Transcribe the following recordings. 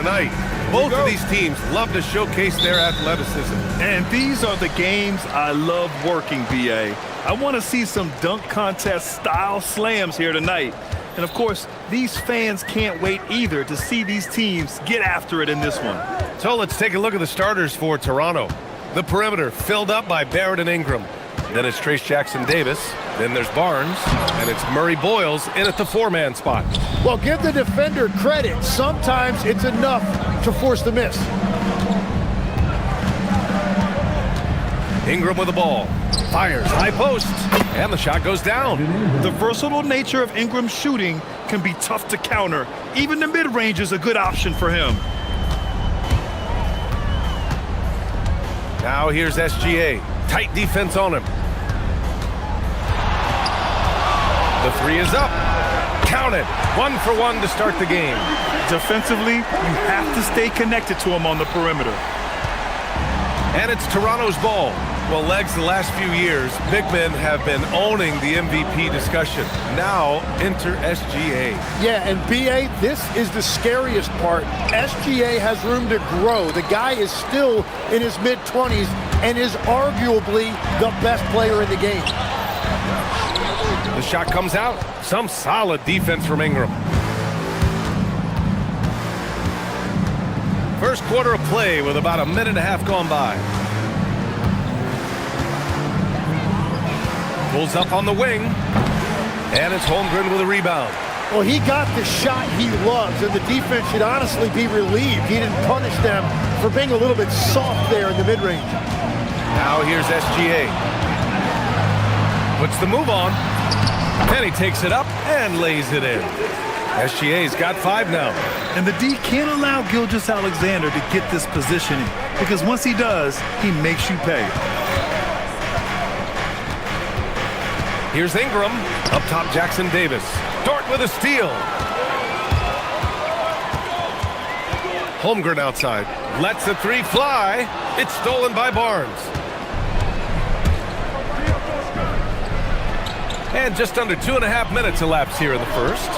tonight. Both of these teams love to showcase their athleticism. And these are the games I love working, BA. I want to see some dunk contest style slams here tonight. And of course, these fans can't wait either to see these teams get after it in this one. So let's take a look at the starters for Toronto. The perimeter filled up by Barrett and Ingram. Then it's Trace Jackson-Davis. Then there's Barnes. And it's Murray Boyles in at the four-man spot. Well, give the defender credit. Sometimes it's enough to force the miss. Ingram with the ball. Fires high post. And the shot goes down. The versatile nature of Ingram's shooting can be tough to counter. Even the mid-range is a good option for him. Now here's SGA. Tight defense on him. The three is up. Count it. 1 for 1 to start the game. Defensively, you have to stay connected to him on the perimeter. And it's Toronto's ball. Well, Legs, the last few years, big men have been owning the MVP discussion. Now, enter SGA. Yeah, and BA, this is the scariest part. SGA has room to grow. The guy is still in his mid-20s and is arguably the best player in the game. The shot comes out. Some solid defense from Ingram. First quarter of play with about a minute and a half gone by. Pulls up on the wing. And it's Holmgren with a rebound. Well, he got the shot he loves, and the defense should honestly be relieved. He didn't punish them for being a little bit soft there in the mid-range. Now here's SGA. Puts the move on. Then he takes it up and lays it in. SGA's got 5 now. And the D can't allow Gilgeous-Alexander to get this positioning, because once he does, he makes you pay. Here's Ingram. Up top, Jackson-Davis. Dort with a steal. Holmgren outside. Lets the three fly. It's stolen by Barnes. And just under 2.5 minutes elapsed here in the first.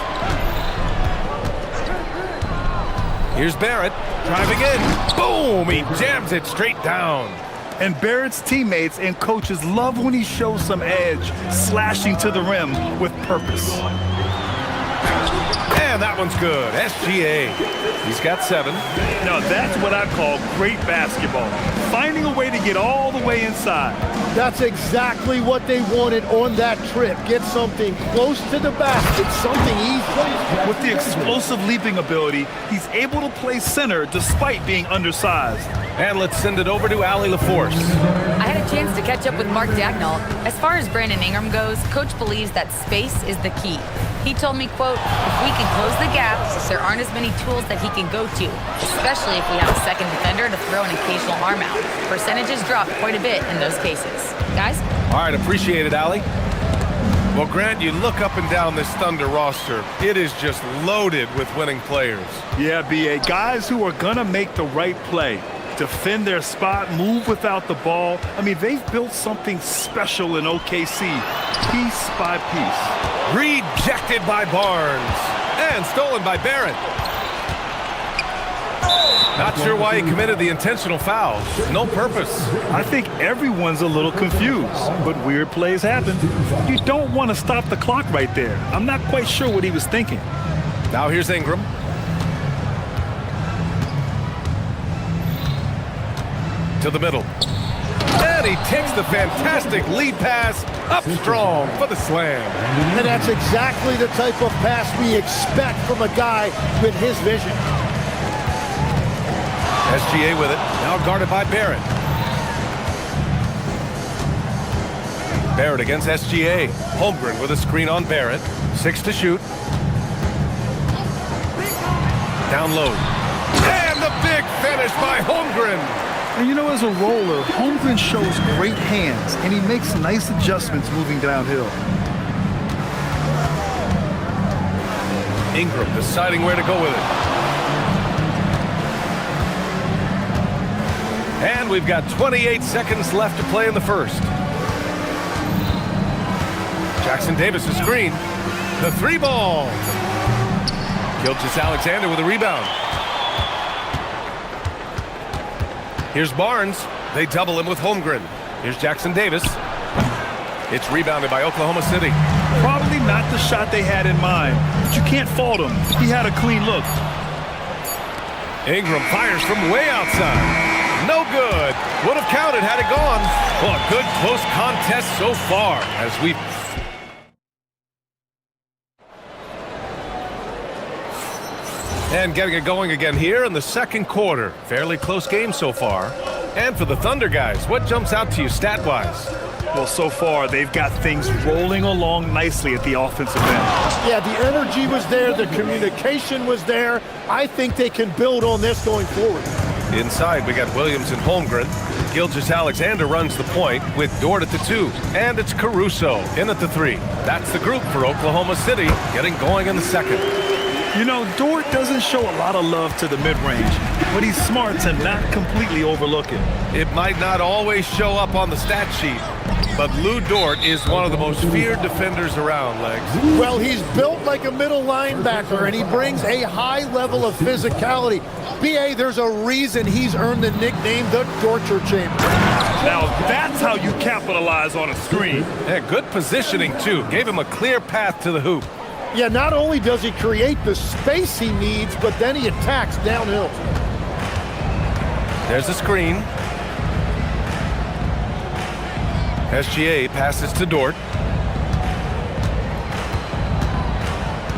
Here's Barrett, driving in. Boom! He jams it straight down. And Barrett's teammates and coaches love when he shows some edge, slashing to the rim with purpose. And that one's good. SGA. He's got 7. Now that's what I call great basketball. Finding a way to get all the way inside. That's exactly what they wanted on that trip. Get something close to the basket, something easy. With the explosive leaping ability, he's able to play center despite being undersized. And let's send it over to Allie LaForce. I had a chance to catch up with Mark Dagnall. As far as Brandon Ingram goes, Coach believes that space is the key. He told me, quote, if we can close the gap, there aren't as many tools that he can go to, especially if we have a second defender to throw an occasional arm out. Percentages drop quite a bit in those cases. Guys? All right, appreciate it, Allie. Well, Grant, you look up and down this Thunder roster. It is just loaded with winning players. Yeah, BA, guys who are going to make the right play. Defend their spot, move without the ball. I mean, they've built something special in OKC, piece by piece. Rejected by Barnes. And stolen by Barrett. Not sure why he committed the intentional foul. No purpose. I think everyone's a little confused, but weird plays happen. You don't want to stop the clock right there. I'm not quite sure what he was thinking. Now here's Ingram. To the middle. And he takes the fantastic lead pass up strong for the slam. And that's exactly the type of pass we expect from a guy with his vision. SGA with it, now guarded by Barrett. Barrett against SGA. Holmgren with a screen on Barrett. 6 to shoot. Down low. And the big finish by Holmgren. And you know, as a roller, Holmgren shows great hands, and he makes nice adjustments moving downhill. Ingram deciding where to go with it. And we've got 28 seconds left to play in the first. Jackson-Davis a screen. The 3 ball. Gilgeous-Alexander with a rebound. Here's Barnes. They double him with Holmgren. Here's Jackson Davis. It's rebounded by Oklahoma City. Probably not the shot they had in mind, but you can't fault him. He had a clean look. Ingram fires from way outside. No good. Would have counted had it gone. Well, a good close contest so far as we... And getting it going again here in the second quarter. Fairly close game so far. And for the Thunder guys, what jumps out to you stat-wise? Well, so far, they've got things rolling along nicely at the offensive end. Yeah, the energy was there, the communication was there. I think they can build on this going forward. Inside, we got Williams and Holmgren. Gilgeous-Alexander runs the point with Dort at the 2. And it's Caruso in at the 3. That's the group for Oklahoma City, getting going in the second. You know, Dort doesn't show a lot of love to the mid-range, but he's smart to not completely overlook it. It might not always show up on the stat sheet, but Lou Dort is one of the most feared defenders around, Legs. Well, he's built like a middle linebacker, and he brings a high level of physicality. B.A., there's a reason he's earned the nickname the Torture Chamber. Now, that's how you capitalize on a screen. Yeah, good positioning, too. Gave him a clear path to the hoop. Yeah, not only does he create the space he needs, but then he attacks downhill. There's a screen. SGA passes to Dort.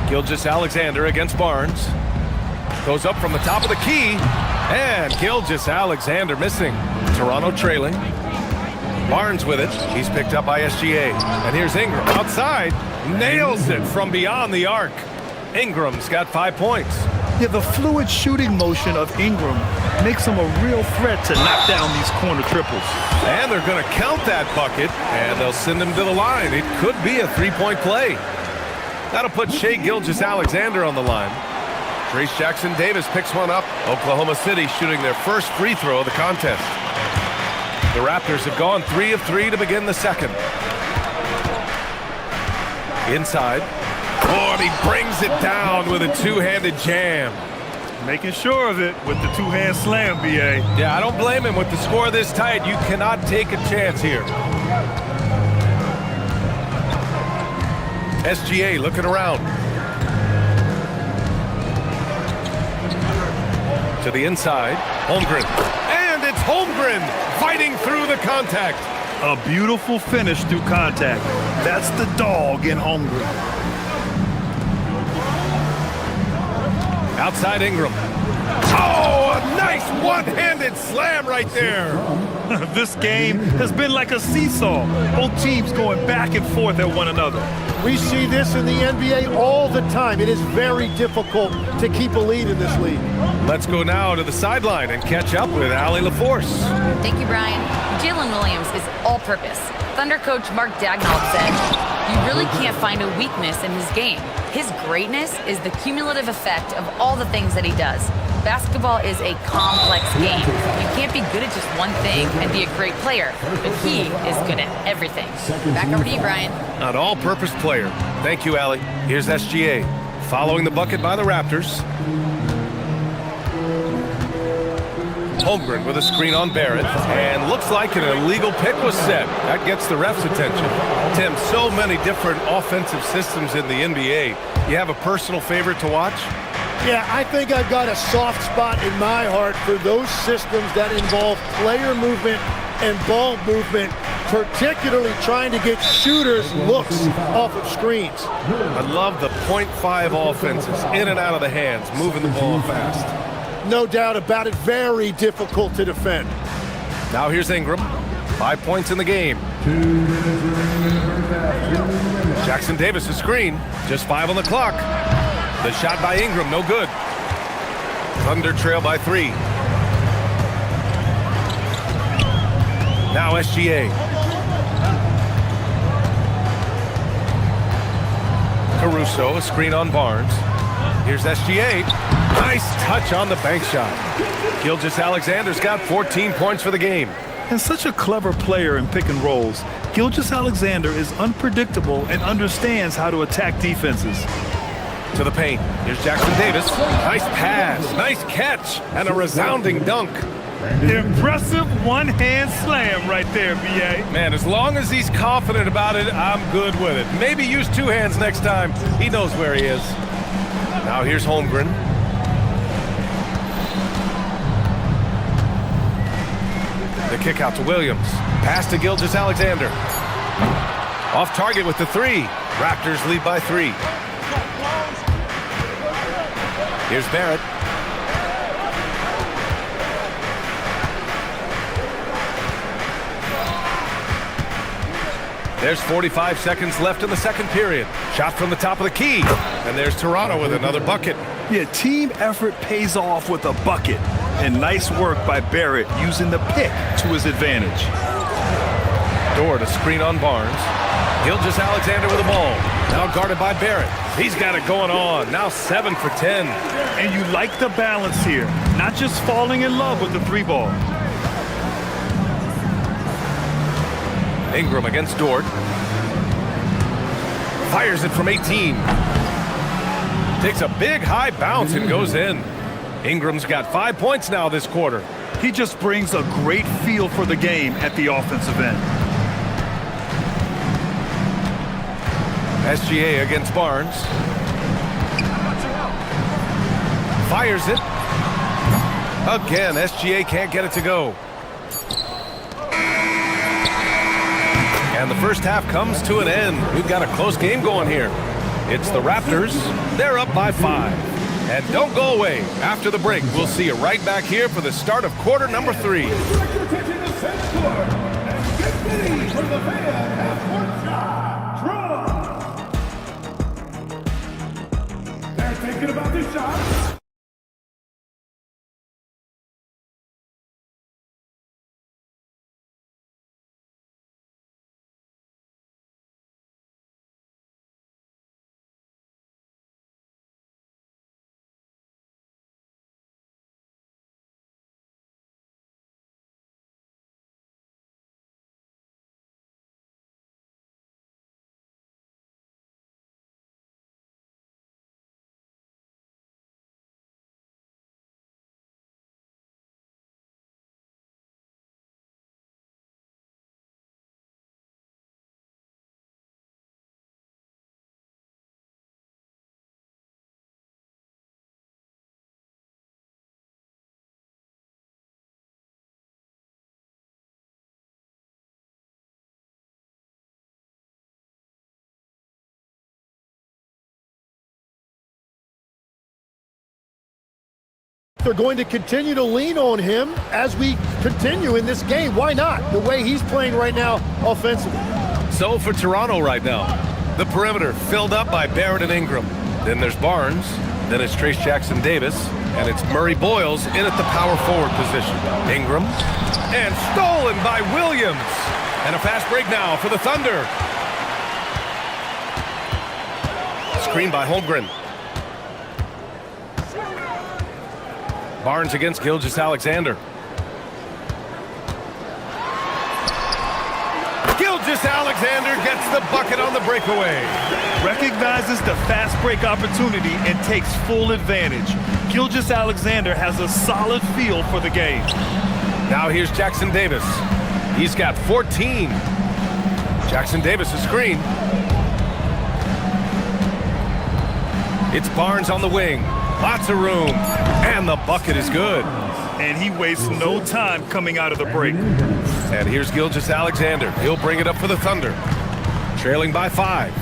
Gilgeous-Alexander against Barnes. Goes up from the top of the key. And Gilgeous-Alexander missing. Toronto trailing. Barnes with it. He's picked up by SGA. And here's Ingram outside. Nails it from beyond the arc. Ingram's got 5 points. Yeah, the fluid shooting motion of Ingram makes him a real threat to knock down these corner triples. And they're going to count that bucket, and they'll send him to the line. It could be a three-point play. That'll put Shai Gilgeous-Alexander on the line. Trace Jackson Davis picks one up. Oklahoma City shooting their first free throw of the contest. The Raptors have gone 3 of 3 to begin the second. Inside. Oh, and he brings it down with a two-handed jam. Making sure of it with the two-hand slam, B.A. Yeah, I don't blame him. With the score this tight, you cannot take a chance here. SGA looking around. To the inside. Holmgren. And it's Holmgren fighting through the contact. A beautiful finish through contact. That's the dog in Holmgren. Outside Ingram. Oh, a nice one-handed slam right there. This game has been like a seesaw. Both teams going back and forth at one another. We see this in the NBA all the time. It is very difficult to keep a lead in this league. Let's go now to the sideline and catch up with Allie LaForce. Thank you, Brian. Jalen Williams is all-purpose. Thunder coach Mark Daigneault said, "You really can't find a weakness in his game. His greatness is the cumulative effect of all the things that he does. Basketball is a complex game. You can't be good at just one thing and be a great player, but he is good at everything." Back over to you, Brian. An all-purpose player. Thank you, Allie. Here's SGA. Following the bucket by the Raptors. Holmgren with a screen on Barrett. And looks like an illegal pick was set. That gets the ref's attention. Tim, so many different offensive systems in the NBA. You have a personal favorite to watch? Yeah, I think I've got a soft spot in my heart for those systems that involve player movement and ball movement, particularly trying to get shooters looks off of screens. I love the .5 offenses, in and out of the hands, moving the ball fast. No doubt about it, very difficult to defend. Now here's Ingram. 5 points in the game. Jackson Davis a screen. Just 5 on the clock. The shot by Ingram, no good. Thunder trail by 3. Now SGA. Caruso, a screen on Barnes. Here's SGA. Nice touch on the bank shot. Gilgeous-Alexander's got 14 points for the game. And such a clever player in pick and rolls, Gilgeous-Alexander is unpredictable and understands how to attack defenses. To the paint. Here's Jackson Davis. Nice pass, nice catch, and a resounding dunk. Impressive one-hand slam right there, B.A. Man, as long as he's confident about it, I'm good with it. Maybe use two hands next time. He knows where he is. Now here's Holmgren. The kick out to Williams. Pass to Gilgeous-Alexander. Off target with the three. Raptors lead by 3. Here's Barrett. There's 45 seconds left in the second period. Shot from the top of the key. And there's Toronto with another bucket. Yeah, team effort pays off with a bucket. And nice work by Barrett using the pick to his advantage. Door to screen on Barnes. Gilgeous-Alexander with the ball. Now guarded by Barrett. He's got it going on. Now 7 for 10. And you like the balance here. Not just falling in love with the 3-ball. Ingram against Dort. Fires it from 18. Takes a big high bounce and goes in. Ingram's got 5 points now this quarter. He just brings a great feel for the game at the offensive end. SGA against Barnes. Fires it. Again, SGA can't get it to go. And the first half comes to an end. We've got a close game going here. It's the Raptors. They're up by 5. And don't go away. After the break, we'll see you right back here for the start of quarter number 3. They're thinking about this shot. They're going to continue to lean on him as we continue in this game. Why not? The way he's playing right now offensively. So for Toronto right now, the perimeter filled up by Barrett and Ingram. Then there's Barnes. Then it's Trace Jackson-Davis. And it's Murray Boyles in at the power forward position. Ingram. And stolen by Williams. And a fast break now for the Thunder. Screen by Holmgren. Barnes against Gilgeous-Alexander. Gilgeous-Alexander gets the bucket on the breakaway. Recognizes the fast break opportunity and takes full advantage. Gilgeous-Alexander has a solid feel for the game. Now here's Jackson-Davis. He's got 14. Jackson-Davis' screen. It's Barnes on the wing. Lots of room. And the bucket is good. And he wastes no time coming out of the break. And here's Gilgeous-Alexander. He'll bring it up for the Thunder. Trailing by 5.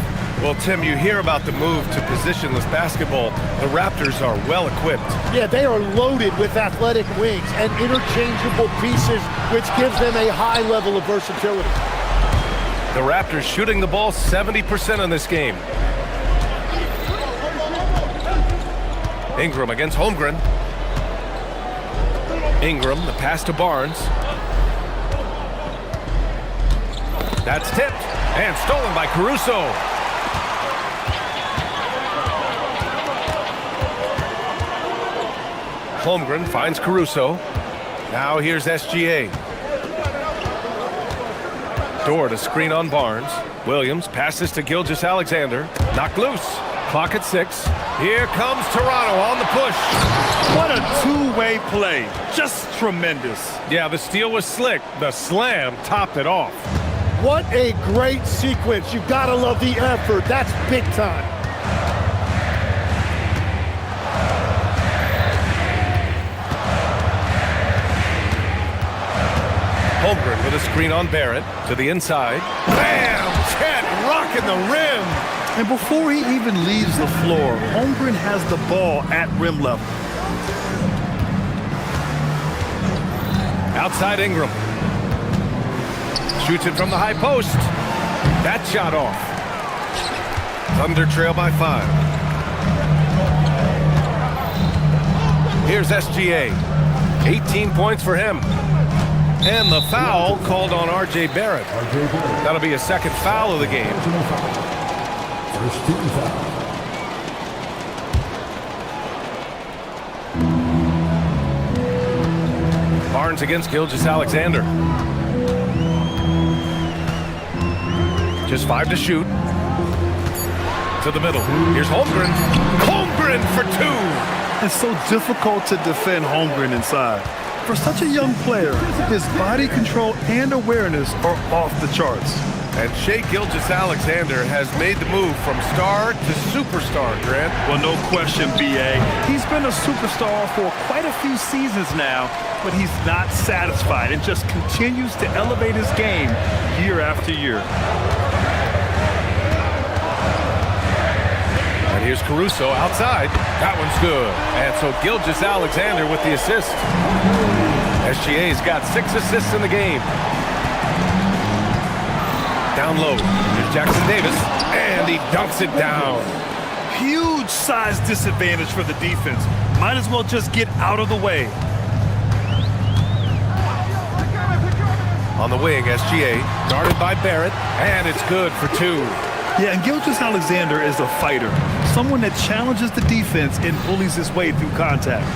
Well, Tim, you hear about the move to positionless basketball. The Raptors are well equipped. Yeah, they are loaded with athletic wings and interchangeable pieces, which gives them a high level of versatility. The Raptors shooting the ball 70% in this game. Ingram against Holmgren. Ingram, the pass to Barnes. That's tipped and stolen by Caruso. Holmgren finds Caruso. Now here's SGA. Door to screen on Barnes. Williams passes to Gilgeous-Alexander. Knocked loose. Clock at 6. Here comes Toronto on the push. What a two-way play. Just tremendous. Yeah, the steal was slick. The slam topped it off. What a great sequence. You gotta love the effort. That's big time. Holmgren with a screen on Barrett to the inside. Bam! Chet rocking the rim. And before he even leaves the floor, Holmgren has the ball at rim level. Outside Ingram. Shoots it from the high post. That shot off. Thunder trail by 5. Here's SGA. 18 points for him. And the foul called on R.J. Barrett. That'll be a second foul of the game. First team foul. Barnes against Gilgeous-Alexander. Just 5 to shoot. To the middle. Here's Holmgren. Holmgren for 2. It's so difficult to defend Holmgren inside. For such a young player, his body control and awareness are off the charts. And Shai Gilgeous-Alexander has made the move from star to superstar, Grant. Well, no question, B.A. He's been a superstar for quite a few seasons now, but he's not satisfied and just continues to elevate his game year after year. And here's Caruso outside. That one's good. And so Gilgeous-Alexander with the assist. SGA's got 6 assists in the game. Down low. Here's Jackson Davis. And he dunks it down. Huge size disadvantage for the defense. Might as well just get out of the way. On the wing, SGA. Guarded by Barrett. And it's good for 2. Yeah, and Gilgeous-Alexander is a fighter. Someone that challenges the defense and bullies his way through contact.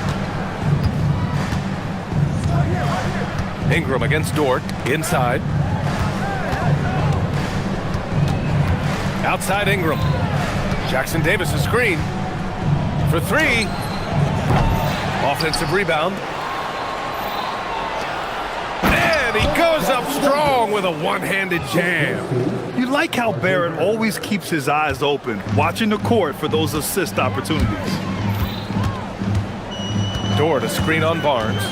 Ingram against Dort. Inside. Outside Ingram. Jackson Davis a screen. For 3. Offensive rebound. And he goes up strong with a one-handed jam. You like how Barrett always keeps his eyes open, watching the court for those assist opportunities. Dort a screen on Barnes.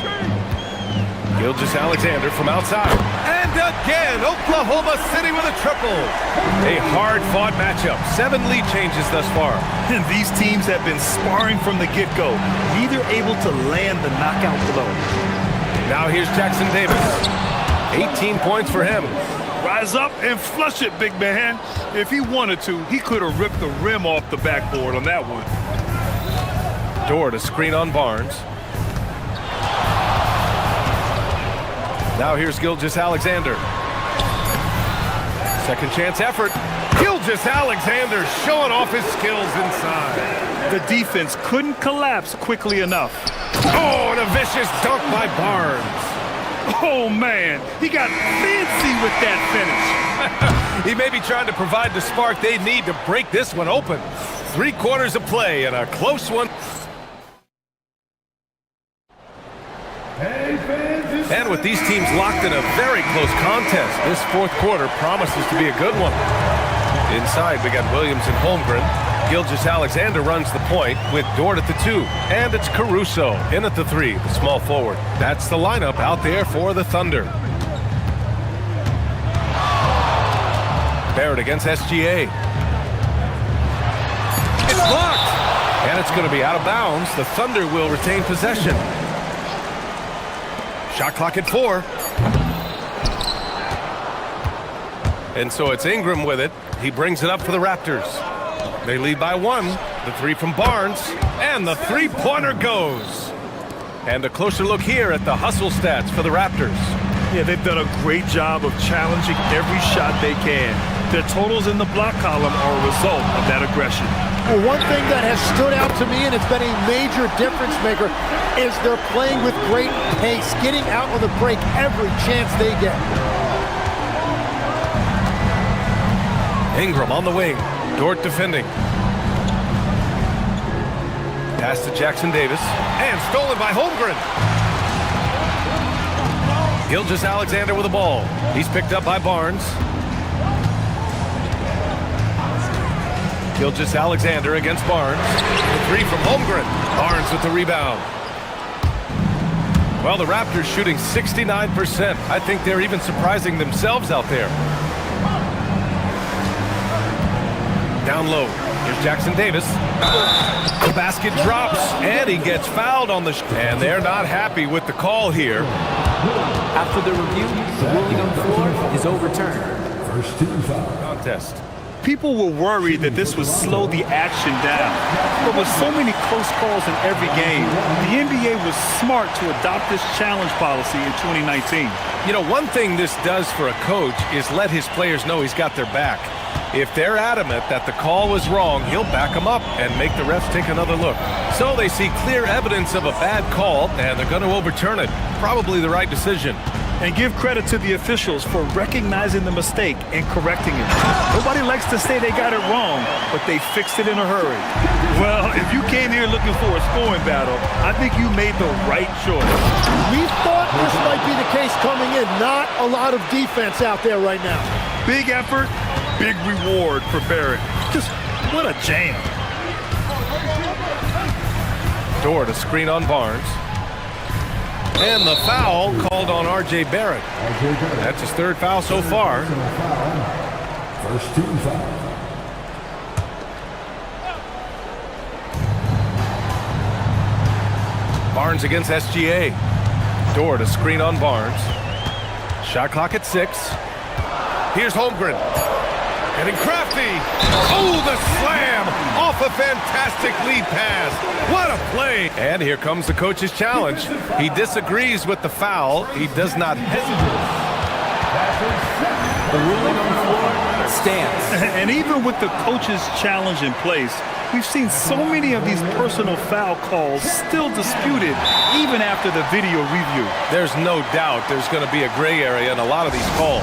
Gilgeous-Alexander from outside. And again, Oklahoma City with a triple. A hard-fought matchup. 7 lead changes thus far. And these teams have been sparring from the get-go, neither able to land the knockout blow. Now here's Jackson Davis. 18 points for him. Rise up and flush it, big man. If he wanted to, he could have ripped the rim off the backboard on that one. Dort a screen on Barnes. Now here's Gilgeous-Alexander. Second chance effort. Gilgeous-Alexander showing off his skills inside. The defense couldn't collapse quickly enough. Oh, and a vicious dunk by Barnes. Oh, man, he got fancy with that finish. He may be trying to provide the spark they need to break this one open. 3 quarters of play and a close one. And with these teams locked in a very close contest, this 4th quarter promises to be a good one. Inside, we got Williams and Holmgren. Gilgeous-Alexander runs the point with Dort at the 2. And it's Caruso in at the 3, the small forward. That's the lineup out there for the Thunder. Barrett against SGA. It's blocked! And it's going to be out of bounds. The Thunder will retain possession. Shot clock at 4. And so it's Ingram with it. He brings it up for the Raptors. They lead by 1. The 3 from Barnes. And the 3-pointer goes. And a closer look here at the hustle stats for the Raptors. Yeah, they've done a great job of challenging every shot they can. Their totals in the block column are a result of that aggression. Well, one thing that has stood out to me, and it's been a major difference maker, is they're playing with great pace, getting out on the break every chance they get. Ingram on the wing. Dort defending. Pass to Jackson Davis. And stolen by Holmgren. Gilgeous-Alexander with the ball. He's picked up by Barnes. Gilgeous-Alexander against Barnes. The three from Holmgren. Barnes with the rebound. Well, the Raptors shooting 69%. I think they're even surprising themselves out there. Down low. Here's Jackson Davis. The basket drops, and he gets fouled on the and they're not happy with the call here. After the review, the ruling on the floor is overturned. First team foul. Contest. People were worried that this would slow the action down. But with so many close calls in every game, the NBA was smart to adopt this challenge policy in 2019. You know, one thing this does for a coach is let his players know he's got their back. If they're adamant that the call was wrong, he'll back them up and make the refs take another look. So they see clear evidence of a bad call, and they're going to overturn it. Probably the right decision. And give credit to the officials for recognizing the mistake and correcting it. Nobody likes to say they got it wrong, but they fixed it in a hurry. Well, if you came here looking for a scoring battle, I think you made the right choice. We thought this might be the case coming in. Not a lot of defense out there right now. Big effort, big reward for Barrett. Just what a jam. Door to screen on Barnes. And the foul called on R.J. Barrett. That's his third foul so far. First team foul. Barnes against SGA. Door to screen on Barnes. Shot clock at 6. Here's Holmgren. Getting crafty. Oh, the slam off a fantastic lead pass. What a play. And here comes the coach's challenge. He disagrees with the foul. He does not hesitate. The ruling on the floor stands. And even with the coach's challenge in place, we've seen so many of these personal foul calls still disputed even after the video review. There's no doubt there's going to be a gray area in a lot of these calls.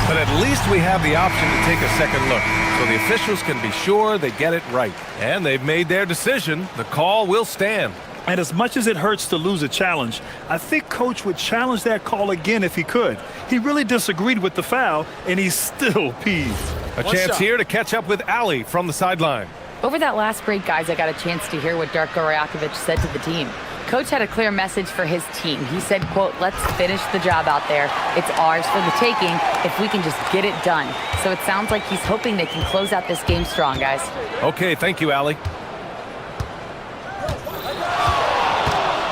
But at least we have the option to take a second look, so the officials can be sure they get it right. And they've made their decision. The call will stand. And as much as it hurts to lose a challenge, I think Coach would challenge that call again if he could. He really disagreed with the foul, and he's still peeved. A chance here to catch up with Ali from the sideline. Over that last break, guys, I got a chance to hear what Darko Rajakovic said to the team. Coach had a clear message for his team. He said, quote, "Let's finish the job out there. It's ours for the taking if we can just get it done." So it sounds like he's hoping they can close out this game strong, guys. Okay, thank you, Ali.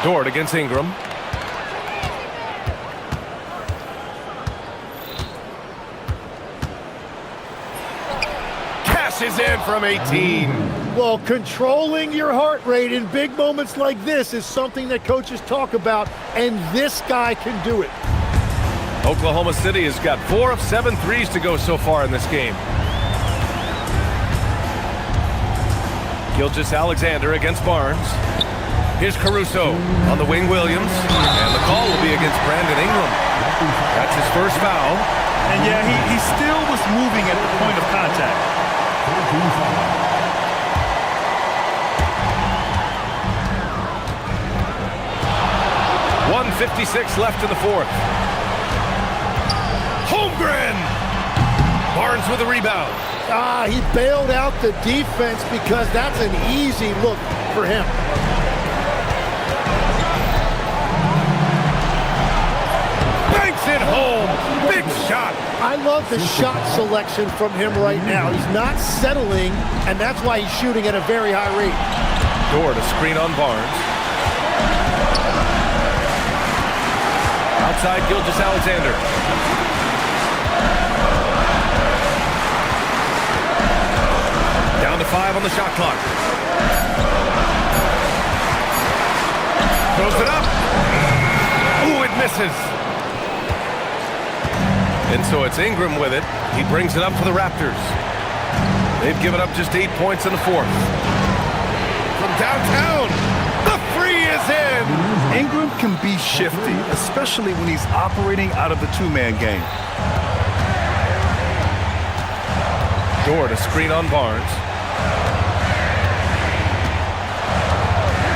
Dort against Ingram. Cashes in from 18. Well, controlling your heart rate in big moments like this is something that coaches talk about, and this guy can do it. Oklahoma City has got 4 of 7 threes to go so far in this game. Gilgeous-Alexander against Barnes. Here's Caruso on the wing, Williams, and the call will be against Brandon Ingram. That's his first foul. And yeah, he still was moving at the point of contact. 1:56 left in the fourth. Holmgren! Barnes with a rebound. He bailed out the defense because that's an easy look for him. Banks it home. Big shot. I love the shot selection from him right now. He's not settling, and that's why he's shooting at a very high rate. Door to screen on Barnes. Outside Gilgeous-Alexander. Down to 5 on the shot clock. Throws it up. Ooh, it misses. And so it's Ingram with it. He brings it up for the Raptors. They've given up just 8 points in the fourth. From downtown, the free is in. Ingram can be shifty, especially when he's operating out of the two-man game. Door to screen on Barnes.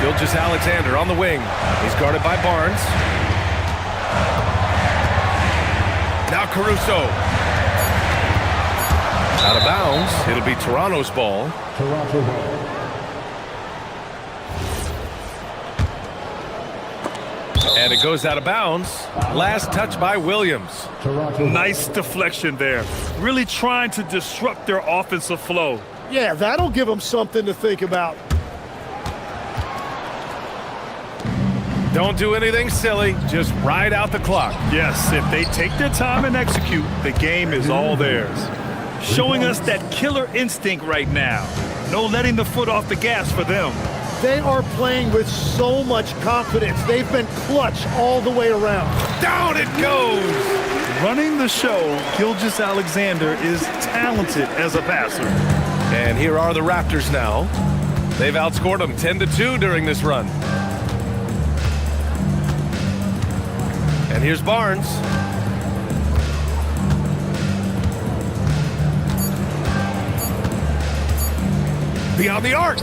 Gilgeous-Alexander on the wing. He's guarded by Barnes. Now Caruso. Out of bounds. It'll be Toronto's ball. Toronto ball. And it goes out of bounds. Last touch by Williams. Toronto. Nice deflection there. Really trying to disrupt their offensive flow. Yeah, that'll give them something to think about. Don't do anything silly. Just ride out the clock. Yes, if they take their time and execute, the game is all theirs. Showing us that killer instinct right now. No letting the foot off the gas for them. They are playing with so much confidence. They've been clutch all the way around. Down it goes! Running the show, Gilgeous-Alexander is talented as a passer. And here are the Raptors now. They've outscored them 10-2 during this run. And here's Barnes. Beyond the arc.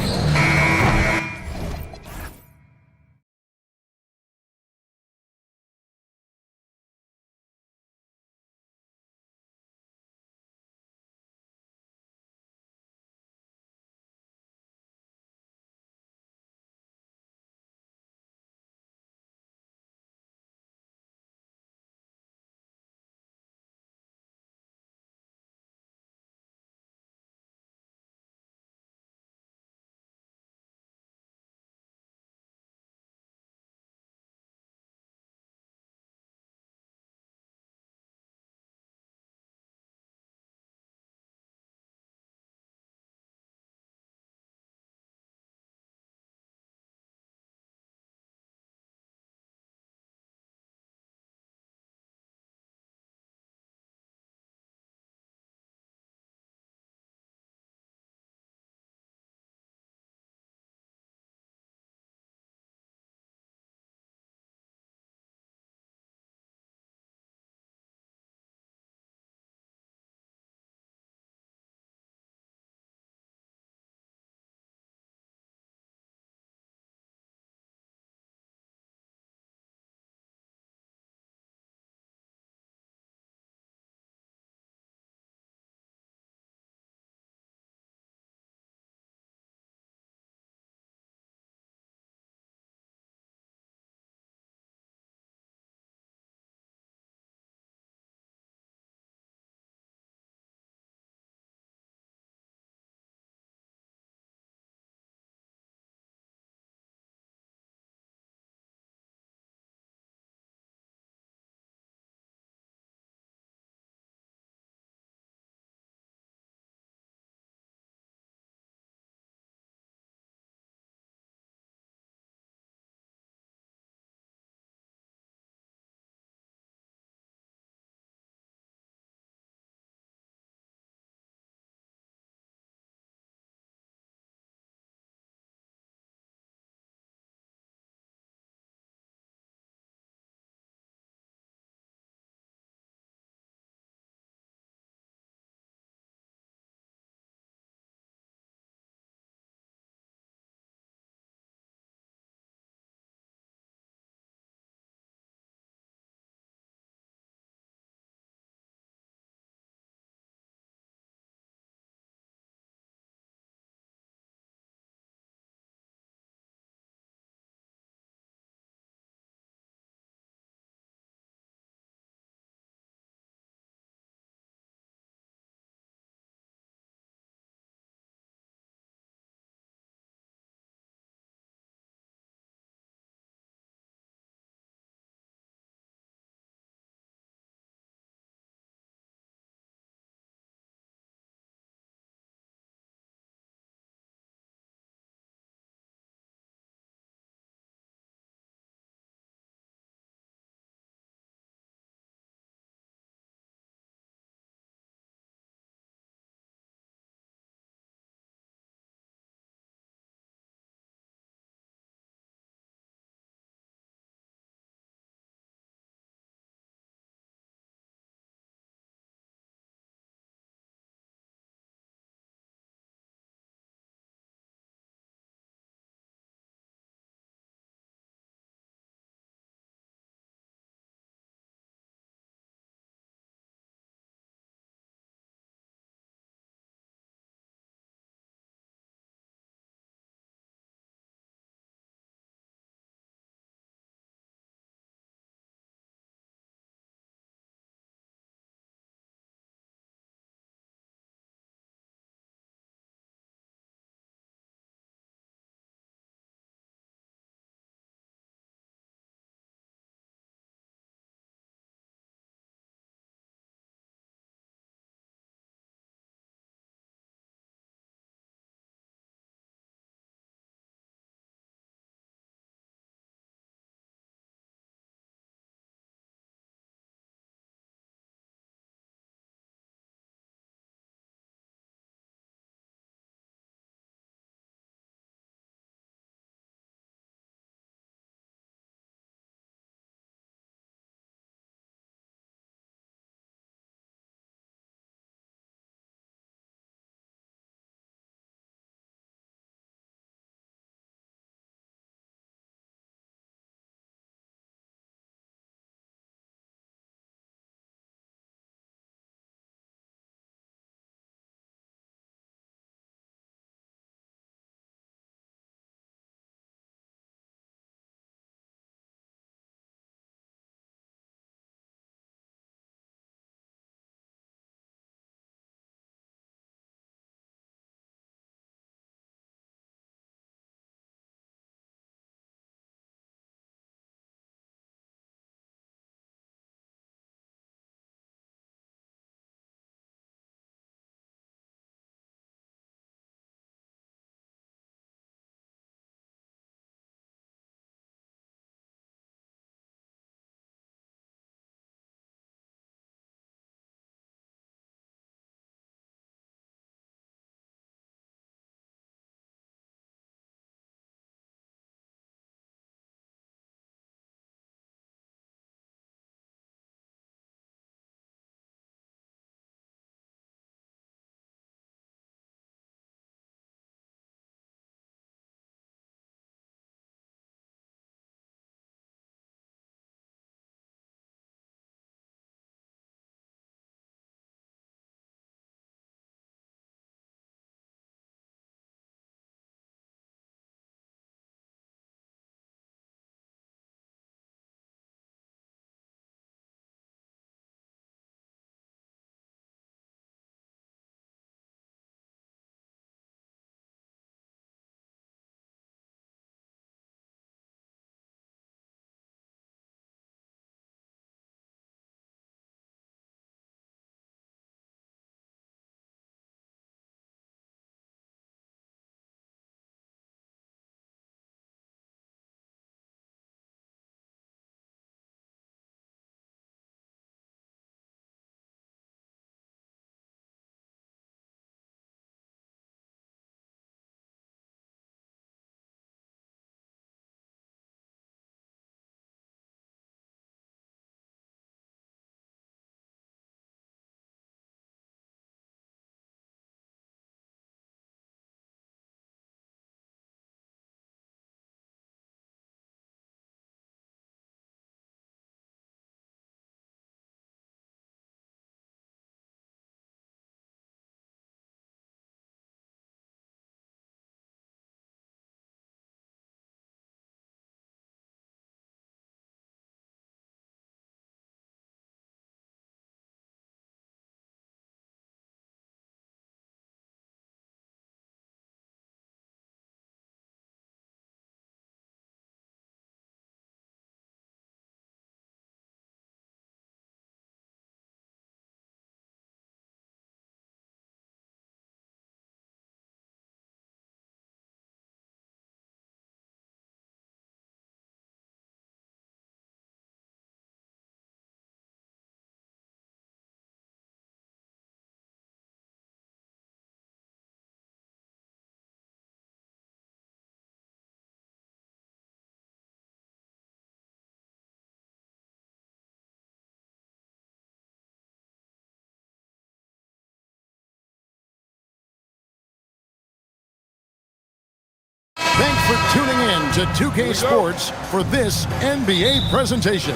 Thanks for tuning in to 2K Sports for this NBA presentation.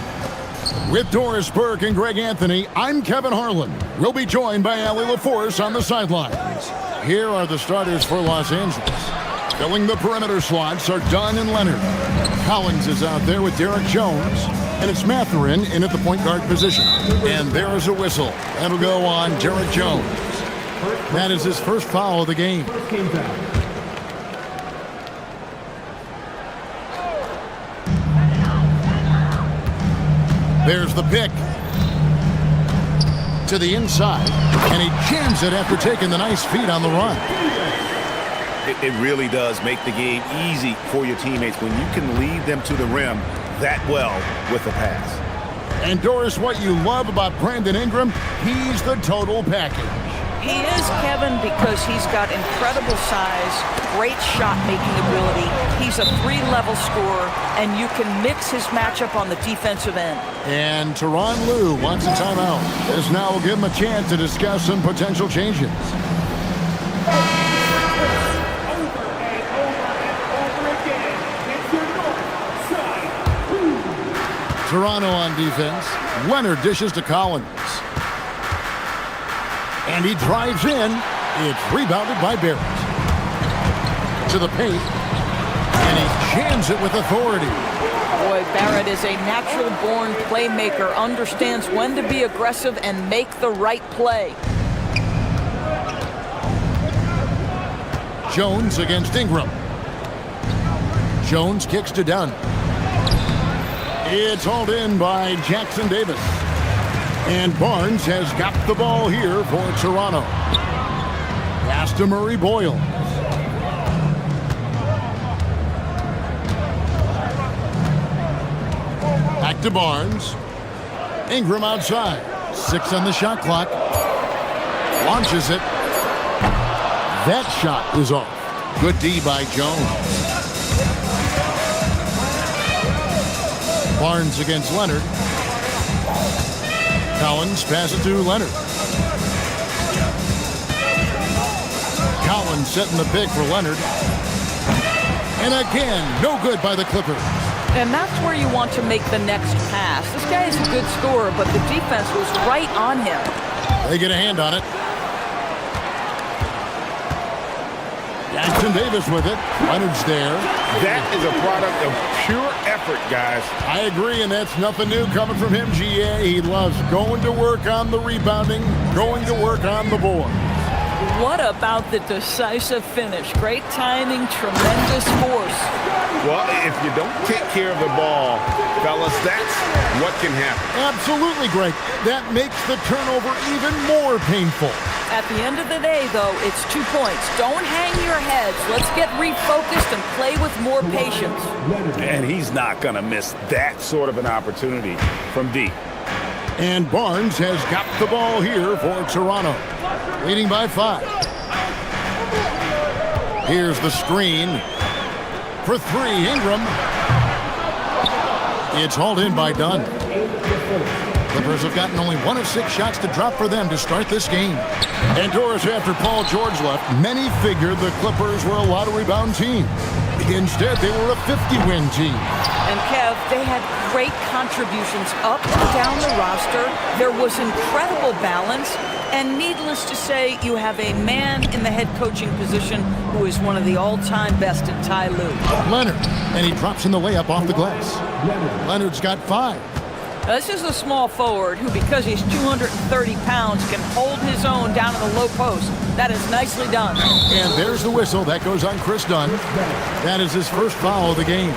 With Doris Burke and Greg Anthony, I'm Kevin Harlan. We'll be joined by Allie LaForce on the sidelines. Here are the starters for Los Angeles. Filling the perimeter slots are Dunn and Leonard. Collins is out there with Derek Jones. And it's Mathurin in at the point guard position. And there is a whistle. That'll go on Derek Jones. That is his first foul of the game. There's the pick. To the inside. And he jams it after taking the nice feed on the run. It really does make the game easy for your teammates when you can lead them to the rim that well with the pass. And Doris, what you love about Brandon Ingram, he's the total package. He is, Kevin, because he's got incredible size, great shot-making ability. He's a three-level scorer, and you can mix his matchup on the defensive end. And Tyronn Lue wants a timeout. This now will give him a chance to discuss some potential changes. Toronto on defense. Leonard dishes to Collins. And he drives in. It's rebounded by Barrett. To the paint. And he jams it with authority. Boy, Barrett is a natural-born playmaker, understands when to be aggressive and make the right play. Jones against Ingram. Jones kicks to Dunn. It's hauled in by Jackson Davis. And Barnes has got the ball here for Toronto. Pass to Murray Boyle. Back to Barnes. Ingram outside. 6 on the shot clock. Launches it. That shot is off. Good D by Jones. Barnes against Leonard. Collins passes to Leonard. Collins setting the pick for Leonard. And again, no good by the Clippers. And that's where you want to make the next pass. This guy is a good scorer, but the defense was right on him. They get a hand on it. Jackson Davis with it. Leonard's there. That is a product of pure effort, guys. I agree, and that's nothing new coming from him, GA. He loves going to work on the rebounding, going to work on the board. What about the decisive finish? Great timing, tremendous force. Well, if you don't take care of the ball, fellas, that's what can happen. Absolutely, Greg. That makes the turnover even more painful. At the end of the day, though, it's 2 points. Don't hang your heads. Let's get refocused and play with more patience. And he's not going to miss that sort of an opportunity from deep. And Barnes has got the ball here for Toronto, leading by 5. Here's the screen for 3, Ingram. It's hauled in by Dunn. Clippers have gotten only 1 of 6 shots to drop for them to start this game. And Doris, after Paul George left, many figured the Clippers were a lottery-bound team. Instead, they were a 50-win team. And Kev, they had great contributions up and down the roster. There was incredible balance. And needless to say, you have a man in the head coaching position who is one of the all-time best in Ty Lue. Leonard, and he drops in the layup off the glass. Leonard's got 5. This is a small forward who, because he's 230 pounds, can hold his own down in the low post. That is nicely done. And there's the whistle. That goes on Chris Dunn. That is his first foul of the game.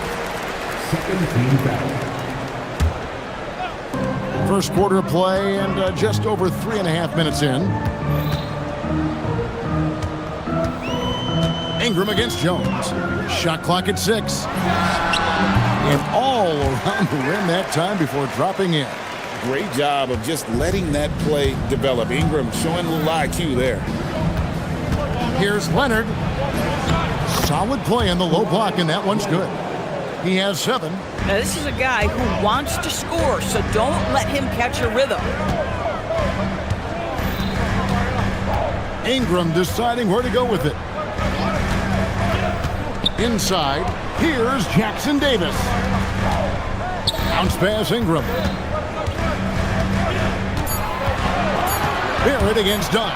First quarter of play and just over 3.5 minutes in. Ingram against Jones. Shot clock at 6. And all around the rim that time before dropping in. Great job of just letting that play develop. Ingram showing a little IQ there. Here's Leonard. Solid play on the low block, and that one's good. He has 7. Now, this is a guy who wants to score, so don't let him catch a rhythm. Ingram deciding where to go with it. Inside, here's Jackson Davis. Bounce pass Ingram. Barrett against Dunn.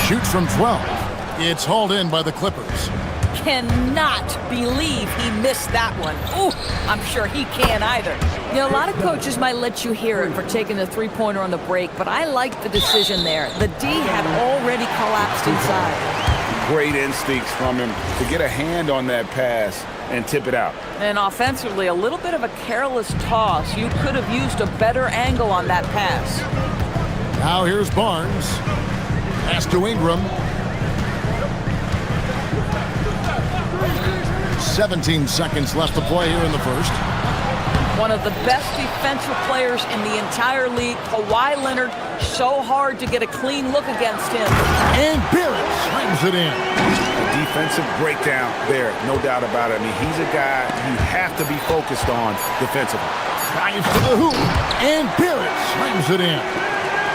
Shoots from 12. It's hauled in by the Clippers. Cannot believe he missed that one. Ooh, I'm sure he can't either. You know, a lot of coaches might let you hear it for taking the three-pointer on the break, but I like the decision there. The D had already collapsed inside. Great instincts from him to get a hand on that pass and tip it out. And offensively, a little bit of a careless toss. You could have used a better angle on that pass. Now here's Barnes. Pass to Ingram. 17 seconds left to play here in the first. One of the best defensive players in the entire league, Kawhi Leonard, so hard to get a clean look against him. And Barrett slams it in. A defensive breakdown there, no doubt about it. I mean, he's a guy you have to be focused on defensively. Drives to the hoop, and Barrett slams it in.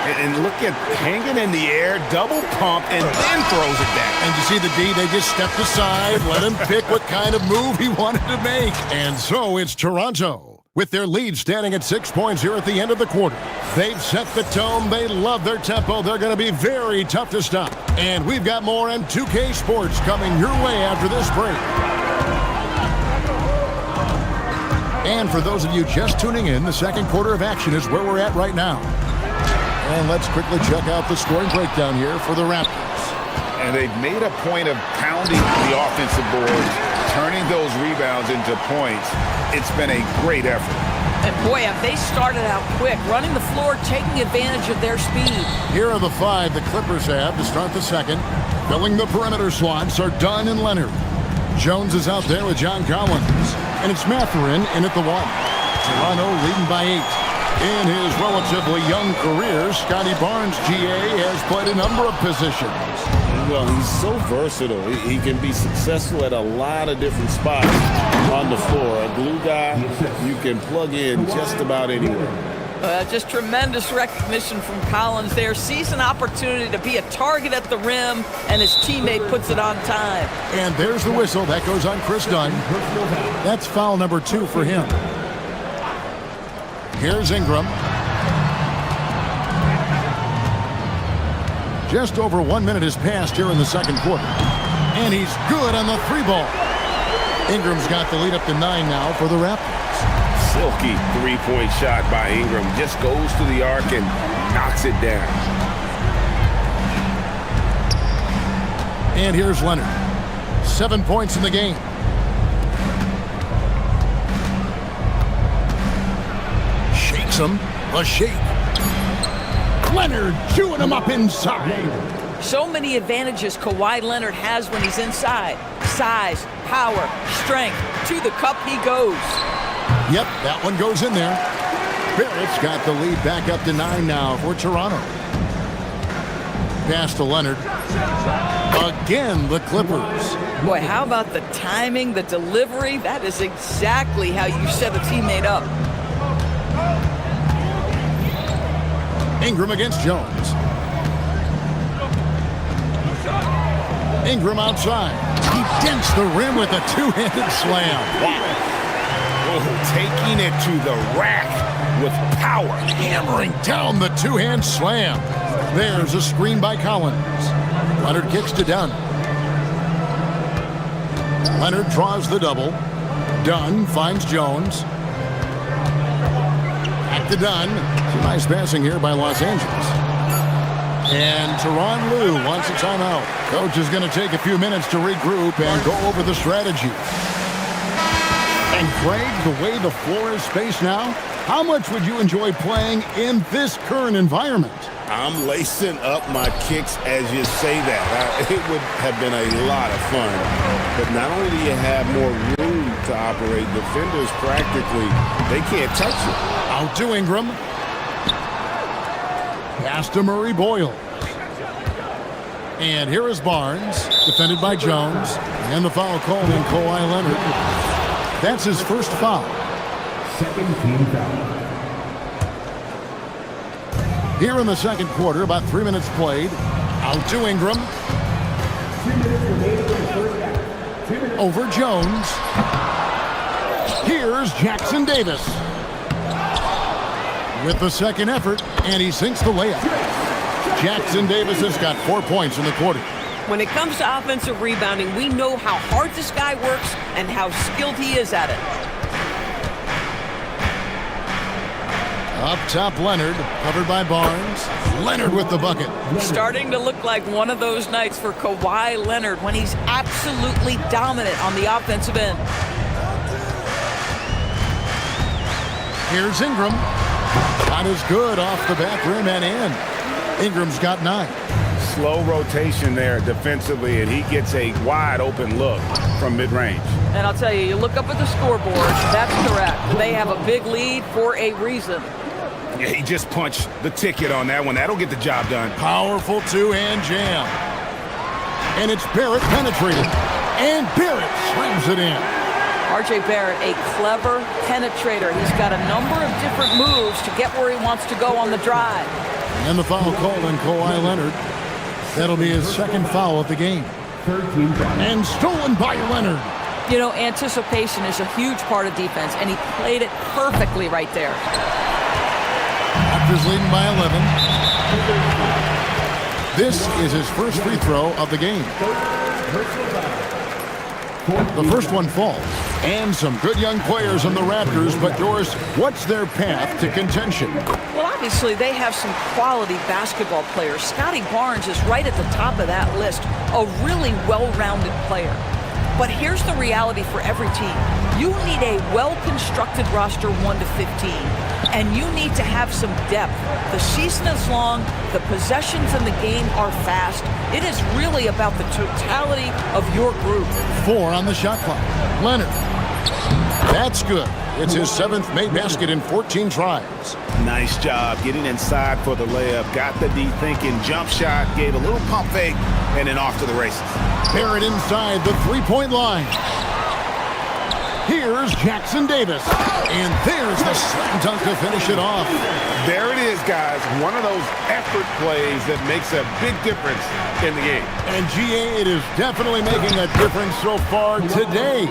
And look at hanging in the air, double pump, and then throws it back. And you see the D, they just stepped aside, let him pick what kind of move he wanted to make. And so it's Toronto, with their lead standing at 6 points here at the end of the quarter. They've set the tone. They love their tempo. They're going to be very tough to stop. And we've got more on 2K Sports coming your way after this break. And for those of you just tuning in, the second quarter of action is where we're at right now. And let's quickly check out the scoring breakdown here for the Raptors. And they've made a point of pounding the offensive boards, turning those rebounds into points. It's been a great effort. And boy, have they started out quick, running the floor, taking advantage of their speed. Here are the five the Clippers have to start the second. Filling the perimeter slots are Dunn and Leonard. Jones is out there with John Collins. And it's Mathurin in at the one. Toronto leading by 8. In his relatively young career, Scotty Barnes, GA, has played a number of positions. Well, he's so versatile. He can be successful at a lot of different spots on the floor. A glue guy, you can plug in just about anywhere. Just tremendous recognition from Collins there. Sees an opportunity to be a target at the rim, and his teammate puts it on time. And there's the whistle. That goes on Chris Dunn. That's foul number 2 for him. Here's Ingram. Just over 1 minute has passed here in the second quarter. And he's good on the 3-ball. Ingram's got the lead up to 9 now for the Raptors. Silky three-point shot by Ingram. Just goes to the arc and knocks it down. And here's Leonard. 7 points in the game. Shakes him. A shake. Leonard chewing him up inside. So many advantages Kawhi Leonard has when he's inside. Size, power, strength. To the cup he goes. Yep, that one goes in there. Barrett's got the lead back up to 9 now for Toronto. Pass to Leonard. Again, the Clippers. Boy, how about the timing, the delivery? That is exactly how you set a teammate up. Ingram against Jones. Ingram outside. He dents the rim with a two-handed slam. Wow. Whoa, taking it to the rack with power. Hammering down the two-hand slam. There's a screen by Collins. Leonard kicks to Dunn. Leonard draws the double. Dunn finds Jones. Back to Dunn. Some nice passing here by Los Angeles. And Tyronn Lue wants a timeout. Coach is going to take a few minutes to regroup and go over the strategy. And Greg, the way the floor is spaced now, how much would you enjoy playing in this current environment? I'm lacing up my kicks as you say that. It would have been a lot of fun. But not only do you have more room to operate, defenders practically, they can't touch you. Out to Ingram. Pass to Murray Boyle. And here is Barnes, defended by Jones. And the foul called on Kawhi Leonard. That's his first foul. Second team foul. Here in the second quarter, about 3 minutes played. Out to Ingram. 2 minutes remaining in the first half. 2 minutes. Over Jones. Here's Jackson Davis. With the second effort, and he sinks the layup. Jackson Davis has got 4 points in the quarter. When it comes to offensive rebounding, we know how hard this guy works and how skilled he is at it. Up top, Leonard, covered by Barnes. Leonard with the bucket. Starting to look like one of those nights for Kawhi Leonard when he's absolutely dominant on the offensive end. Here's Ingram. Not as good off the back rim and in. Ingram's got 9. Slow rotation there defensively, and he gets a wide open look from mid-range. And I'll tell you, you look up at the scoreboard, that's correct. They have a big lead for a reason. Yeah, he just punched the ticket on that one. That'll get the job done. Powerful two-hand jam. And it's Barrett penetrating. And Barrett slams it in. R.J. Barrett, a clever penetrator. He's got a number of different moves to get where he wants to go on the drive. And the foul called on Kawhi Leonard. That'll be his second foul of the game. And stolen by Leonard. You know, anticipation is a huge part of defense, and he played it perfectly right there. Raptors leading by 11. This is his first free throw of the game. The first one falls. And some good young players on the Raptors, but Doris, what's their path to contention? Well, obviously, they have some quality basketball players. Scotty Barnes is right at the top of that list, a really well-rounded player. But here's the reality for every team. You need a well-constructed roster 1 to 15, and you need to have some depth. The season is long, the possessions in the game are fast. It is really about the totality of your group. 4 on the shot clock. Leonard. That's good. It's his 7th made basket in 14 tries. Nice job getting inside for the layup. Got the deep thinking jump shot, gave a little pump fake, and then off to the races. Barrett inside the three-point line. Here's Jackson Davis. And there's the slam dunk to finish it off. There it is, guys. One of those effort plays that makes a big difference in the game. And GA, it is definitely making a difference so far today.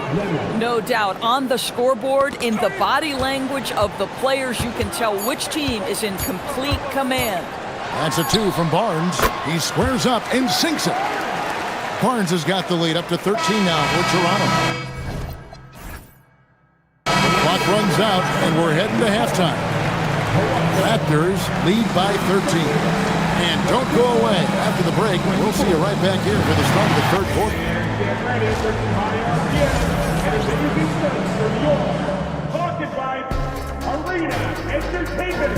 No doubt. On the scoreboard, in the body language of the players, you can tell which team is in complete command. That's a 2 from Barnes. He squares up and sinks it. Barnes has got the lead up to 13 now for Toronto. Clock runs out, and we're heading to halftime. Raptors lead by 13. And don't go away. After the break, we'll see you right back here for the start of the third quarter. Get ready for tomorrow. And it's from your Arena Entertainment.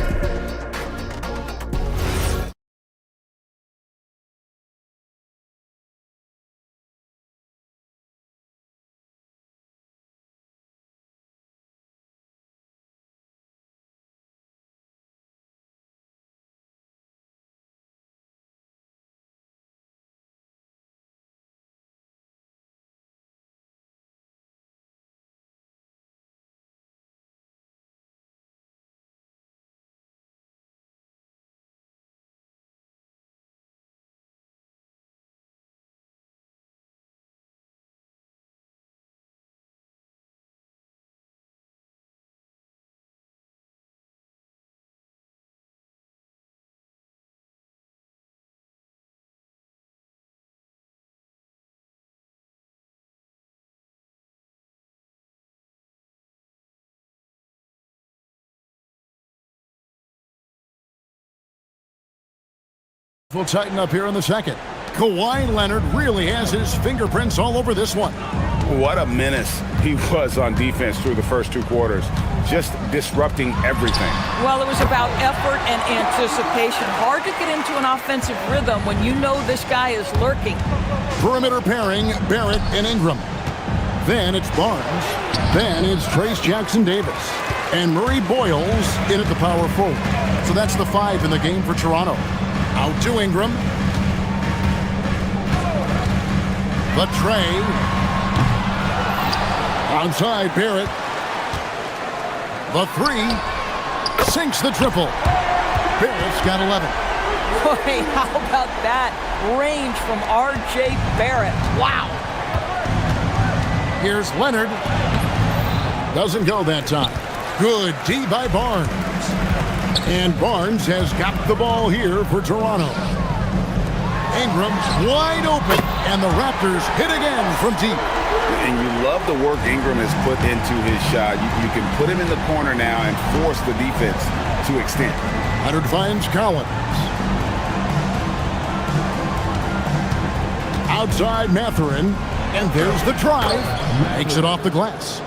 We'll tighten up here in the second. Kawhi Leonard really has his fingerprints all over this one. What a menace he was on defense through the first 2 quarters. Just disrupting everything. Well, it was about effort and anticipation. Hard to get into an offensive rhythm when you know this guy is lurking. Perimeter pairing, Barrett and Ingram. Then it's Barnes. Then it's Trace Jackson Davis. And Murray Boyles in at the power forward. So that's the 5 in the game for Toronto. Out to Ingram. The tray. Outside Barrett. The 3. Sinks the triple. Barrett's got 11. Boy, how about that range from R.J. Barrett? Wow. Here's Leonard. Doesn't go that time. Good D by Barnes. And Barnes has got the ball here for Toronto. Ingram wide open, and the Raptors hit again from deep. And you love the work Ingram has put into his shot. You can put him in the corner now and force the defense to extend. Leonard finds Collins. Outside Mathurin, and there's the drive. Makes it off the glass.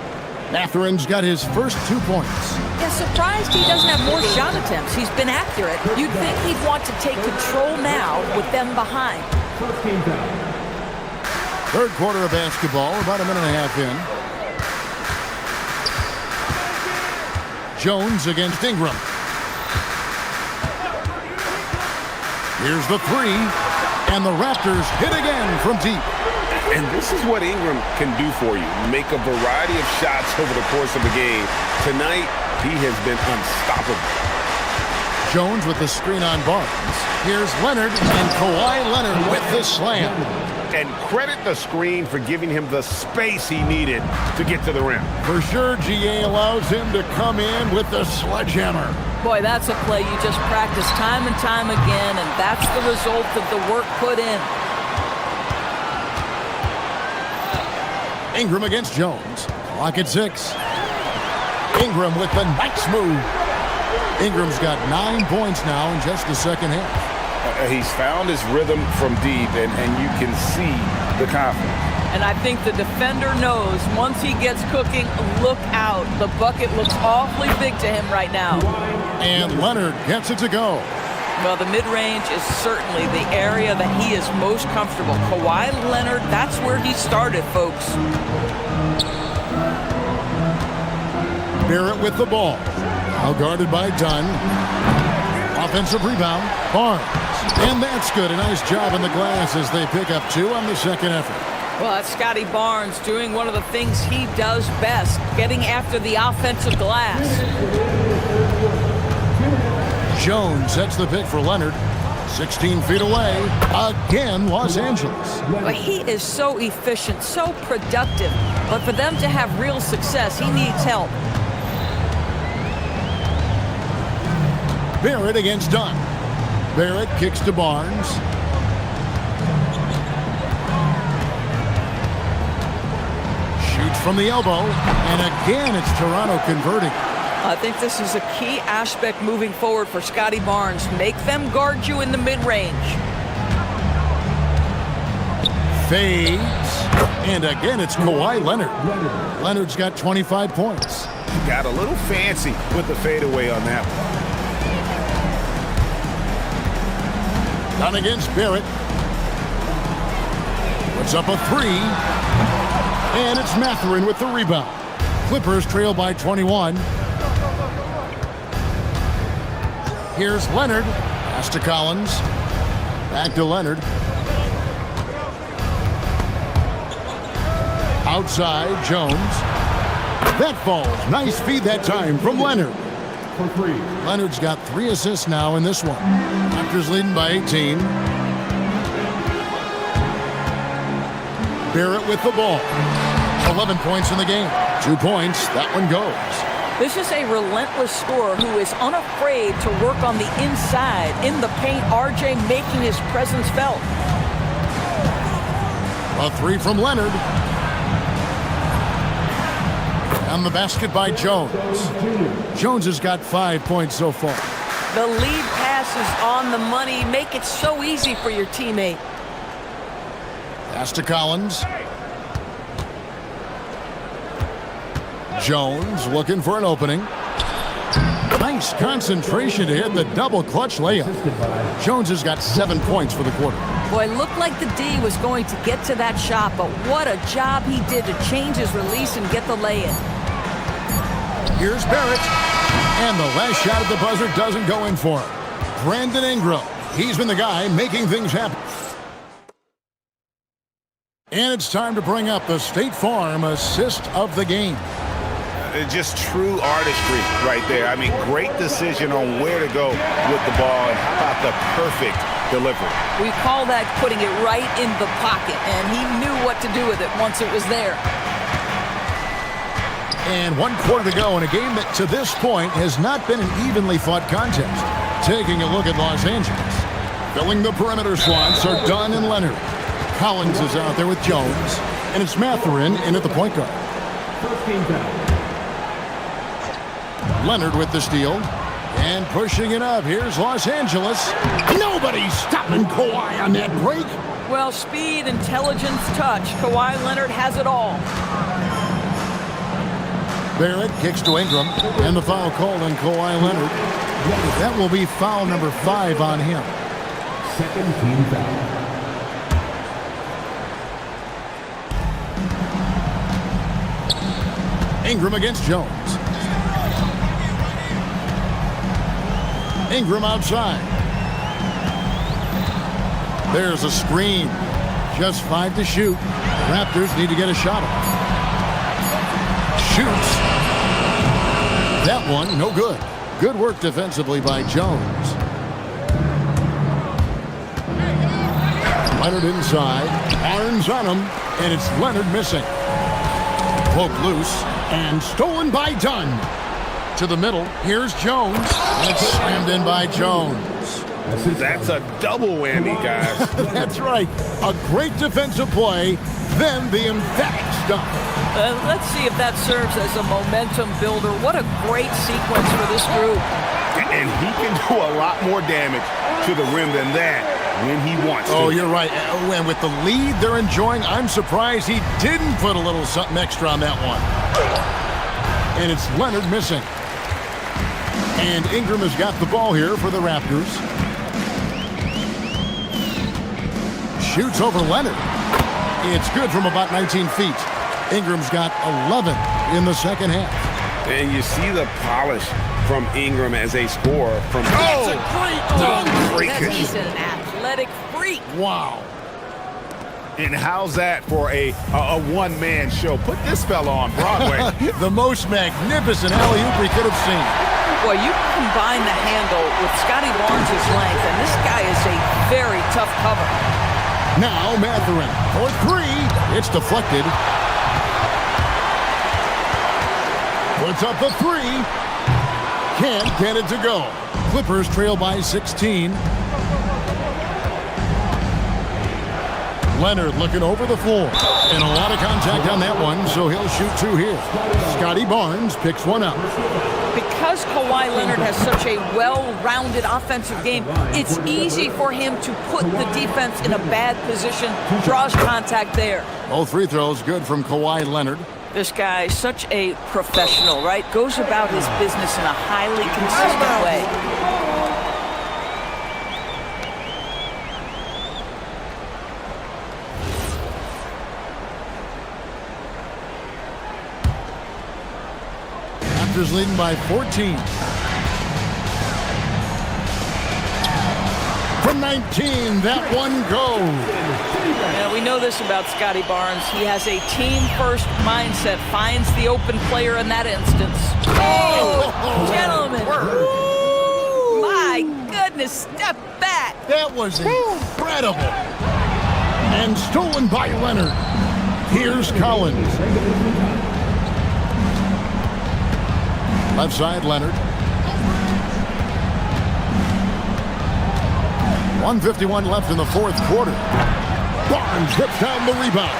Mathurin's got his first 2 points. Yeah, surprised he doesn't have more shot attempts. He's been accurate. You'd think he'd want to take control now with them behind. Third quarter of basketball, about a minute and a half in. Jones against Ingram. Here's the three, and the Raptors hit again from deep. And this is what Ingram can do for you. Make a variety of shots over the course of the game. Tonight, he has been unstoppable. Jones with the screen on Barnes. Here's Leonard, and Kawhi Leonard with the slam. And credit the screen for giving him the space he needed to get to the rim. For sure, GA allows him to come in with the sledgehammer. Boy, that's a play you just practice time and time again, and that's the result of the work put in. Ingram against Jones. Clock at 6. Ingram with the nice move. Ingram's got 9 points now in just the second half. He's found his rhythm from deep, and you can see the confidence. And I think the defender knows once he gets cooking, look out. The bucket looks awfully big to him right now. And Leonard gets it to go. Well, the mid-range is certainly the area that he is most comfortable. Kawhi Leonard, that's where he started, folks. Barrett with the ball. Now guarded by Dunn. Offensive rebound, Barnes. And that's good. A nice job in the glass as they pick up 2 on the second effort. Well, that's Scotty Barnes doing one of the things he does best, getting after the offensive glass. Jones sets the pick for Leonard. 16 feet away. Again, Los Angeles. But he is so efficient, so productive. But for them to have real success, he needs help. Barrett against Dunn. Barrett kicks to Barnes. Shoots from the elbow. And again, it's Toronto converting. I think this is a key aspect moving forward for Scotty Barnes. Make them guard you in the mid-range. Fades. And again, it's Kawhi Leonard. Leonard's got 25 points. Got a little fancy with the fadeaway on that one. Dunn against Barrett. Puts up a 3. And it's Mathurin with the rebound. Clippers trail by 21. Here's Leonard. Pass to Collins. Back to Leonard. Outside, Jones. That falls. Nice feed that time from Leonard. Leonard's got 3 assists now in this one. Raptors leading by 18. Barrett with the ball. 11 points in the game. 2 points. That one goes. This is a relentless scorer who is unafraid to work on the inside. In the paint, RJ making his presence felt. A 3 from Leonard. And the basket by Jones. Jones has got 5 points so far. The lead pass is on the money. Make it so easy for your teammate. Pass to Collins. Jones looking for an opening. Nice concentration to hit the double clutch layup. Jones has got 7 points for the quarter. Boy, looked like the D was going to get to that shot, but what a job he did to change his release and get the lay-in. Here's Barrett. And the last shot at the buzzer doesn't go in for him. Brandon Ingram. He's been the guy making things happen. And it's time to bring up the State Farm assist of the game. Just true artistry right there. I mean, great decision on where to go with the ball, and how about the perfect delivery. We call that putting it right in the pocket, and he knew what to do with it once it was there. And 1 quarter to go in a game that to this point has not been an evenly fought contest. Taking a look at Los Angeles. Filling the perimeter slots are Dunn and Leonard. Collins is out there with Jones. And it's Mathurin in at the point guard. Leonard with the steal. And pushing it up. Here's Los Angeles. Nobody's stopping Kawhi on that break. Well, speed, intelligence, touch. Kawhi Leonard has it all. Barrett kicks to Ingram. And the foul called on Kawhi Leonard. That will be foul number 5 on him. Second team foul. Ingram against Jones. Ingram outside. There's a screen. Just 5 to shoot. The Raptors need to get a shot off. Shoots. That one, no good. Good work defensively by Jones. Leonard inside. Barnes on him. And it's Leonard missing. Poke loose. And stolen by Dunn. To the middle. Here's Jones. And it's slammed in by Jones. That's a double whammy, guys. That's right. A great defensive play, then the emphatic stop. Let's see if that serves as a momentum builder. What a great sequence for this group. And he can do a lot more damage to the rim than that when he wants to. Oh, you're right. And with the lead they're enjoying, I'm surprised he didn't put a little something extra on that one. And it's Leonard missing. And Ingram has got the ball here for the Raptors. Shoots over Leonard. It's good from about 19 feet. Ingram's got 11 in the second half. And you see the polish from Ingram as a scorer. From That's a great dunk. Freakish. He's an athletic freak. Wow. And how's that for a one-man show? Put this fella on Broadway. The most magnificent alley-oop we could have seen. Well, you combine the handle with Scotty Barnes' length, and this guy is a very tough cover. Now Mathurin for 3. It's deflected. Puts up the 3. Can't get it to go. Clippers trail by 16. Leonard looking over the floor. And a lot of contact on that one, so he'll shoot 2 here. Scotty Barnes picks one up. Because Kawhi Leonard has such a well-rounded offensive game, it's easy for him to put the defense in a bad position, draws contact there. All free throws good from Kawhi Leonard. This guy, such a professional, right? Goes about his business in a highly consistent way. Raptors leading by 14. From 19, that one goes. Yeah, we know this about Scotty Barnes. He has a team-first mindset, finds the open player in that instance. Oh, gentlemen. Woo! My goodness, step back. That was incredible. And stolen by Leonard. Here's Collins. Left side, Leonard. 1:51 left in the 4th quarter. Barnes rips down the rebound.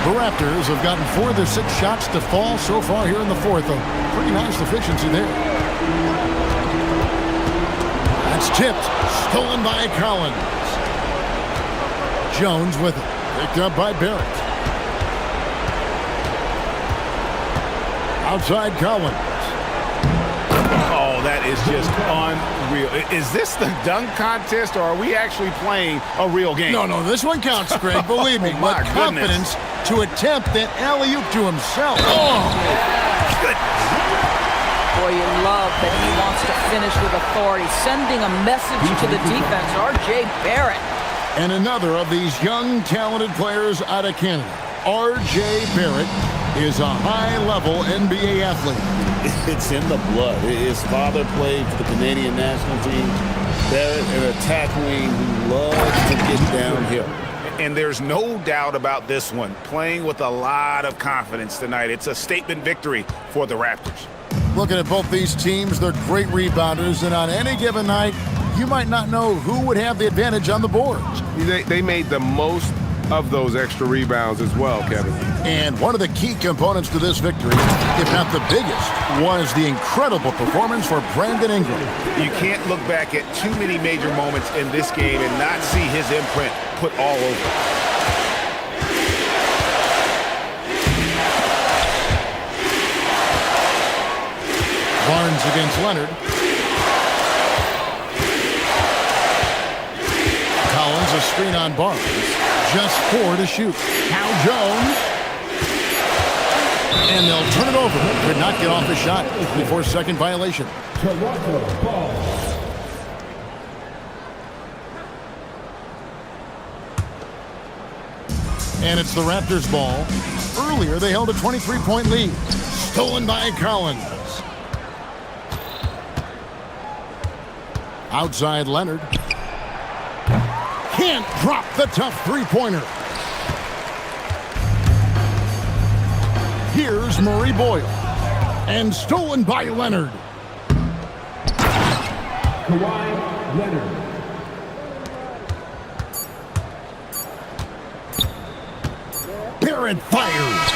The Raptors have gotten 4 of their 6 shots to fall so far here in the 4th. A pretty nice efficiency there. That's tipped. Stolen by Collins. Jones with it. Picked up by Barrett. Outside Collins. Oh, that is just unreal. Is this the dunk contest, or are we actually playing a real game? No, this one counts, Greg. Believe me. Oh, my with confidence to attempt that alley-oop to himself. Oh, goodness. Boy, you love that he wants to finish with authority, sending a message to the defense. R.J. Barrett. And another of these young, talented players out of Canada. R.J. Barrett is a high-level NBA athlete. It's in the blood. His father played for the Canadian national team. Barrett, an attack wing who loves to get downhill. And there's no doubt about this one. Playing with a lot of confidence tonight. It's a statement victory for the Raptors. Looking at both these teams, they're great rebounders, and on any given night, you might not know who would have the advantage on the boards. They made the most of those extra rebounds as well, Kevin. And one of the key components to this victory, if not the biggest, was the incredible performance for Brandon Ingram. You can't look back at too many major moments in this game and not see his imprint put all over it. Barnes against Leonard. Collins, a screen on Barnes. Just 4 to shoot. Now Jones. And they'll turn it over. Could not get off the shot before second violation. Toronto ball. And it's the Raptors' ball. Earlier, they held a 23-point lead. Stolen by Collins. Outside Leonard. Can't drop the tough three-pointer. Here's Murray Boyle. And stolen by Leonard. Kawhi Leonard. Barrett fires.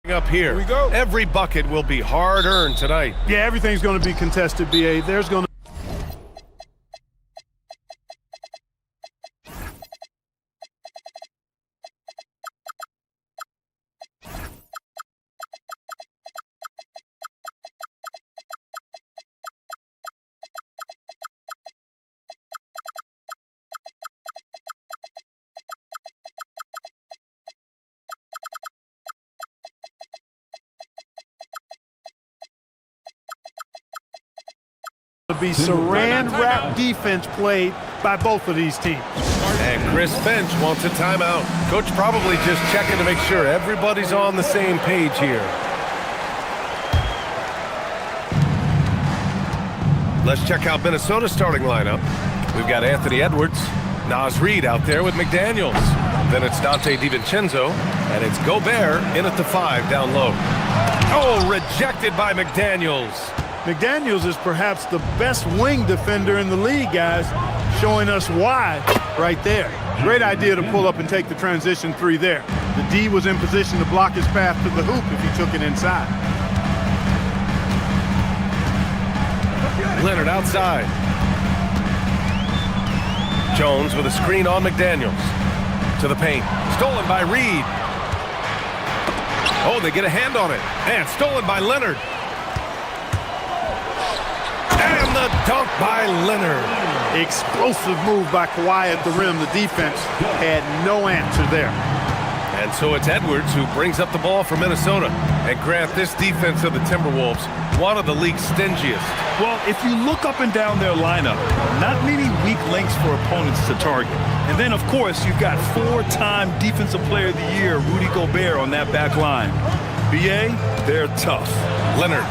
Up here. we go. Every bucket will be hard-earned tonight. Yeah, everything's going to be contested, BA. There's going to be saran wrap defense played by both of these teams. And Chris Finch wants a timeout. Coach probably just checking to make sure everybody's on the same page here. Let's check out Minnesota's starting lineup. We've got Anthony Edwards, Naz Reid out there with McDaniels. Then it's Dante DiVincenzo, and it's Gobert in at the 5 down low. Oh, rejected by McDaniels. McDaniels is perhaps the best wing defender in the league, guys, showing us why right there. Great idea to pull up and take the transition 3 there. The D was in position to block his path to the hoop if he took it inside. Leonard outside. Jones with a screen on McDaniels. To the paint. Stolen by Reid. Oh, they get a hand on it. And stolen by Leonard. And the dunk by Leonard. Explosive move by Kawhi at the rim. The defense had no answer there. And so it's Edwards who brings up the ball for Minnesota. And Grant, this defense of the Timberwolves, one of the league's stingiest. Well, if you look up and down their lineup, not many weak links for opponents to target. And then, of course, you've got 4-time Defensive Player of the Year, Rudy Gobert, on that back line. BA, they're tough. Leonard,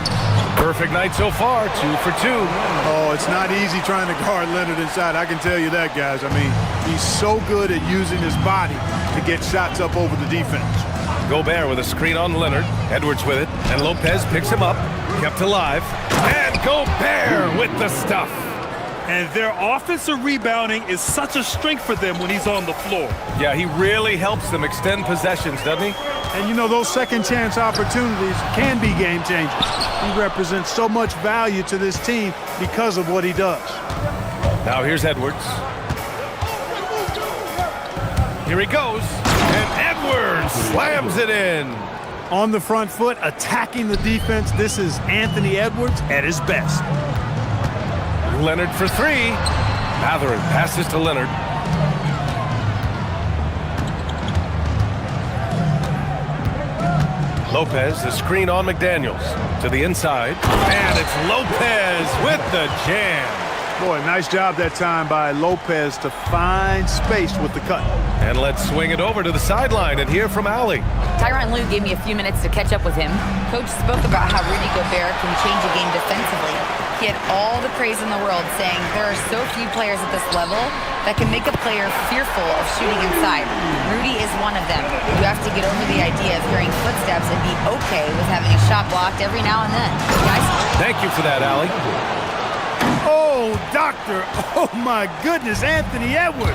perfect night so far, 2 for 2. Oh, it's not easy trying to guard Leonard inside. I can tell you that, guys. I mean, he's so good at using his body to get shots up over the defense. Gobert with a screen on Leonard. Edwards with it. And Lopez picks him up. Kept alive. And Gobert with the stuff. And their offensive rebounding is such a strength for them when he's on the floor. Yeah, he really helps them extend possessions, doesn't he? And you know, those second chance opportunities can be game changers. He represents so much value to this team because of what he does. Now here's Edwards. Here he goes. And Edwards slams it in. On the front foot, attacking the defense. This is Anthony Edwards at his best. Leonard for 3. Matherin passes to Leonard. Lopez, the screen on McDaniels. To the inside. And it's Lopez with the jam. Boy, nice job that time by Lopez to find space with the cut. And let's swing it over to the sideline and hear from Allie. Tyronn Lue gave me a few minutes to catch up with him. Coach spoke about how Rudy Gobert can change a game defensively. He had all the praise in the world, saying there are so few players at this level that can make a player fearful of shooting inside. Rudy is one of them. You have to get over the idea of hearing footsteps and be okay with having a shot blocked every now and then. Nice. Thank you for that, Allie. Oh, doctor. Oh, my goodness, Anthony Edwards.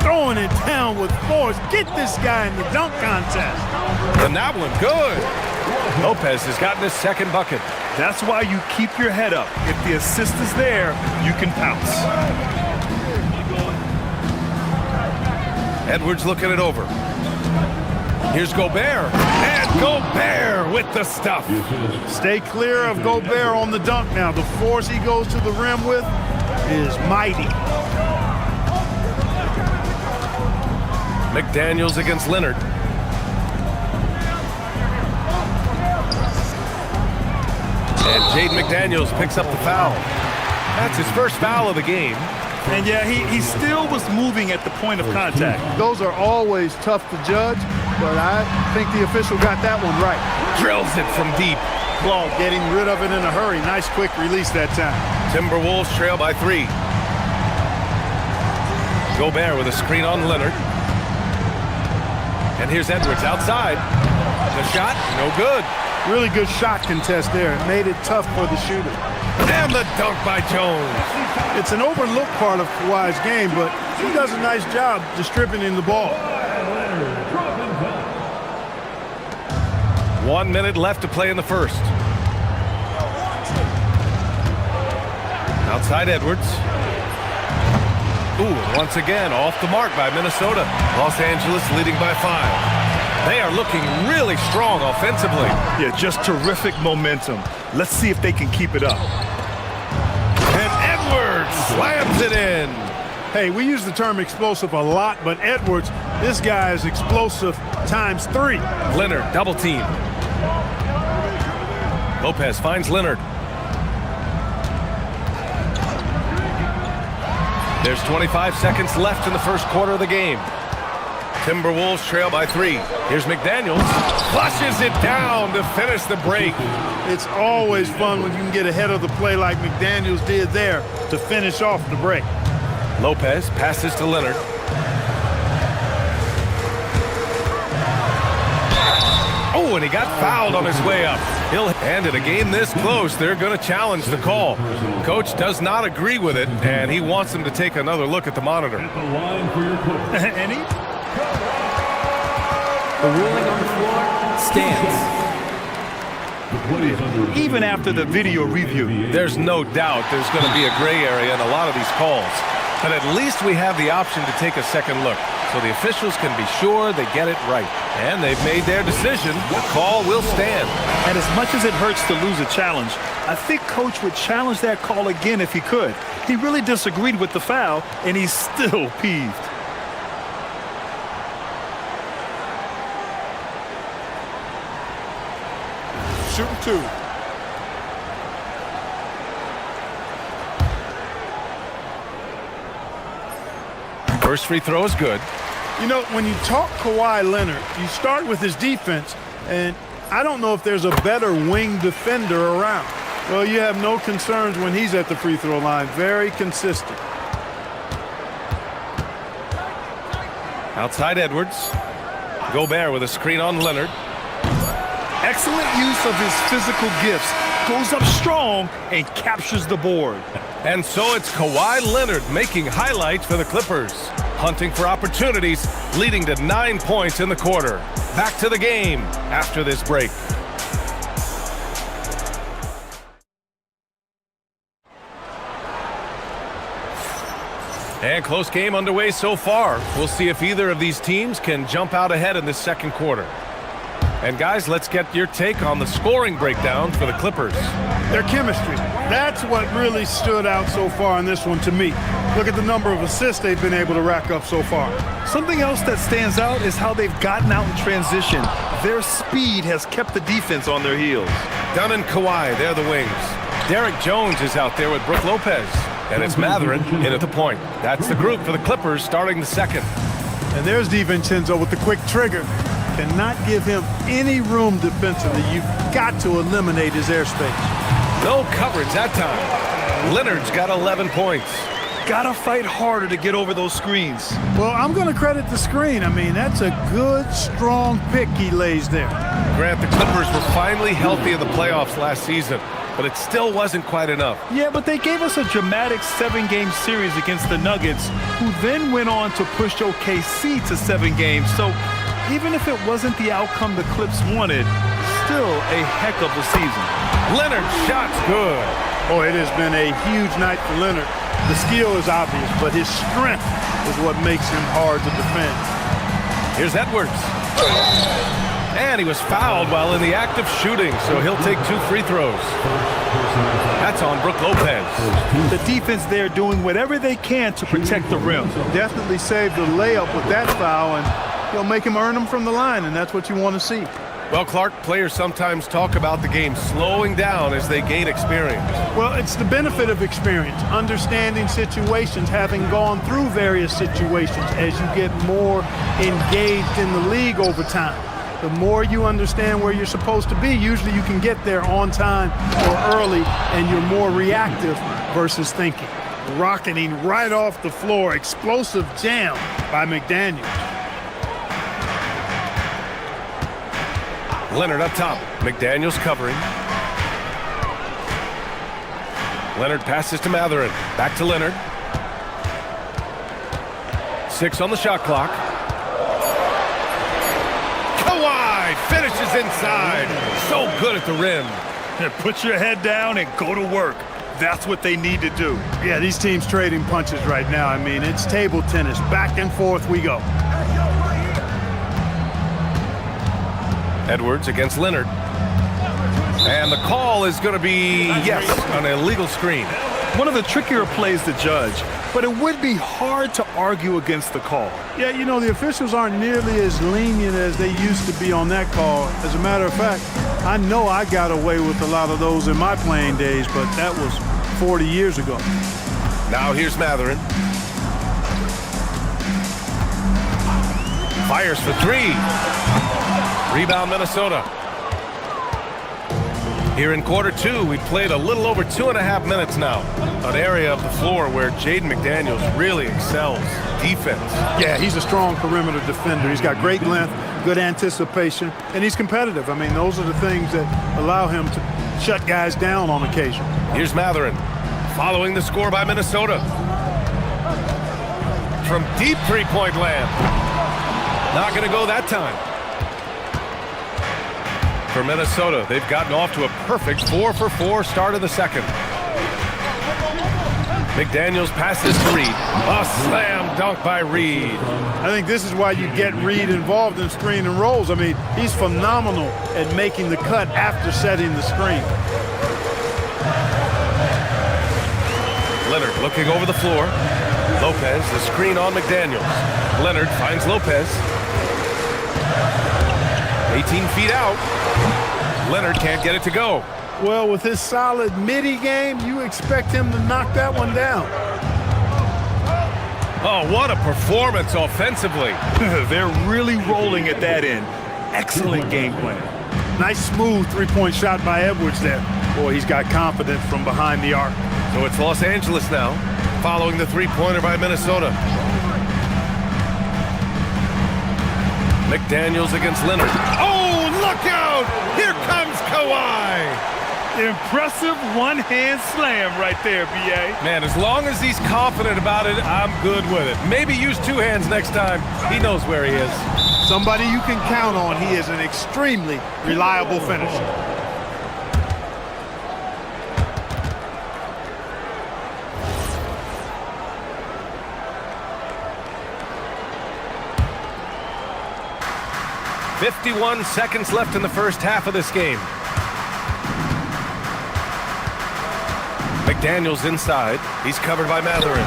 Throwing it down with force. Get this guy in the dunk contest. And that one, good. Lopez has gotten his second bucket. That's why you keep your head up. If the assist is there, you can pounce. Edwards looking it over. Here's Gobert. And Gobert with the stuff. Stay clear of Gobert on the dunk now. The force he goes to the rim with is mighty. McDaniels against Leonard. And Jaden McDaniels picks up the foul. That's his first foul of the game. And yeah, he still was moving at the point of contact. Those are always tough to judge, but I think the official got that one right. Drills it from deep. Ball getting rid of it in a hurry. Nice quick release that time. Timberwolves trail by 3. Gobert with a screen on Leonard. And here's Edwards outside. The shot, no good. Really good shot contest there. It made it tough for the shooter. And the dunk by Jones. It's an overlooked part of Kawhi's game, but he does a nice job distributing the ball. 1 minute left to play in the first. Outside Edwards. Ooh, once again, off the mark by Minnesota. Los Angeles leading by 5. They are looking really strong offensively. Yeah, just terrific momentum. Let's see if they can keep it up. And Edwards slams it in. Hey, we use the term explosive a lot, but Edwards, this guy is explosive times 3. Leonard double team. Lopez finds Leonard. There's 25 seconds left in the first quarter of the game. Timberwolves trail by 3. Here's McDaniels. Flushes it down to finish the break. It's always fun when you can get ahead of the play like McDaniels did there to finish off the break. Lopez passes to Leonard. Oh, and he got fouled on his way up. And in a game this close, they're going to challenge the call. Coach does not agree with it, and he wants them to take another look at the monitor. Any? The ruling on the floor stands. Even after the video review, There's no doubt there's going to be a gray area in a lot of these calls. But at least we have the option to take a second look, so the officials can be sure they get it right. And they've made their decision. The call will stand. and as much as it hurts to lose a challenge, I think Coach would challenge that call again if he could. He really disagreed with the foul, and he's still peeved. Shooting 2. First free throw is good. You know, when you talk Kawhi Leonard, you start with his defense, and I don't know if there's a better wing defender around. Well, you have no concerns when he's at the free throw line. Very consistent. Outside Edwards. Gobert with a screen on Leonard. Excellent use of his physical gifts. Goes up strong and captures the board. And so it's Kawhi Leonard making highlights for the Clippers. Hunting for opportunities, leading to 9 points in the quarter. Back to the game after this break. And close game underway so far. We'll see if either of these teams can jump out ahead in this second quarter. And guys, let's get your take on the scoring breakdown for the Clippers. Their chemistry. That's what really stood out so far in this one to me. Look at the number of assists they've been able to rack up so far. Something else that stands out is how they've gotten out in transition. Their speed has kept the defense on their heels. Dunn and Kawhi, they're the wings. Derek Jones is out there with Brook Lopez. And it's Matherin in at the point. That's the group for the Clippers starting the second. And there's DiVincenzo with the quick trigger. Cannot give him any room defensively. You've got to eliminate his airspace. No coverage that time. Leonard's got 11 points. Gotta fight harder to get over those screens. Well, I'm going to credit the screen. I mean, that's a good, strong pick he lays there. Grant, the Clippers were finally healthy in the playoffs last season, but it still wasn't quite enough. Yeah, but they gave us a dramatic 7-game series against the Nuggets, who then went on to push OKC to 7 games. So even if it wasn't the outcome the Clips wanted, still a heck of a season. Leonard shot's good. Oh, it has been a huge night for Leonard. The skill is obvious, but his strength is what makes him hard to defend. Here's Edwards. And he was fouled while in the act of shooting, so he'll take 2 free throws. That's on Brook Lopez. The defense there doing whatever they can to protect the rim. Definitely saved the layup with that foul, and he'll make him earn them from the line, and that's what you want to see. Well, Clark, players sometimes talk about the game slowing down as they gain experience. Well, it's the benefit of experience, understanding situations, having gone through various situations as you get more engaged in the league over time. The more you understand where you're supposed to be, usually you can get there on time or early, and you're more reactive versus thinking. Rocketing right off the floor, explosive jam by McDaniels. Leonard up top. McDaniels covering. Leonard passes to Matherin. Back to Leonard. 6 on the shot clock. Kawhi finishes dishes inside. So good at the rim. Put your head down and go to work. That's what they need to do. Yeah, these teams trading punches right now. I mean, it's table tennis. Back and forth we go. Edwards against Leonard. And the call is going to be, yes, an illegal screen. One of the trickier plays to judge, but it would be hard to argue against the call. Yeah, you know, the officials aren't nearly as lenient as they used to be on that call. As a matter of fact, I know I got away with a lot of those in my playing days, but that was 40 years ago. Now here's Matherin. Fires for three. Rebound Minnesota. Here in quarter two, we played a little over 2.5 minutes now. An area of the floor where Jaden McDaniels really excels. Defense. Yeah, he's a strong perimeter defender. He's got great length, good anticipation, and he's competitive. I mean, those are the things that allow him to shut guys down on occasion. Here's Matherin, following the score by Minnesota. From deep three-point land. Not going to go that time. For Minnesota, they've gotten off to a perfect 4-for-4 start of the second. McDaniels passes to Reed. A slam dunk by Reed. I think this is why you get Reed involved in screen and rolls. I mean, he's phenomenal at making the cut after setting the screen. Leonard looking over the floor. Lopez, the screen on McDaniels. Leonard finds Lopez. 18 feet out. Leonard can't get it to go. Well, with his solid midi game, you expect him to knock that one down. Oh, what a performance offensively. They're really rolling at that end. Excellent game plan. Nice smooth three-point shot by Edwards there. Boy, he's got confidence from behind the arc. So it's Los Angeles now, following the three-pointer by Minnesota. McDaniels against Leonard. Oh, look out! Here comes Kawhi! Impressive one-hand slam right there, B.A. Man, as long as he's confident about it, I'm good with it. Maybe use two hands next time. He knows where he is. Somebody you can count on. He is an extremely reliable finisher. .51 seconds left in the first half of this game. McDaniels inside. He's covered by Matherin.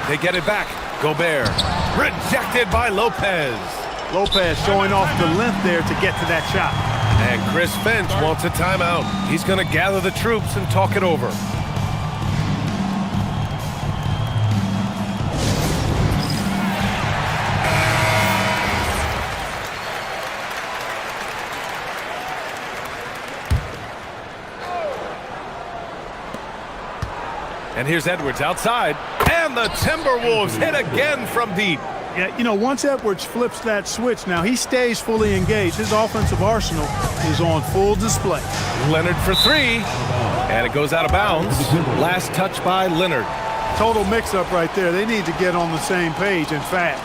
They get it back. Gobert. Rejected by Lopez. Lopez showing off the length there to get to that shot. And Chris Finch wants a timeout. He's going to gather the troops and talk it over. And here's Edwards outside. And the Timberwolves hit again from deep. Yeah, you know, once Edwards flips that switch, now he stays fully engaged. His offensive arsenal is on full display. Leonard for three. And it goes out of bounds. Last touch by Leonard. Total mix-up right there. They need to get on the same page and fast.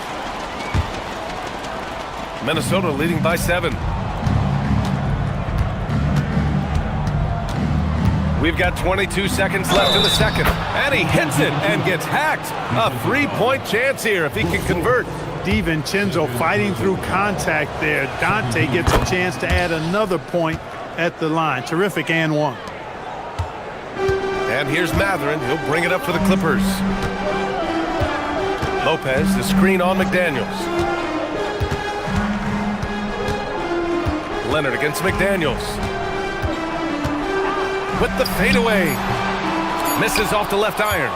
Minnesota leading by 7. We've got 22 seconds left in the second. And he hits it and gets hacked. A three-point chance here if he can convert. DiVincenzo fighting through contact there. Dante gets a chance to add another point at the line. Terrific and one. And here's Matherin. He'll bring it up for the Clippers. Lopez, the screen on McDaniels. Leonard against McDaniels. With the fadeaway. Misses off the left iron.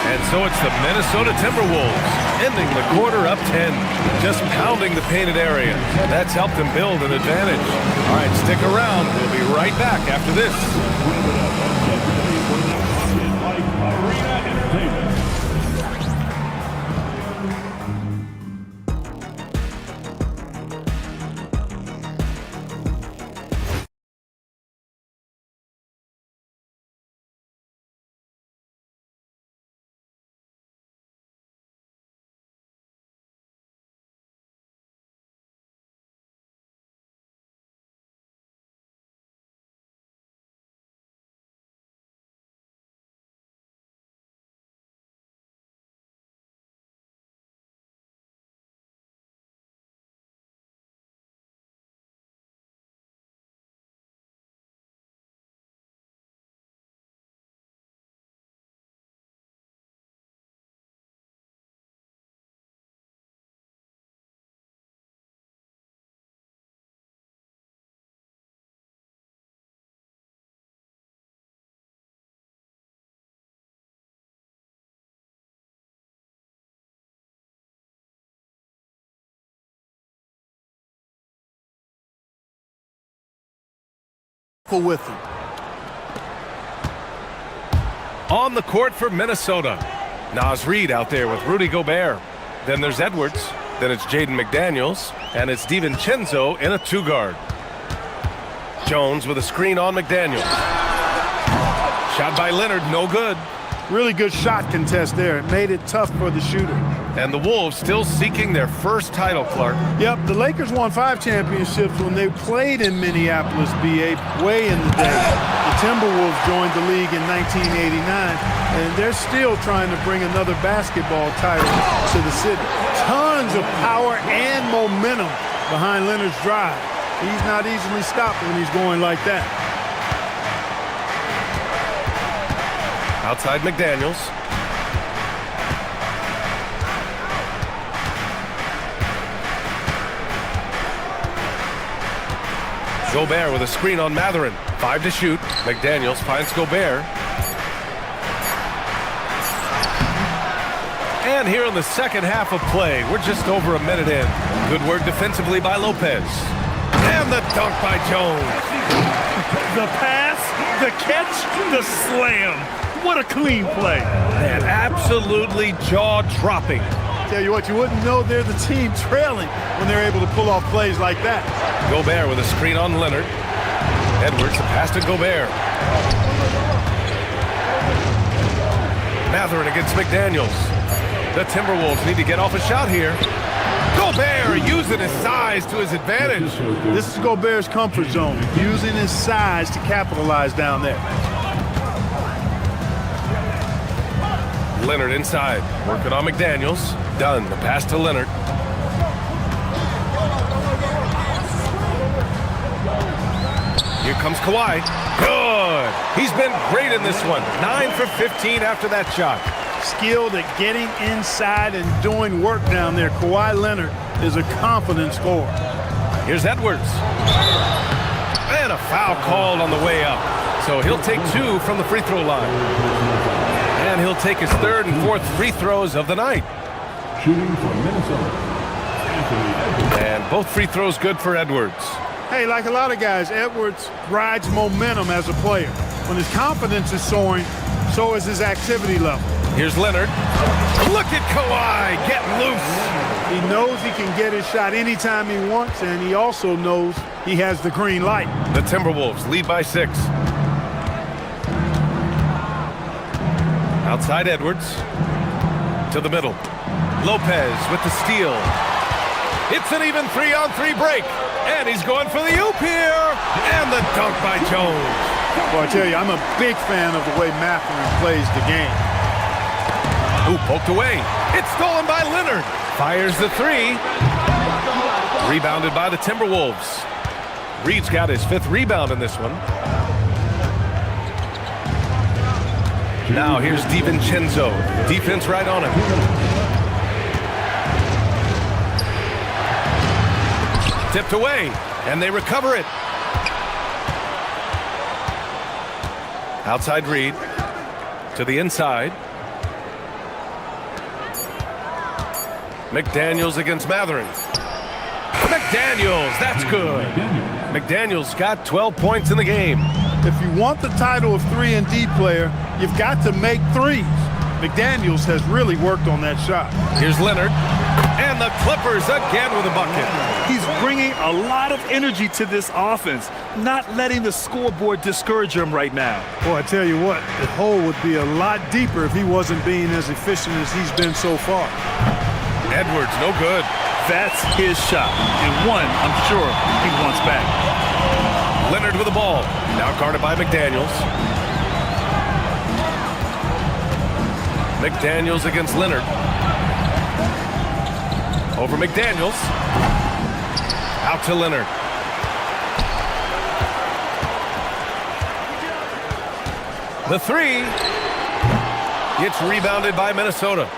And so it's the Minnesota Timberwolves ending the quarter up 10. Just pounding the painted area. That's helped them build an advantage. All right, stick around. We'll be right back after this. with him. On the court for Minnesota. Naz Reid out there with Rudy Gobert. Then there's Edwards. Then it's Jaden McDaniels. And it's DiVincenzo in a two-guard. Jones with a screen on McDaniels. Shot by Leonard, no good. Really good shot contest there. It made it tough for the shooter. And the Wolves still seeking their first title, Clark. Yep, the Lakers won 5 championships when they played in Minneapolis, BA, way in the day. The Timberwolves joined the league in 1989, and they're still trying to bring another basketball title to the city. Tons of power and momentum behind Leonard's drive. He's not easily stopped when he's going like that. Outside McDaniels. Gobert with a screen on Mathurin. 5 to shoot. McDaniels finds Gobert. And here in the second half of play, we're just over a minute in. Good work defensively by Lopez. And the dunk by Jones. The pass, the catch, the slam. What a clean play. Man, absolutely jaw-dropping. Tell you what, you wouldn't know they're the team trailing when they're able to pull off plays like that. Gobert with a screen on Leonard. Edwards, a pass to Gobert. Mathurin against McDaniels. The Timberwolves need to get off a shot here. Gobert using his size to his advantage. This is Gobert's comfort zone, using his size to capitalize down there. Leonard inside, working on McDaniels. Done, the pass to Leonard. Here comes Kawhi. Good. He's been great in this one. 9 for 15 after that shot. Skilled at getting inside and doing work down there. Kawhi Leonard is a confident scorer. Here's Edwards. And a foul called on the way up. So he'll take 2 from the free throw line. And he'll take his 3rd and 4th free throws of the night. Shooting for Minnesota, Anthony Edwards. And both free throws good for Edwards. Hey, like a lot of guys, Edwards rides momentum as a player. When his confidence is soaring, so is his activity level. Here's Leonard. Look at Kawhi getting loose. He knows he can get his shot anytime he wants, and he also knows he has the green light. The Timberwolves lead by 6. Outside Edwards. To the middle. Lopez with the steal. It's an even 3-on-3 break. And he's going for the oop here. And the dunk by Jones. Well, I tell you, I'm a big fan of the way Mathurin plays the game. Ooh, poked away. It's stolen by Leonard. Fires the 3. Rebounded by the Timberwolves. Reed's got his 5th rebound in this one. Now here's DiVincenzo. Defense right on him. Tipped away, and they recover it. Outside Reed. To the inside. McDaniels against Mathurin. McDaniels, that's good. McDaniels got 12 points in the game. If you want the title of 3-and-D player, you've got to make threes. McDaniels has really worked on that shot. Here's Leonard. And the Clippers again with a bucket. He's bringing a lot of energy to this offense, not letting the scoreboard discourage him right now. Boy, I tell you what, the hole would be a lot deeper if he wasn't being as efficient as he's been so far. Edwards, no good. That's his shot, and one I'm sure he wants back. Leonard with the ball. Now guarded by McDaniels. McDaniels against Leonard. Over McDaniels. Out to Leonard. The 3. It's rebounded by Minnesota.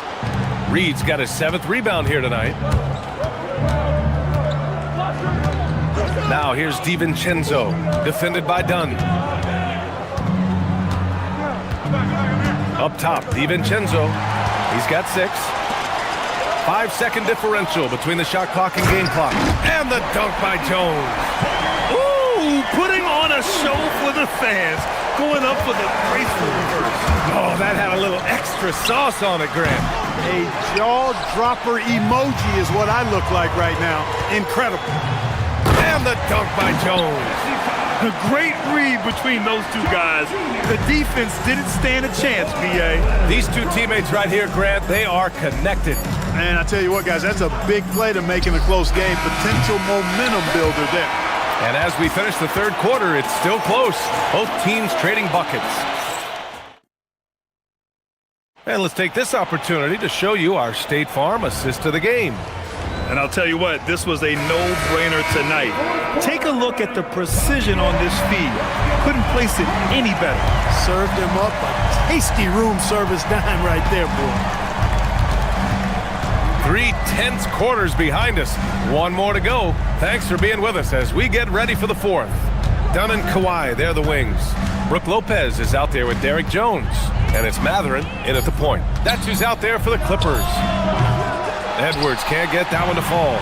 Reed's got his 7th rebound here tonight. Now here's DiVincenzo, defended by Dunn. Up top, DiVincenzo. He's got 6. 5-second differential between the shot clock and game clock. And the dunk by Jones. Ooh, Ooh, putting on a show for the fans. Going up for the graceful reverse. Oh, that had a little extra sauce on it, Grant. A jaw-dropper emoji is what I look like right now. Incredible. And the dunk by Jones. A great read between those two guys. The defense didn't stand a chance, B.A. These two teammates right here, Grant, they are connected. Man, I tell you what, guys, that's a big play to make in a close game. Potential momentum builder there. And as we finish the third quarter, it's still close. Both teams trading buckets. And let's take this opportunity to show you our State Farm assist of the game. And I'll tell you what, this was a no-brainer tonight. Take a look at the precision on this feed. Couldn't place it any better. Served him up a tasty room service dime right there, boy. 3 tense quarters behind us. One more to go. Thanks for being with us as we get ready for the fourth. Dunn and Kawhi, they're the wings. Brooke Lopez is out there with Derek Jones. And it's Matherin in at the point. That's who's out there for the Clippers. Edwards can't get that one to fall.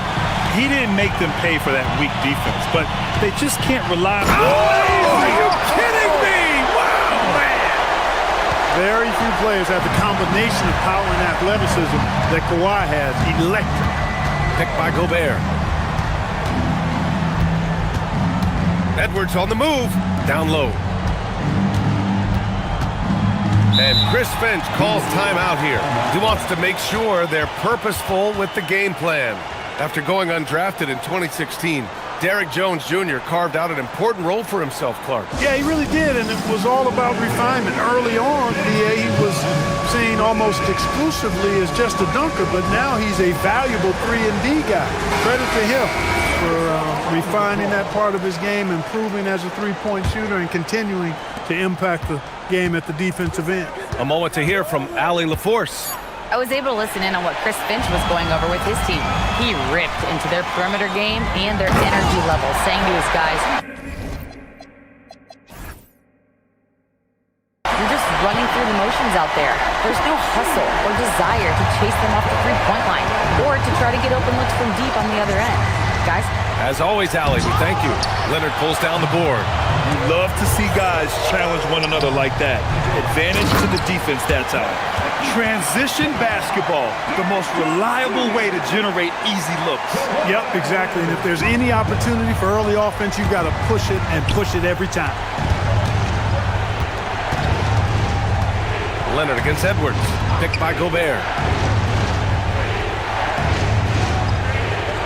He didn't make them pay for that weak defense, but they just can't rely on... Oh, are you kidding me? Wow, man! Very few players have the combination of power and athleticism that Kawhi has. Electric. Picked by Gobert. Edwards on the move. Down low. And Chris Finch calls timeout here. He wants to make sure they're purposeful with the game plan. After going undrafted in 2016, Derek Jones Jr. carved out an important role for himself, Clark. Yeah, he really did, and it was all about refinement. Early on, he was seen almost exclusively as just a dunker, but now he's a valuable 3-and-D guy. Credit to him for refining that part of his game, improving as a three-point shooter, and continuing to impact the game at the defensive end. A moment to hear from Allie LaForce. I was able to listen in on what Chris Finch was going over with his team. He ripped into their perimeter game and their energy level, saying to his guys, "You're just running through the motions out there. There's no hustle or desire to chase them off the three-point line or to try to get open looks from deep on the other end. Guys." As always, Allie, we thank you. Leonard pulls down the board. You love to see guys challenge one another like that. Advantage to the defense that time. Transition basketball, the most reliable way to generate easy looks. Yep, exactly. And if there's any opportunity for early offense, you've got to push it and push it every time. Leonard against Edwards. Picked by Gobert.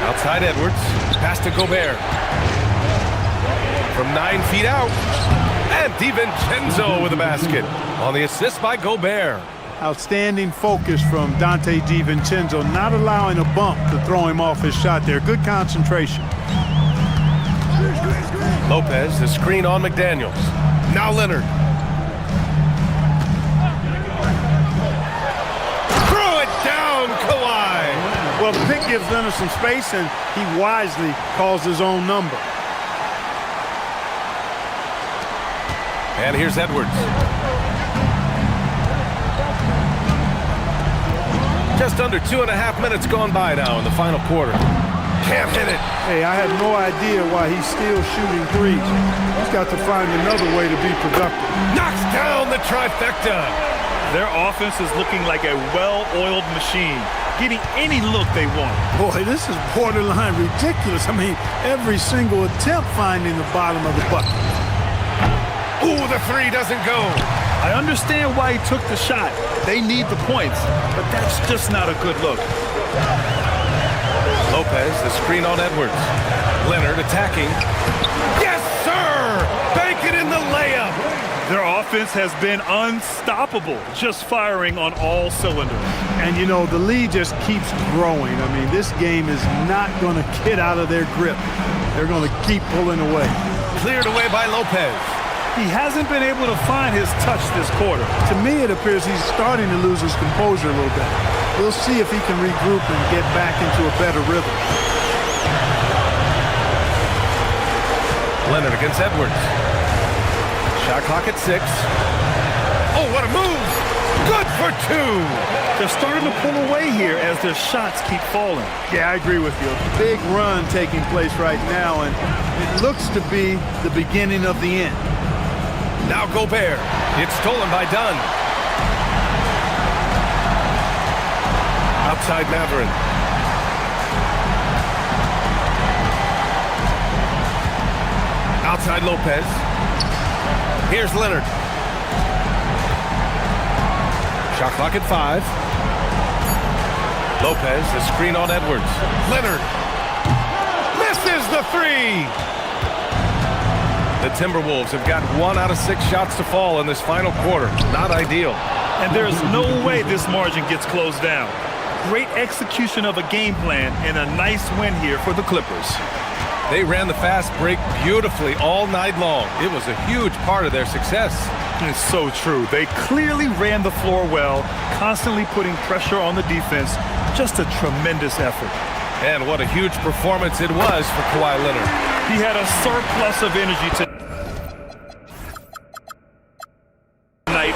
Outside Edwards. Pass to Gobert. From 9 feet out. And DiVincenzo with a basket. On the assist by Gobert. Outstanding focus from Dante DiVincenzo, not allowing a bump to throw him off his shot there. Good concentration. Lopez, the screen on McDaniels. Now Leonard. Throw it down, Kawhi. Well, the pick gives Leonard some space, and he wisely calls his own number. And here's Edwards. Just under 2.5 minutes gone by now in the final quarter. Can't hit it. Hey, I had no idea why he's still shooting threes. He's got to find another way to be productive. Knocks down the trifecta. Their offense is looking like a well-oiled machine, getting any look they want. Boy, this is borderline ridiculous. I mean, every single attempt finding the bottom of the bucket. Ooh, the three doesn't go. I understand why he took the shot. They need the points, but that's just not a good look. Lopez, the screen on Edwards. Leonard attacking. Yes, sir! Bank it in the layup. Their offense has been unstoppable, just firing on all cylinders. And, you know, the lead just keeps growing. I mean, this game is not going to get out of their grip. They're going to keep pulling away. Cleared away by Lopez. He hasn't been able to find his touch this quarter. To me, it appears he's starting to lose his composure a little bit. We'll see if he can regroup and get back into a better rhythm. Leonard against Edwards. Shot clock at 6. Oh, what a move! Good for two. They're starting to pull away here as their shots keep falling. Yeah, I agree with you. Big run taking place right now, and it looks to be the beginning of the end. Now Gobert. It's stolen by Dunn. Outside Maverin. Outside Lopez. Here's Leonard. Shot clock at 5. Lopez, the screen on Edwards. Leonard misses the 3. The Timberwolves have got 1 out of 6 shots to fall in this final quarter. Not ideal. And there's no way this margin gets closed down. Great execution of a game plan and a nice win here for the Clippers. They ran the fast break beautifully all night long. It was a huge part of their success. It's so true. They clearly ran the floor well, constantly putting pressure on the defense. Just a tremendous effort. And what a huge performance it was for Kawhi Leonard. He had a surplus of energy tonight,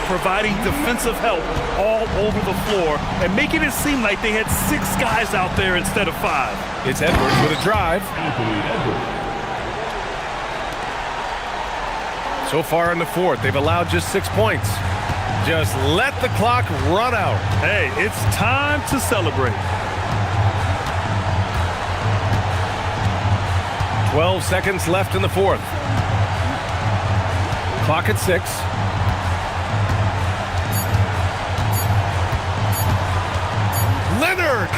providing defensive help all over the floor and making it seem like they had 6 guys out there instead of 5. It's Edwards with a drive. Anthony Edwards. So far in the fourth, they've allowed just 6 points. Just let the clock run out. Hey, it's time to celebrate. 12 seconds left in the fourth. Clock at 6. Leonard!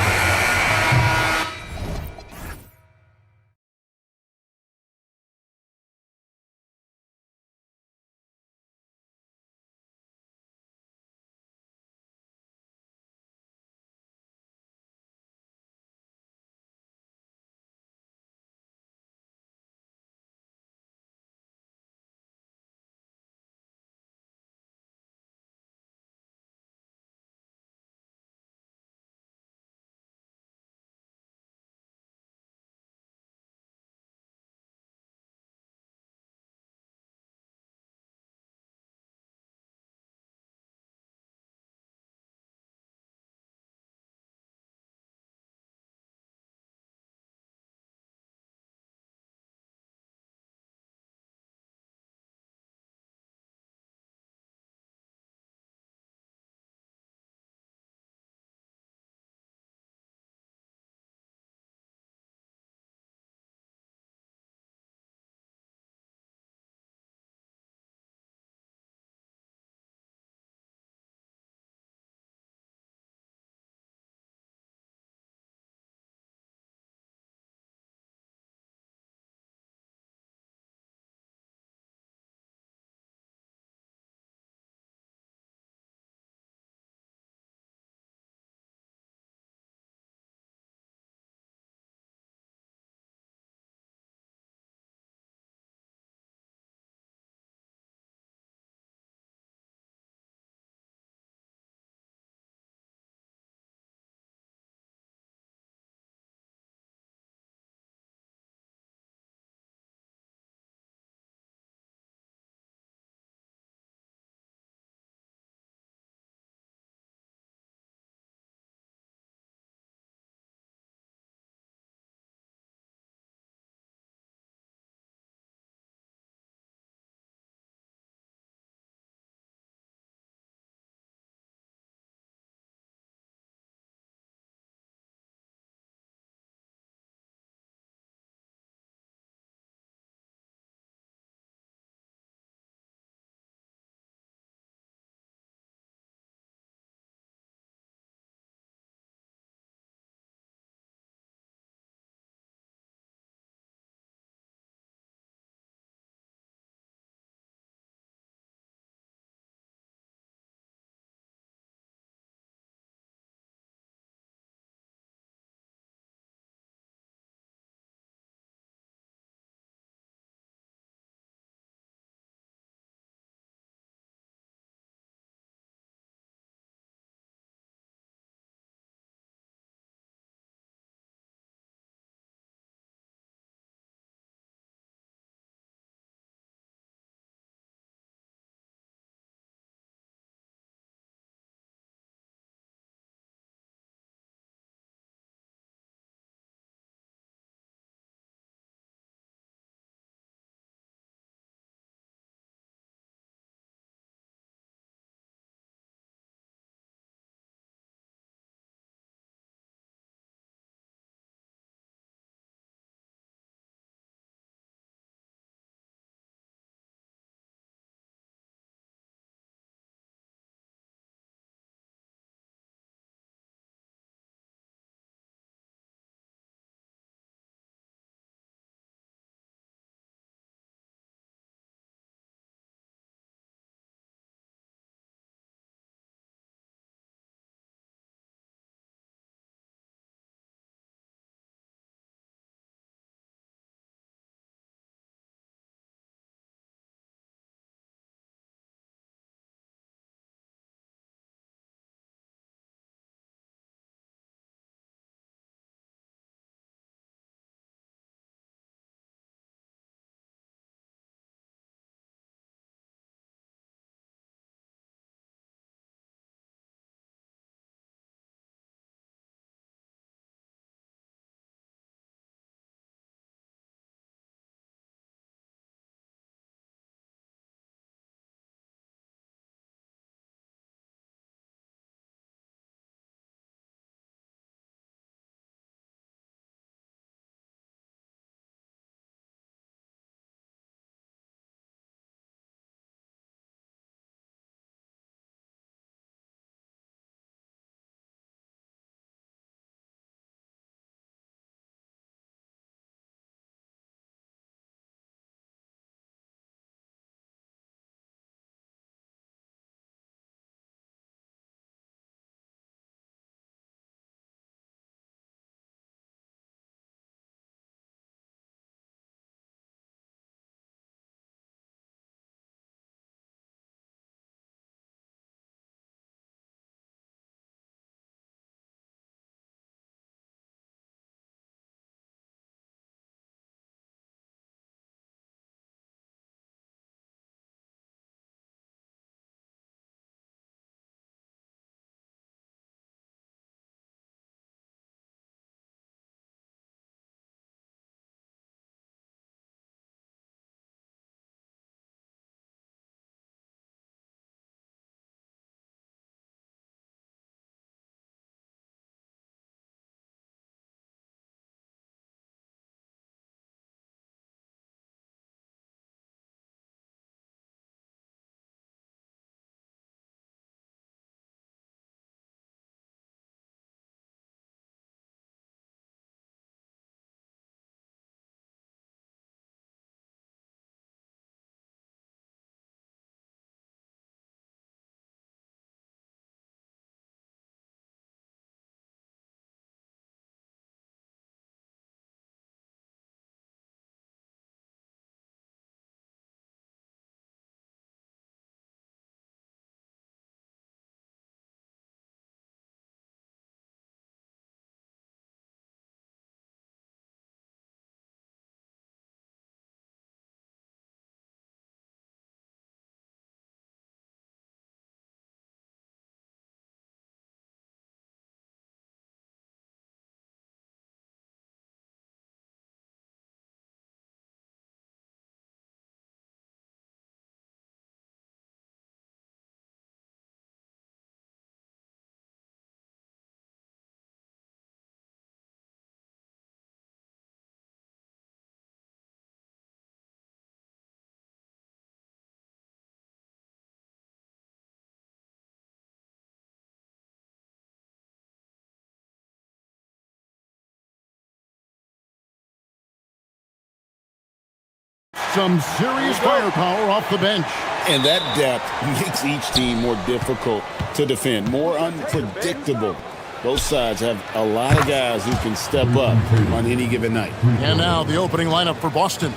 Some serious firepower off the bench. And that depth makes each team more difficult to defend, more unpredictable. Both sides have a lot of guys who can step up on any given night. And now the opening lineup for Boston.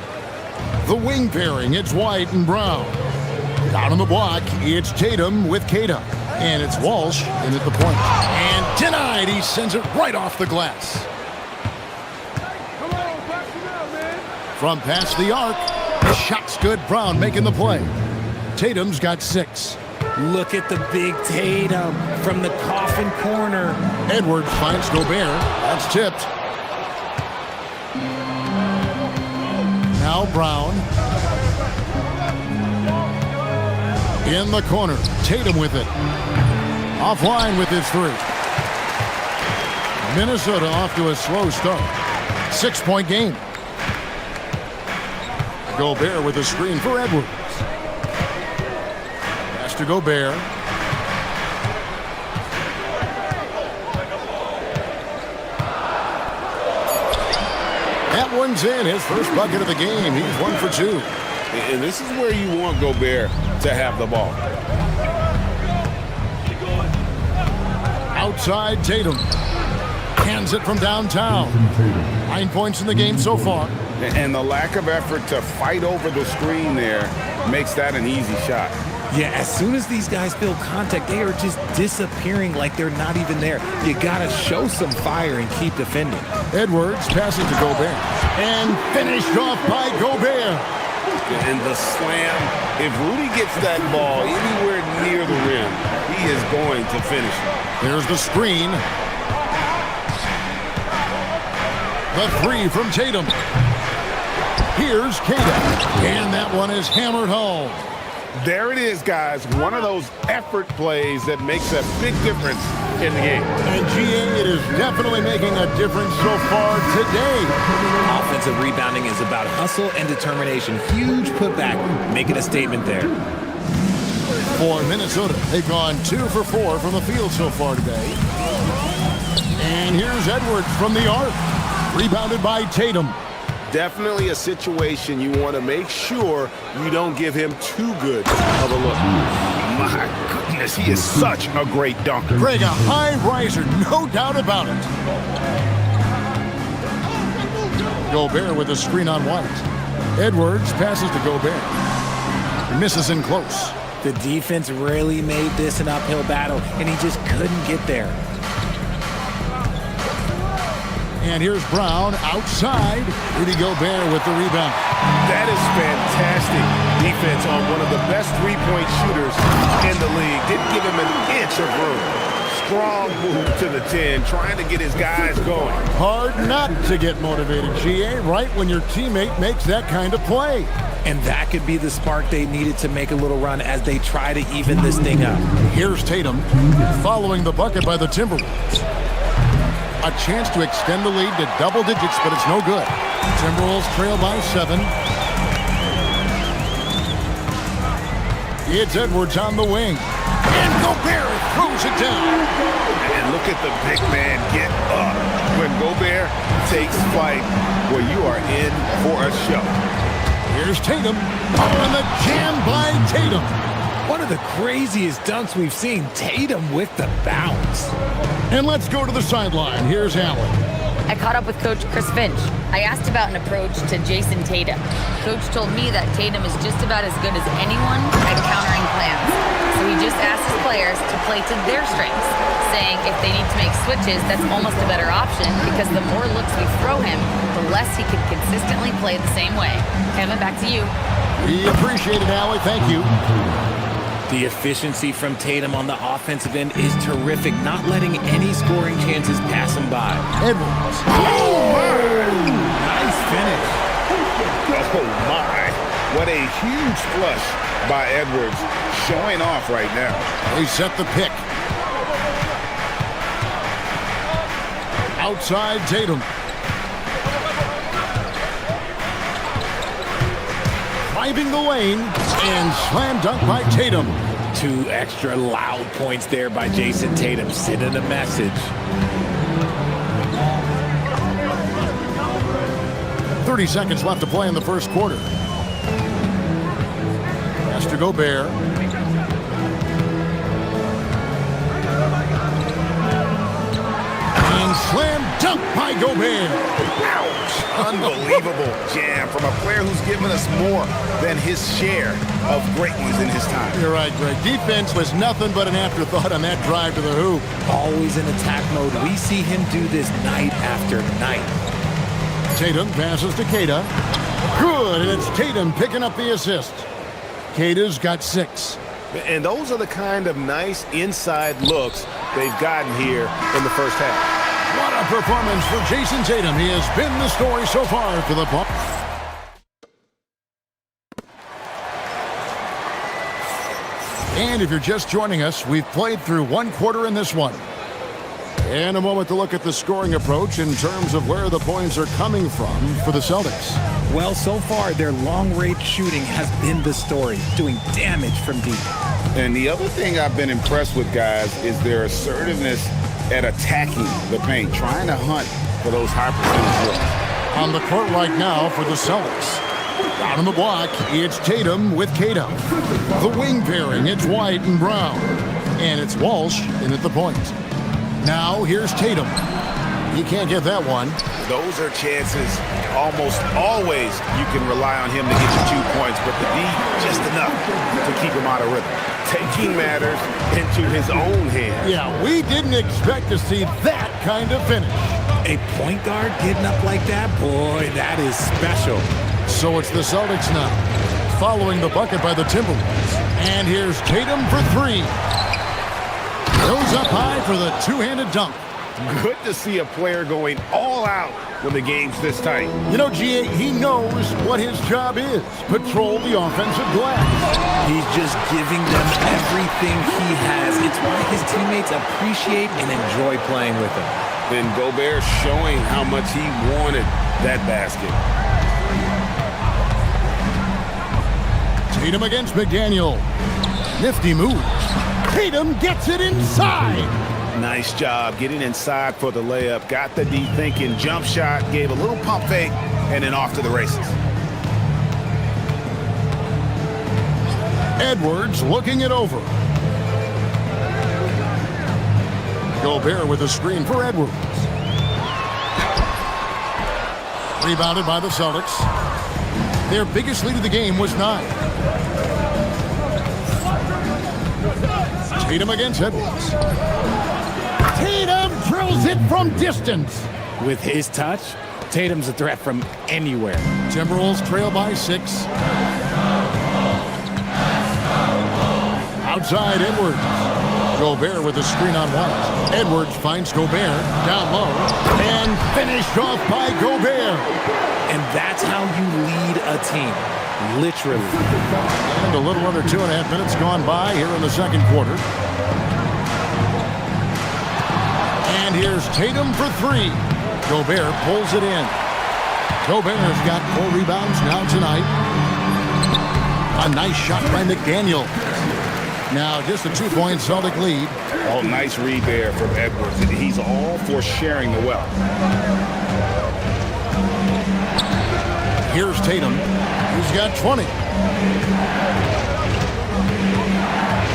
The wing pairing, it's White and Brown. Down on the block, it's Tatum with Kata. And it's Walsh in at the point. And denied, he sends it right off the glass. From past the arc, the shot's good. Brown making the play. Tatum's got 6. Look at the big Tatum from the coffin corner. Edwards finds Gobert. That's tipped. Now Brown. In the corner. Tatum with it. Offline with his 3. Minnesota off to a slow start. 6-point game. Gobert with a screen for Edwards. Pass to Gobert. That one's in. His first bucket of the game. He's 1 for 2. And this is where you want Gobert to have the ball. Outside Tatum. Hands it from downtown. 9 points in the game so far. And the lack of effort to fight over the screen there makes that an easy shot. Yeah, as soon as these guys feel contact, they are just disappearing like they're not even there. You gotta show some fire and keep defending. Edwards passes to Gobert. And finished off by Gobert. And the slam, if Rudy gets that ball anywhere near the rim, he is going to finish it. There's the screen. The 3 from Tatum. Here's Kata. And that one is hammered home. There it is, guys. One of those effort plays that makes a big difference in the game. And GA, it is definitely making a difference so far today. Offensive rebounding is about hustle and determination. Huge putback, making a statement there. For Minnesota, they've gone 2 for 4 from the field so far today. And here's Edwards from the arc. Rebounded by Tatum. Definitely a situation you want to make sure you don't give him too good of a look. My goodness, he is such a great dunker. Greg, a high riser, no doubt about it. Gobert with a screen on White. Edwards passes to Gobert. He misses in close. The defense really made this an uphill battle, and he just couldn't get there. And here's Brown outside. Rudy Gobert with the rebound. That is fantastic defense on one of the best three-point shooters in the league. Didn't give him an inch of room. Strong move to the 10, trying to get his guys going. Hard not to get motivated, GA, right when your teammate makes that kind of play. And that could be the spark they needed to make a little run as they try to even this thing up. Here's Tatum following the bucket by the Timberwolves. A chance to extend the lead to double digits, but it's no good. Timberwolves trail by 7. It's Edwards on the wing. And Gobert throws it down. And look at the big man get up. When Gobert takes flight, well, you are in for a show. Here's Tatum. Oh, and the jam by Tatum. One of the craziest dunks we've seen. Tatum with the bounce. And let's go to the sideline. Here's Allen. I caught up with Coach Chris Finch. I asked about an approach to Jason Tatum. Coach told me that Tatum is just about as good as anyone at countering plans. So he just asked his players to play to their strengths, saying if they need to make switches, that's almost a better option because the more looks we throw him, the less he could consistently play the same way. Kevin, back to you. We appreciate it, Allie. Thank you. The efficiency from Tatum on the offensive end is terrific, not letting any scoring chances pass him by. Edwards. Oh, my! Nice finish. Oh, my. What a huge flush by Edwards, showing off right now. They set the pick. Outside Tatum. Driving the lane and slam dunk by Tatum. 2 extra loud points there by Jason Tatum, sending a message. 30 seconds left to play in the first quarter. Pass to Gobert. And slam dunk by Gobert. Ouch. Unbelievable jam from a player who's given us more than his share of great ones in his time. You're right, Greg. Defense was nothing but an afterthought on that drive to the hoop. Always in attack mode. We see him do this night after night. Tatum passes to Keita. Good, and it's Tatum picking up the assist. Keita's got 6. And those are the kind of nice inside looks they've gotten here in the first half. What a performance for Jason Tatum. He has been the story so far for the Bucks. And if you're just joining us, we've played through one quarter in this one. And a moment to look at the scoring approach in terms of where the points are coming from for the Celtics. Well, so far, their long-range shooting has been the story, doing damage from deep. And the other thing I've been impressed with, guys, is their assertiveness at attacking the paint, trying to hunt for those high percentage looks. On the court right now for the Celtics. Down on the block, it's Tatum with Keita. The wing pairing, it's White and Brown. And it's Walsh in at the point. Now here's Tatum. He can't get that one. Those are chances almost always you can rely on him to get you 2 points, but the D just enough to keep him out of rhythm. Taking matters into his own hands. Yeah, we didn't expect to see that kind of finish. A point guard getting up like that? Boy, that is special. So it's the Celtics now, following the bucket by the Timberwolves. And here's Tatum for 3. Goes up high for the two-handed dunk. Good to see a player going all out when the game's this tight. You know, GA, he knows what his job is. Patrol the offensive glass. He's just giving them everything he has. It's why his teammates appreciate and enjoy playing with him. Then Gobert showing how much he wanted that basket. Tatum against McDaniel. Nifty move. Tatum gets it inside. Nice job getting inside for the layup. Got the D thinking, jump shot, gave a little pump fake, and then off to the races. Edwards looking it over. Gobert with a screen for Edwards. Rebounded by the Celtics. Their biggest lead of the game was 9. Tatum against Edwards. Tatum drills it from distance. With his touch, Tatum's a threat from anywhere. Timberwolves trail by 6. Outside Edwards. Gobert with a screen on White. Edwards finds Gobert down low and finished off by Gobert. And that's how you lead a team. Literally. And a little under 2.5 minutes gone by here in the second quarter. And here's Tatum for 3. Gobert pulls it in. Gobert's got 4 rebounds now tonight. A nice shot by McDaniel. Now just a 2-point Celtic lead. Oh, nice read there from Edwards. He's all for sharing the wealth. Here's Tatum. He's got 20.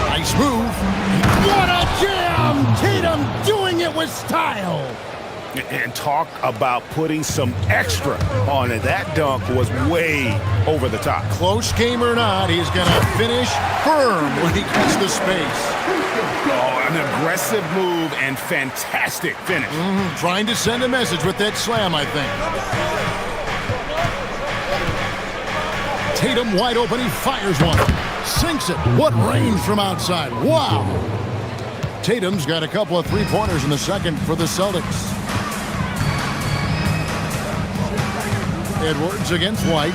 Nice move. What a jam! Tatum doing it with style. And talk about putting some extra on it. That dunk was way over the top. Close game or not, he's going to finish firm when he gets the space. Oh, an aggressive move and fantastic finish. Trying to send a message with that slam, I think. Tatum wide open, he fires one. Sinks it. What range from outside. Wow. Tatum's got a couple of 3-pointers in the second for the Celtics. Edwards against White.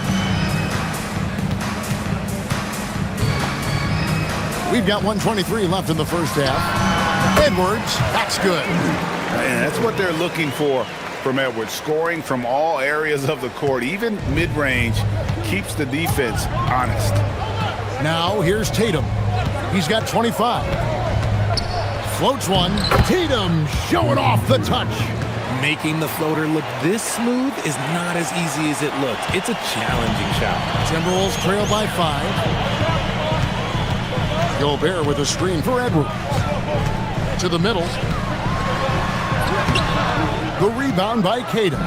We've got 1:23 left in the first half. Edwards, that's good. And that's what they're looking for from Edwards. Scoring from all areas of the court, even mid-range, keeps the defense honest. Now here's Tatum. He's got 25. Floats one. Tatum showing off the touch. Making the floater look this smooth is not as easy as it looks. It's a challenging shot. Timberwolves trail by 5. Gobert with a screen for Edwards. To the middle. The rebound by Caden.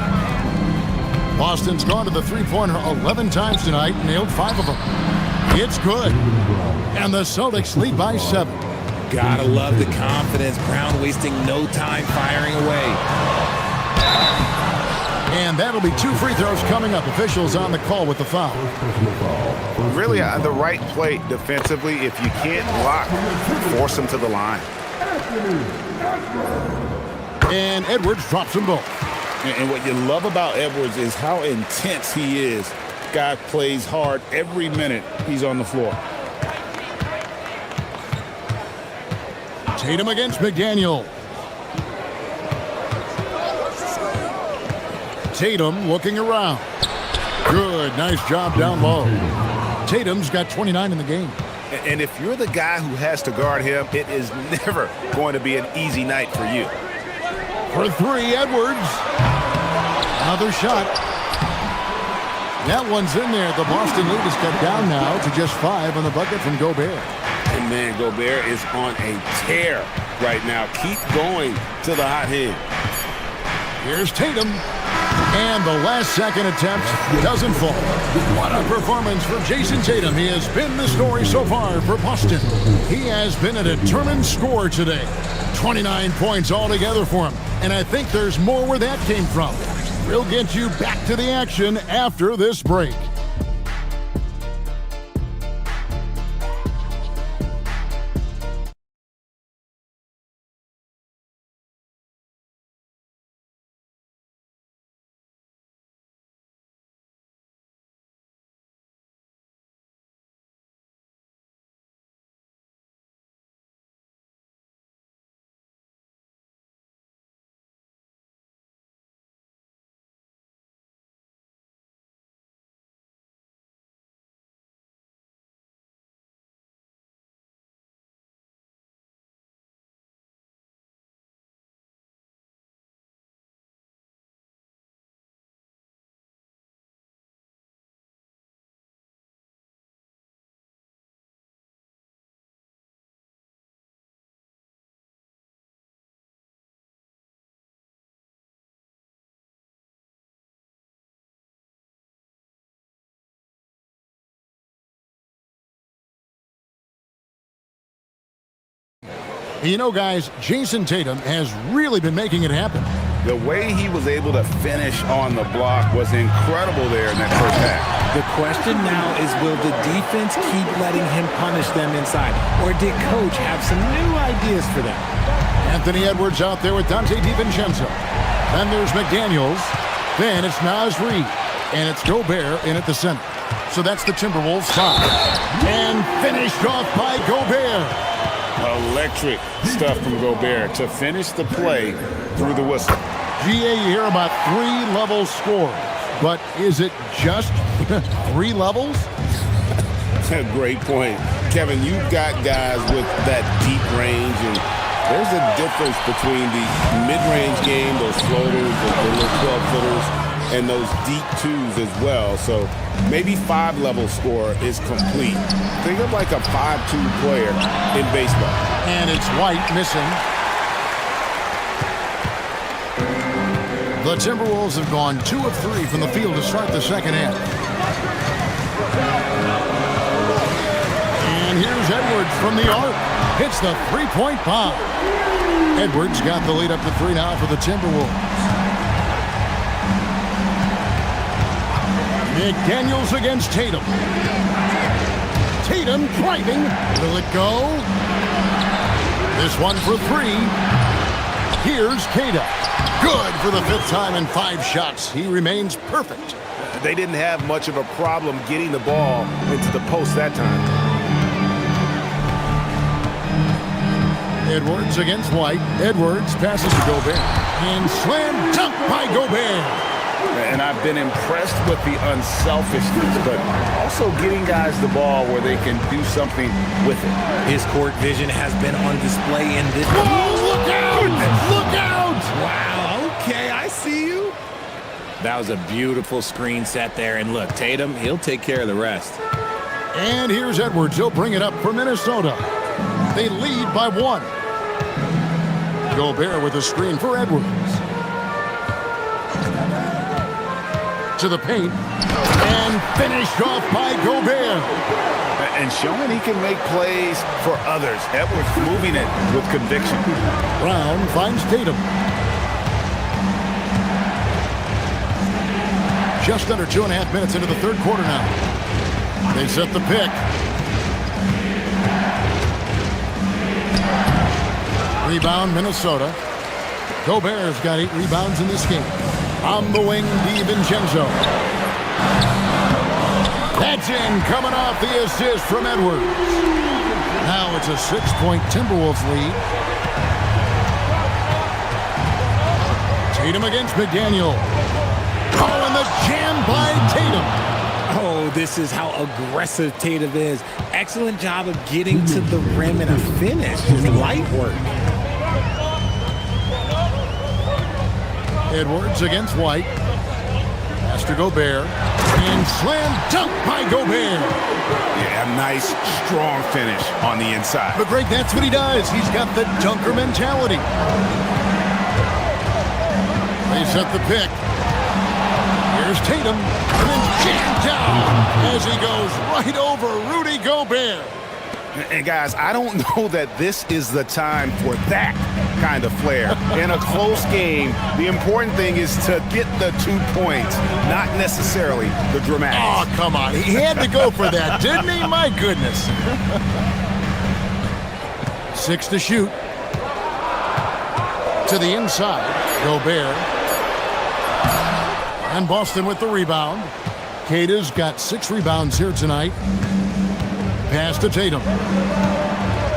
Boston's gone to the three-pointer 11 times tonight, nailed 5 of them. It's good. And the Celtics lead by 7. Gotta love the confidence. Brown wasting no time firing away. And that'll be 2 free throws coming up. Officials on the call with the foul. Really, the right play defensively. If you can't block, force them to the line. And Edwards drops them both. And what you love about Edwards is how intense he is. Guy plays hard every minute he's on the floor. Tatum against McDaniel. Tatum looking around. Good, nice job down low. Tatum's got 29 in the game. And if you're the guy who has to guard him, it is never going to be an easy night for you. For 3, Edwards. Another shot. That one's in there. The Boston lead is cut down now to just 5 on the bucket from Gobert. And man, Gobert is on a tear right now. Keep going to the hot hand. Here's Tatum. And the last second attempt doesn't fall. What a performance for Jason Tatum. He has been the story so far for Boston. He has been a determined scorer today. 29 points altogether for him. And I think there's more where that came from. We'll get you back to the action after this break. You know, guys, Jason Tatum has really been making it happen. The way he was able to finish on the block was incredible there in that first half. The question now is, will the defense keep letting him punish them inside? Or did coach have some new ideas for them? Anthony Edwards out there with Dante DiVincenzo. Then there's McDaniels. Then it's Naz Reid. And it's Gobert in at the center. So that's the Timberwolves side. And finished off by Gobert. Electric stuff from Gobert to finish the play through the whistle. GA, you hear about 3-level scores, but is it just 3 levels? Great point. Kevin, you've got guys with that deep range, and there's a difference between the mid-range game, those floaters, the little 12-footers, and those deep 2s as well. So maybe 5-level score is complete. Think of like a 5-2 player in baseball. And it's White missing. The Timberwolves have gone 2 of 3 from the field to start the second half. And here's Edwards from the arc. Hits the 3-point bomb. Edwards got the lead up to 3 now for the Timberwolves. McDaniels against Tatum. Tatum driving. Will it go? This one for 3. Here's Kata. Good for the 5th time in 5 shots. He remains perfect. They didn't have much of a problem getting the ball into the post that time. Edwards against White. Edwards passes to Gobert. And slam dunk by Gobert. And I've been impressed with the unselfishness, but also getting guys the ball where they can do something with it. His court vision has been on display in this. Whoa, look out! Look out! Wow, okay, I see you. That was a beautiful screen set there. And look, Tatum, he'll take care of the rest. And here's Edwards. He'll bring it up for Minnesota. They lead by 1. Gobert with a screen for Edwards. To the paint. And finished off by Gobert. And showing he can make plays for others. Edwards moving it with conviction. Brown finds Tatum. Just under 2.5 minutes into the third quarter now. They set the pick. Rebound, Minnesota. Gobert's got 8 rebounds in this game. On the wing, DiVincenzo. That's in, coming off the assist from Edwards. Now it's a 6-point Timberwolves lead. Tatum against McDaniel. Oh, and the jam by Tatum. Oh, this is how aggressive Tatum is. Excellent job of getting to the rim and a finish. Just light work. Edwards against White. Pass to Gobert. And slam dunk by Gobert. Yeah, nice, strong finish on the inside. But Greg, that's what he does. He's got the dunker mentality. They set the pick. Here's Tatum. And then jammed down as he goes right over Rudy Gobert. And guys, I don't know that this is the time for that kind of flair. In a close game, the important thing is to get the 2 points, not necessarily the dramatics. Oh, come on. He had to go for that, didn't he? My goodness. 6 to shoot. To the inside, Gobert. And Boston with the rebound. Kata's got 6 rebounds here tonight. Pass to Tatum.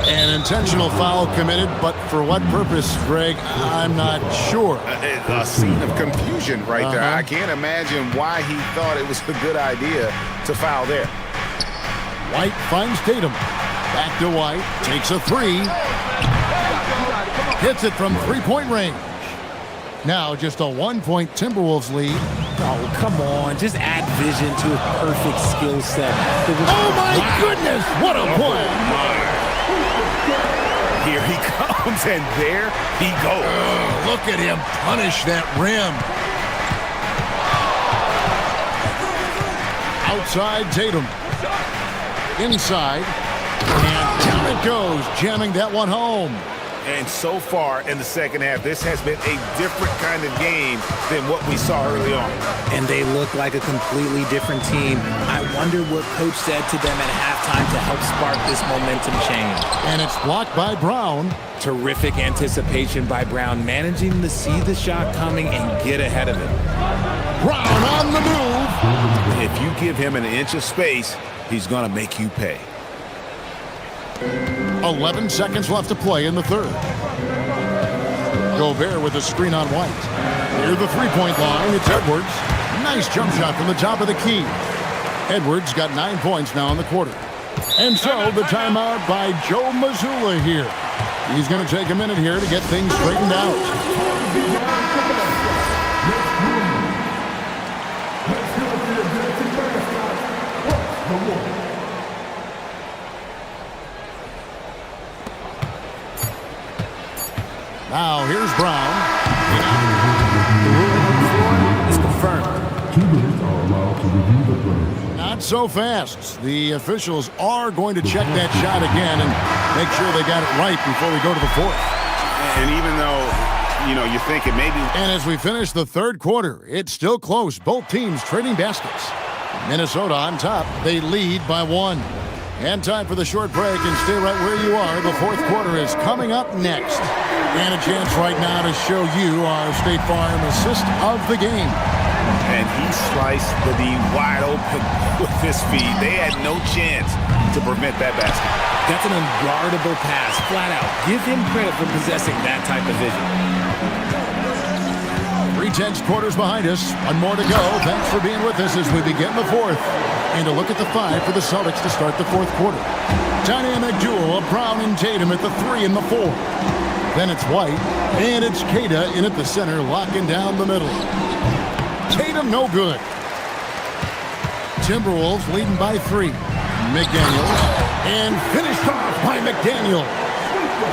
An intentional foul committed, but for what purpose, Greg? I'm not sure. A scene of confusion right there. I can't imagine why he thought it was a good idea to foul there. White finds Tatum. Back to White. Takes a 3. Hits it from 3-point range. Now just a 1-point Timberwolves lead. Oh, come on. Just add vision to a perfect skill set. Oh, my goodness. What a play. Here he comes, and there he goes. Look at him punish that rim. Outside Tatum. Inside. And down it goes, jamming that one home. And so far in the second half, this has been a different kind of game than what we saw early on. And they look like a completely different team. I wonder what coach said to them at halftime to help spark this momentum change. And it's blocked by Brown. Terrific anticipation by Brown, managing to see the shot coming and get ahead of it. Brown on the move. If you give him an inch of space, he's going to make you pay. 11 seconds left to play in the third. Gobert with a screen on White. Near the 3-point line, it's Edwards. Nice jump shot from the top of the key. Edwards got 9 points now in the quarter. And so the timeout by Joe Mazzulla here. He's going to take a minute here to get things straightened out. Now here's Brown. The rule on the floor is confirmed. 2 minutes are allowed to review the play. Not so fast. The officials are going to check that shot again and make sure they got it right before we go to the fourth. And even though, you're thinking maybe... And as we finish the third quarter, it's still close. Both teams trading baskets. Minnesota on top. They lead by 1. And time for the short break, and stay right where you are. The fourth quarter is coming up next. And a chance right now to show you our State Farm assist of the game. And he sliced the D wide open with his feet. They had no chance to prevent that basket. That's an unguardable pass, flat out. Give him credit for possessing that type of vision. 3/10 quarters behind us. 1 more to go. Thanks for being with us as we begin the fourth. And a look at the 5 for the Celtics to start the fourth quarter. Dynamic duo of Brown and Tatum at the 3 and the 4. Then it's White, and it's Kata in at the center, locking down the middle. Tatum no good. Timberwolves leading by 3. McDaniel, and finished off by McDaniel.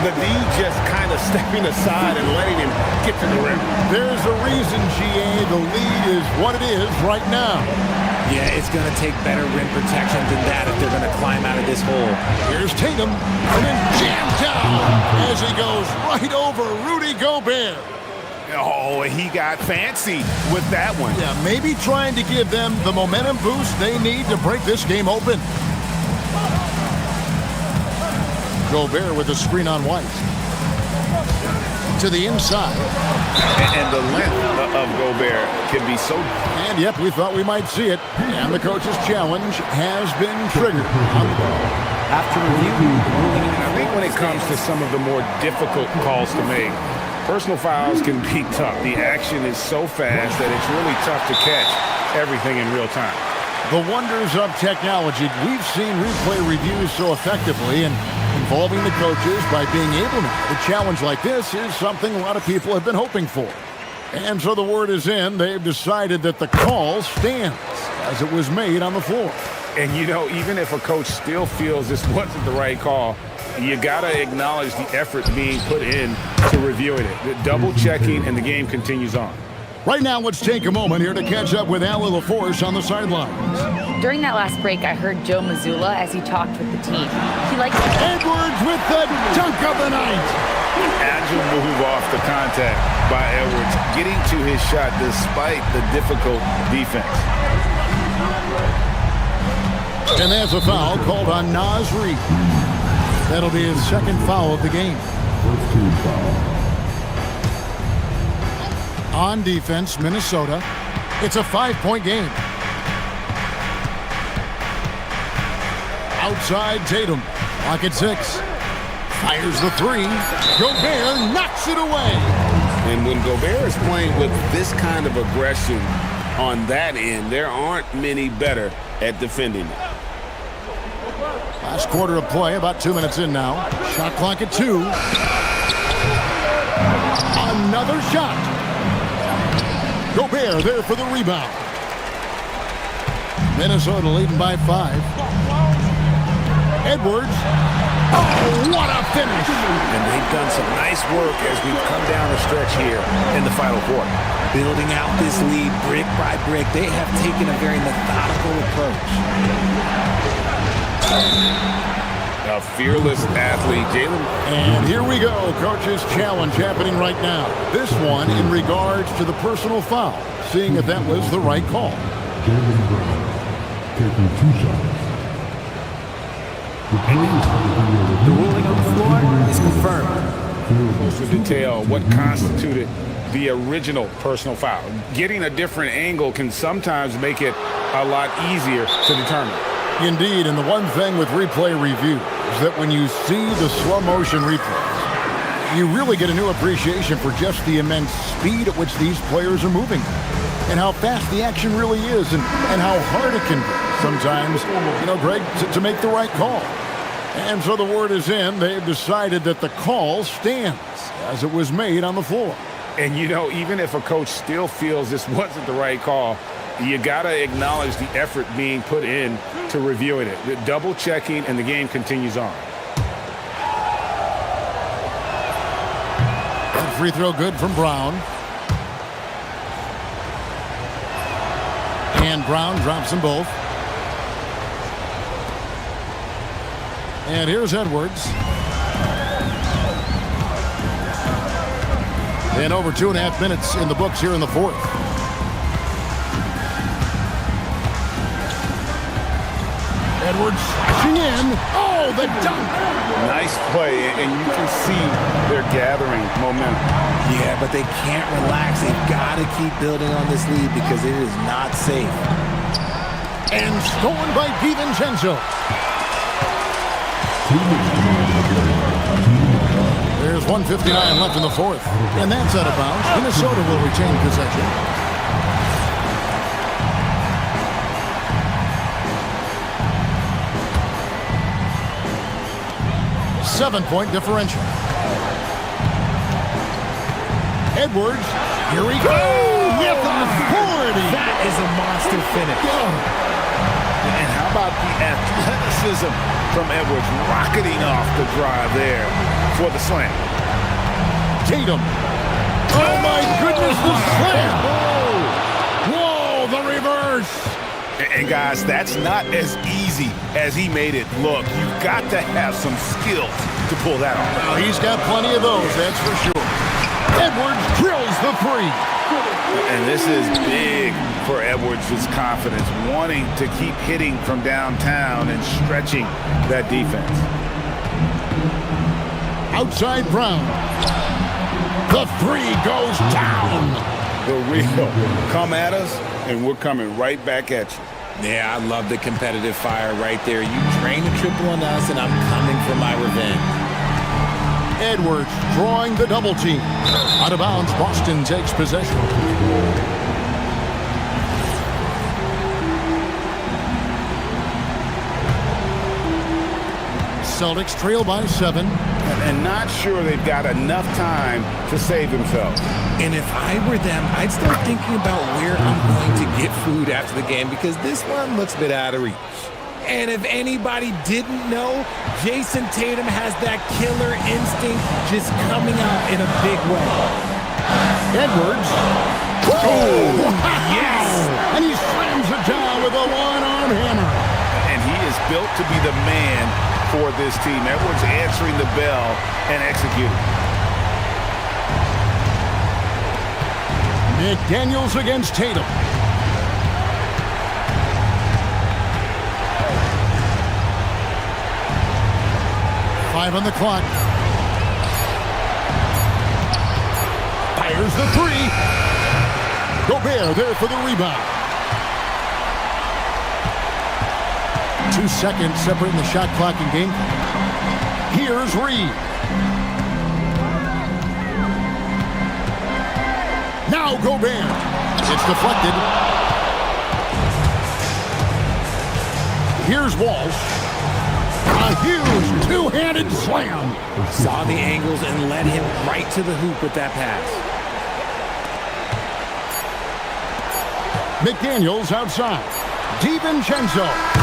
the D just kind of stepping aside and letting him get to the rim. There's a reason, GA, the lead is what it is right now. Yeah, it's going to take better rim protection than that if they're going to climb out of this hole. Here's Tatum, and then jammed down as he goes right over Rudy Gobert. Oh, he got fancy with that one. Yeah, maybe trying to give them the momentum boost they need to break this game open. Gobert with a screen on White. To the inside. And the length of Gobert can be so... And yep, we thought we might see it. And the coach's challenge has been triggered. After review, I think when it comes to some of the more difficult calls to make, personal fouls can be tough. The action is so fast that it's really tough to catch everything in real time. The wonders of technology. We've seen replay reviews so effectively, and involving the coaches by being able to. A challenge like this is something a lot of people have been hoping for. And so the word is in. They've decided that the call stands as it was made on the floor. And, you know, even if a coach still feels this wasn't the right call, you got to acknowledge the effort being put in to reviewing it. The double checking, and the game continues on. Right now, let's take a moment here to catch up with Ali LaForce on the sidelines. During that last break, I heard Joe Mazzulla as he talked with the team. He likes Edwards with the dunk of the night. Agile move off the contact by Edwards, getting to his shot despite the difficult defense. And there's a foul called on Naz Reid. That'll be his second foul of the game. First team foul. On defense, Minnesota. It's a 5-point game. Outside Tatum. Clock at 6. Fires the 3. Gobert knocks it away. And when Gobert is playing with this kind of aggression on that end, there aren't many better at defending it. Last quarter of play, about 2 minutes in now. Shot clock at 2. Another shot. Gobert there for the rebound. Minnesota leading by 5. Edwards. Oh, what a finish. And they've done some nice work as we've come down the stretch here in the final quarter. Building out this lead brick by brick, they have taken a very methodical approach. A fearless athlete, Jalen. And here we go. Coach's challenge happening right now. This one in regards to the personal foul. Seeing if that was the right call. Jalen Brown taking 2 shots. the ruling on the floor is confirmed. Closer detail what constituted the original personal foul. Getting a different angle can sometimes make it a lot easier to determine. Indeed, and the one thing with replay review is that when you see the slow motion replays, you really get a new appreciation for just the immense speed at which these players are moving and how fast the action really is and how hard it can be sometimes, Greg, to make the right call. And so the word is in. They've decided that the call stands as it was made on the floor. And, even if a coach still feels this wasn't the right call, you got to acknowledge the effort being put in to reviewing it. The double checking, and the game continues on. That free throw good from Brown. And Brown drops them both. And here's Edwards. And over 2.5 minutes in the books here in the fourth. Edwards flashing in. Oh, the dunk! Nice play, and you can see they're gathering momentum. Yeah, but they can't relax. They've got to keep building on this lead because it is not safe. And stolen by DiVincenzo. There's 1:59 left in the fourth, and that's out of bounds. Minnesota will retain possession. Seven-point differential. Edwards, here we go with authority. That is a monster finish. And how about the athleticism athleticism from Edwards, rocketing off the drive there for the slam. Tatum. Oh my goodness, the slam! Whoa, the reverse! And guys, that's not as easy as he made it look. You've got to have some skills to pull that off. Well, he's got plenty of those, that's for sure. Edwards drills the three. And this is big for Edwards' confidence, wanting to keep hitting from downtown and stretching that defense. Outside Brown. The three goes down. The real come at us, and we're coming right back at you. Yeah, I love the competitive fire right there. You drain a triple on us, and I'm coming for my revenge. Edwards drawing the double team. Out of bounds, Boston takes possession. Celtics trail by 7. And not sure they've got enough time to save themselves. And if I were them, I'd start thinking about where I'm going to get food after the game because this one looks a bit out of reach. And if anybody didn't know, Jason Tatum has that killer instinct just coming out in a big way. Edwards. Oh, yes! And he slams it down with a one-arm hammer. And he is built to be the man for this team. Edwards answering the bell and executing. McDaniels against Tatum. Five on the clock. Fires the three. Gobert there for the rebound. 2 seconds separating the shot clock and game. Here's Reed. Now Gobert. It's deflected. Here's Walsh. A huge two-handed slam. Saw the angles and led him right to the hoop with that pass. McDaniels outside. DiVincenzo.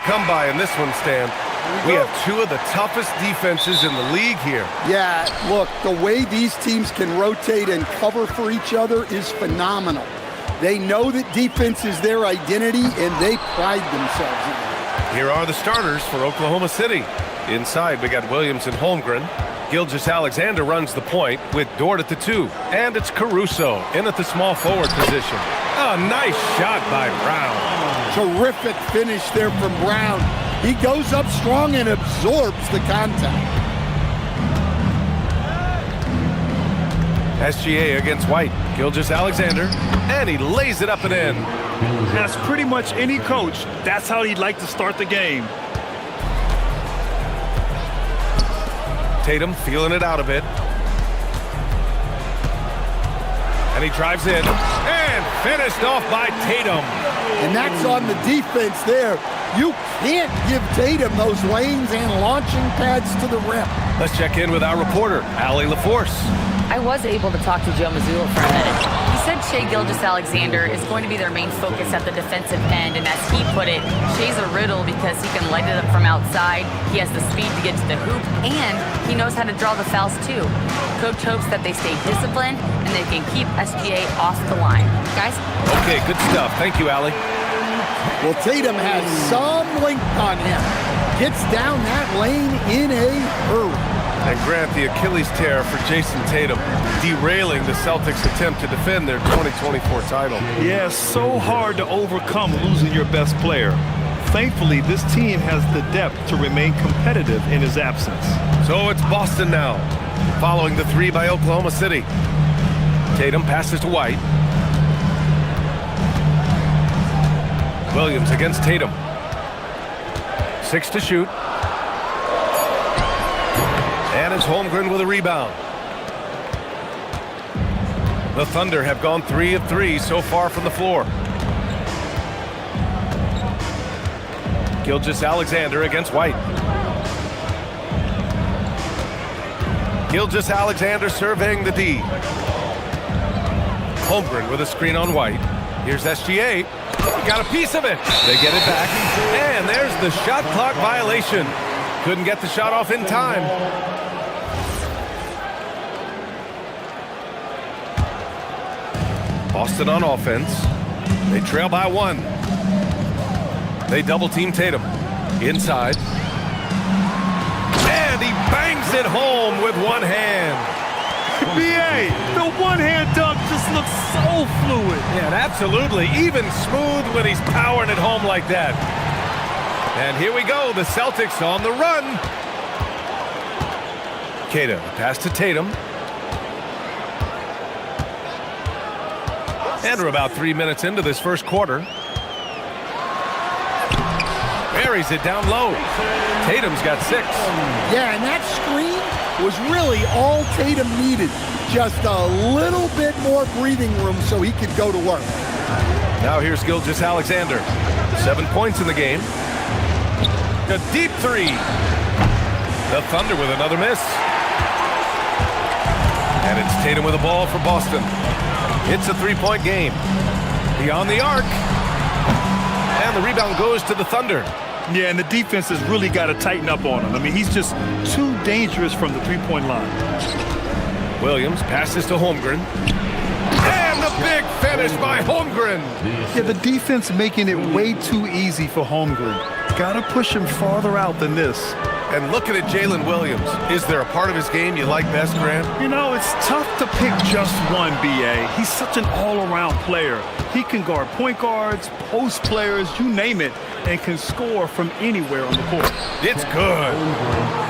come by in this one, Stan. We have two of the toughest defenses in the league here. Yeah, look, the way these teams can rotate and cover for each other is phenomenal. They know that defense is their identity, and they pride themselves in it. Here are the starters for Oklahoma City. Inside, we got Williams and Holmgren. Gilgeous-Alexander runs the point with Dort at the 2. And it's Caruso in at the small forward position. A nice shot by Brown. Terrific finish there from Brown. He goes up strong and absorbs the contact. SGA against White. Gilgeous-Alexander, and he lays it up and in. As pretty much any coach, that's how he'd like to start the game. Tatum feeling it out a bit. And he drives in, and finished off by Tatum. And that's on the defense there. You can't give Tatum those lanes and launching pads to the rim. Let's check in with our reporter, Allie LaForce. I was able to talk to Joe Mazzulla for a minute. He said Shai Gilgeous-Alexander is going to be their main focus at the defensive end, and as he put it, Shai's a riddle because he can light it up from outside, he has the speed to get to the hoop, and he knows how to draw the fouls too. Coach hopes that they stay disciplined and they can keep SGA off the line. Guys? Okay, good stuff. Thank you, Allie. Well, Tatum has some length on him. Gets down that lane in a hurry. And Grant, the Achilles tear for Jason Tatum, derailing the Celtics' attempt to defend their 2024 title. Yeah, so hard to overcome losing your best player. Thankfully, this team has the depth to remain competitive in his absence. So it's Boston now, following the 3 by Oklahoma City. Tatum passes to White. Williams against Tatum. 6 to shoot. And it's Holmgren with a rebound. The Thunder have gone 3 of 3 so far from the floor. Gilgeous-Alexander against White. Gilgeous-Alexander surveying the D. Holmgren with a screen on White. Here's SGA. Got a piece of it. They get it back. And there's the shot clock violation. Couldn't get the shot off in time. Boston on offense. They trail by 1. They double team Tatum. Inside. And he bangs it home with one hand. B.A., the one-hand dunk just looks so fluid. Yeah, absolutely. Even smooth when he's powering it home like that. And here we go. The Celtics on the run. Keita, pass to Tatum. And we're about 3 minutes into this first quarter. Buries it down low. Tatum's got 6. Yeah, and that screen was really all Tatum needed. Just a little bit more breathing room so he could go to work. Now here's Gilgeous-Alexander. 7 points in the game. A deep 3. The Thunder with another miss. And it's Tatum with the ball for Boston. It's a 3-point game. Beyond the arc. And the rebound goes to the Thunder. Yeah, and the defense has really got to tighten up on him. I mean, he's just too dangerous from the three-point line. Williams passes to Holmgren. And the big finish by Holmgren. Yeah, the defense making it way too easy for Holmgren. Got to push him farther out than this. And looking at Jalen Williams, is there a part of his game you like best, Grant? You know, it's tough to pick just one, B.A. He's such an all-around player. He can guard point guards, post players, you name it, and can score from anywhere on the court. It's good.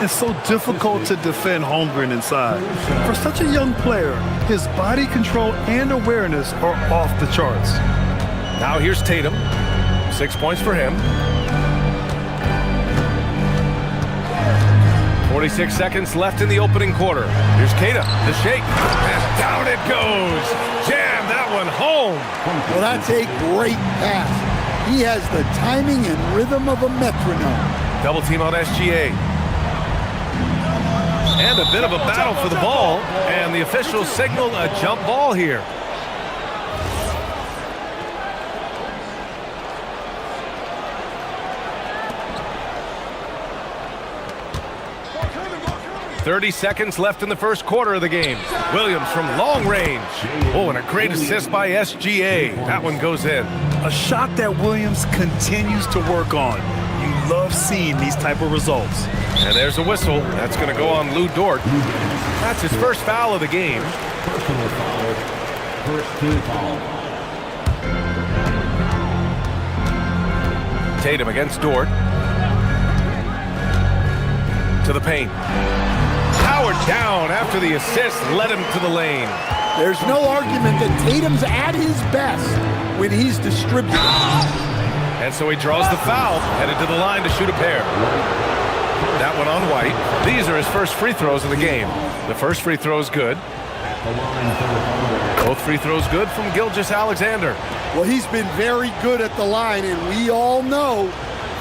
It's so difficult to defend Holmgren inside. For such a young player, his body control and awareness are off the charts. Now here's Tatum. 6 points for him. 46 seconds left in the opening quarter. Here's Keita, the shake, and down it goes. Jam that one home. Well, that's a great pass. He has the timing and rhythm of a metronome. Double team on SGA. And a bit of a battle for the ball, and the officials signal a jump ball here. 30 seconds left in the first quarter of the game. Williams from long range. Oh, and a great assist by SGA. That one goes in. A shot that Williams continues to work on. You love seeing these type of results. And there's a whistle. That's going to go on Lou Dort. That's his first foul of the game. Personal foul. First team foul. Tatum against Dort. To the paint. Howard down after the assist led him to the lane. There's no argument that Tatum's at his best when he's distributing. And so he draws the foul, headed to the line to shoot a pair. That one on White. These are his first free throws of the game. The first free throw is good. Both free throws good from Gilgeous-Alexander. Well, he's been very good at the line, and we all know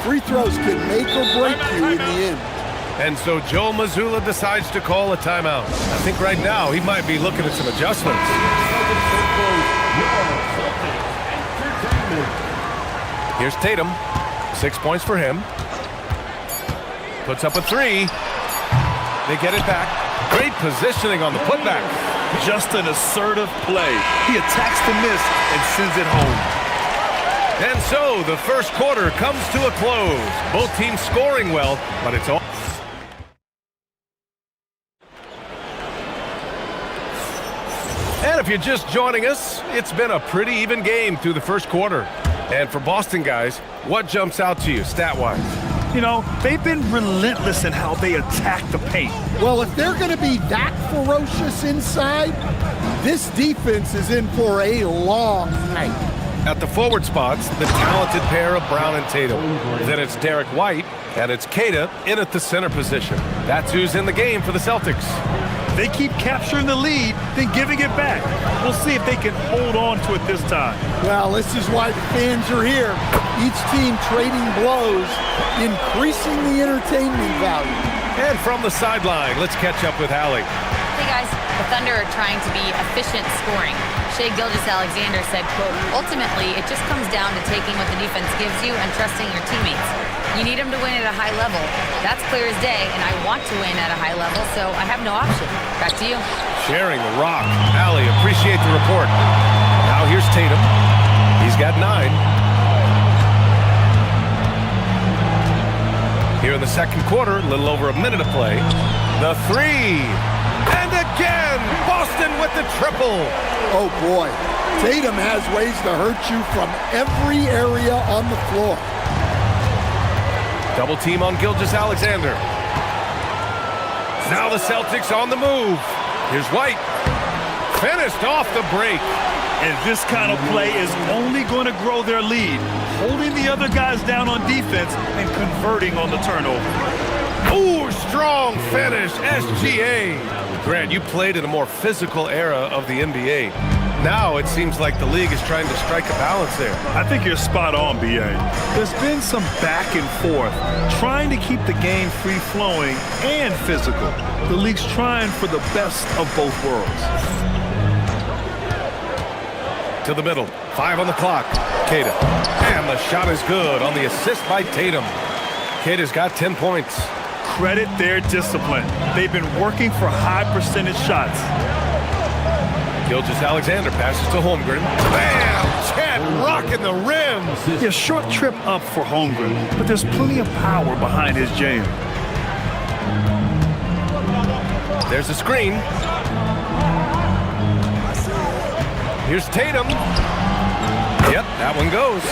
free throws can make or break you in the end. And so Joe Mazzulla decides to call a timeout. I think right now he might be looking at some adjustments. Here's Tatum. 6 points for him. Puts up a three. They get it back. Great positioning on the putback. Just an assertive play. He attacks the miss and sends it home. And so the first quarter comes to a close. Both teams scoring well, but it's all. And if you're just joining us, it's been a pretty even game through the first quarter. And for Boston guys, what jumps out to you stat-wise? You know, they've been relentless in how they attack the paint. Well, if they're going to be that ferocious inside, this defense is in for a long night. At the forward spots, the talented pair of Brown and Tatum. Then it's Derek White, and it's Keita in at the center position. That's who's in the game for the Celtics. They keep capturing the lead, then giving it back. We'll see if they can hold on to it this time. Well, this is why the fans are here. Each team trading blows, increasing the entertainment value. And from the sideline, let's catch up with Hallie. Hey guys, the Thunder are trying to be efficient scoring. Shai Gilgeous-Alexander said, quote, ultimately, it just comes down to taking what the defense gives you and trusting your teammates. You need them to win at a high level. That's clear as day, and I want to win at a high level, so I have no option. Back to you. Sharing the rock. Allie, appreciate the report. Now here's Tatum. He's got 9. Here in the second quarter, a little over a minute of play. The three. And again, Boston with the triple. Oh, boy. Tatum has ways to hurt you from every area on the floor. Double team on Gilgeous-Alexander. Now the Celtics on the move. Here's White. Finished off the break. And this kind of play is only going to grow their lead, holding the other guys down on defense and converting on the turnover. Ooh, strong finish, SGA. Grant, you played in a more physical era of the NBA. Now it seems like the league is trying to strike a balance there. I think you're spot on, BA. There's been some back and forth, trying to keep the game free-flowing and physical. The league's trying for the best of both worlds. To the middle, 5 on the clock. Keita. And the shot is good on the assist by Tatum. Keita's got 10 points. Credit their discipline. They've been working for high percentage shots. Gilgeous-Alexander passes to Holmgren. Bam! Chad rocking the rim. Yeah, short trip up for Holmgren, but there's plenty of power behind his jam. There's a screen. Here's Tatum. Yep, that one goes.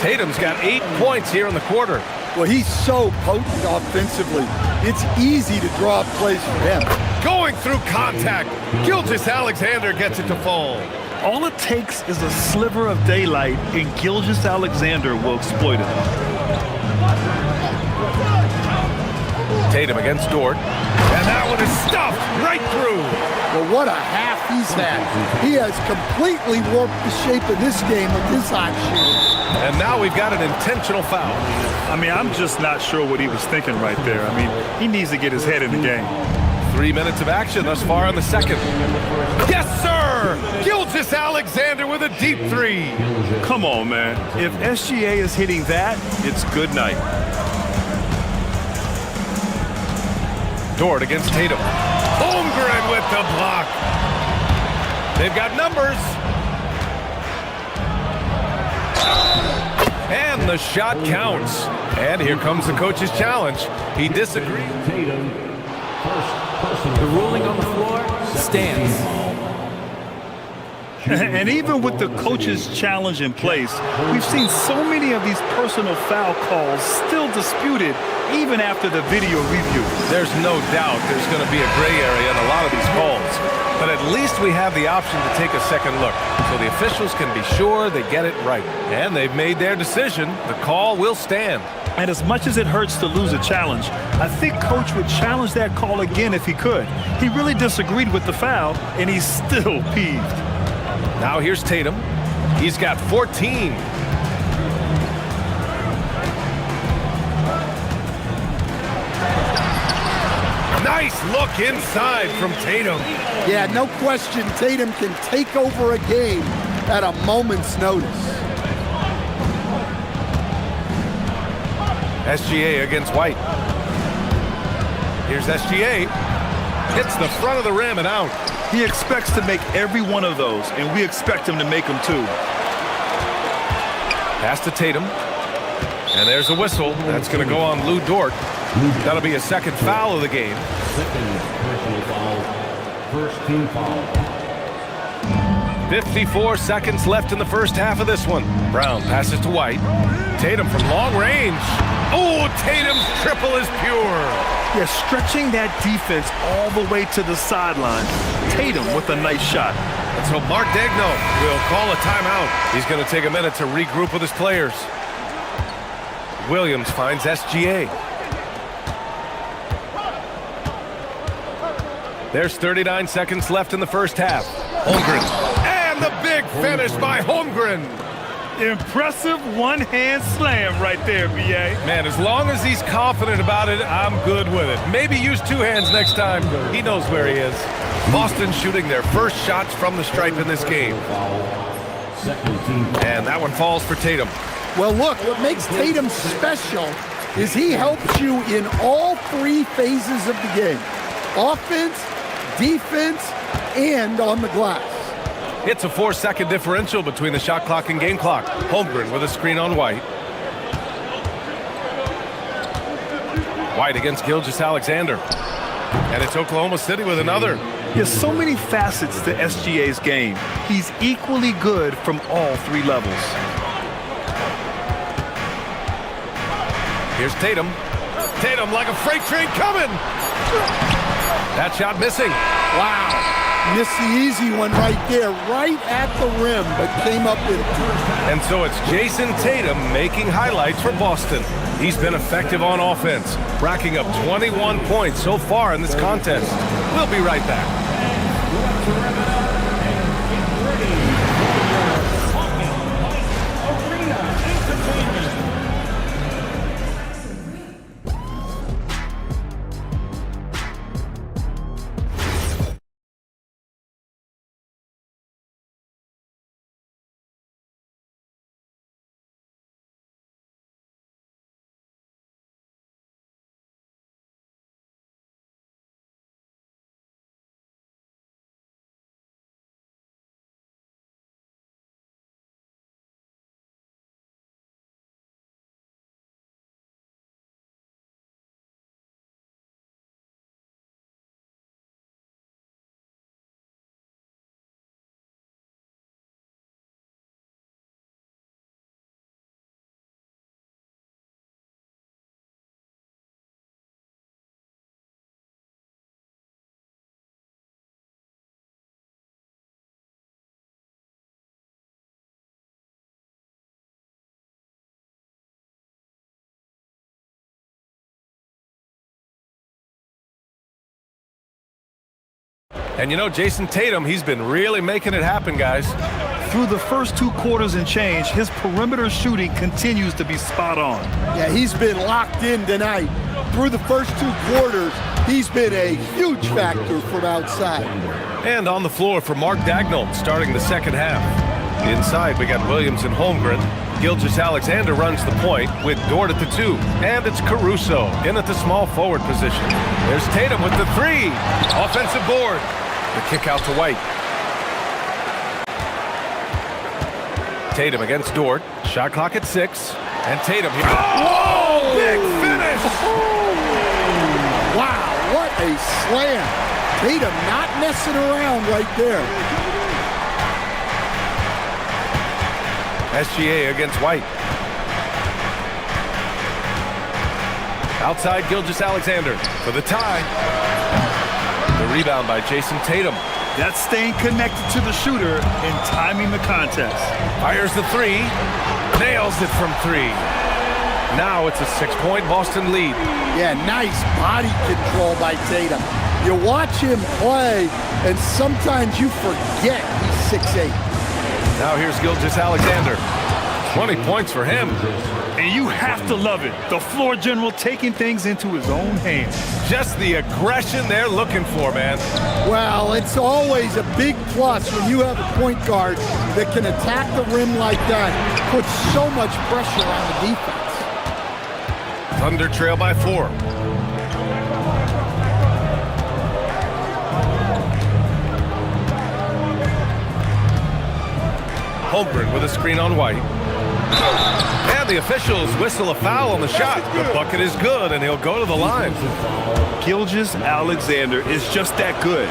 Tatum's got 8 points here in the quarter. Well, he's so potent offensively. It's easy to draw up plays for him. Going through contact. Gilgeous-Alexander gets it to fall. All it takes is a sliver of daylight, and Gilgeous-Alexander will exploit it. Tatum against Dort. And that one is stuffed right through. Well, what a half he's had. He has completely warped the shape of this game with his hot shooting. And now we've got an intentional foul. I mean, I'm just not sure what he was thinking right there. I mean, he needs to get his head in the game. 3 minutes of action thus far in the second. Yes, sir! Gilgeous-Alexander with a deep three. Come on, man. If SGA is hitting that, it's good night. Dort against Tatum. Holmgren with the block. They've got numbers. And the shot counts. And here comes the coach's challenge. He disagreed. The ruling on the floor stands. And even with the coach's challenge in place, we've seen so many of these personal foul calls still disputed even after the video review. There's no doubt there's going to be a gray area in a lot of these calls. But at least we have the option to take a second look, so the officials can be sure they get it right. And they've made their decision. The call will stand. And as much as it hurts to lose a challenge, I think Coach would challenge that call again if he could. He really disagreed with the foul, and he's still peeved. Now here's Tatum. He's got 14. Nice look inside from Tatum. Yeah, no question, Tatum can take over a game at a moment's notice. SGA against White. Here's SGA. Hits the front of the rim and out. He expects to make every one of those, and we expect him to make them too. Pass to Tatum. And there's a whistle. That's going to go on Lou Dort. That'll be a second foul of the game. Second personal foul. First team foul. 54 seconds left in the first half of this one. Brown passes to White. Tatum from long range. Oh, Tatum's triple is pure. Yeah, stretching that defense all the way to the sideline. Tatum with a nice shot. And so Mark Daigneault will call a timeout. He's going to take a minute to regroup with his players. Williams finds SGA. There's 39 seconds left in the first half. Holmgren. And the big finish by Holmgren. Impressive one-hand slam right there, B.A. Man, as long as he's confident about it, I'm good with it. Maybe use two hands next time. He knows where he is. Boston shooting their first shots from the stripe in this game. And that one falls for Tatum. Well, look, what makes Tatum special is he helps you in all three phases of the game. Offense, defense, and on the glass. It's a 4-second differential between the shot clock and game clock. Holmgren with a screen on White. White against Gilgeous-Alexander. And it's Oklahoma City with another. There's so many facets to SGA's game. He's equally good from all three levels. Here's Tatum. Tatum like a freight train coming. That shot missing. Wow. Missed the easy one right there, right at the rim, but came up with it. And so it's Jason Tatum making highlights for Boston. He's been effective on offense, racking up 21 points so far in this contest. We'll be right back. And you know, Jason Tatum, he's been really making it happen, guys. Through the first two quarters and change, his perimeter shooting continues to be spot on. Yeah, he's been locked in tonight. Through the first two quarters, he's been a huge factor from outside. And on the floor for Mark Daigneault starting the second half. Inside, we got Williams and Holmgren. Gilgeous-Alexander runs the point with Dort at the 2. And it's Caruso in at the small forward position. There's Tatum with the 3. Offensive board. The kick out to White. Tatum against Dort. Shot clock at 6. And Tatum here. Oh, big finish! Wow, what a slam. Tatum not messing around right there. SGA against White. Outside Gilgeous-Alexander for the tie. The rebound by Jason Tatum. That's staying connected to the shooter and timing the contest. Fires the 3. Nails it from 3. Now it's a 6-point Boston lead. Yeah, nice body control by Tatum. You watch him play, and sometimes you forget he's 6'8". Now here's Gilgeous-Alexander. 20 points for him. And you have to love it. The floor general taking things into his own hands. Just the aggression they're looking for, man. Well, it's always a big plus when you have a point guard that can attack the rim like that, put so much pressure on the defense. Thunder trail by 4. Holmgren with a screen on White. And the officials whistle a foul on the shot. The bucket is good, and he'll go to the line. Gilgeous-Alexander is just that good,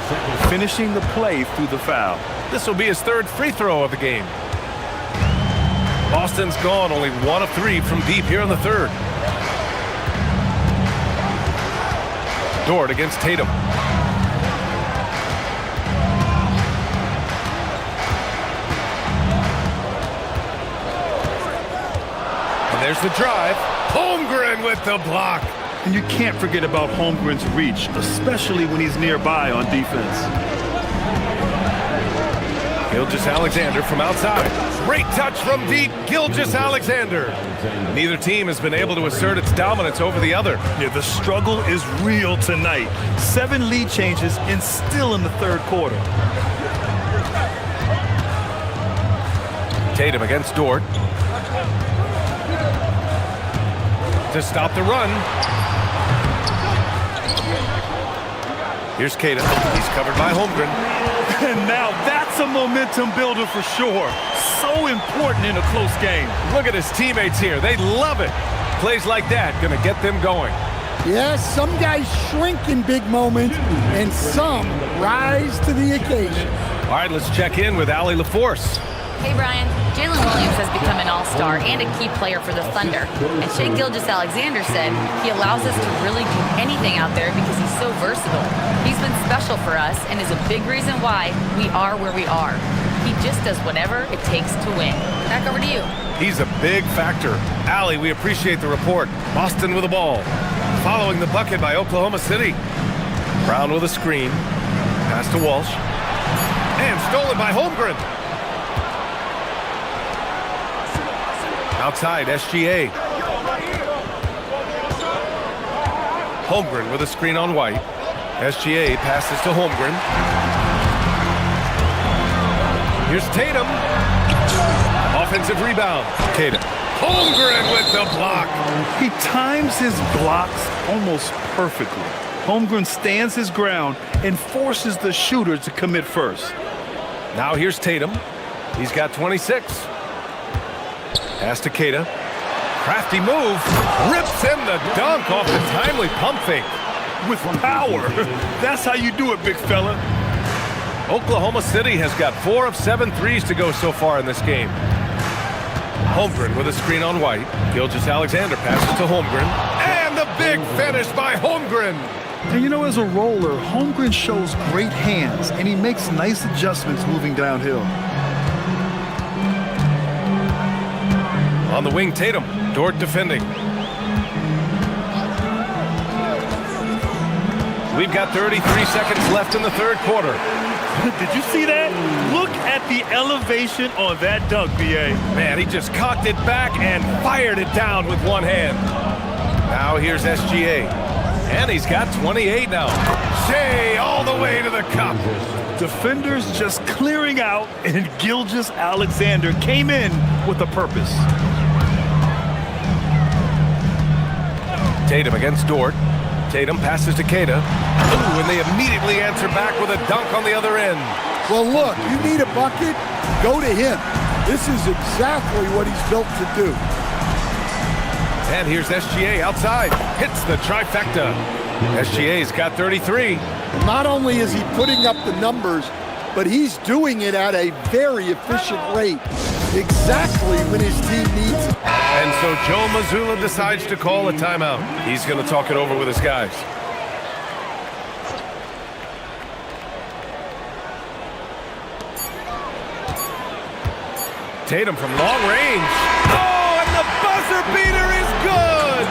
finishing the play through the foul. This will be his 3rd free throw of the game. Boston's gone only 1 of 3 from deep here in the 3rd. Dort against Tatum. And there's the drive. Holmgren with the block. And you can't forget about Holmgren's reach, especially when he's nearby on defense. Gilgeous-Alexander from outside. Great touch from deep. Gilgeous-Alexander. Neither team has been able to assert its dominance over the other. Yeah, the struggle is real tonight. 7 lead changes and still in the 3rd quarter. Tatum against Dort. To stop the run. Here's Kata. He's covered by Holmgren. And now that's a momentum builder for sure. So important in a close game. Look at his teammates here. They love it. Plays like that gonna get them going. Yes, some guys shrink in big moments, and some rise to the occasion. All right, let's check in with Allie LaForce. Hey, Brian. Jalen Williams has become an all-star and a key player for the Thunder. And Shai Gilgeous-Alexander said he allows us to really do anything out there because he's so versatile. He's been special for us and is a big reason why we are where we are. He just does whatever it takes to win. Back over to you. He's a big factor. Allie, we appreciate the report. Boston with the ball. Following the bucket by Oklahoma City. Brown with a screen. Pass to Walsh. And stolen by Holmgren. Outside, SGA. Holmgren with a screen on White. SGA passes to Holmgren. Here's Tatum. Offensive rebound. Tatum. Holmgren with the block. He times his blocks almost perfectly. Holmgren stands his ground and forces the shooter to commit first. Now here's Tatum. He's got 26. Pass to Kata. Crafty move. Rips in the dunk off the timely pump fake. With power. That's how you do it, big fella. Oklahoma City has got 4 of 7 threes to go so far in this game. Holmgren with a screen on White. Gilgeous-Alexander passes to Holmgren. And the big finish by Holmgren. And you know, as a roller, Holmgren shows great hands, and he makes nice adjustments moving downhill. On the wing, Tatum. Dort defending. We've got 33 seconds left in the 3rd quarter. Did you see that? Look at the elevation on that dunk, B.A. Man, he just cocked it back and fired it down with one hand. Now here's SGA. And he's got 28 now. Shai all the way to the cup. Defenders just clearing out, and Gilgeous-Alexander came in with a purpose. Tatum against Dort. Tatum passes to Keita. Ooh, and they immediately answer back with a dunk on the other end. Well, look, you need a bucket, go to him. This is exactly what he's built to do. And here's SGA outside. Hits the trifecta. SGA's got 33. Not only is he putting up the numbers, but he's doing it at a very efficient rate. Exactly when his team needs it. And so Joe Mazzulla decides to call a timeout. He's going to talk it over with his guys. Tatum from long range. Oh, and the buzzer beater is good!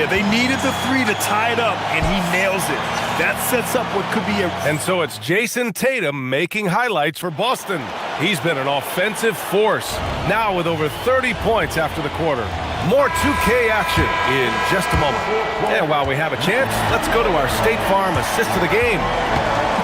Yeah, they needed the three to tie it up, and he nails it. That sets up what could be a... And so it's Jason Tatum making highlights for Boston. He's been an offensive force, now with over 30 points after the quarter. More 2K action in just a moment. And while we have a chance, let's go to our State Farm assist of the game.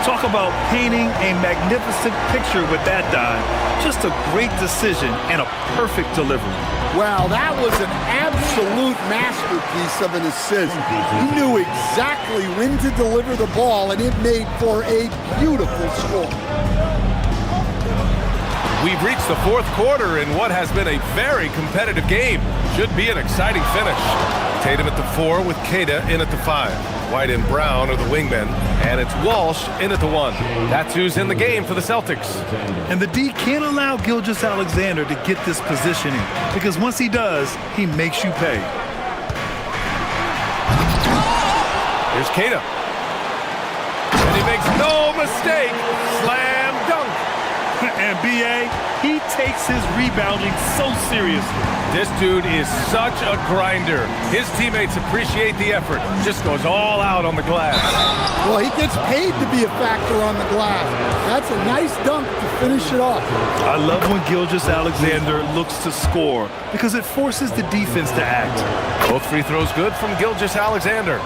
Talk about painting a magnificent picture with that dive. Just a great decision and a perfect delivery. Wow, that was an absolute masterpiece of an assist. He knew exactly when to deliver the ball, and it made for a beautiful score. We've reached the fourth quarter in what has been a very competitive game. Should be an exciting finish. Tatum at the 4 with Keita in at the 5. White and Brown are the wingmen, and it's Walsh in at the 1. That's who's in the game for the Celtics. And the D can't allow Gilgeous-Alexander to get this positioning, because once he does, he makes you pay. Here's Keita. And he makes no mistake. Slam dunk. And B.A., he takes his rebounding so seriously. This dude is such a grinder. His teammates appreciate the effort. Just goes all out on the glass. Well, he gets paid to be a factor on the glass. That's a nice dunk to finish it off. I love when Gilgeous-Alexander looks to score because it forces the defense to act. Both free throws good from Gilgeous-Alexander.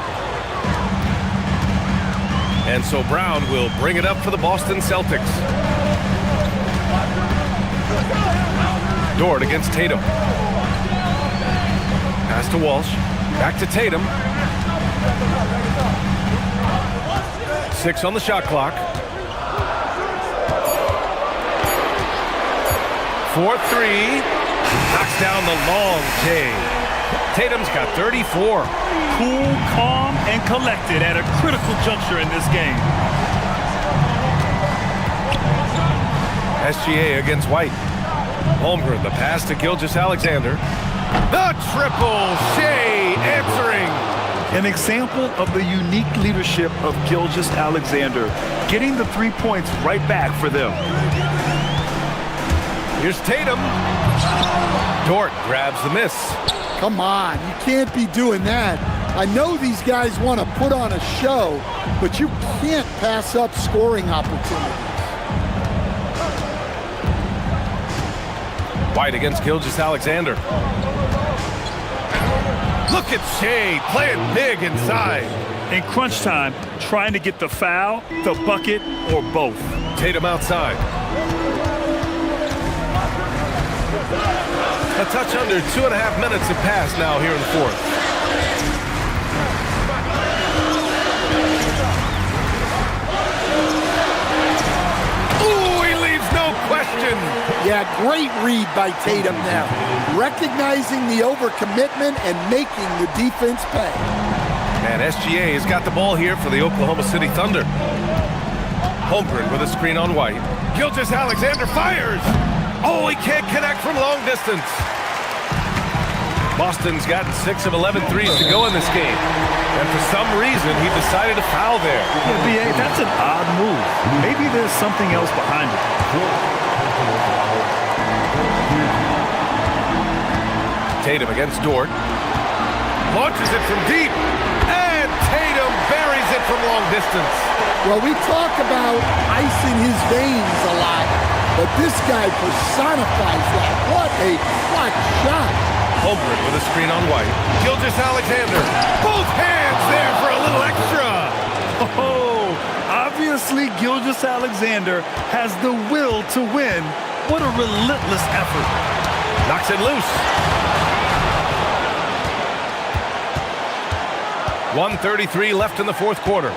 And so Brown will bring it up for the Boston Celtics. Dort against Tatum. Pass to Walsh. Back to Tatum. 6 on the shot clock. 4-3. Knocks down the long J. Tatum's got 34. Cool, calm, and collected at a critical juncture in this game. SGA against White. Holmgren, the pass to Gilgeous-Alexander. The triple, Shea answering. An example of the unique leadership of Gilgeous-Alexander, getting the 3 points right back for them. Here's Tatum. Dort grabs the miss. Come on, you can't be doing that. I know these guys want to put on a show, but you can't pass up scoring opportunities. White against Gilgeous-Alexander. Look at Shea playing big inside. In crunch time, trying to get the foul, the bucket, or both. Tatum outside. A touch under 2.5 minutes have passed now here in the fourth. Ooh, he leaves no question. Yeah, great read by Tatum now. Recognizing the overcommitment and making the defense pay. And SGA has got the ball here for the Oklahoma City Thunder. Holmgren with a screen on White. Gilgeous-Alexander fires. Oh, he can't connect from long distance. Boston's gotten 6 of 11 threes to go in this game. And for some reason, he decided to foul there. Yeah, B.A., that's an odd move. Maybe there's something else behind it. Tatum against Dort. Launches it from deep. And Tatum buries it from long distance. Well, we talk about ice in his veins a lot, but this guy personifies that. What a clutch shot. Holmgren with a screen on White. Gilgeous-Alexander. Both hands there for a little extra. Oh, obviously Gilgeous-Alexander has the will to win. What a relentless effort. Knocks it loose. 1:33 left in the fourth quarter.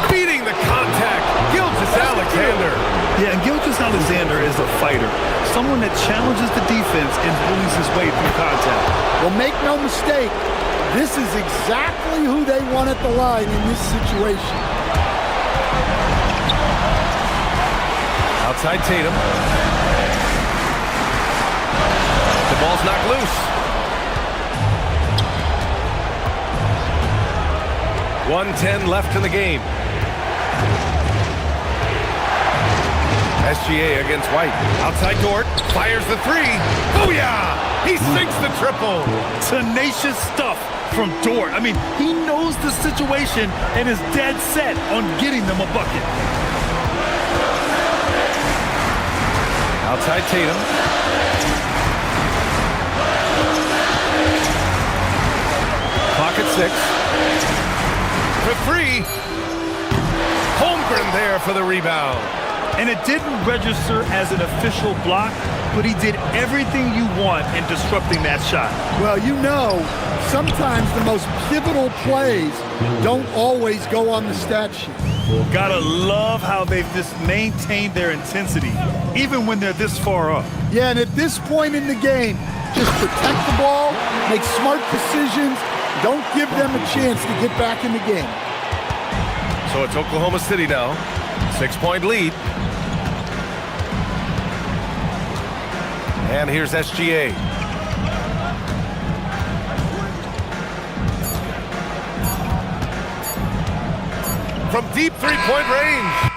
Beating the contact, Gilgeous-Alexander. Yeah, and Gilgeous-Alexander is a fighter. Someone that challenges the defense and bullies his way through contact. Well, make no mistake, this is exactly who they want at the line in this situation. Outside Tatum. The ball's knocked loose. 1:10 left in the game. SGA against White. Outside Dort. Fires the three. Booyah! He sinks the triple. Tenacious stuff from Dort. I mean, he knows the situation and is dead set on getting them a bucket. Outside Tatum. Clock at 6. For three. Holmgren there for the rebound. And it didn't register as an official block, but he did everything you want in disrupting that shot. Well, you know, sometimes the most pivotal plays don't always go on the stat sheet. Gotta love how they've just maintained their intensity, even when they're this far up. Yeah, and at this point in the game, just protect the ball, make smart decisions, don't give them a chance to get back in the game. So it's Oklahoma City now. 6-point lead. And here's SGA. From deep three-point range.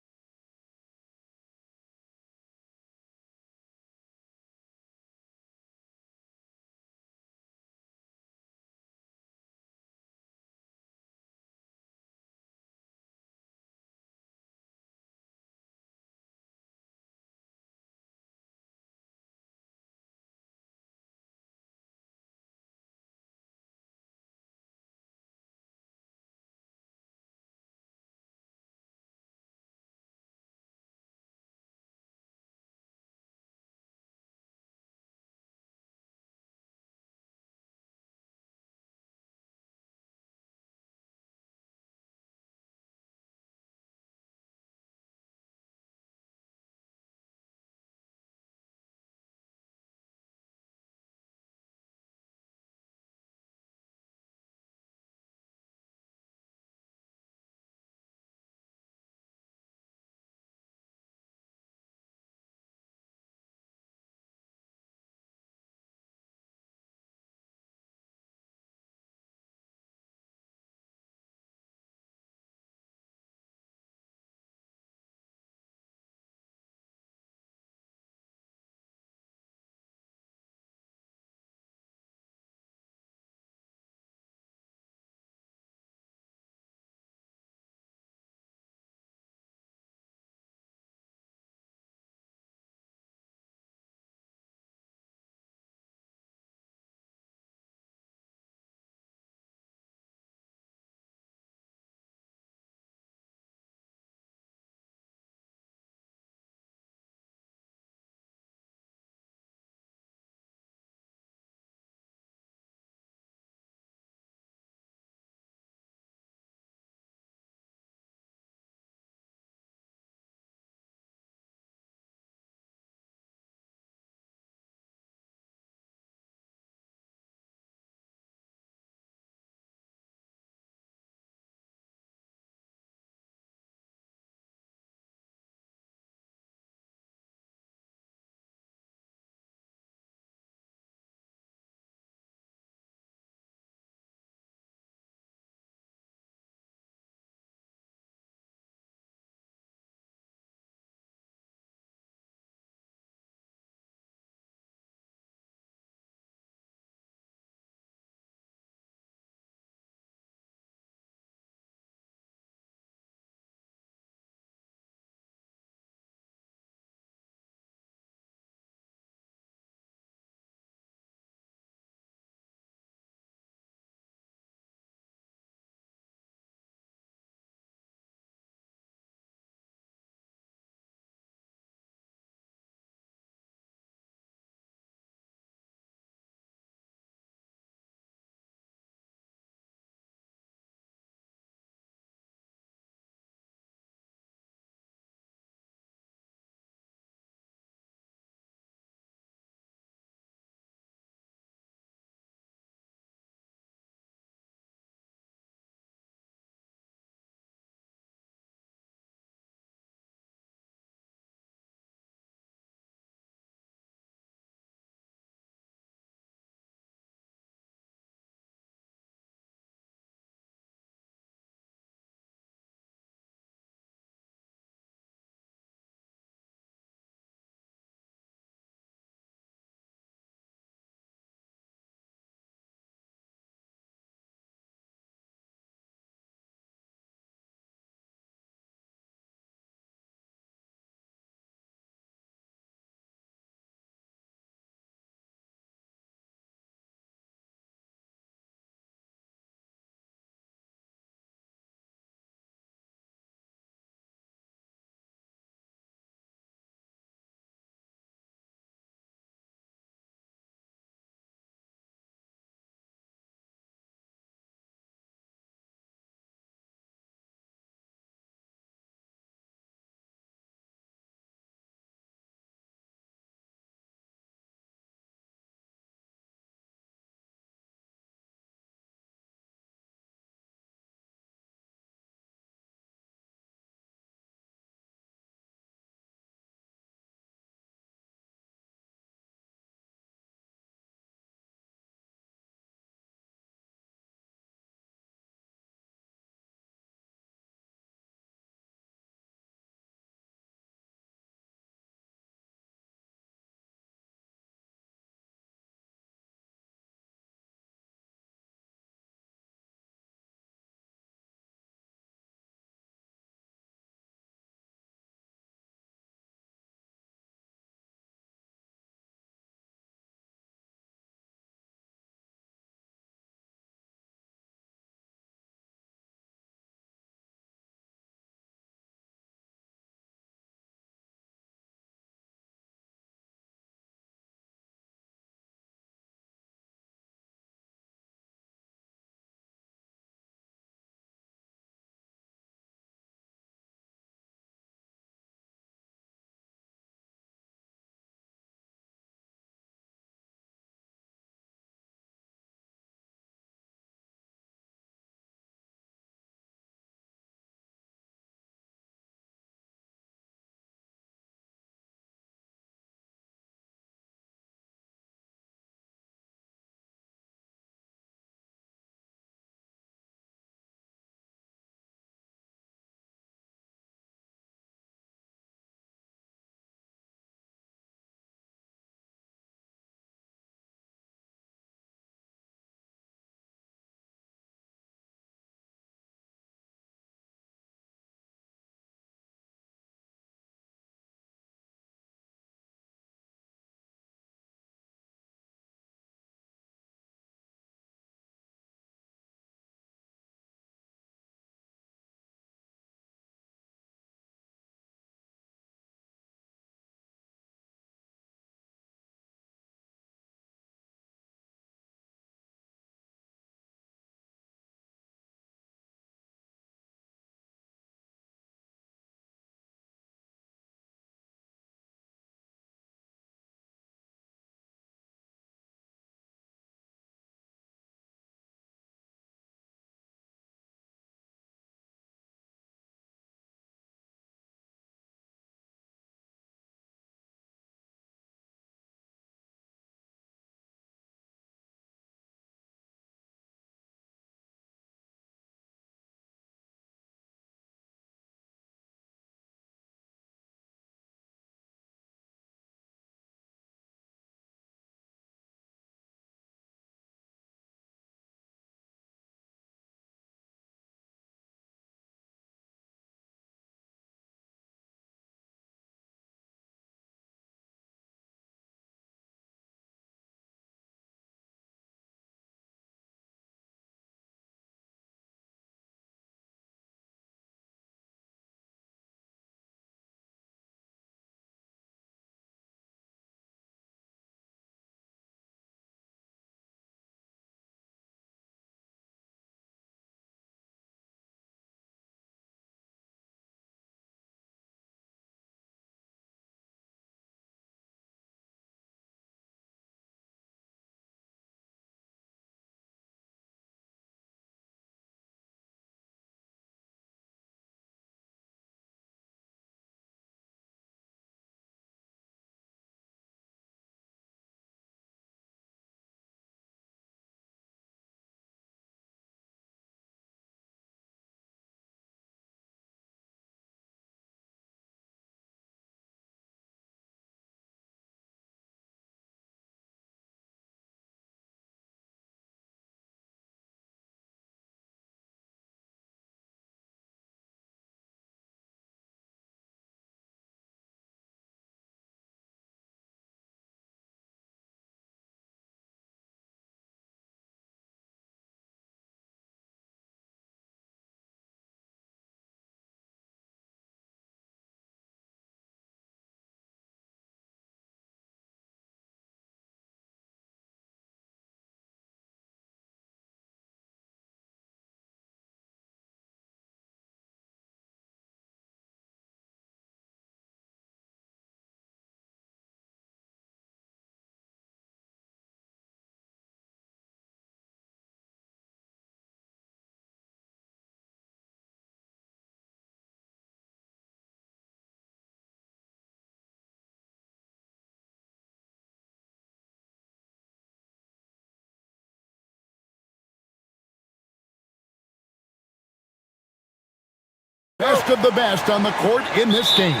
Best of the best on the court in this game.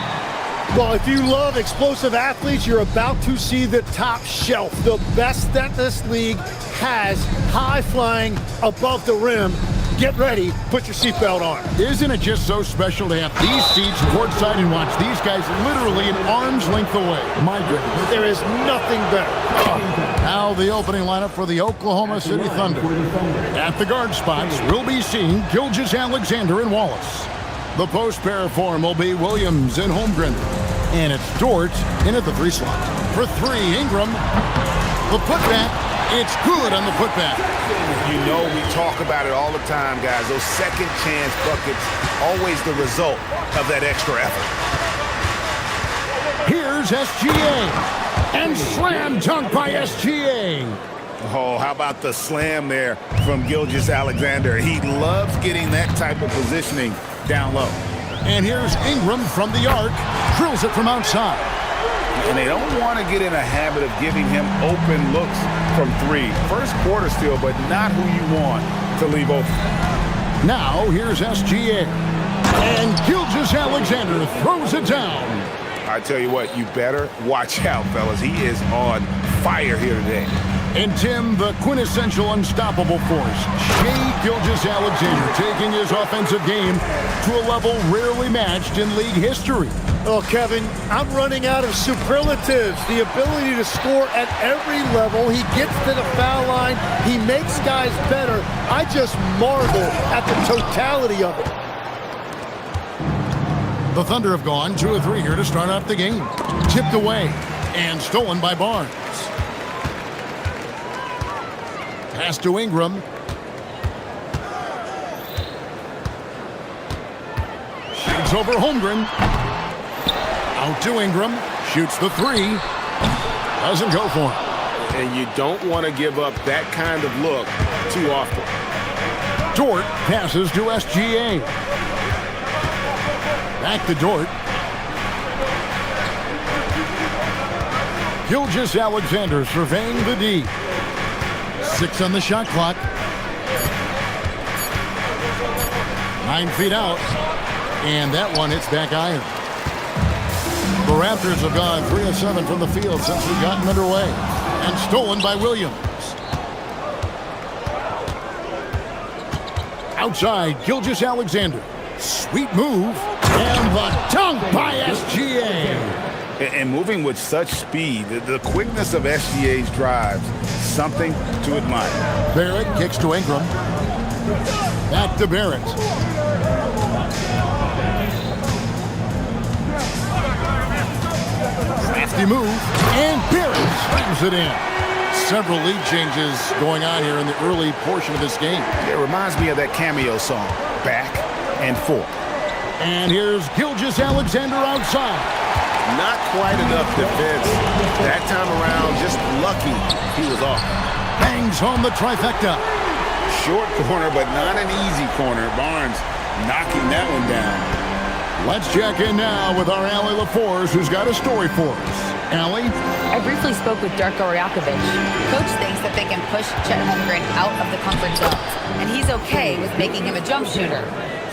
Well, if you love explosive athletes, you're about to see the top shelf. The best that this league has, high flying above the rim. Get ready, put your seatbelt on. Isn't it just so special to have these seats courtside and watch these guys literally an arm's length away? My goodness. There is nothing better. Now the opening lineup for the Oklahoma City Thunder. At the guard spots, we'll be seeing Gilgeous-Alexander and Wallace. The post pair form will be Williams and Holmgren. And it's Dort in at the 3 slot. For 3, Ingram. The putback. It's good on the putback. You know we talk about it all the time, guys. Those second chance buckets, always the result of that extra effort. Here's SGA. And slam dunk by SGA. Oh, how about the slam there from Gilgeous-Alexander? He loves getting that type of positioning down low. And here's Ingram from the arc. Drills it from outside. And they don't want to get in a habit of giving him open looks from 3. First quarter still, but not who you want to leave open. Now here's SGA. And Gilgeous-Alexander throws it down. I tell you what, you better watch out, fellas. He is on fire here today. And Tim, the quintessential unstoppable force, Shai Gilgeous-Alexander, taking his offensive game to a level rarely matched in league history. Oh, Kevin, I'm running out of superlatives. The ability to score at every level. He gets to the foul line. He makes guys better. I just marvel at the totality of it. The Thunder have gone 2 of 3 here to start out the game. Tipped away and stolen by Barnes. Pass to Ingram. Shoots over Holmgren. Out to Ingram. Shoots the 3. Doesn't go for him. And you don't want to give up that kind of look too often. Dort passes to SGA. Back to Dort. Gilgeous-Alexander surveying the D. 6 on the shot clock. 9 feet out. And that one hits back iron. The Raptors have gone 3 of 7 from the field since we've gotten underway. And stolen by Williams. Outside, Gilgeous-Alexander. Sweet move. And the dunk by SGA. And moving with such speed, the quickness of SGA's drives, something to admire. Barrett kicks to Ingram. Back to Barrett. Crafty move. And Barrett slams it in. Several lead changes going on here in the early portion of this game. It reminds me of that cameo song, Back and Forth. And here's Gilgeous-Alexander outside. Not quite enough defense. That time around, just lucky he was off. Bangs home the trifecta. Short corner, but not an easy corner. Barnes knocking that one down. Let's check in now with our Allie LaForce, who's got a story for us. Allie? I briefly spoke with Darko Rajakovic. Coach thinks that they can push Chet Holmgren out of the comfort zones, and he's okay with making him a jump shooter.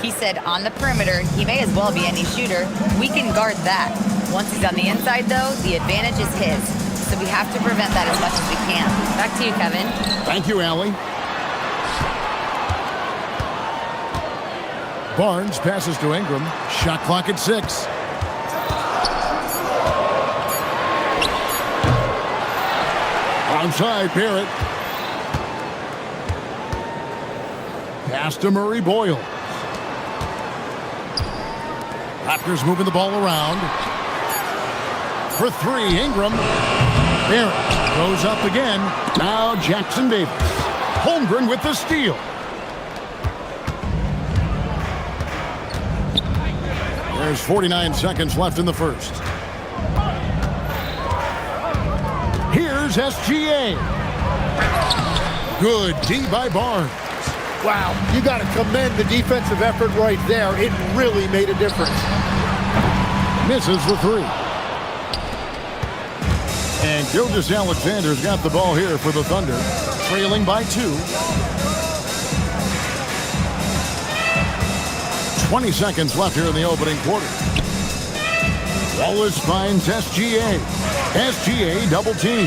He said on the perimeter, he may as well be any shooter. We can guard that. Once he's on the inside, though, the advantage is his. So we have to prevent that as much as we can. Back to you, Kevin. Thank you, Allie. Barnes passes to Ingram. Shot clock at 6. Outside, Barrett. Pass to Murray Boyle. Raptors moving the ball around. For 3, Ingram. Barrett goes up again. Now Jackson Davis. Holmgren with the steal. There's 49 seconds left in the first. Here's SGA. Good D by Barnes. Wow, you got to commend the defensive effort right there. It really made a difference. Misses the 3. And Gilgeous-Alexander's got the ball here for the Thunder, trailing by 2. 20 seconds left here in the opening quarter. Wallace finds SGA. SGA double team.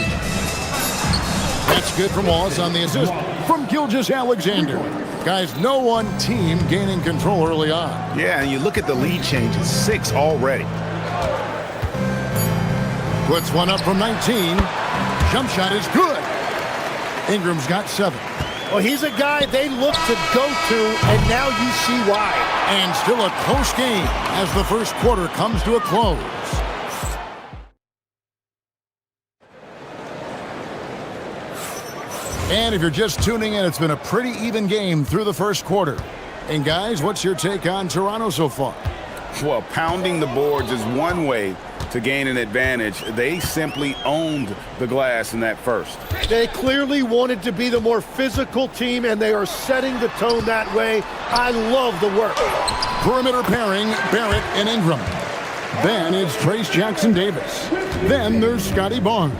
That's good from Wallace on the assist from Gilgeous-Alexander. Guys, no one team gaining control early on. Yeah, and you look at the lead changes, 6 already. Puts one up from 19. Jump shot is good. Ingram's got 7. Well, he's a guy they look to go to, and now you see why. And still a close game as the first quarter comes to a close. And if you're just tuning in, it's been a pretty even game through the first quarter. And guys, what's your take on Toronto so far? Well, pounding the boards is one way to gain an advantage. They simply owned the glass in that first. They clearly wanted to be the more physical team, and they are setting the tone that way. I love the work. Perimeter pairing, Barrett and Ingram. Then it's Trace Jackson-Davis. Then there's Scotty Barnes.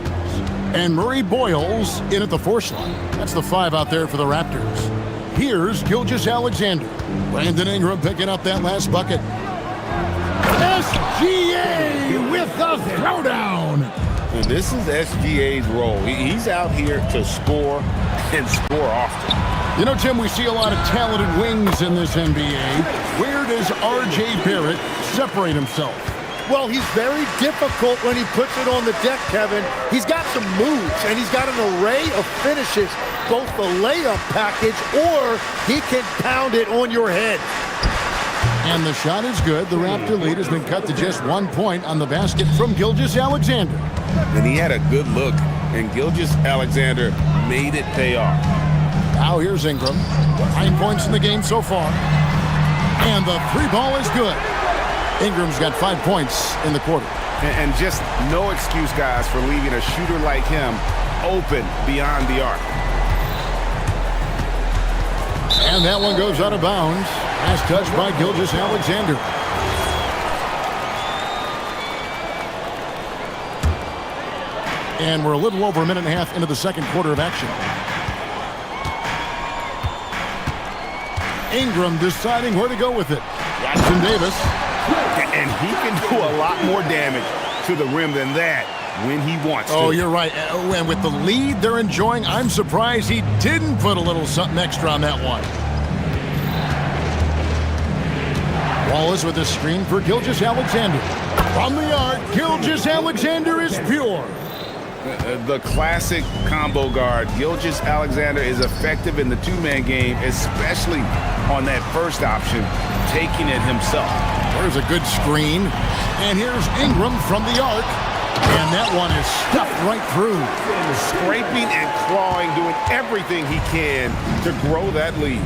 And Murray Boyles in at the force line. That's the 5 out there for the Raptors. Here's Gilgeous-Alexander. Brandon Ingram picking up that last bucket. SGA with the throwdown. And this is SGA's role. He's out here to score and score often. You know, Tim, we see a lot of talented wings in this NBA. Where does R.J. Barrett separate himself? Well, he's very difficult when he puts it on the deck, Kevin. He's got some moves, and he's got an array of finishes, both the layup package, or he can pound it on your head. And the shot is good. The Raptor lead has been cut to just 1 point on the basket from Gilgeous-Alexander. And he had a good look, and Gilgeous-Alexander made it pay off. Now here's Ingram. 9 points in the game so far. And the 3 ball is good. Ingram's got 5 points in the quarter. And just no excuse, guys, for leaving a shooter like him open beyond the arc. And that one goes out of bounds. As touched by Gilgeous-Alexander. And we're a little over a minute and a half into the second quarter of action. Ingram deciding where to go with it. Jackson-Davis. And he can do a lot more damage to the rim than that when he wants to. Oh, you're right. And with the lead they're enjoying, I'm surprised he didn't put a little something extra on that one. Wallace with a screen for Gilgeous-Alexander. From the arc, Gilgeous-Alexander is pure. The classic combo guard. Gilgeous-Alexander is effective in the two-man game, especially on that first option, taking it himself. There's a good screen. And here's Ingram from the arc. And that one is stuffed right through. Scraping and clawing, doing everything he can to grow that lead.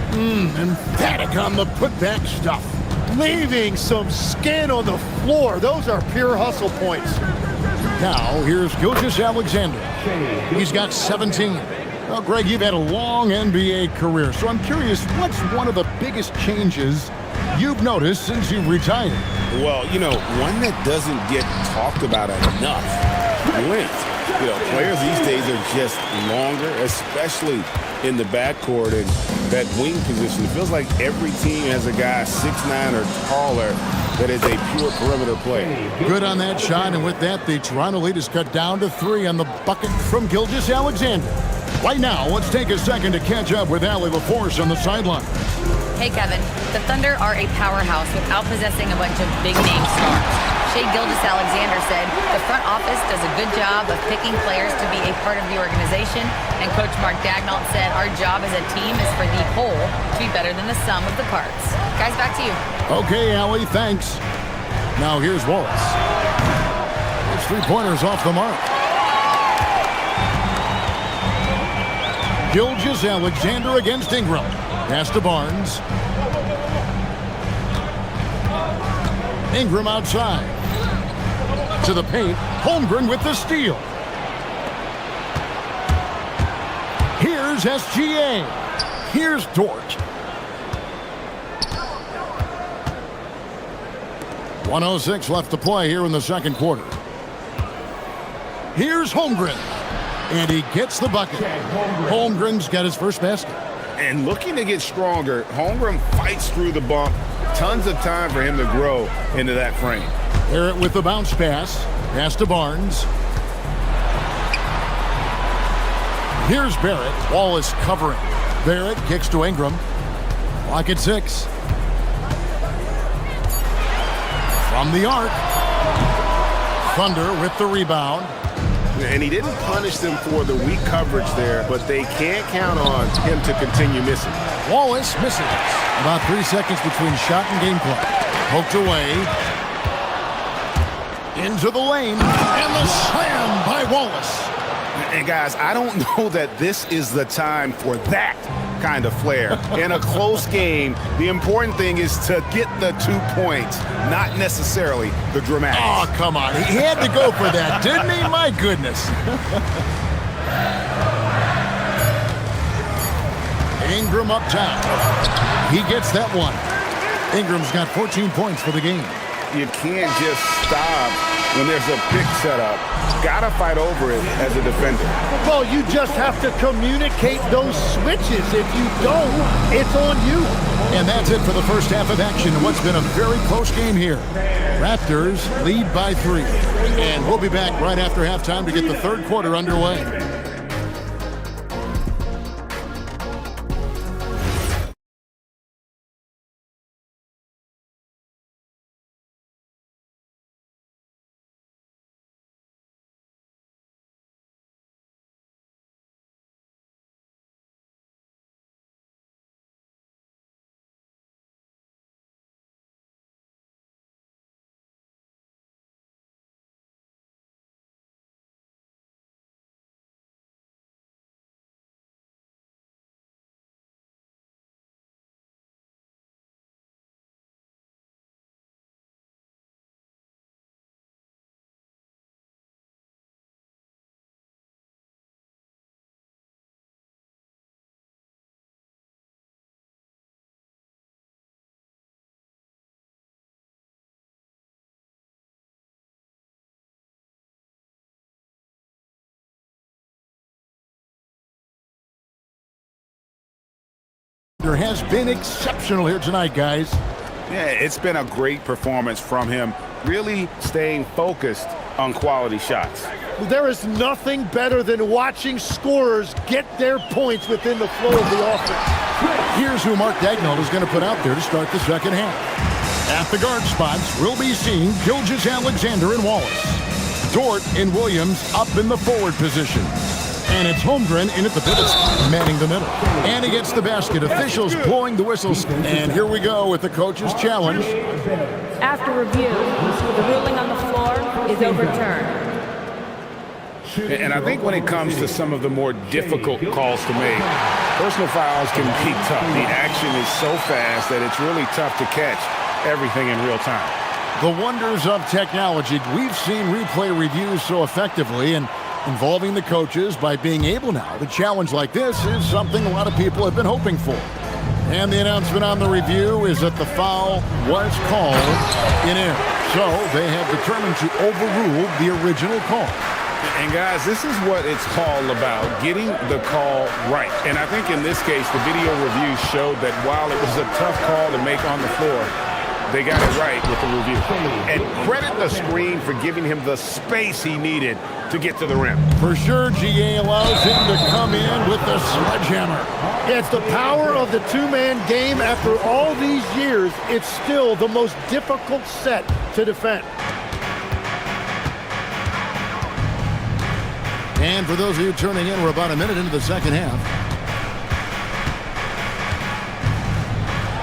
Emphatic on the putback stuff. Leaving some skin on the floor. Those are pure hustle points. Now, here's Gilgeous-Alexander. He's got 17. Well, Greg, you've had a long NBA career, so I'm curious, what's one of the biggest changes you've noticed since you've retired? Well, you know, one that doesn't get talked about enough, length. You know, players these days are just longer, especially in the backcourt and that wing position. It feels like every team has a guy 6'9" or taller that is a pure perimeter player. Good on that shot, and with that, the Toronto lead is cut down to 3 on the bucket from Gilgeous-Alexander. Right now, let's take a second to catch up with Allie LaForce on the sideline. Hey, Kevin. The Thunder are a powerhouse without possessing a bunch of big-name stars. Shai Gilgeous-Alexander said the front office does a good job of picking players to be a part of the organization, and Coach Mark Daigneault said our job as a team is for the whole to be better than the sum of the parts. Guys, back to you. Okay, Allie, thanks. Now here's Wallace. His 3-pointers off the mark. Gilgeous-Alexander against Ingram. Pass to Barnes. Ingram outside. To the paint. Holmgren with the steal. Here's SGA. Here's Dort. 1:06 left to play here in the second quarter. Here's Holmgren. And he gets the bucket. Holmgren's got his first basket. And looking to get stronger, Holmgren fights through the bump, tons of time for him to grow into that frame. Barrett with the bounce pass. Pass to Barnes. Here's Barrett. Wallace covering. Barrett kicks to Ingram. Clock at 6. From the arc. Thunder with the rebound. And he didn't punish them for the weak coverage there, but they can't count on him to continue missing. Wallace misses. About 3 seconds between shot and game clock. Poked away. Into the lane. And the slam by Wallace. And guys, I don't know that this is the time for that kind of flair. In a close game, the important thing is to get the 2 points, not necessarily the dramatics. Oh, come on. He had to go for that, didn't he? My goodness. Ingram up top. He gets that one. Ingram's got 14 points for the game. You can't just stop when there's a pick set up. Gotta fight over it as a defender. Well, you just have to communicate those switches. If you don't, it's on you. And that's it for the first half of action in what's been a very close game here. Raptors lead by 3. And we'll be back right after halftime to get the third quarter underway. Has been exceptional here tonight, guys. Yeah, it's been a great performance from him, really staying focused on quality shots. There is nothing better than watching scorers get their points within the flow of the offense. Here's who Mark Daigneault is going to put out there to start the second half. At the guard spots, we'll be seeing Gilgeous-Alexander and Wallace. Dort and Williams up in the forward position. And it's Holmgren in at the pivot, manning the middle. And he gets the basket. Officials blowing the whistles. And here we go with the coach's challenge. After review, the ruling on the floor is overturned. And I think when it comes to some of the more difficult calls to make, personal fouls can be tough. The action is so fast that it's really tough to catch everything in real time. The wonders of technology. We've seen replay reviews so effectively, and involving the coaches by being able now to challenge like this is something a lot of people have been hoping for. And the announcement on the review is that the foul was called in error. So they have determined to overrule the original call. And guys, this is what it's all about, getting the call right. And I think in this case, the video review showed that while it was a tough call to make on the floor, they got it right with the review. And credit the screen for giving him the space he needed to get to the rim. For sure, GA allows him to come in with the sledgehammer. It's the power of the two-man game. After all these years, it's still the most difficult set to defend. And for those of you turning in, we're about a minute into the second half.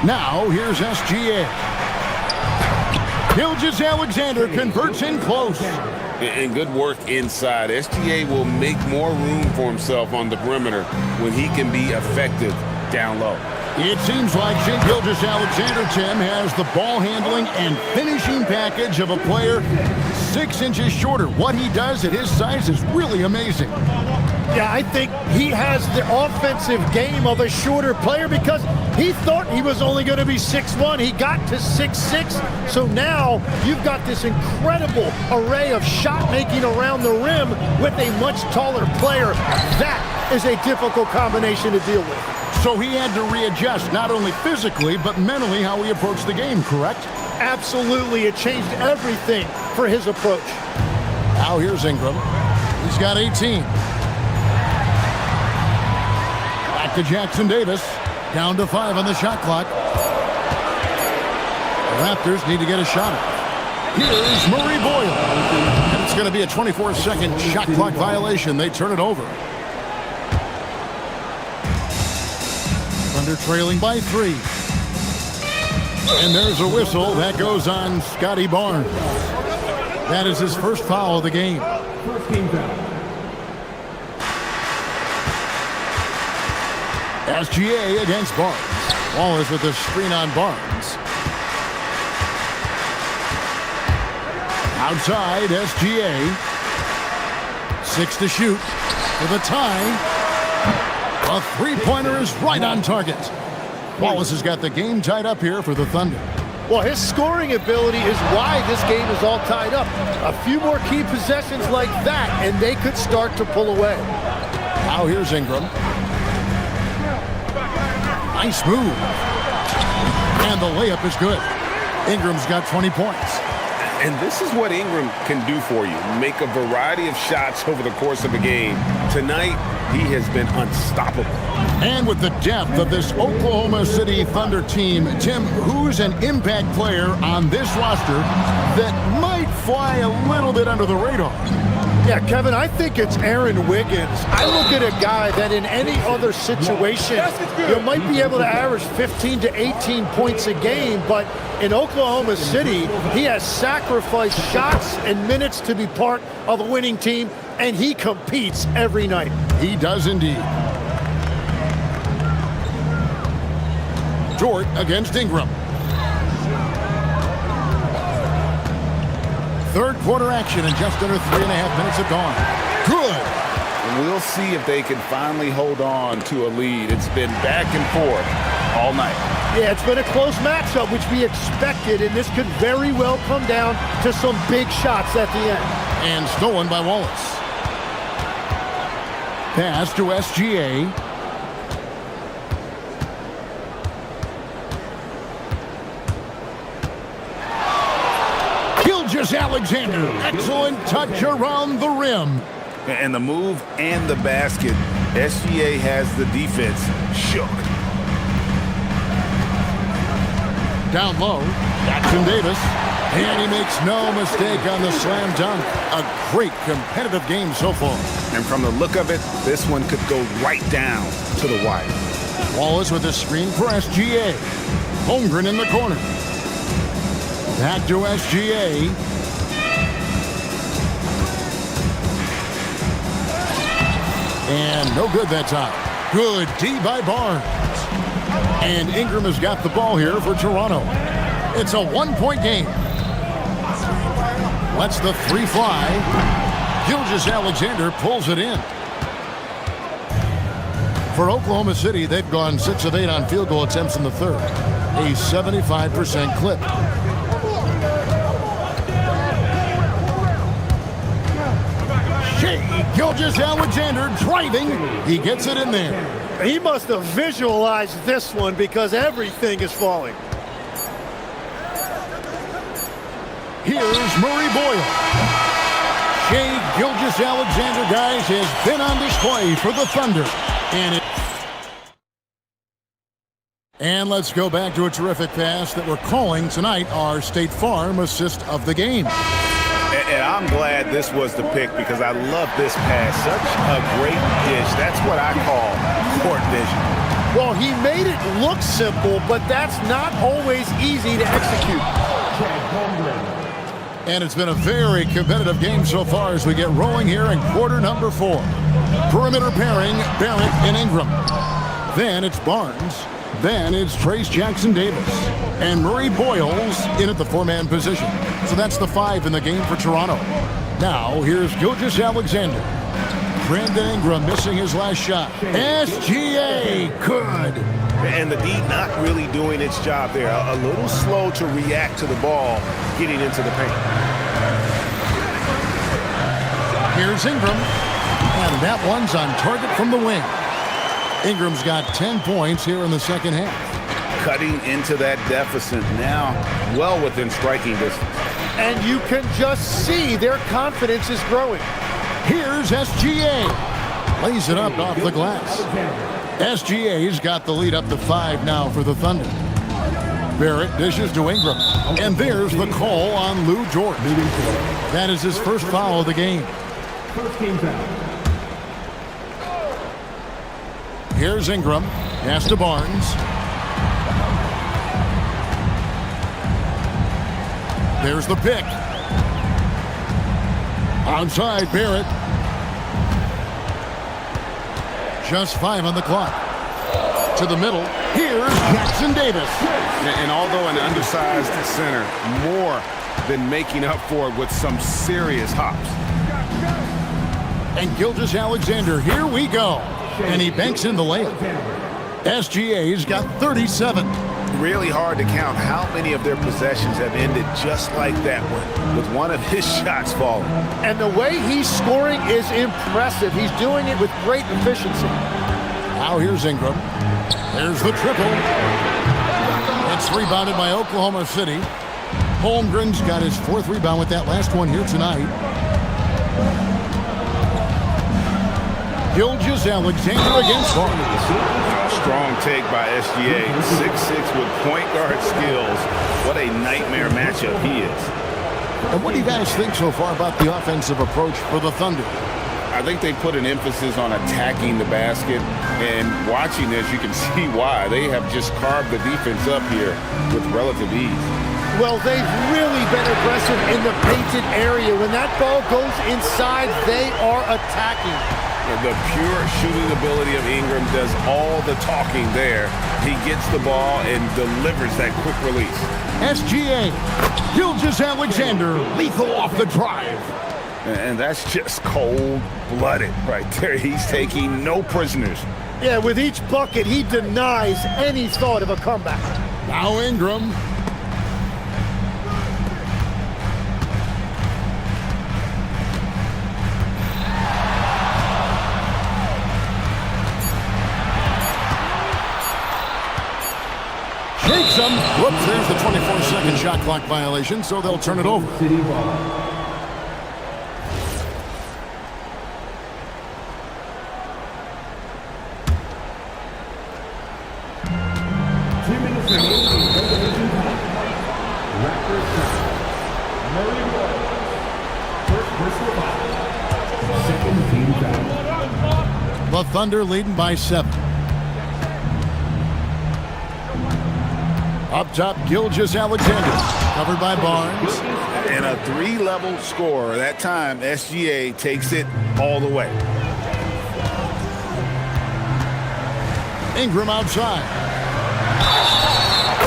Now, here's SGA. Gilgeous-Alexander converts in close. And good work inside. SGA will make more room for himself on the perimeter when he can be effective down low. It seems like Shai Gilgeous-Alexander, Tim, has the ball handling and finishing package of a player 6 inches shorter. What he does at his size is really amazing. Yeah, I think he has the offensive game of a shorter player because he thought he was only going to be 6'1". He got to 6'6". So now you've got this incredible array of shot making around the rim with a much taller player. That is a difficult combination to deal with. So he had to readjust not only physically, but mentally how he approached the game, correct? Absolutely. It changed everything for his approach. Now here's Ingram. He's got 18. Back to Jackson Davis. Down to 5 on the shot clock. The Raptors need to get a shot at it. Here's Murray Boyle. And it's going to be a 24-second shot clock violation. They turn it over. Thunder trailing by 3. And there's a whistle. That goes on Scotty Barnes. That is his first foul of the game. First team foul. SGA against Barnes. Wallace with the screen on Barnes. Outside, SGA. 6 to shoot for the tie. A three-pointer is right on target. Wallace has got the game tied up here for the Thunder. Well, his scoring ability is why this game is all tied up. A few more key possessions like that, and they could start to pull away. Now here's Ingram. Nice move. And the layup is good. Ingram's got 20 points. And this is what Ingram can do for you. Make a variety of shots over the course of a game. Tonight, he has been unstoppable. And with the depth of this Oklahoma City Thunder team, Tim, who's an impact player on this roster that might fly a little bit under the radar? Yeah, Kevin, I think it's Aaron Wiggins. I look at a guy that in any other situation, you might be able to average 15 to 18 points a game, but in Oklahoma City, he has sacrificed shots and minutes to be part of a winning team, and he competes every night. He does indeed. Dort against Ingram. Third quarter action and just under 3.5 minutes have gone. Good. And we'll see if they can finally hold on to a lead. It's been back and forth all night. Yeah, it's been a close matchup, which we expected, and this could very well come down to some big shots at the end. And stolen by Wallace. Pass to SGA. Alexander, excellent touch around the rim. And the move and the basket, SGA has the defense shook. Down low, Jackson Davis, and he makes no mistake on the slam dunk. A great competitive game so far. And from the look of it, this one could go right down to the wire. Wallace with a screen for SGA. Holmgren in the corner. Back to SGA. And no good that time. Good D by Barnes. And Ingram has got the ball here for Toronto. It's a one-point game. Lets the three fly. Gilgeous-Alexander pulls it in. For Oklahoma City, they've gone 6 of 8 on field goal attempts in the third. A 75% clip. Gilgeous-Alexander driving. He gets it in there. He must have visualized this one because everything is falling. Here's Murray Boyle. Shai Gilgeous-Alexander, guys, has been on display for the Thunder. And let's go back to a terrific pass that we're calling tonight our State Farm assist of the game. And I'm glad this was the pick because I love this pass. Such a great dish. That's what I call court vision. Well, he made it look simple, but that's not always easy to execute. And it's been a very competitive game so far as we get rolling here in quarter number 4. Perimeter pairing, Barrett and Ingram. Then it's Barnes. Then it's Trace Jackson-Davis. And Murray Boyles in at the 4-man position. So that's the 5 in the game for Toronto. Now, here's Gilgeous-Alexander. Brandon Ingram missing his last shot. SGA, good. And the D not really doing its job there. A little slow to react to the ball getting into the paint. Here's Ingram. And that one's on target from the wing. Ingram's got 10 points here in the second half. Cutting into that deficit now, well within striking distance. And you can just see their confidence is growing. Here's SGA. Lays it up off the glass. SGA's got the lead up to 5 now for the Thunder. Barrett dishes to Ingram. And there's the call on Lou George. That is his first foul of the game. First team foul. Here's Ingram. Pass to Barnes. There's the pick. Outside Barrett. Just 5 on the clock. To the middle. Here's Jackson Davis. And although an undersized center, more than making up for it with some serious hops. And Gilgeous-Alexander, here we go. And he banks in the layup. SGA's got 37. Really hard to count how many of their possessions have ended just like that one, with one of his shots falling. And the way he's scoring is impressive. He's doing it with great efficiency. Now here's Ingram. There's the triple. It's rebounded by Oklahoma City. Holmgren's got his 4th rebound with that last one here tonight. Gilgeous-Alexander against Barnes. Strong take by SGA. 6'6" with point guard skills. What a nightmare matchup he is. And what do you guys think so far about the offensive approach for the Thunder? I think they put an emphasis on attacking the basket, and watching this, you can see why. They have just carved the defense up here with relative ease. Well, they've really been aggressive in the painted area. When that ball goes inside, they are attacking. The pure shooting ability of Ingram does all the talking there. He gets the ball and delivers that quick release. SGA, Gilgeous-Alexander, lethal off the drive. And that's just cold-blooded right there. He's taking no prisoners. Yeah, with each bucket, he denies any thought of a comeback. Now Ingram. Shakes him. Whoops, there's the 24-second shot clock violation, so they'll turn it over. City ball. The Thunder leading by 7. Up top, Gilgeous-Alexander, covered by Barnes. And a 3-level score. That time, SGA takes it all the way. Ingram outside.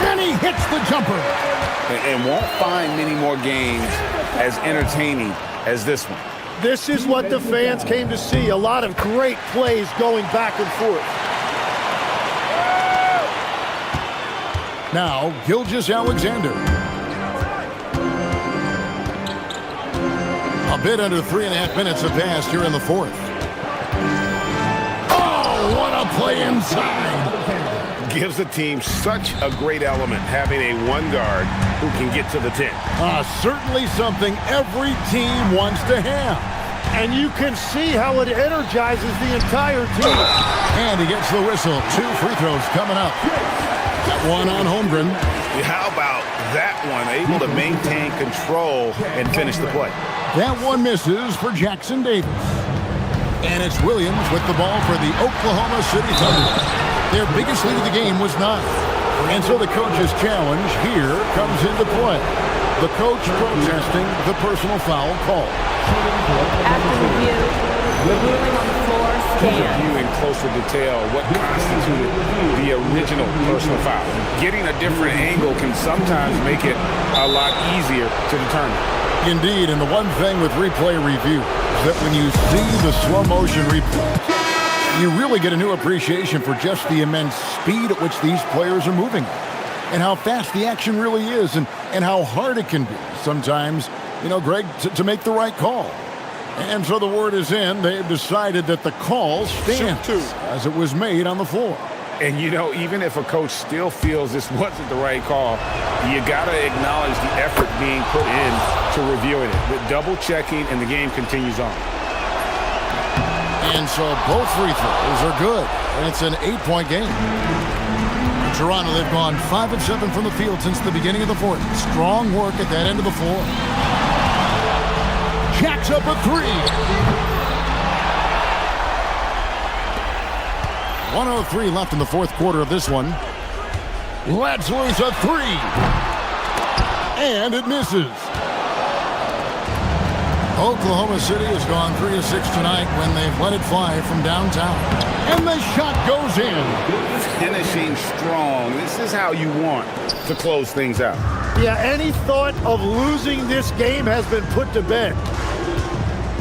And he hits the jumper. And won't find many more games as entertaining as this one. This is what the fans came to see. A lot of great plays going back and forth. Now, Gilgeous-Alexander. A bit under 3.5 minutes have passed here in the 4th. Oh, what a play inside. Gives the team such a great element, having a one guard who can get to the 10. Certainly something every team wants to have. And you can see how it energizes the entire team. And he gets the whistle. 2 free throws coming up. That one on Holmgren. How about that one? Able to maintain control and finish the play. That one misses for Jackson Davis. And it's Williams with the ball for the Oklahoma City Thunder. Their biggest lead of the game was 9. And so the coach's challenge here comes into play. The coach protesting the personal foul call. After review, the ruling on the floor stands. Review in closer detail what constituted the original personal foul. Getting a different angle can sometimes make it a lot easier to determine. Indeed, and the one thing with replay review is that when you see the slow motion replay, you really get a new appreciation for just the immense speed at which these players are moving and how fast the action really is and how hard it can be sometimes, you know, Greg, to make the right call. And so the word is in. They've decided that the call stands as it was made on the floor. And, you know, even if a coach still feels this wasn't the right call, you got to acknowledge the effort being put in to reviewing it. With double-checking, and the game continues on. And so both free throws are good. And it's an 8-point game. In Toronto, they've gone 5 of 7 from the field since the beginning of the fourth. Strong work at that end of the floor. Jacks up a 3. 1:03 left in the fourth quarter of this one. Lets loose a 3. And it misses. Oklahoma City has gone 3 of 6 tonight when they've let it fly from downtown. And the shot goes in. Finishing strong. This is how you want to close things out. Yeah, any thought of losing this game has been put to bed.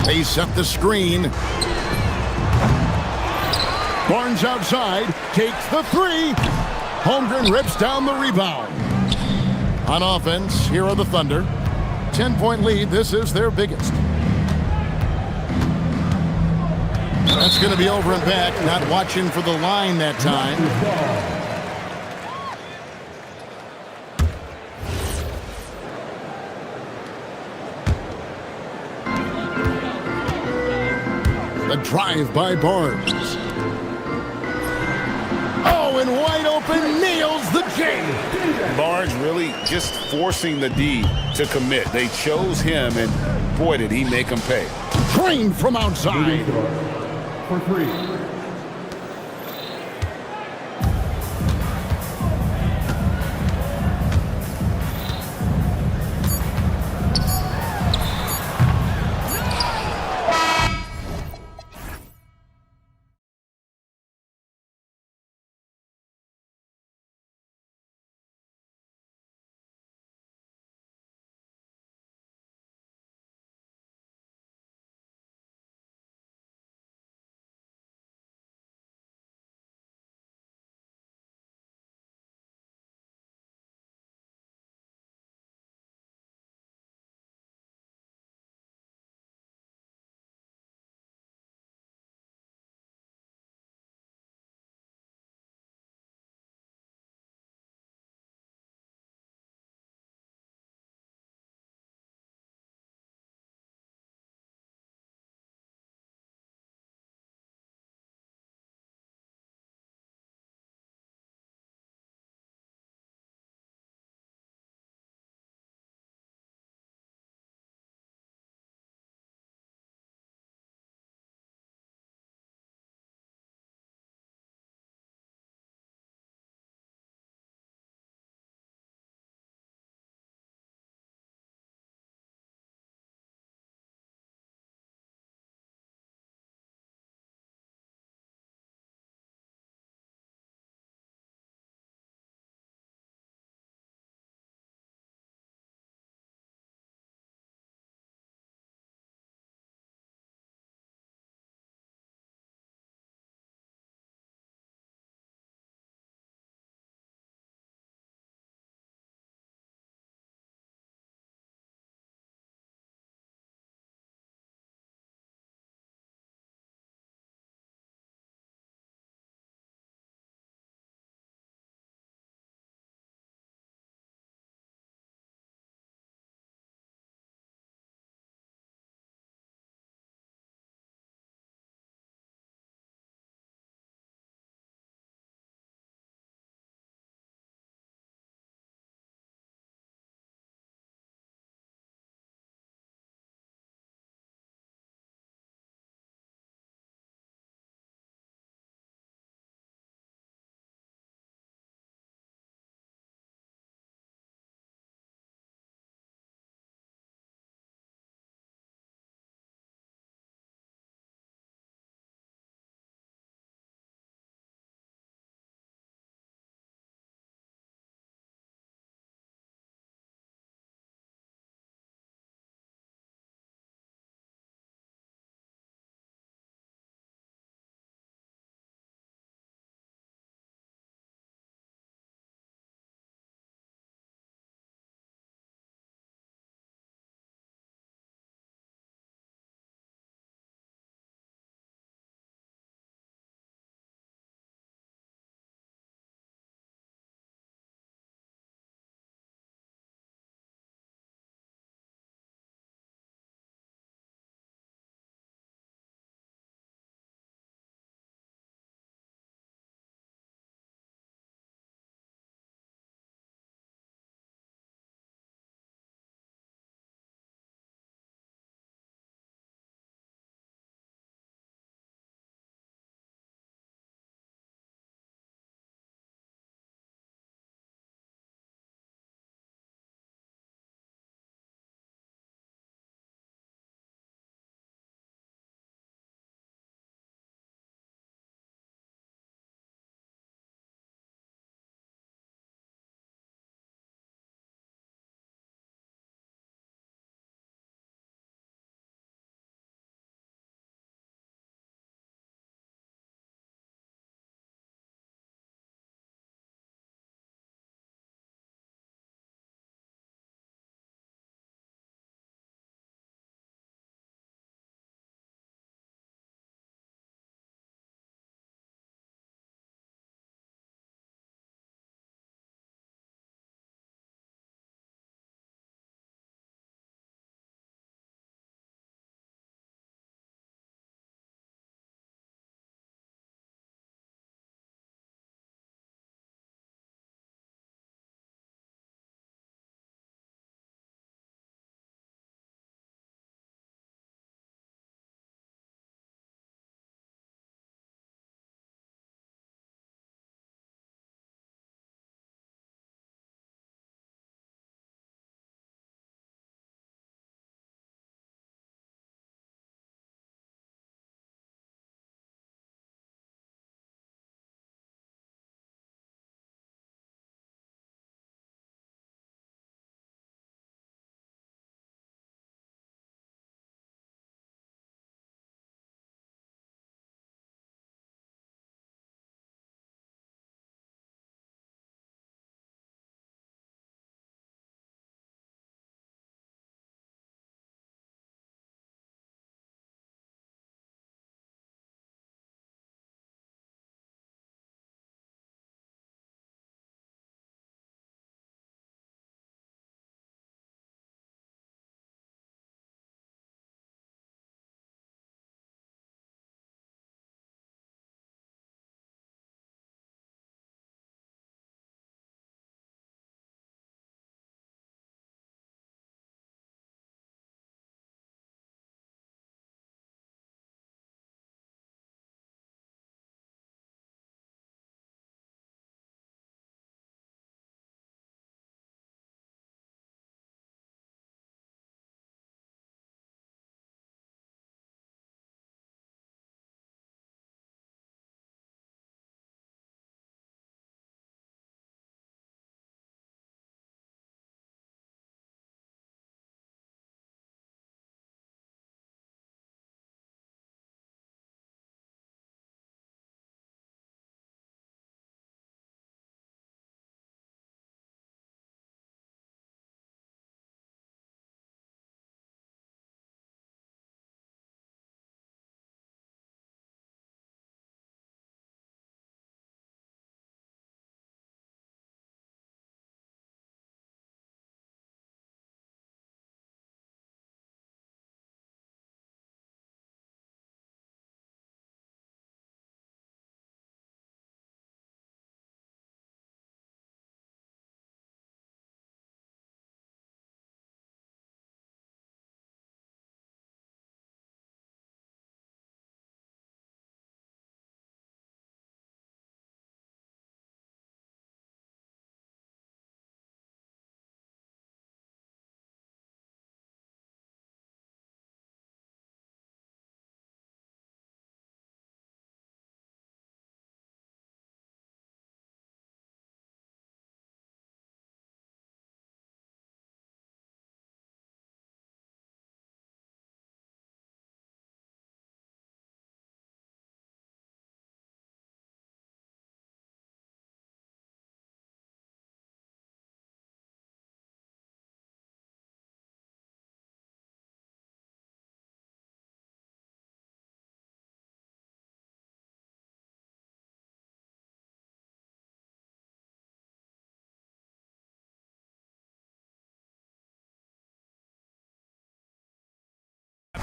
They set the screen. Barnes outside, takes the 3. Holmgren rips down the rebound. On offense, here are the Thunder. 10-point lead, this is their biggest. That's going to be over and back, not watching for the line that time. The drive by Barnes. Oh, and wide open, nails the J. Barnes really just forcing the D to commit. They chose him, and boy, did he make them pay. Trained from outside. For 3.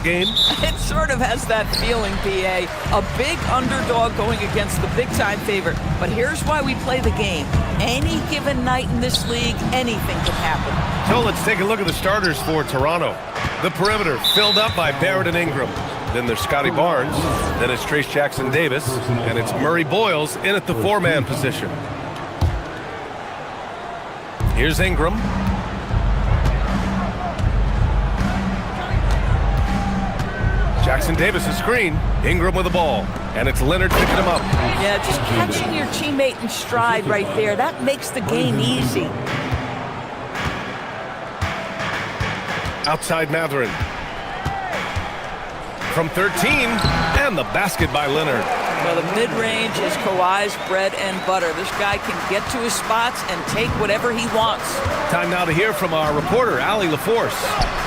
game? It sort of has that feeling, BA. A big underdog going against the big-time favorite. But here's why we play the game. Any given night in this league, anything can happen. So let's take a look at the starters for Toronto. The perimeter filled up by Barrett and Ingram. Then there's Scotty Barnes. Then it's Trace Jackson-Davis. And it's Murray Boyles in at the four-man position. Here's Ingram. Jackson-Davis a screen. Ingram with the ball. And it's Leonard picking him up. Yeah, just catching your teammate in stride right there. That makes the game easy. Outside Matherin. From 13, and the basket by Leonard. Well, the mid-range is Kawhi's bread and butter. This guy can get to his spots and take whatever he wants. Time now to hear from our reporter, Allie LaForce.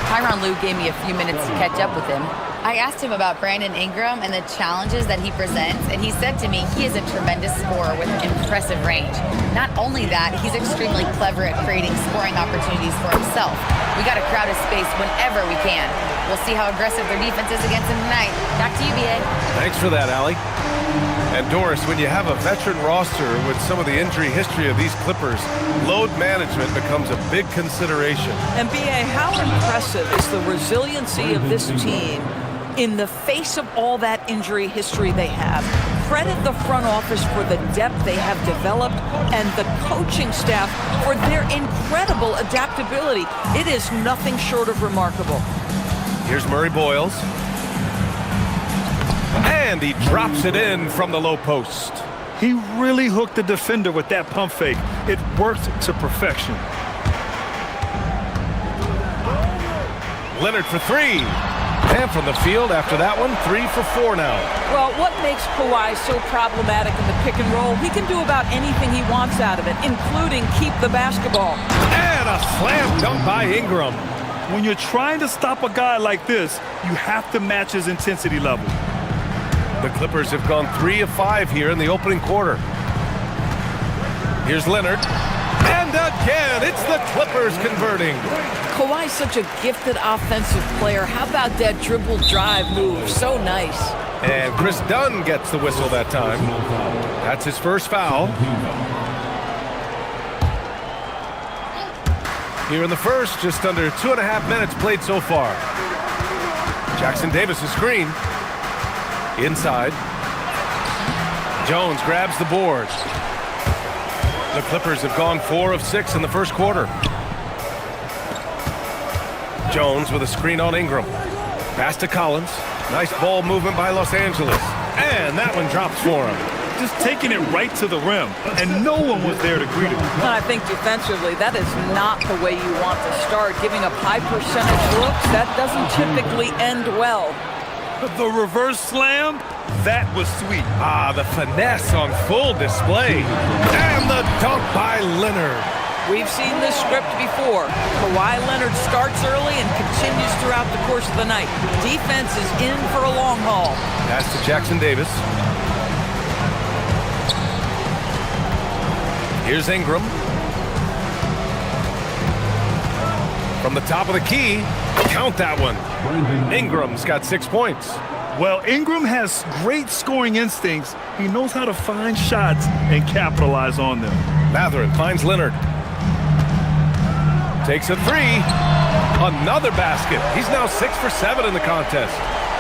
Tyronn Lue gave me a few minutes to catch up with him. I asked him about Brandon Ingram and the challenges that he presents, and he said to me he is a tremendous scorer with impressive range. Not only that, he's extremely clever at creating scoring opportunities for himself. We got to crowd his space whenever we can. We'll see how aggressive their defense is against him tonight. Back to you, BA. Thanks for that, Allie. And Doris, when you have a veteran roster with some of the injury history of these Clippers, load management becomes a big consideration. And BA, how impressive is the resiliency of this team in the face of all that injury history they have? Credit the front office for the depth they have developed and the coaching staff for their incredible adaptability. It is nothing short of remarkable. Here's Murray Boyles. And he drops it in from the low post. He really hooked the defender with that pump fake. It worked to perfection. Leonard for three. And from the field after that one, 3 for 4 now. Well, what makes Kawhi so problematic in the pick and roll? He can do about anything he wants out of it, including keep the basketball. And a slam dunk by Ingram. When you're trying to stop a guy like this, you have to match his intensity level. The Clippers have gone 3 of 5 here in the opening quarter. Here's Leonard. And again, it's the Clippers converting. Kawhi's such a gifted offensive player. How about that dribble drive move? So nice. And Chris Dunn gets the whistle that time. That's his first foul. Here in the first, just under 2.5 minutes played so far. Jackson-Davis' screen. Inside. Jones grabs the board. The Clippers have gone 4 of 6 in the first quarter. Jones with a screen on Ingram. Pass to Collins. Nice ball movement by Los Angeles. And that one drops for him. Just taking it right to the rim, and no one was there to greet him. I think defensively, that is not the way you want to start. Giving up high percentage looks, that doesn't typically end well. The reverse slam, that was sweet. Ah, the finesse on full display. And the dunk by Leonard. We've seen this script before. Kawhi Leonard starts early and continues throughout the course of the night. Defense is in for a long haul. Pass to Jackson-Davis. Here's Ingram. From the top of the key, count that one. Ingram's got 6 points. Well, Ingram has great scoring instincts. He knows how to find shots and capitalize on them. Matherin finds Leonard. Takes a three. Another basket. He's now 6 for 7 in the contest.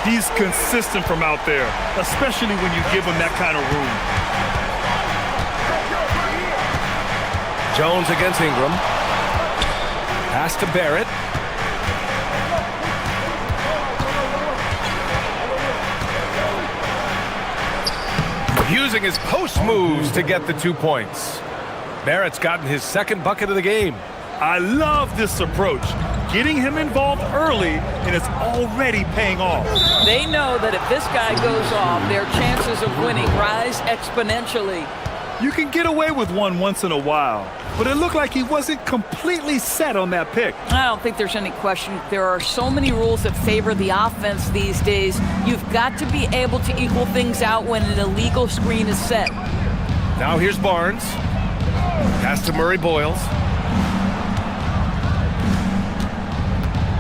He's consistent from out there, especially when you give him that kind of room. Jones against Ingram. Pass to Barrett. Using his post moves to get the 2 points. Barrett's gotten his second bucket of the game. I love this approach. Getting him involved early, and it's already paying off. They know that if this guy goes off, their chances of winning rise exponentially. You can get away with one once in a while, but it looked like he wasn't completely set on that pick. I don't think there's any question. There are so many rules that favor the offense these days. You've got to be able to equal things out when an illegal screen is set. Now here's Barnes. Pass to Murray Boyles.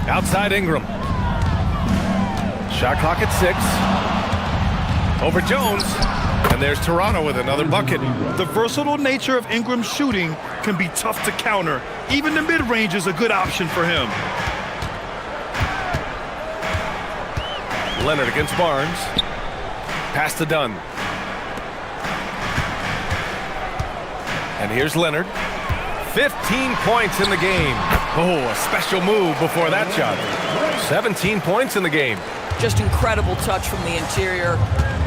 Outside Ingram. Shot clock at 6. Over Jones. And there's Toronto with another bucket. The versatile nature of Ingram's shooting can be tough to counter. Even the mid-range is a good option for him. Leonard against Barnes. Pass to Dunn. And here's Leonard. 15 points in the game. Oh, a special move before that shot. 17 points in the game. Just incredible touch from the interior.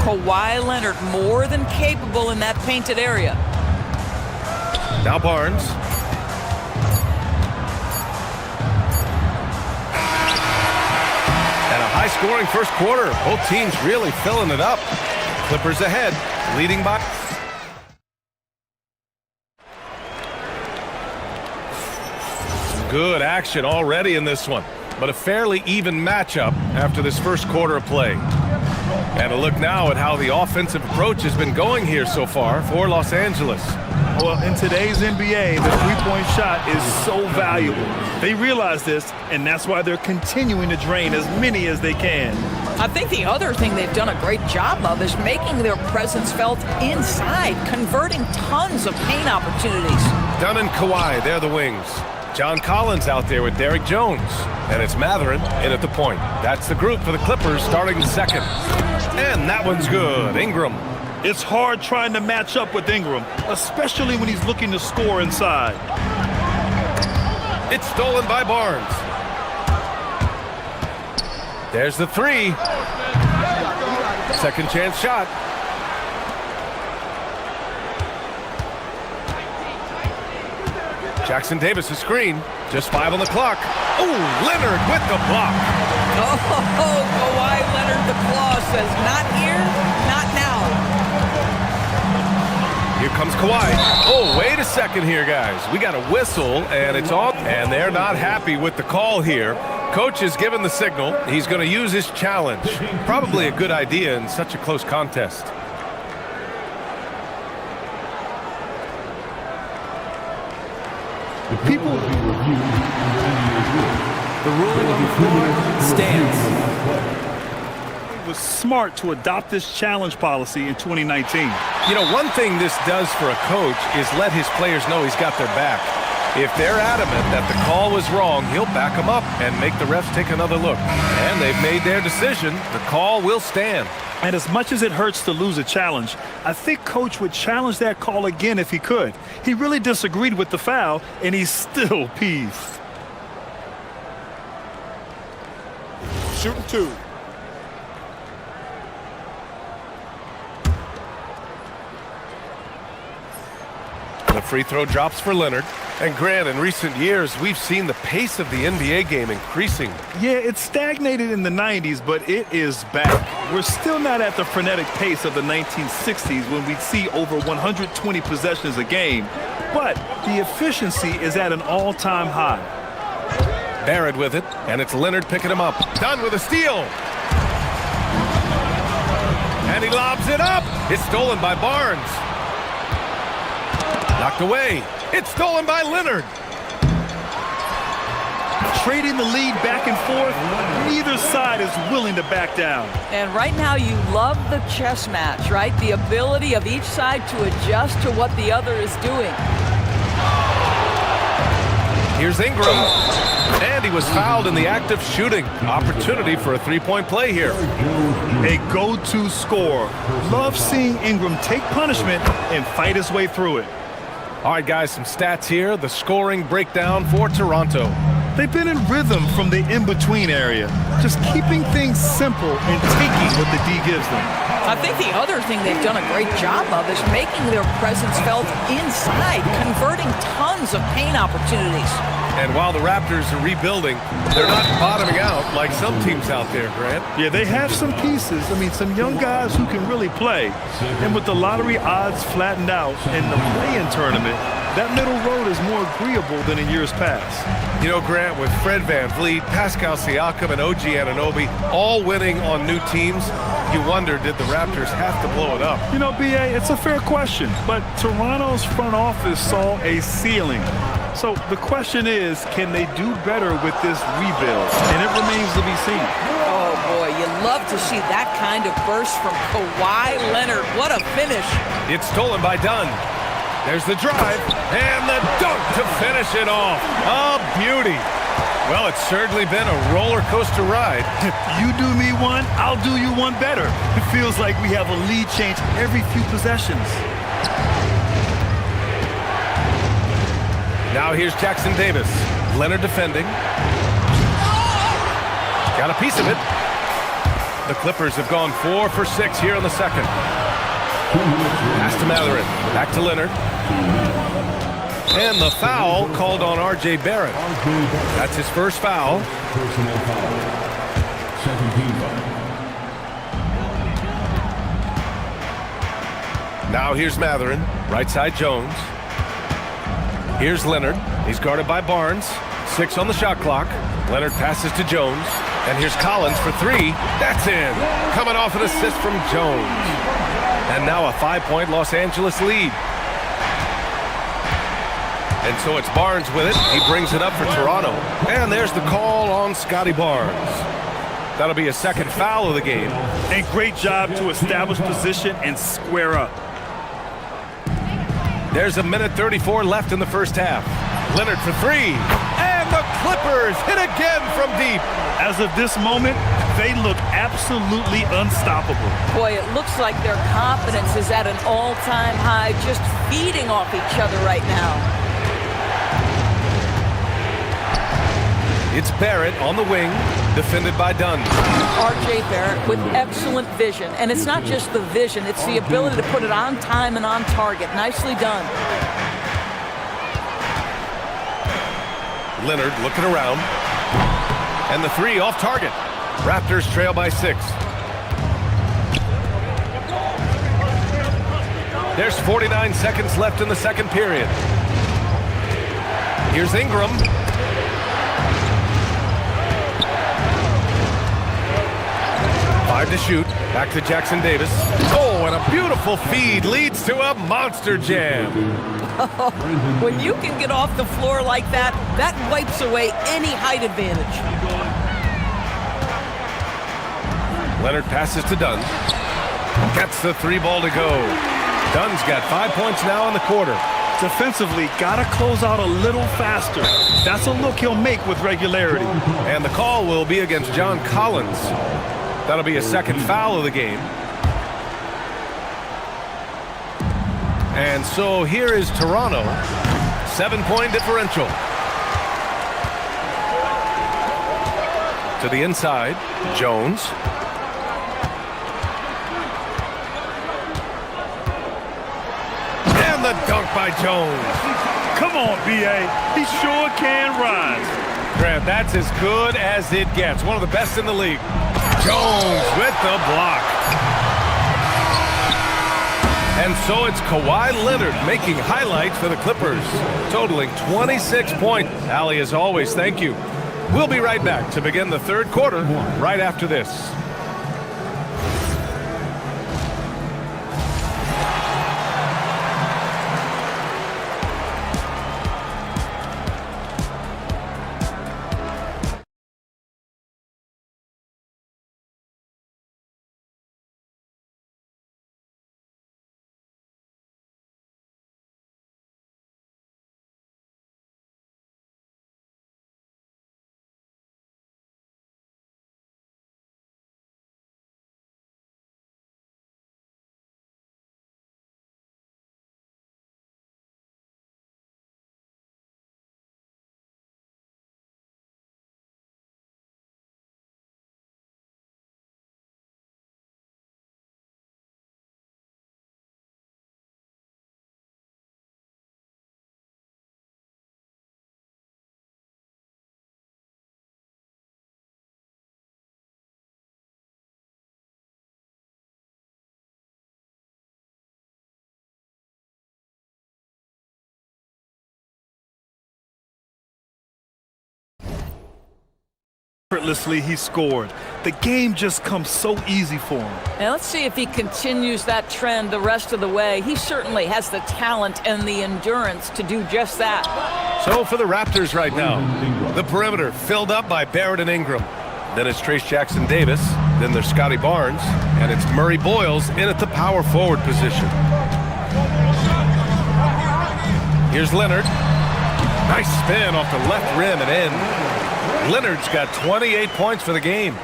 Kawhi Leonard more than capable in that painted area. Now Barnes. And a high-scoring first quarter. Both teams really filling it up. Clippers ahead, leading by... Good action already in this one, but a fairly even matchup after this first quarter of play. And a look now at how the offensive approach has been going here so far for Los Angeles. Well, in today's NBA, the three-point shot is so valuable. They realize this, and that's why they're continuing to drain as many as they can. I think the other thing they've done a great job of is making their presence felt inside, converting tons of paint opportunities. Dunn and Kawhi, they're the wings. John Collins out there with Derrick Jones. And it's Mathurin in at the point. That's the group for the Clippers starting second. And that one's good. Ingram. It's hard trying to match up with Ingram, especially when he's looking to score inside. It's stolen by Barnes. There's the three. Second chance shot. Jackson Davis a screen. Just 5 on the clock. Oh, Leonard with the block. Oh, Kawhi Leonard, the claw says, not here, not now. Here comes Kawhi. Oh, wait a second here, guys. We got a whistle, and it's off. And they're not happy with the call here. Coach has given the signal. He's going to use his challenge. Probably a good idea in such a close contest. People, the ruling on the floor stands. It was smart to adopt this challenge policy in 2019. You know, one thing this does for a coach is let his players know he's got their back. If they're adamant that the call was wrong, he'll back them up and make the refs take another look. And they've made their decision. The call will stand. And as much as it hurts to lose a challenge, I think Coach would challenge that call again if he could. He really disagreed with the foul, and he's still peeved. Shooting 2. The free throw drops for Leonard. And Grant, in recent years, we've seen the pace of the NBA game increasing. Yeah, it stagnated in the 90s, but it is back. We're still not at the frenetic pace of the 1960s when we'd see over 120 possessions a game, but the efficiency is at an all-time high. Barrett with it, and it's Leonard picking him up. Dunn with a steal. And he lobs it up. It's stolen by Barnes. Knocked away. It's stolen by Leonard. Trading the lead back and forth, neither side is willing to back down. And right now you love the chess match, right? The ability of each side to adjust to what the other is doing. Here's Ingram. And he was fouled in the act of shooting. Opportunity for a three-point play here. A go-to scorer. Love seeing Ingram take punishment and fight his way through it. All right, guys, some stats here. The scoring breakdown for Toronto. They've been in rhythm from the in-between area, just keeping things simple and taking what the D gives them. I think the other thing they've done a great job of is making their presence felt inside, converting tons of paint opportunities. And while the Raptors are rebuilding, they're not bottoming out like some teams out there, Grant. Yeah, they have some pieces. I mean, some young guys who can really play. And with the lottery odds flattened out in the play-in tournament, that middle road is more agreeable than in years past. You know, Grant, with Fred VanVleet, Pascal Siakam, and OG Anunoby all winning on new teams, you wonder, did the Raptors have to blow it up? You know, B.A., it's a fair question, but Toronto's front office saw a ceiling. So the question is, can they do better with this rebuild? And it remains to be seen. Oh, Boy, you love to see that kind of burst from Kawhi Leonard. What a finish. It's stolen by Dunn. There's the drive and the dunk to finish it off. A beauty. Well, it's certainly been a roller coaster ride. You do me one, I'll do you one better. It feels like we have a lead change every few possessions. Now here's Jackson Davis. Leonard defending. Got a piece of it. The Clippers have gone 4 for 6 here in the second. Pass to Mathurin. Back to Leonard. And the foul called on R.J. Barrett. That's his first foul. Personal foul. Second team foul. Now here's Mathurin. Right side Jones. Here's Leonard. He's guarded by Barnes. 6 on the shot clock. Leonard passes to Jones. And here's Collins for 3. That's in. Coming off an assist from Jones. And now a 5-point Los Angeles lead. And so it's Barnes with it. He brings it up for Toronto. And there's the call on Scotty Barnes. That'll be a second foul of the game. And great job to establish position and square up. There's a minute 34 left in the first half. Leonard for 3. And the Clippers hit again from deep. As of this moment, they look absolutely unstoppable. Boy, it looks like their confidence is at an all-time high, just feeding off each other right now. It's Barrett on the wing, defended by Dunn. R.J. Barrett with excellent vision. And it's not just the vision, it's the ability to put it on time and on target. Nicely done. Leonard looking around. And the 3 off target. Raptors trail by 6. There's 49 seconds left in the second period. Here's Ingram. To shoot. Back to Jackson Davis. Oh, and a beautiful feed leads to a monster jam. When you can get off the floor like that, that wipes away any height advantage. Leonard passes to Dunn. Gets the 3 ball to go. Dunn's got 5 points now in the quarter. Defensively, gotta close out a little faster. That's a look he'll make with regularity. And the call will be against John Collins. That'll be a second foul of the game. And so here is Toronto. 7-point differential. To the inside, Jones. And the dunk by Jones. Come on, B.A. He sure can rise. Grant, that's as good as it gets. One of the best in the league. Jones with the block. And so it's Kawhi Leonard making highlights for the Clippers, totaling 26 points. Allie, as always, thank you. We'll be right back to begin the third quarter right after this. Effortlessly he scored. The game just comes so easy for him. Now let's see if he continues that trend the rest of the way. He certainly has the talent and the endurance to do just that. So for the Raptors right now, the perimeter filled up by Barrett and Ingram. Then it's Trace Jackson-Davis. Then there's Scotty Barnes. And it's Murray Boyles in at the power forward position. Here's Leonard. Nice spin off the left rim and in. Leonard's got 28 points for the game.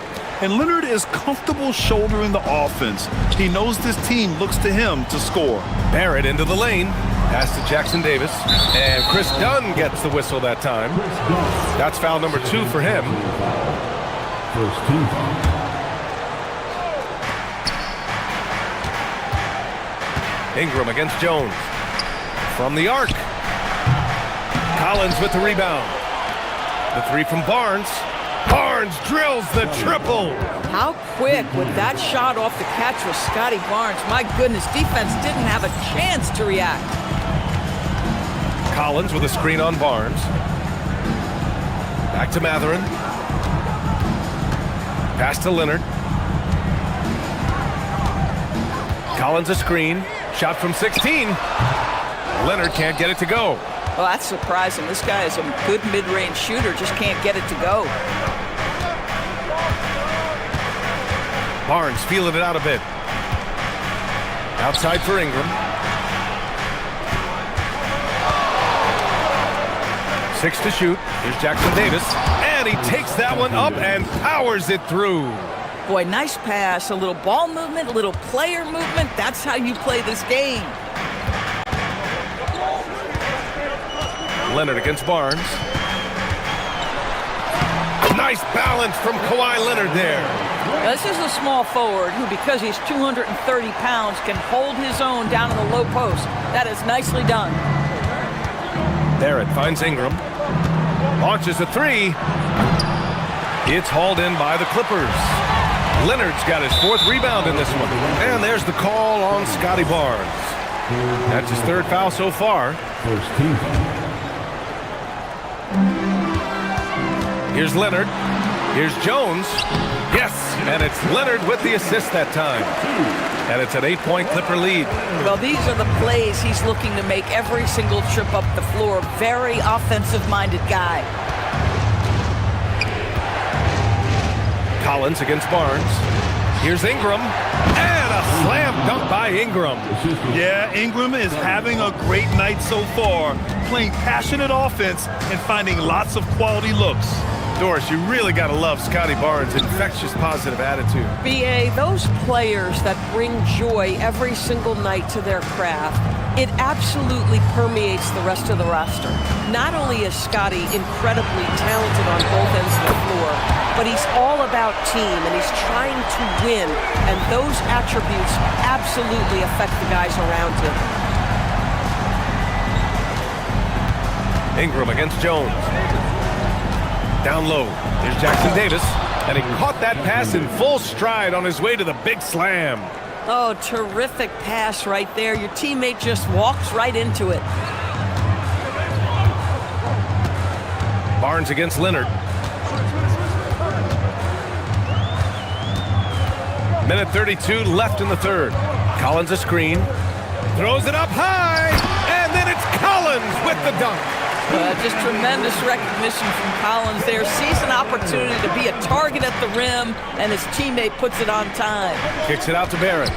And Leonard is comfortable shouldering the offense. He knows this team looks to him to score. Barrett into the lane. Pass to Jackson-Davis. And Chris Dunn gets the whistle that time. That's foul number 2 for him. First team foul. Ingram against Jones. From the arc. Collins with the rebound. The three from Barnes. Barnes drills the triple. How quick with that shot off the catch was Scotty Barnes. My goodness, defense didn't have a chance to react. Collins with a screen on Barnes. Back to Matherin. Pass to Leonard. Collins a screen. Shot from 16. Leonard can't get it to go. Well, that's surprising. This guy is a good mid-range shooter, just can't get it to go. Barnes feeling it out a bit. Outside for Ingram. 6 to shoot. Here's Jackson-Davis. And he takes that one up and powers it through. Boy, nice pass, a little ball movement, a little player movement. That's how you play this game. Leonard against Barnes. Nice balance from Kawhi Leonard there. Now, this is a small forward who, because he's 230 pounds, can hold his own down in the low post. That is nicely done. Barrett finds Ingram. Launches a three. It's hauled in by the Clippers. Leonard's got his 4th rebound in this one. And there's the call on Scotty Barnes. That's his 3rd foul so far. First team foul. Here's Leonard. Here's Jones. Yes, and it's Leonard with the assist that time. And it's an 8-point Clipper lead. Well, these are the plays he's looking to make every single trip up the floor. Very offensive-minded guy. Collins against Barnes. Here's Ingram. And a slam dunk by Ingram. Yeah, Ingram is having a great night so far, playing passionate offense and finding lots of quality looks. Doris, you really got to love Scotty Barnes' infectious positive attitude. B.A., those players that bring joy every single night to their craft, it absolutely permeates the rest of the roster. Not only is Scotty incredibly talented on both ends of the floor, but he's all about team, and he's trying to win, and those attributes absolutely affect the guys around him. Ingram against Jones. Down low. Here's Jackson-Davis. And he caught that pass in full stride on his way to the big slam. Oh, terrific pass right there. Your teammate just walks right into it. Barnes against Leonard. Minute 32 left in the 3rd. Collins a screen. Throws it up high. And then it's Collins with the dunk. Just tremendous recognition from Collins there. Sees an opportunity to be a target at the rim, and his teammate puts it on time. Kicks it out to Barrett.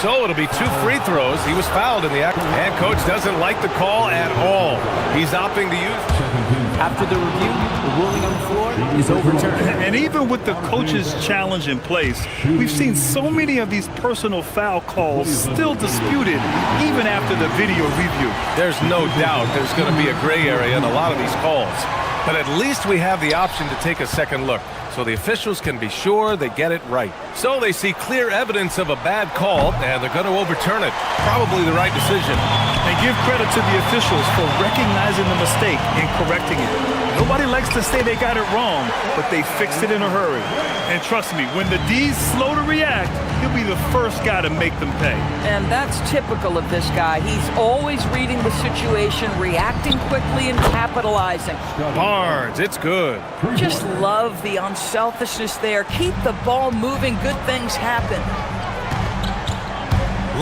So it'll be 2 free throws. He was fouled in the act, and coach doesn't like the call at all. He's opting to use. After the review, the ruling on the floor is overturned. And even with the coach's challenge in place, we've seen so many of these personal foul calls still disputed even after the video review. There's no doubt there's going to be a gray area in a lot of these calls. But at least we have the option to take a second look, so the officials can be sure they get it right. So they see clear evidence of a bad call, and they're going to overturn it. Probably the right decision. And give credit to the officials for recognizing the mistake and correcting it. Nobody likes to say they got it wrong, but they fixed it in a hurry. And trust me, when the D's slow to react, he'll be the first guy to make them pay. And that's typical of this guy. He's always reading the situation, reacting quickly, and capitalizing. Barnes, it's good. Just love the unselfishness there. Keep the ball moving. Good things happen.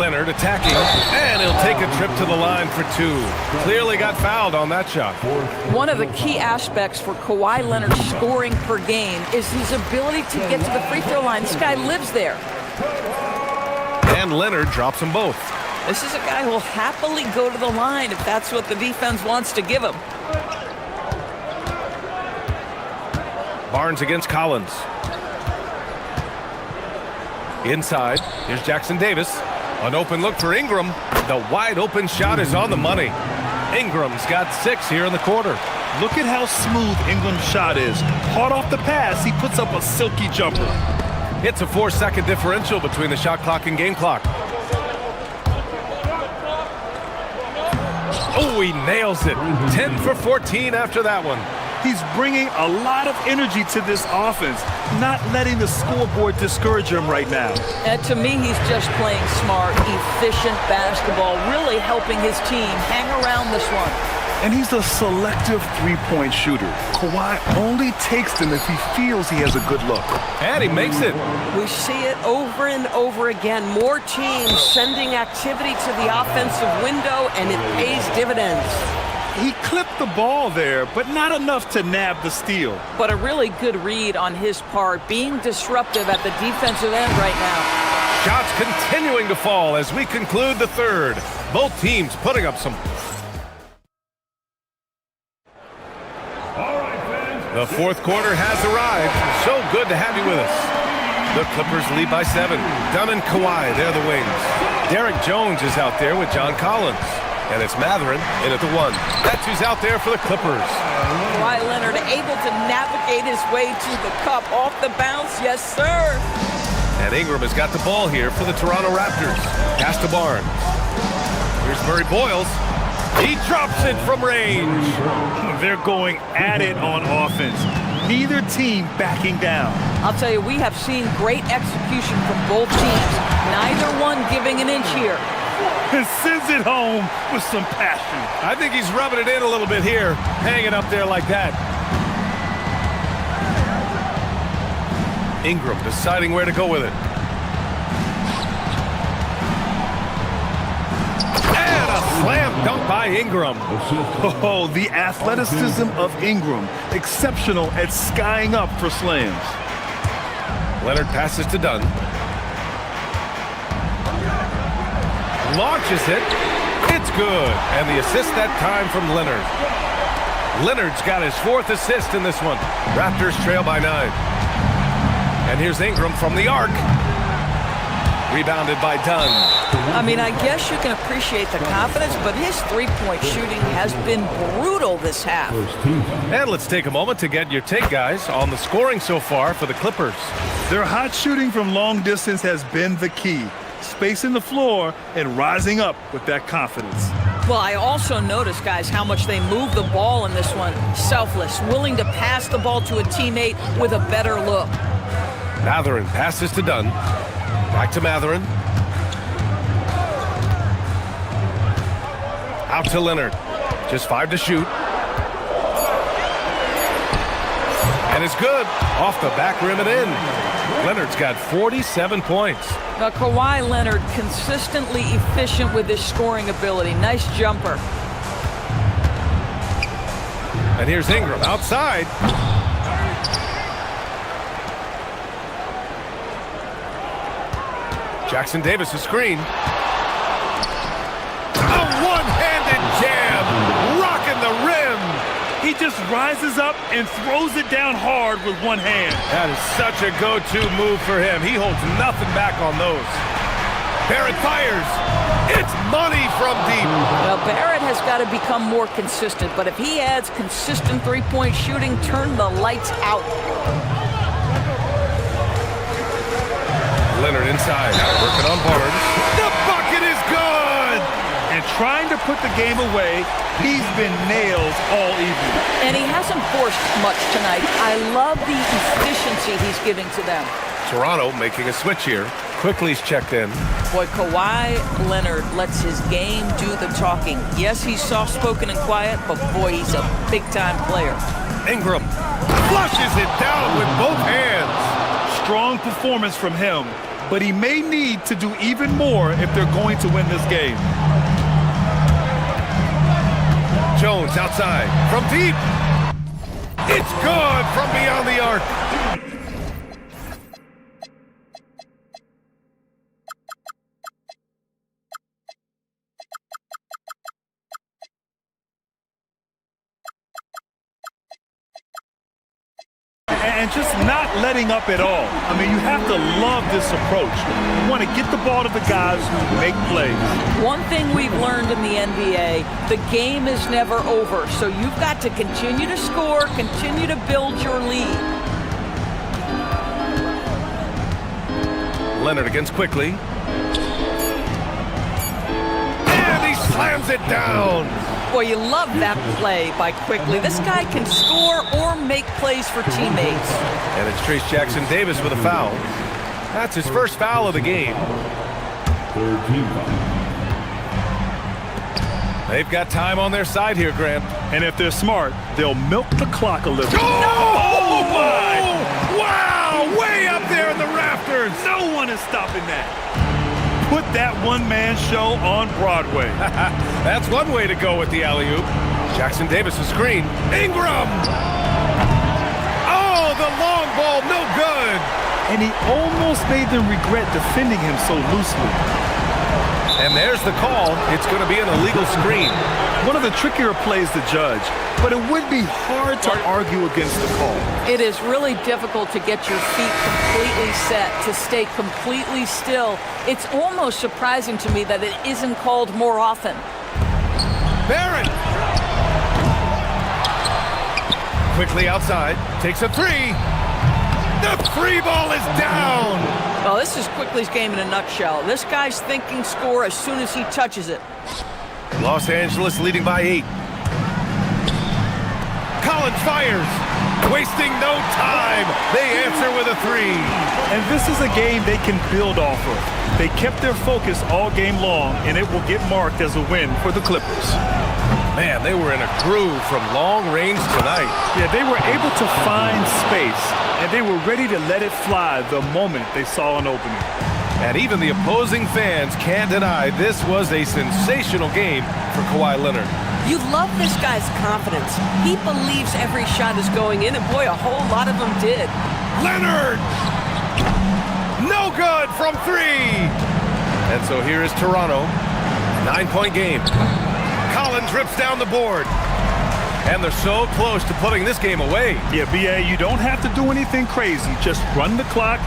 Leonard attacking, and he'll take a trip to the line for two. Clearly got fouled on that shot. One of the key aspects for Kawhi Leonard's scoring per game is his ability to get to the free throw line. This guy lives there. And Leonard drops them both. This is a guy who will happily go to the line if that's what the defense wants to give him. Barnes against Collins. Inside, here's Jackson Davis. An open look for Ingram. The wide open shot is on the money. Ingram's got 6 here in the quarter. Look at how smooth Ingram's shot is. Hard off the pass, he puts up a silky jumper. It's a 4-second differential between the shot clock and game clock. Oh, he nails it. 10 for 14 after that one. He's bringing a lot of energy to this offense, not letting the scoreboard discourage him right now. And to me, he's just playing smart, efficient basketball, really helping his team hang around this one. And he's a selective three-point shooter. Kawhi only takes them if he feels he has a good look. And he makes it. We see it over and over again. More teams sending activity to the offensive window, and it pays dividends. He clipped the ball there, but not enough to nab the steal. But a really good read on his part, being disruptive at the defensive end right now. Shots continuing to fall as we conclude the third. Both teams putting up some... The fourth quarter has arrived. So good to have you with us. The Clippers lead by 7. Dunn and Kawhi, they're the wings. Derek Jones is out there with John Collins. And it's Matherin in at the 1. That's who's out there for the Clippers. Kawhi Leonard able to navigate his way to the cup off the bounce. Yes, sir. And Ingram has got the ball here for the Toronto Raptors. Pass to Barnes. Here's Murray Boyles. He drops it from range. They're going at it on offense. Neither team backing down. I'll tell you, we have seen great execution from both teams. Neither one giving an inch here. And sends it home with some passion. I think he's rubbing it in a little bit here, hanging up there like that. Ingram deciding where to go with it. And a slam dunk by Ingram. Oh, the athleticism of Ingram. Exceptional at skying up for slams. Leonard passes to Dunn. Launches it. It's good. And the assist that time from Leonard. Leonard's got his 4th assist in this one. Raptors trail by 9. And here's Ingram from the arc. Rebounded by Dunn. I mean, I guess you can appreciate the confidence, but his three-point shooting has been brutal this half. And let's take a moment to get your take, guys, on the scoring so far for the Clippers. Their hot shooting from long distance has been the key. Spacing the floor and rising up with that confidence. Well, I also noticed, guys, how much they move the ball in this one. Selfless, willing to pass the ball to a teammate with a better look. Matherin passes to Dunn. Back to Matherin. Out to Leonard. Just 5 to shoot. And it's good. Off the back rim and in. Leonard's got 47 points. Now, Kawhi Leonard consistently efficient with his scoring ability. Nice jumper. And here's Ingram outside. Jackson Davis a screen. A one-handed jam, rocking the rim. He just rises up and throws it down hard with one hand. That is such a go-to move for him. He holds nothing back on those. Barrett fires. It's money from deep. Well, Barrett has got to become more consistent, but if he adds consistent three-point shooting, turn the lights out. Leonard inside, working on Barnes. The bucket is good! And trying to put the game away, he's been nailed all evening. And he hasn't forced much tonight. I love the efficiency he's giving to them. Toronto making a switch here. Quickly's checked in. Boy, Kawhi Leonard lets his game do the talking. Yes, he's soft-spoken and quiet, but boy, he's a big-time player. Ingram flushes it down with both hands. Strong performance from him. but he may need to do even more if they're going to win this game. Jones outside from deep. It's good from beyond the arc. And just not letting up at all. I mean, you have to love this approach. You want to get the ball to the guys who make plays. One thing we've learned in the NBA, the game is never over. So you've got to continue to score, continue to build your lead. Leonard against Quickly. And he slams it down. Boy, you love that play by Quickly. This guy can score or make plays for teammates. And it's Trace Jackson Davis with a foul. That's his first foul of the game. Third team foul. They've got time on their side here, Grant. And if they're smart, they'll milk the clock a little. Oh, my! Wow! Way up there in the rafters! No one is stopping that. Put that one-man show on Broadway. That's one way to go with the alley-oop. Jackson Davis' screen. Ingram! Oh, the long ball, no good! And he almost made them regret defending him so loosely. And there's the call. It's going to be an illegal screen. One of the trickier plays to judge, but it would be hard to argue against the call. It is really difficult to get your feet completely set, to stay completely still. It's almost surprising to me that it isn't called more often. Barrett! Quickly outside, takes a three. The free ball is down! Well, this is Quickly's game in a nutshell. This guy's thinking score as soon as he touches it. Los Angeles leading by 8. Collins fires, wasting no time. They answer with a three. And this is a game they can build off of. They kept their focus all game long, and it will get marked as a win for the Clippers. Man, they were in a groove from long range tonight. Yeah, they were able to find space, and they were ready to let it fly the moment they saw an opening. And even the opposing fans can't deny this was a sensational game for Kawhi Leonard. You love this guy's confidence. He believes every shot is going in, and boy, a whole lot of them did. Leonard! No good from three! And so here is Toronto. 9-point game. Collins rips down the board. And they're so close to putting this game away. Yeah, B.A., you don't have to do anything crazy. Just run the clock.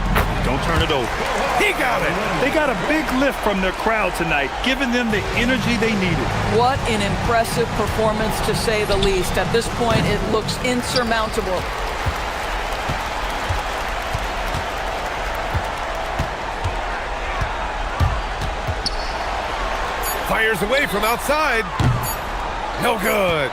Don't turn it over. He got it. They got a big lift from their crowd tonight, giving them the energy they needed. What an impressive performance, to say the least. At this point, it looks insurmountable. Fires away from outside. No good.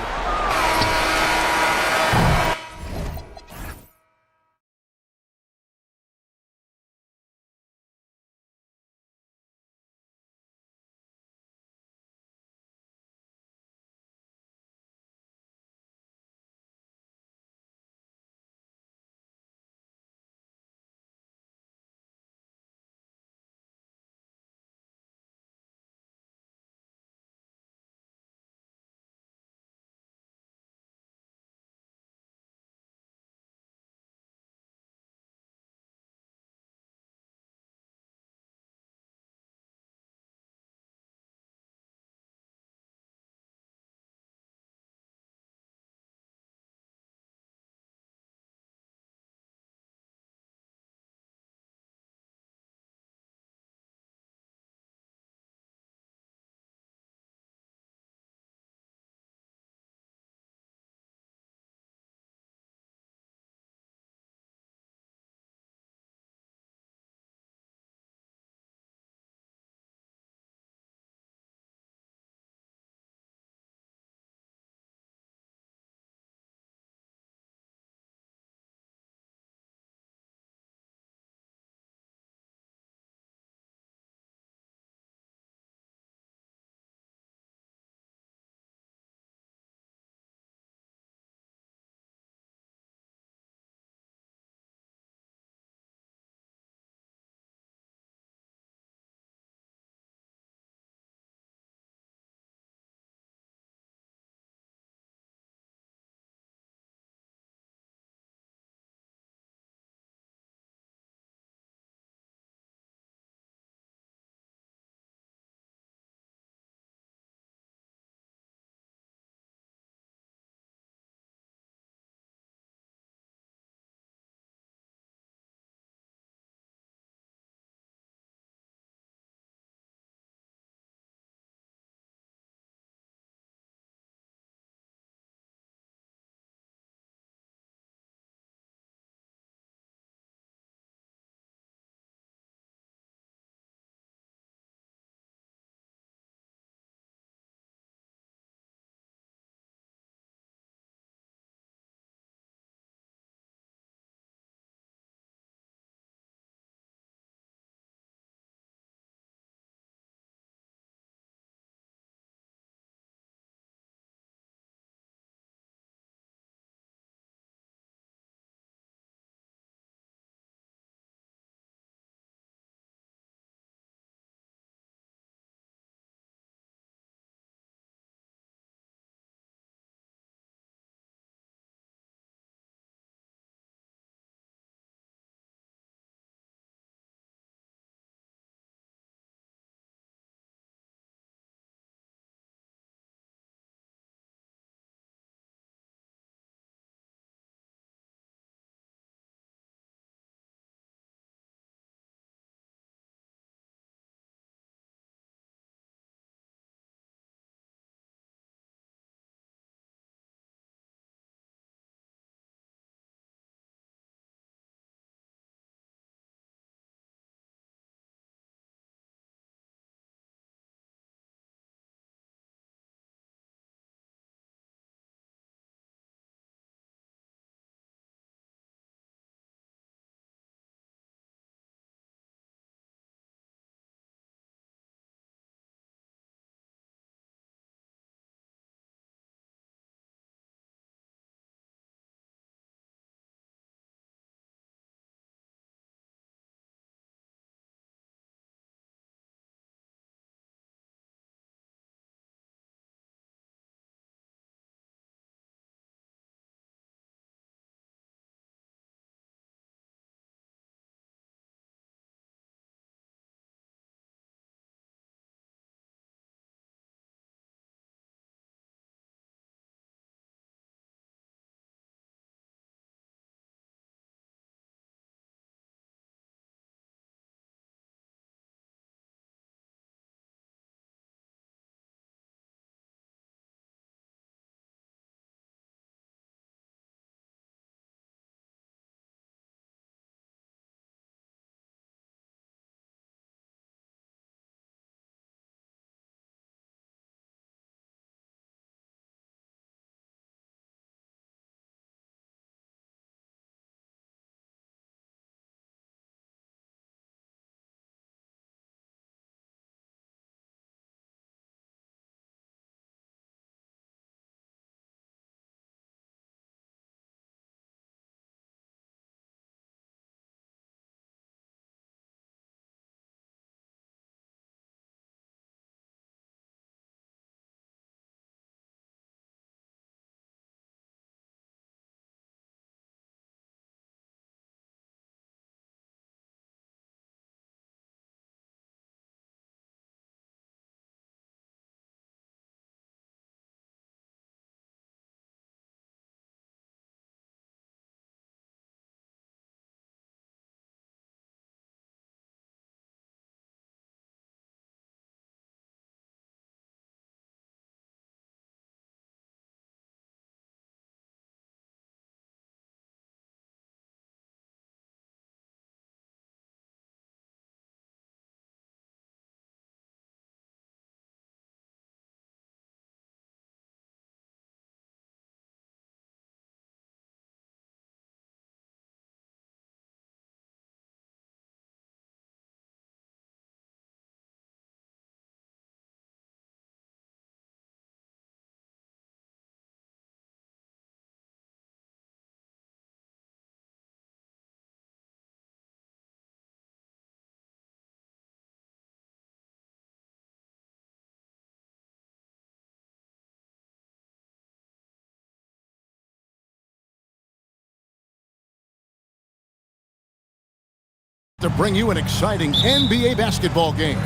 To bring you an exciting NBA basketball game.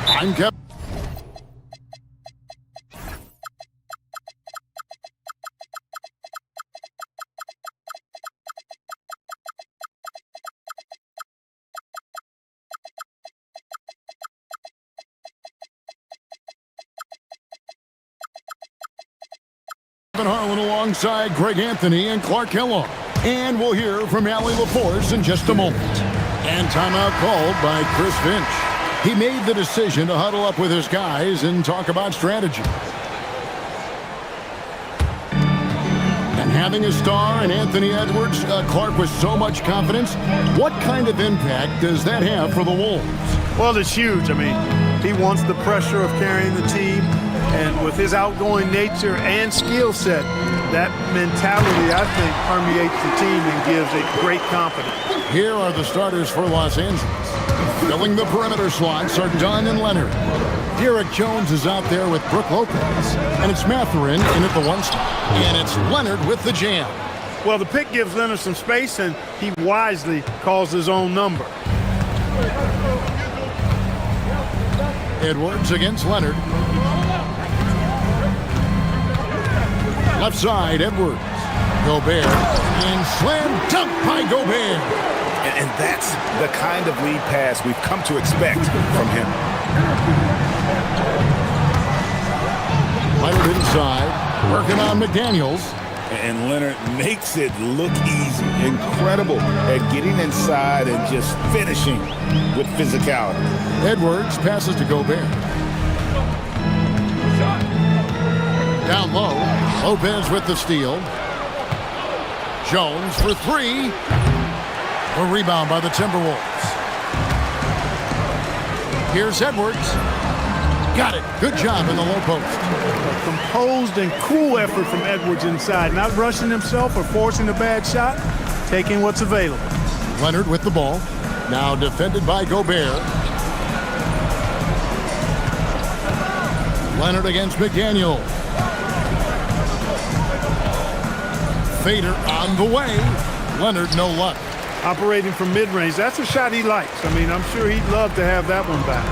I'm Kevin. Harlan alongside Greg Anthony and Clark Kellogg. And we'll hear from Allie LaForce in just a moment. And timeout called by Chris Finch. He made the decision to huddle up with his guys and talk about strategy. And having a star in Anthony Edwards, Clark with so much confidence, what kind of impact does that have for the Wolves? Well, it's huge. I mean, he wants the pressure of carrying the team. And with his outgoing nature and skill set, that mentality, I think, permeates the team and gives it great confidence. Here are the starters for Los Angeles. Filling the perimeter slots are Dunn and Leonard. Derek Jones is out there with Brook Lopez. And it's Mathurin in at the one spot. And it's Leonard with the jam. Well, the pick gives Leonard some space, and he wisely calls his own number. Edwards against Leonard. Left side, Edwards. Gobert. And slam dunk by Gobert. And that's the kind of lead pass we've come to expect from him. Leonard inside. Working on McDaniels. And Leonard makes it look easy. Incredible at getting inside and just finishing with physicality. Edwards passes to Gobert. Down low. Lopez with the steal. Jones for three. A rebound by the Timberwolves. Here's Edwards. Got it. Good job in the low post. A composed and cool effort from Edwards inside. Not rushing himself or forcing a bad shot. Taking what's available. Leonard with the ball. Now defended by Gobert. Leonard against McDaniel. Fader on the way. Leonard, no luck. Operating from mid-range. That's a shot he likes. I mean, I'm sure he'd love to have that one back.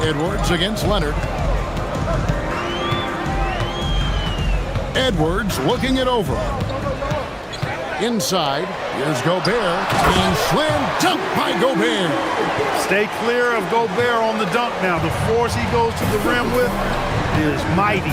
Edwards against Leonard. Edwards looking it over. Inside. Here's Gobert. And slam dunk by Gobert. Stay clear of Gobert on the dunk now. The force he goes to the rim with is mighty.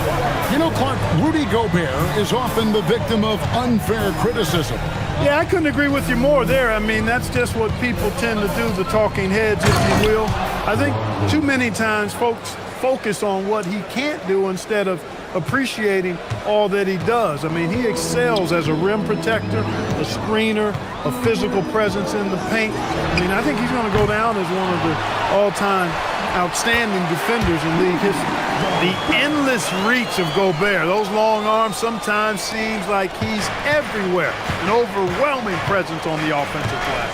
You know, Clark, Rudy Gobert is often the victim of unfair criticism. Yeah, I couldn't agree with you more there. I mean, that's just what people tend to do, the talking heads, if you will. I think too many times folks focus on what he can't do instead of appreciating all that he does. I mean, he excels as a rim protector, a screener, a physical presence in the paint. I mean, I think he's going to go down as one of the all-time outstanding defenders in league history. The endless reach of Gobert, those long arms, sometimes seems like he's everywhere. An overwhelming presence on the offensive glass.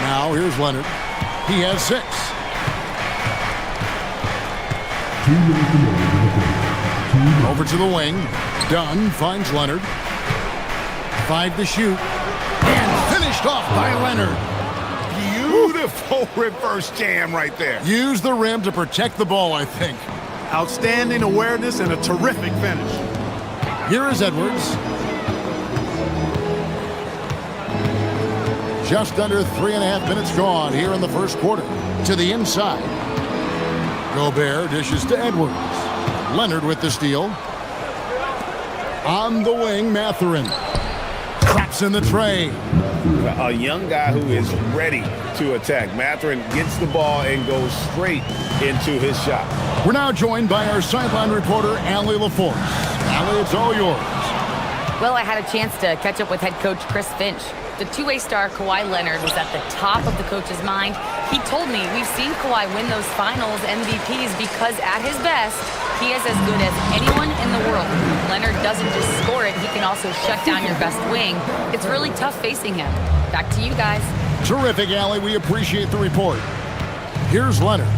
Now here's Leonard. He has 6. Over to the wing. Dunn finds Leonard. 5 to shoot. And finished off by Leonard. Beautiful reverse jam right there. Use the rim to protect the ball, I think. Outstanding awareness and a terrific finish. Here is Edwards. Just under 3.5 minutes gone here in the first quarter. To the inside. Gobert dishes to Edwards. Leonard with the steal. On the wing, Mathurin. Traps in the tray. A young guy who is ready to attack. Mathurin gets the ball and goes straight into his shot. We're now joined by our sideline reporter, Allie LaForce. Allie, it's all yours. Well, I had a chance to catch up with head coach Chris Finch. The two-way star Kawhi Leonard was at the top of the coach's mind. He told me we've seen Kawhi win those finals MVPs because at his best, he is as good as anyone in the world. Leonard doesn't just score it, he can also shut down your best wing. It's really tough facing him. Back to you guys. Terrific, Allie. We appreciate the report. Here's Leonard.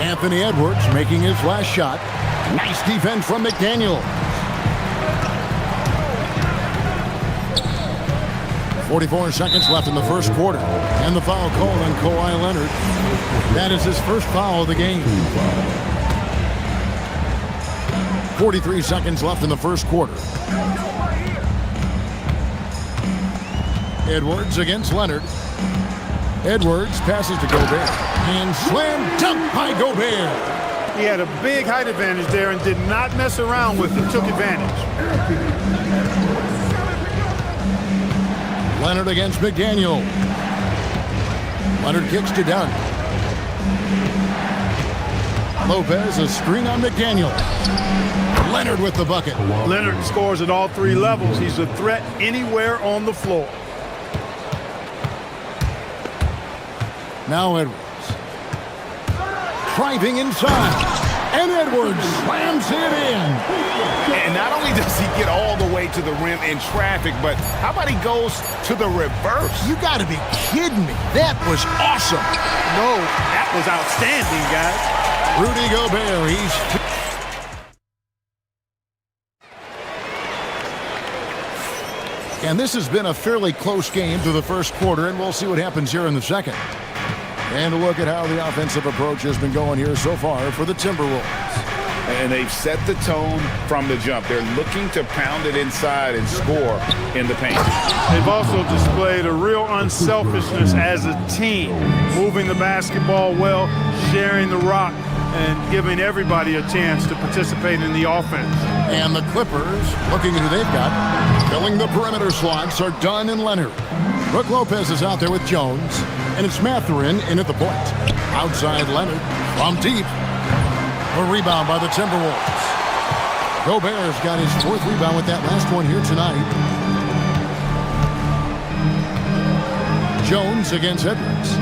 Anthony Edwards making his last shot. Nice defense from McDaniel. 44 seconds left in the first quarter. And the foul called on Kawhi Leonard. That is his first foul of the game. 43 seconds left in the first quarter. Edwards against Leonard. Edwards passes to Gobert. And slam dunk by Gobert. He had a big height advantage there and did not mess around with it. Took advantage. Leonard against McDaniel. Leonard kicks to Dunn. Lopez, a screen on McDaniel. Leonard with the bucket. Leonard scores at all three levels. He's a threat anywhere on the floor. Now Edwards. Driving inside. And Edwards slams it in. And not only does he get all the way to the rim in traffic, but how about he goes to the reverse? You got to be kidding me. That was awesome. No, that was outstanding, guys. Rudy Gobert, and this has been a fairly close game through the first quarter, and we'll see what happens here in the second. And a look at how the offensive approach has been going here so far for the Timberwolves. And they've set the tone from the jump. They're looking to pound it inside and score in the paint. They've also displayed a real unselfishness as a team, moving the basketball well, sharing the rock, and giving everybody a chance to participate in the offense. And the Clippers, looking at who they've got, filling the perimeter slots are Dunn and Leonard. Brook Lopez is out there with Jones, and it's Mathurin in at the point. Outside Leonard, from deep. A rebound by the Timberwolves. Gobert's got his fourth rebound with that last one here tonight. Jones against Edwards.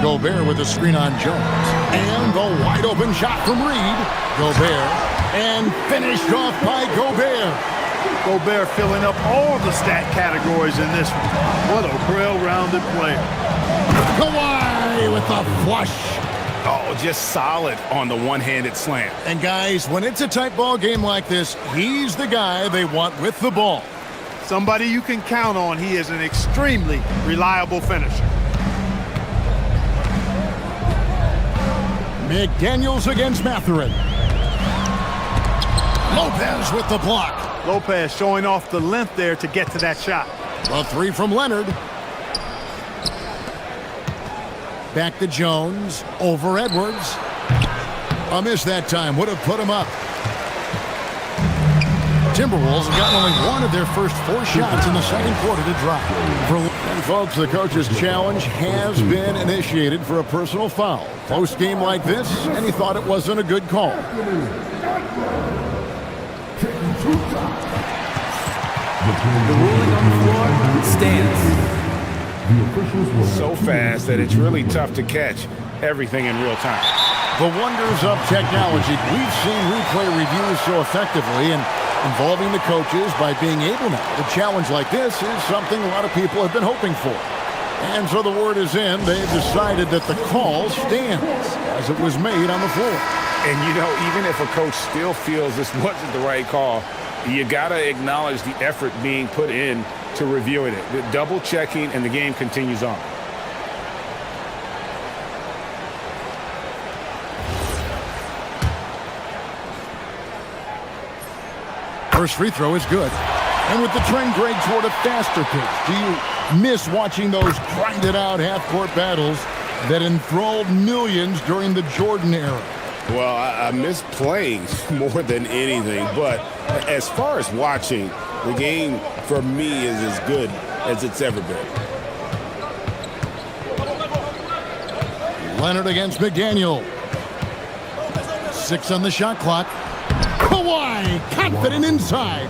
Gobert with a screen on Jones. And the wide open shot from Reed. Gobert. And finished off by Gobert. Gobert filling up all the stat categories in this one. What a well-rounded player. Kawhi with the flush. Oh, just solid on the one-handed slam. And guys, when it's a tight ball game like this, he's the guy they want with the ball. Somebody you can count on. He is an extremely reliable finisher. McDaniels against Mathurin. Lopez with the block. Lopez showing off the length there to get to that shot. A three from Leonard. Back to Jones. Over Edwards. A miss that time. Would have put him up. Timberwolves have gotten only one of their first four shots in the second quarter to drop. And folks, the coach's challenge has been initiated for a personal foul. Close game like this, and he thought it wasn't a good call. The ruling on the floor stands. So fast that it's really tough to catch everything in real time. The wonders of technology. We've seen replay reviews so effectively and involving the coaches by being able now. A challenge like this is something a lot of people have been hoping for. And so the word is in. They've decided that the call stands as it was made on the floor. And you know, even if a coach still feels this wasn't the right call, you got to acknowledge the effort being put in to reviewing it. The double checking, and the game continues on. First free throw is good. And with the trend grade toward a faster pace, do you miss watching those grinded out half-court battles that enthralled millions during the Jordan era? Well, I miss playing more than anything, but as far as watching, the game for me is as good as it's ever been. Leonard against McDaniel. 6 on the shot clock. Kawhi, confident inside.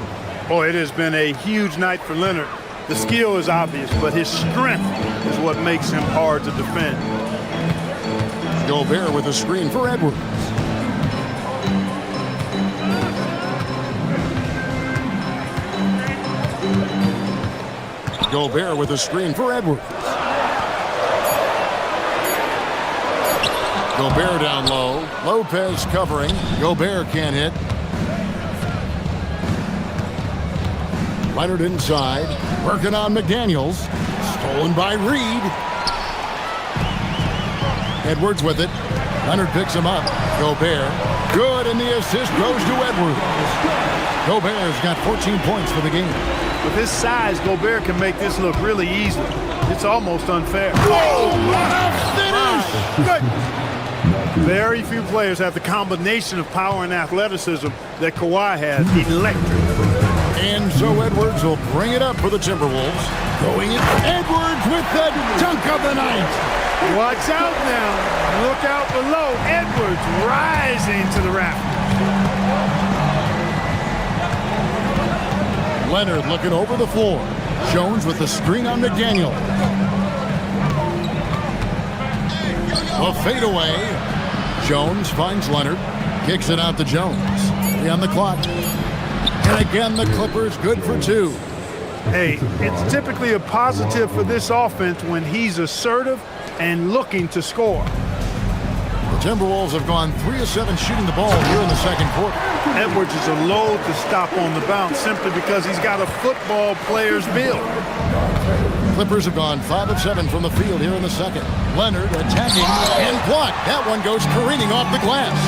Boy, it has been a huge night for Leonard. The skill is obvious, but his strength is what makes him hard to defend. Gobert with a screen for Edwards. Gobert with a screen for Edwards. Gobert down low. Lopez covering. Gobert can't hit. Leonard inside, working on McDaniels. Stolen by Reed. Edwards with it. Leonard picks him up. Gobert. Good, and the assist goes to Edwards. Gobert's got 14 points for the game. With his size, Gobert can make this look really easy. It's almost unfair. Oh, what a finish! Good. Very few players have the combination of power and athleticism that Kawhi has. Electric. And so Edwards will bring it up for the Timberwolves. Going in. Edwards with the dunk of the night. Watch out now. Look out below. Edwards rising to the rafters. Leonard looking over the floor. Jones with the screen on McDaniel. A fadeaway. Jones finds Leonard. Kicks it out to Jones. 3 on the clock. And again, the Clippers good for 2. Hey, it's typically a positive for this offense when he's assertive and looking to score. The Timberwolves have gone 3 of 7 shooting the ball here in the second quarter. Edwards is a load to stop on the bounce simply because he's got a football player's build. Clippers have gone 5 of 7 from the field here in the second. Leonard attacking and blocked. That one goes careening off the glass.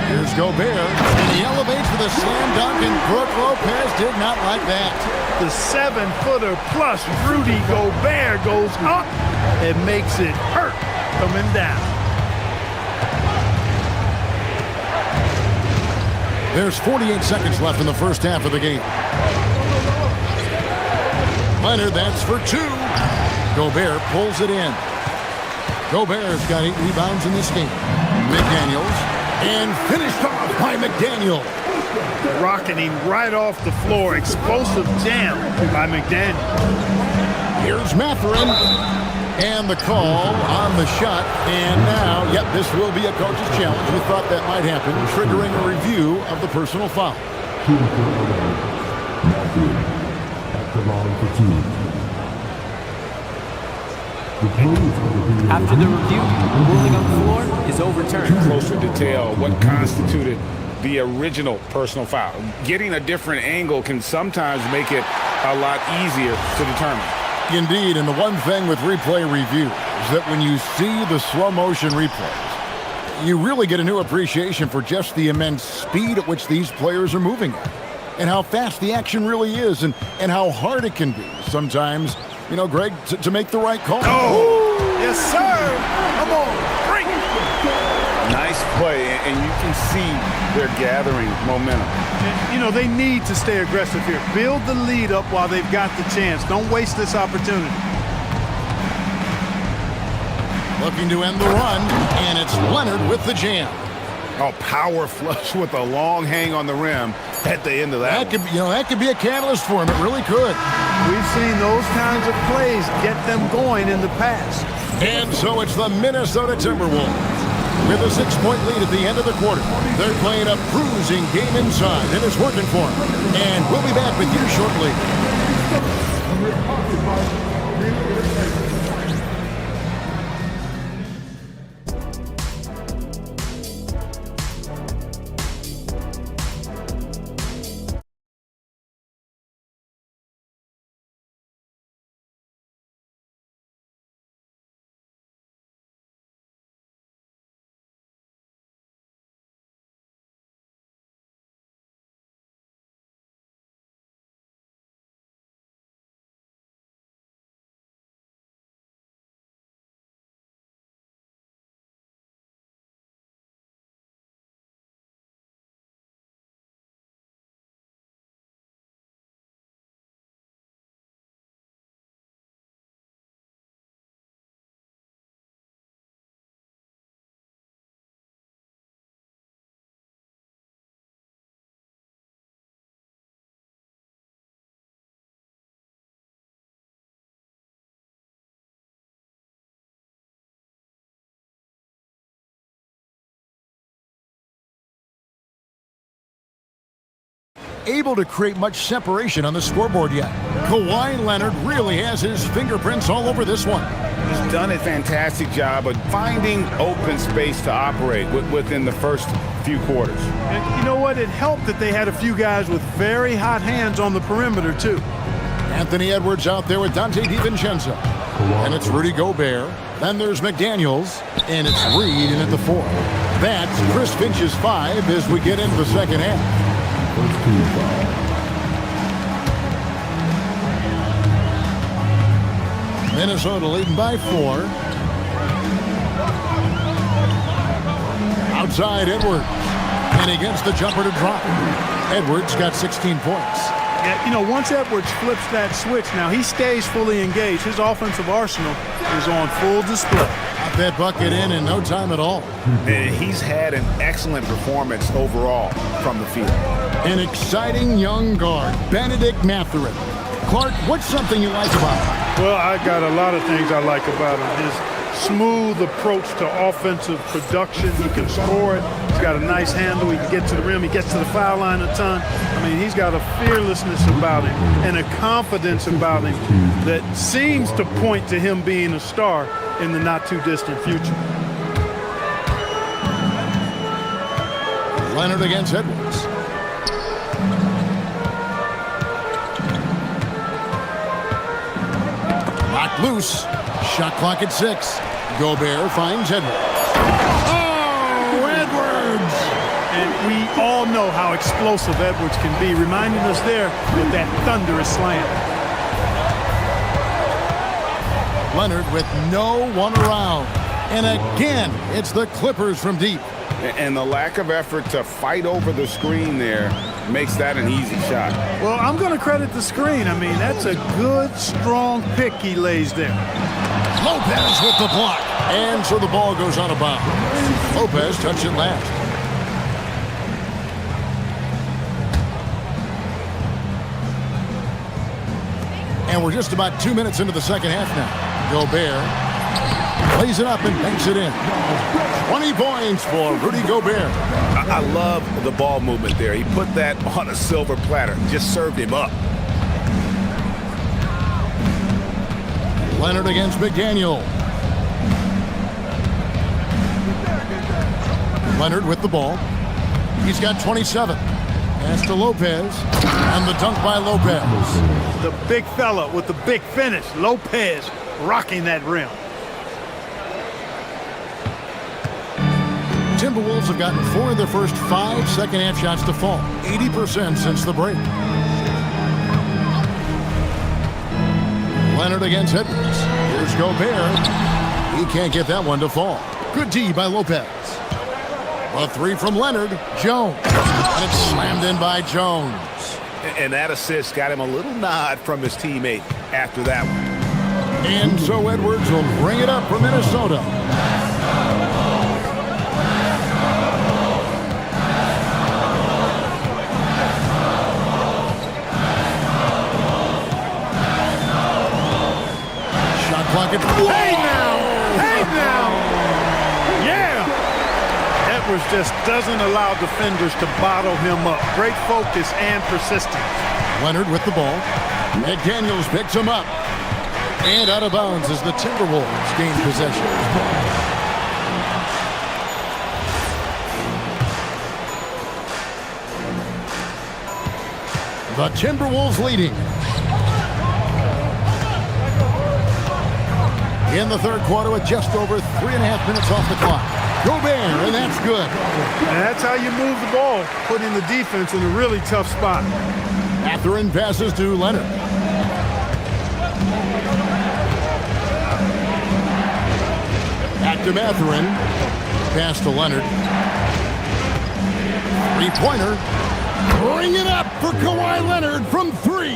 Here's Gobert, and he elevates for the slam dunk, and Brook Lopez did not like that. The 7-footer plus Rudy Gobert goes up and makes it hurt coming down. There's 48 seconds left in the first half of the game. Leonard, that's for 2. Gobert pulls it in. Gobert's got 8 rebounds in this game. McDaniels, and finished off by McDaniel. Rocketing right off the floor. Explosive jam by McDaniel. Here's Mathurin. And the call on the shot. And now, yep, this will be a coach's challenge. We thought that might happen, triggering a review of the personal foul. After the review, the ruling on the floor is overturned. Closer detail what constituted the original personal foul. Getting a different angle can sometimes make it a lot easier to determine. Indeed, and the one thing with replay review is that when you see the slow motion replays, you really get a new appreciation for just the immense speed at which these players are moving at, and how fast the action really is, and how hard it can be sometimes, you know, Greg, to make the right call. Oh, yes, sir. Come on, bring it. Nice play, and you can see they're gathering momentum. And, you know, they need to stay aggressive here. Build the lead up while they've got the chance. Don't waste this opportunity. Looking to end the run, and it's Leonard with the jam. Oh, power flush with a long hang on the rim at the end of that. That could be a catalyst for him. It really could. We've seen those kinds of plays get them going in the past. And so it's the Minnesota Timberwolves with a 6-point lead at the end of the quarter. They're playing a bruising game inside, and it's working for them. And we'll be back with you shortly. Able to create much separation on the scoreboard yet. Kawhi Leonard really has his fingerprints all over this one. He's done a fantastic job of finding open space to operate within the first few quarters. And you know what? It helped that they had a few guys with very hot hands on the perimeter, too. Anthony Edwards out there with Dante DiVincenzo. And it's Rudy Gobert. Then there's McDaniels. And it's Reed in at the 4. That's Chris Finch's 5 as we get into the second half. First team foul. Minnesota leading by 4. Outside Edwards. And he gets the jumper to drop. Edwards got 16 points. Yeah, you know, once Edwards flips that switch, now he stays fully engaged. His offensive arsenal is on full display. Got that bucket in no time at all. And he's had an excellent performance overall from the field. An exciting young guard, Benedict Mathurin. Clark, what's something you like about him? Well, I got a lot of things I like about him. His smooth approach to offensive production. He can score it. He's got a nice handle. He can get to the rim. He gets to the foul line a ton. I mean, he's got a fearlessness about him and a confidence about him that seems to point to him being a star in the not-too-distant future. Leonard against Edwards. Knocked loose. Shot clock at 6. Gobert finds Edwards. Oh, Edwards! And we all know how explosive Edwards can be, reminding us there with that thunderous slam. Leonard with no one around. And again, it's the Clippers from deep. And the lack of effort to fight over the screen there makes that an easy shot. Well, I'm going to credit the screen. I mean, that's a good, strong pick he lays there. Lopez with the block. And so the ball goes out of bounds. Lopez touched it last. And we're just about 2 minutes into the second half now. Gobert plays it up and banks it in. 20 points for Rudy Gobert. I love the ball movement there. He put that on a silver platter. Just served him up. Leonard against McDaniel. Leonard with the ball. He's got 27. Pass to Lopez. And the dunk by Lopez. The big fella with the big finish. Lopez rocking that rim. Timberwolves have gotten 4 of their first 5 second-half shots to fall. 80% since the break. Leonard against Edwards. Here's Gobert. He can't get that one to fall. Good D by Lopez. A 3 from Leonard. Jones. And it's slammed in by Jones. And that assist got him a little nod from his teammate after that one. And so Edwards will bring it up for Minnesota. Hey now! Hey now! Yeah! Edwards just doesn't allow defenders to bottle him up. Great focus and persistence. Leonard with the ball. McDaniels picks him up. And out of bounds as the Timberwolves gain possession. The Timberwolves leading. In the third quarter with just over 3.5 minutes off the clock. Gobert, and that's good. And that's how you move the ball, putting the defense in a really tough spot. Mathurin passes to Leonard. Back to Mathurin. Pass to Leonard. Three-pointer. Bring it up for Kawhi Leonard from 3.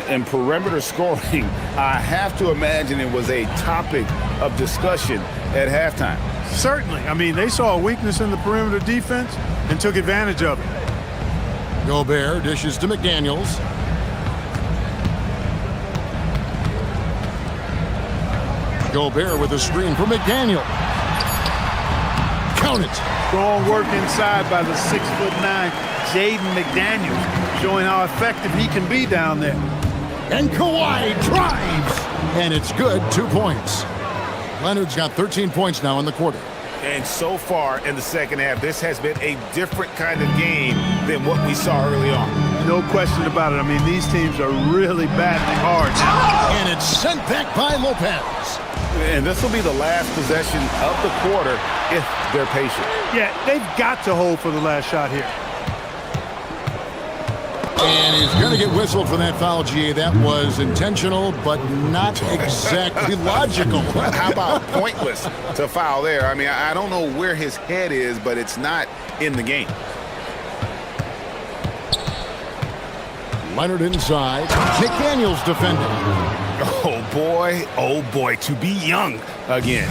And perimeter scoring, I have to imagine it was a topic of discussion at halftime. Certainly. I mean, they saw a weakness in the perimeter defense and took advantage of it. Gobert dishes to McDaniels. Gobert with a screen for McDaniel. Count it. Strong work inside by the 6'9" Jaden McDaniels, showing how effective he can be down there. And Kawhi drives. And it's good, 2 points. Leonard's got 13 points now in the quarter. And so far in the second half, this has been a different kind of game than what we saw early on. No question about it. I mean, these teams are really battling hard now. And it's sent back by Lopez. And this will be the last possession of the quarter if they're patient. Yeah, they've got to hold for the last shot here. And he's going to get whistled for that foul, GA. That was intentional, but not exactly logical. How about pointless to foul there? I mean, I don't know where his head is, but it's not in the game. Leonard inside. McDaniels defending. Oh boy, to be young again.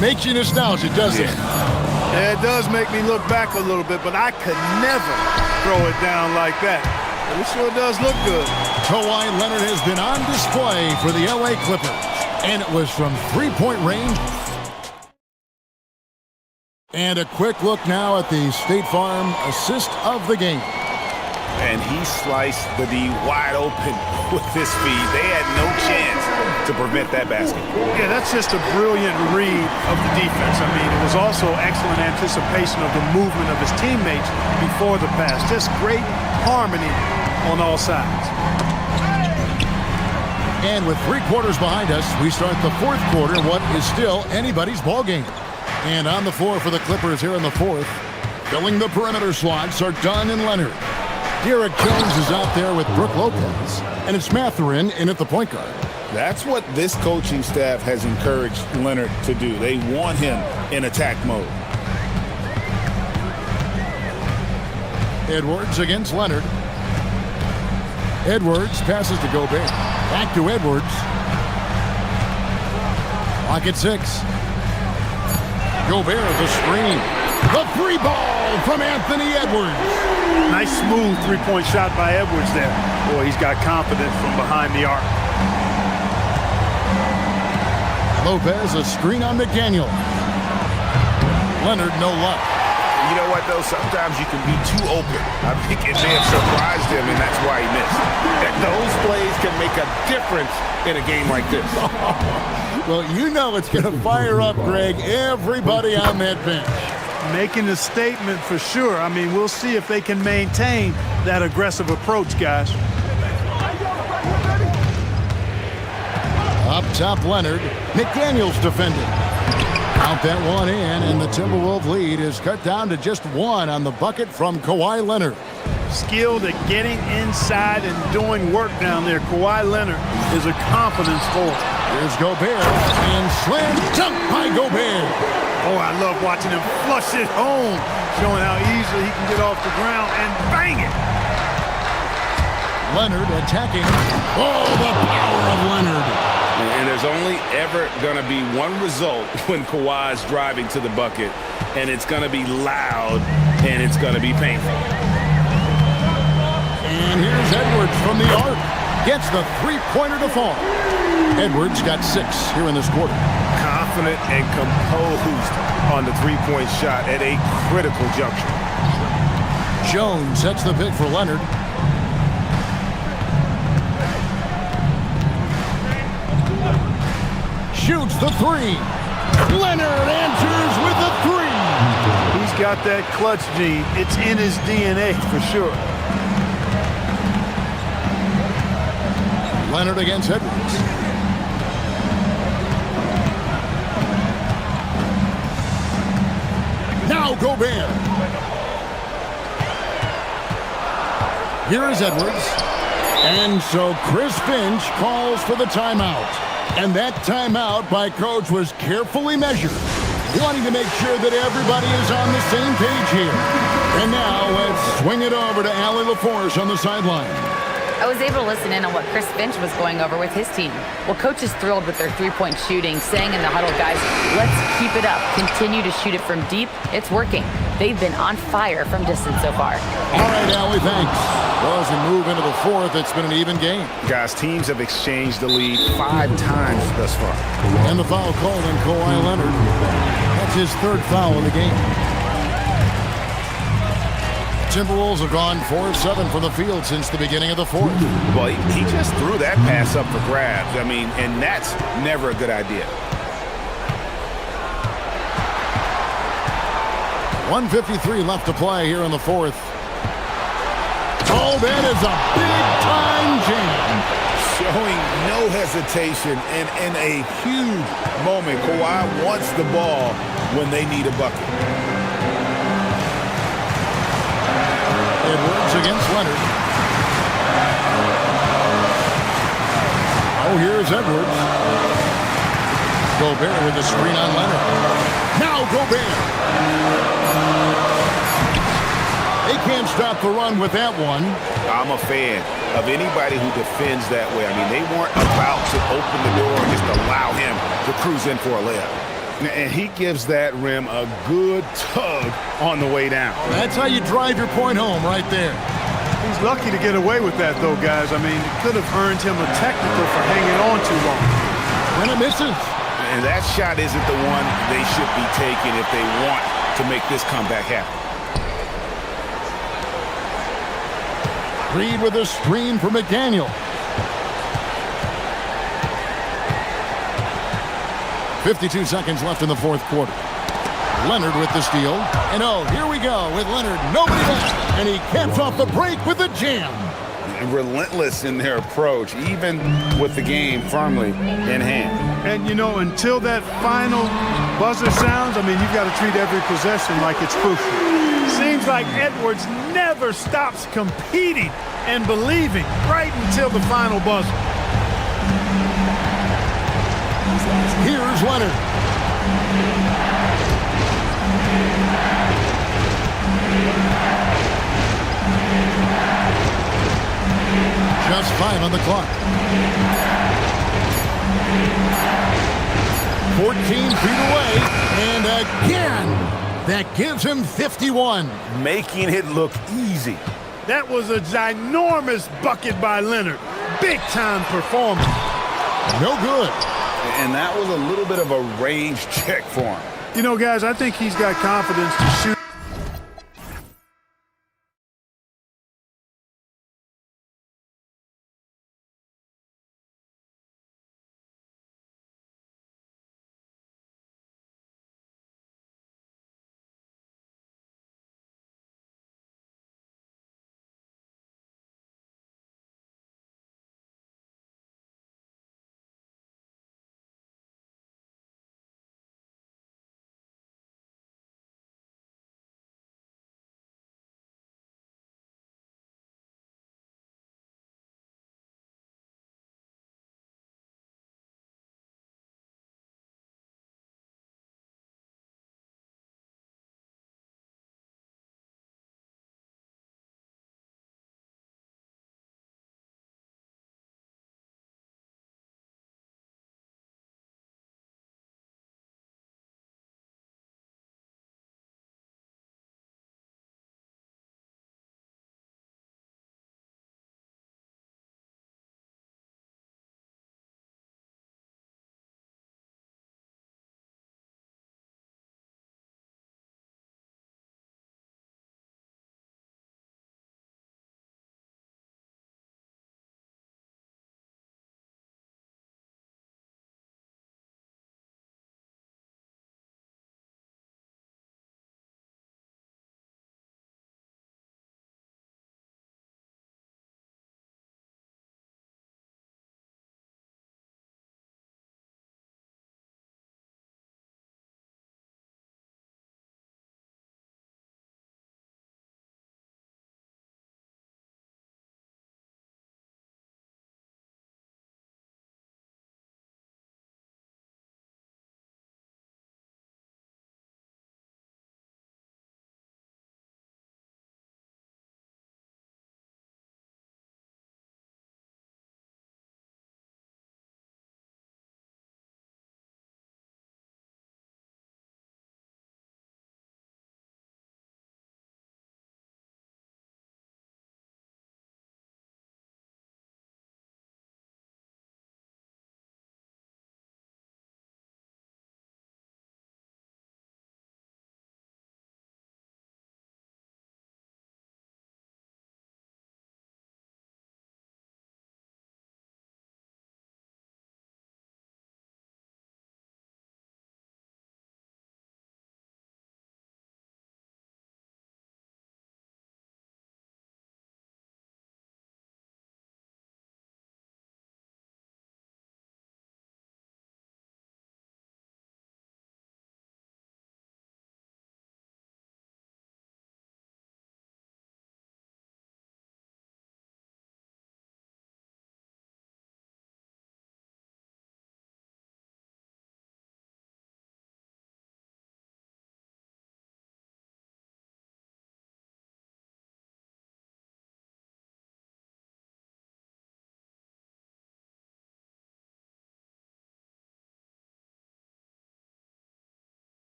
Makes you nostalgic, doesn't it? Yeah, it does make me look back a little bit, but I could never throw it down like that. It sure does look good. Kawhi Leonard has been on display for the LA Clippers, and it was from three-point range. And a quick look now at the State Farm assist of the game. And he sliced the D wide open with his speed. They had no chance to prevent that basket. Yeah, that's just a brilliant read of the defense. I mean, it was also excellent anticipation of the movement of his teammates before the pass. Just great harmony on all sides. And with 3 quarters behind us, we start the fourth quarter, what is still anybody's ball game. And on the floor for the Clippers here in the fourth, filling the perimeter slots are Dunn and Leonard. Derek Jones is out there with Brook Lopez, and it's Mathurin in at the point guard. That's what this coaching staff has encouraged Leonard to do. They want him in attack mode. Edwards against Leonard. Edwards passes to Gobert. Back to Edwards. Clock at 6. Gobert the screen. The free ball from Anthony Edwards. Nice smooth three-point shot by Edwards there. Boy, he's got confidence from behind the arc. Lopez a screen on McDaniel. Leonard no luck. You know what, though? Sometimes you can be too open. I think it may have surprised him, and that's why he missed. Those plays can make a difference in a game like this. Well, you know it's going to fire up, Greg, everybody on that bench. Making a statement for sure. I mean, we'll see if they can maintain that aggressive approach, guys. Up top, Leonard. McDaniels defending. Count that one in, and the Timberwolves lead is cut down to just 1 on the bucket from Kawhi Leonard. Skilled at getting inside and doing work down there. Kawhi Leonard is a confidence forward. Here's Gobert, and slam dunk by Gobert. Oh, I love watching him flush it home, showing how easily he can get off the ground and bang it. Leonard attacking. Oh, the power of Leonard. And there's only ever going to be one result when Kawhi's driving to the bucket, and it's going to be loud, and it's going to be painful. And here's Edwards from the arc. Gets the three-pointer to fall. Edwards got 6 here in this quarter. Confident and composed on the three-point shot at a critical juncture. Jones sets the pick for Leonard. Shoots the 3. Leonard answers with a 3. He's got that clutch gene. It's in his DNA for sure. Leonard against Edwards. Now Gobert. Here is Edwards. And so Chris Finch calls for the timeout. And that timeout by Coach was carefully measured, wanting to make sure that everybody is on the same page here. And now let's swing it over to Allie LaForce on the sideline. I was able to listen in on what Chris Finch was going over with his team. Well, Coach is thrilled with their three-point shooting, saying in the huddle, guys, let's keep it up. Continue to shoot it from deep. It's working. They've been on fire from distance so far. All right, Allie, thanks. Well, as we move into the fourth, it's been an even game. Guys, teams have exchanged the lead 5 times thus far. And the foul called on Kawhi Leonard. That's his 3rd foul in the game. Timberwolves have gone 4 of 7 from the field since the beginning of the fourth. Well, he just threw that pass up for grabs. I mean, and that's never a good idea. 1:53 left to play here in the fourth. Oh, that is a big-time jam. Showing no hesitation and in a huge moment. Kawhi wants the ball when they need a bucket. Edwards against Leonard. Oh, here's Edwards. Gobert with the screen on Leonard. Now Gobert. They can't stop the run with that one. I'm a fan of anybody who defends that way. I mean, they weren't about to open the door and just allow him to cruise in for a layup. And he gives that rim a good tug on the way down. That's how you drive your point home right there. He's lucky to get away with that, though, guys. I mean, it could have earned him a technical for hanging on too long. And it misses. And that shot isn't the one they should be taking if they want to make this comeback happen. Reed with a screen for McDaniel. 52 seconds left in the fourth quarter. Leonard with the steal. And oh, here we go with Leonard. Nobody left. And he caps off the break with a jam. And relentless in their approach, even with the game firmly in hand. And, you know, until that final buzzer sounds, I mean, you've got to treat every possession like it's crucial. Seems like Edwards never stops competing and believing right until the final buzzer. Here's Leonard. Just 5 on the clock. 14 feet away, and again, that gives him 51. Making it look easy. That was a ginormous bucket by Leonard. Big-time performance. No good. And that was a little bit of a range check for him. You know, guys, I think he's got confidence to shoot.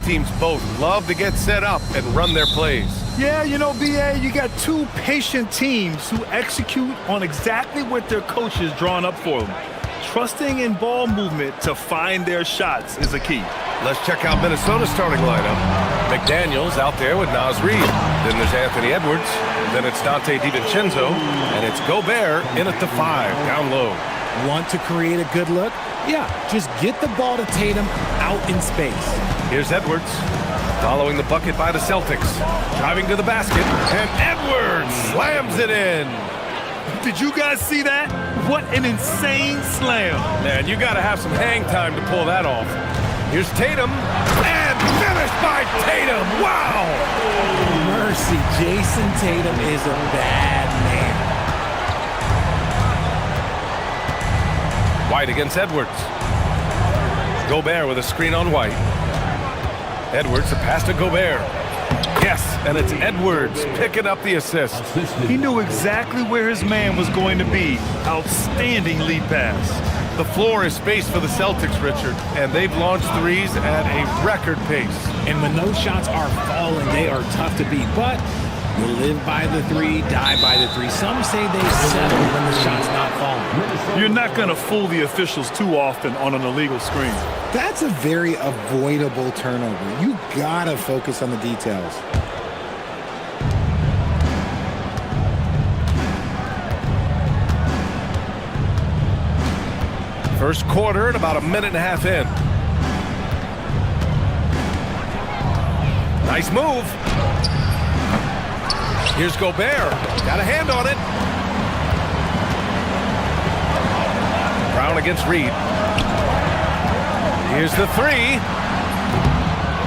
teams both love to get set up and run their plays. Yeah, you know, BA, you got two patient teams who execute on exactly what their coach has drawn up for them. Trusting in ball movement to find their shots is a key. Let's check out Minnesota's starting lineup. McDaniels out there with Naz Reid. Then there's Anthony Edwards. Then it's Dante DiVincenzo. And it's Gobert in at the 5, down low. Want to create a good look? Yeah, just get the ball to Tatum out in space. Here's Edwards, following the bucket by the Celtics. Driving to the basket, and Edwards slams it in. Did you guys see that? What an insane slam. Man, you got to have some hang time to pull that off. Here's Tatum, and finished by Tatum. Wow! Mercy, Jason Tatum is a bad man. White against Edwards. Gobert with a screen on White. Edwards, a pass to Gobert. Yes, and it's Edwards picking up the assist. He knew exactly where his man was going to be. Outstanding lead pass. The floor is spaced for the Celtics, Richard, and they've launched threes at a record pace. And when those shots are falling, they are tough to beat. But you live by the 3, die by the 3. Some say they settle when the shot's not falling. You're not going to fool the officials too often on an illegal screen. That's a very avoidable turnover. You gotta focus on the details. First quarter and about a minute and a half in. Nice move. Here's Gobert. Got a hand on it. Brown against Reed. Here's the 3.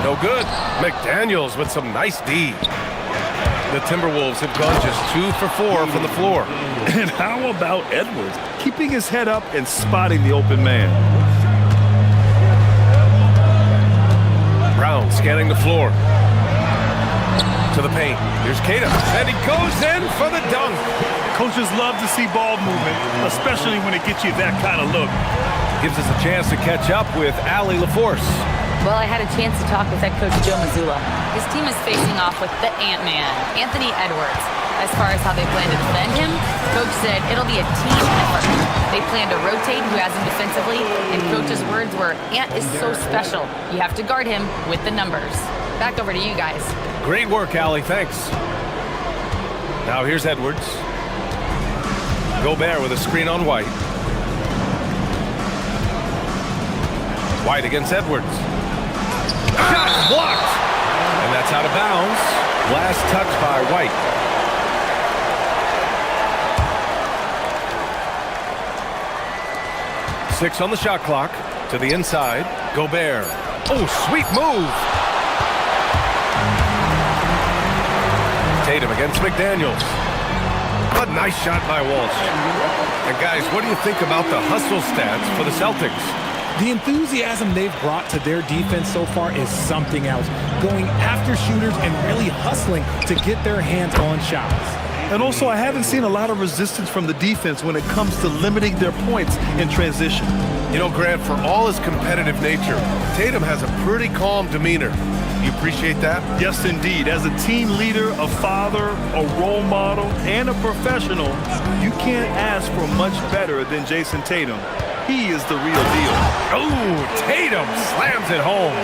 No good. McDaniels with some nice D. The Timberwolves have gone just 2 for 4 from the floor. And how about Edwards? Keeping his head up and spotting the open man. Brown scanning the floor. To the paint. Here's Tatum. And he goes in for the dunk. Coaches love to see ball movement, especially when it gets you that kind of look. Gives us a chance to catch up with Allie LaForce. Well, I had a chance to talk with head coach Joe Mazzulla. His team is facing off with the Ant-Man, Anthony Edwards. As far as how they plan to defend him, coach said it'll be a team effort. They plan to rotate who has him defensively, and coach's words were, Ant is so special. You have to guard him with the numbers. Back over to you guys. Great work, Allie. Thanks. Now here's Edwards. Gobert with a screen on White. White against Edwards. Shot blocked! And that's out of bounds. Last touch by White. Six on the shot clock. To the inside. Gobert. Oh, sweet move! Tatum against McDaniels. A nice shot by Walsh. And guys, what do you think about the hustle stats for the Celtics? The enthusiasm they've brought to their defense so far is something else. Going after shooters and really hustling to get their hands on shots. And also, I haven't seen a lot of resistance from the defense when it comes to limiting their points in transition. You know, Grant, for all his competitive nature, Tatum has a pretty calm demeanor. You appreciate that? Yes, indeed. As a team leader, a father, a role model, and a professional, you can't ask for much better than Jason Tatum. He is the real deal. Oh, Tatum slams it home.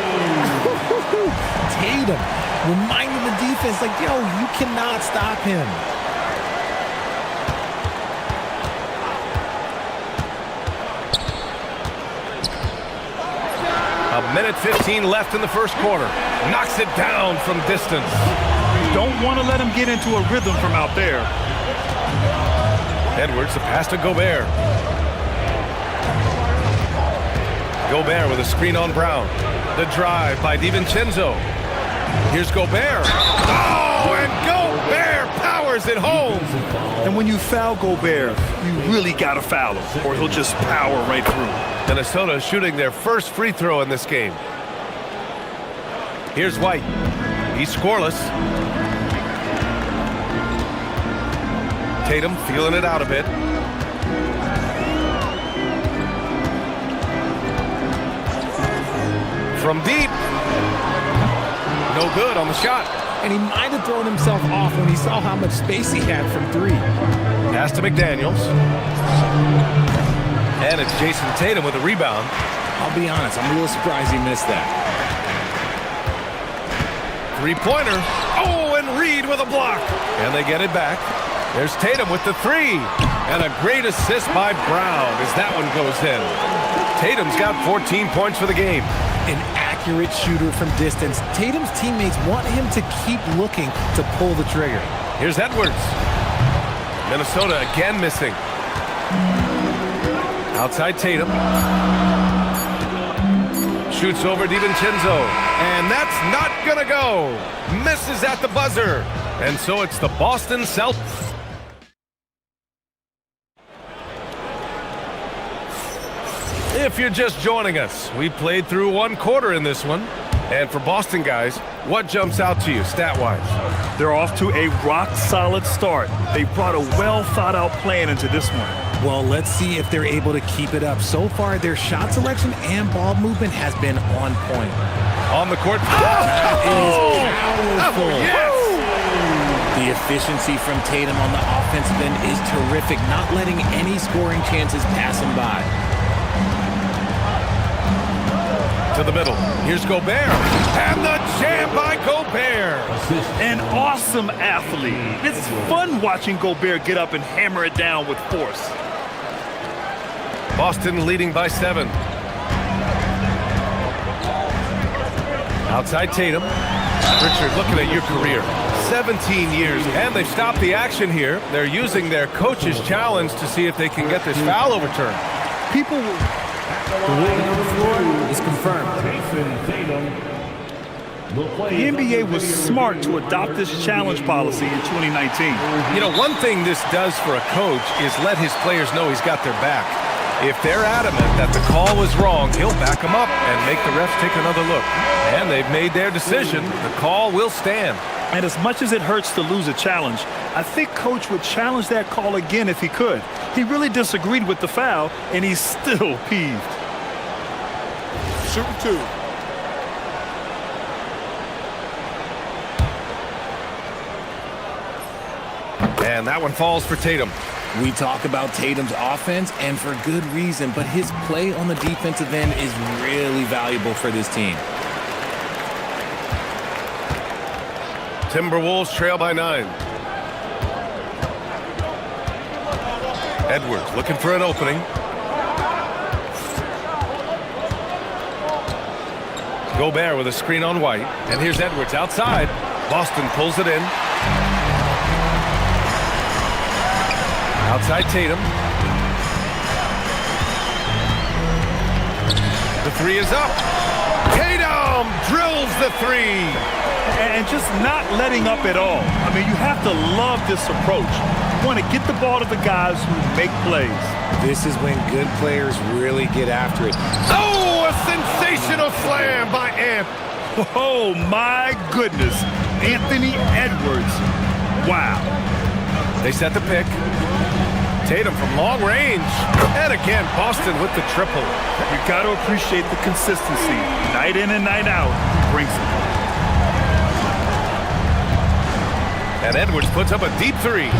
Tatum reminding the defense, like, yo, you cannot stop him. A minute 15 left in the first quarter. Knocks it down from distance. Don't want to let him get into a rhythm from out there. Edwards, the pass to Gobert. Gobert with a screen on Brown. The drive by DiVincenzo. Here's Gobert. Oh, and Gobert powers it home. And when you foul Gobert, you really got to foul him, or he'll just power right through. Minnesota shooting their first free throw in this game. Here's White. He's scoreless. Tatum feeling it out a bit. From deep. No good on the shot. And he might have thrown himself off when he saw how much space he had from three. Pass to McDaniels. And it's Jason Tatum with a rebound. I'll be honest, I'm a little surprised he missed that. Three-pointer. Oh, and Reed with a block. And they get it back. There's Tatum with the three. And a great assist by Brown as that one goes in. Tatum's got 14 points for the game. An accurate shooter from distance. Tatum's teammates want him to keep looking to pull the trigger. Here's Edwards. Minnesota again missing. Outside Tatum. Shoots over DiVincenzo. And that's not going to go. Misses at the buzzer. And so it's the Boston Celtics. If you're just joining us, we played through one quarter in this one. And for Boston guys, what jumps out to you stat-wise? They're off to a rock-solid start. They brought a well-thought-out plan into this one. Well, let's see if they're able to keep it up. So far, their shot selection and ball movement has been on point. On the court. That is powerful. Yes! The efficiency from Tatum on the offensive end is terrific, not letting any scoring chances pass him by. To the middle. Here's Gobert. And the jam by Gobert. An awesome athlete. It's fun watching Gobert get up and hammer it down with force. Boston leading by 7. Outside Tatum. Richard, looking at your career. 17 years, and they've stopped the action here. They're using their coach's challenge to see if they can get this foul overturned. People The ruling on the floor is confirmed. The NBA was smart to adopt this challenge policy in 2019. You know, one thing this does for a coach is let his players know he's got their back. If they're adamant that the call was wrong, he'll back them up and make the refs take another look. And they've made their decision. The call will stand. And as much as it hurts to lose a challenge, I think Coach would challenge that call again if he could. He really disagreed with the foul, and he's still peeved. Shooting 2. And that one falls for Tatum. We talk about Tatum's offense, and for good reason, but his play on the defensive end is really valuable for this team. Timberwolves trail by 9. Edwards looking for an opening. Gobert with a screen on White. And here's Edwards outside. Boston pulls it in. Outside Tatum. The three is up. Tatum drills the three. And just not letting up at all. I mean, you have to love this approach. You want to get the ball to the guys who make plays. This is when good players really get after it. Oh, a sensational slam by Ant. Oh, my goodness. Anthony Edwards. Wow. They set the pick. Tatum from long range. And again, Boston with the triple. You got to appreciate the consistency. Night in and night out, he brings it. And Edwards puts up a deep three.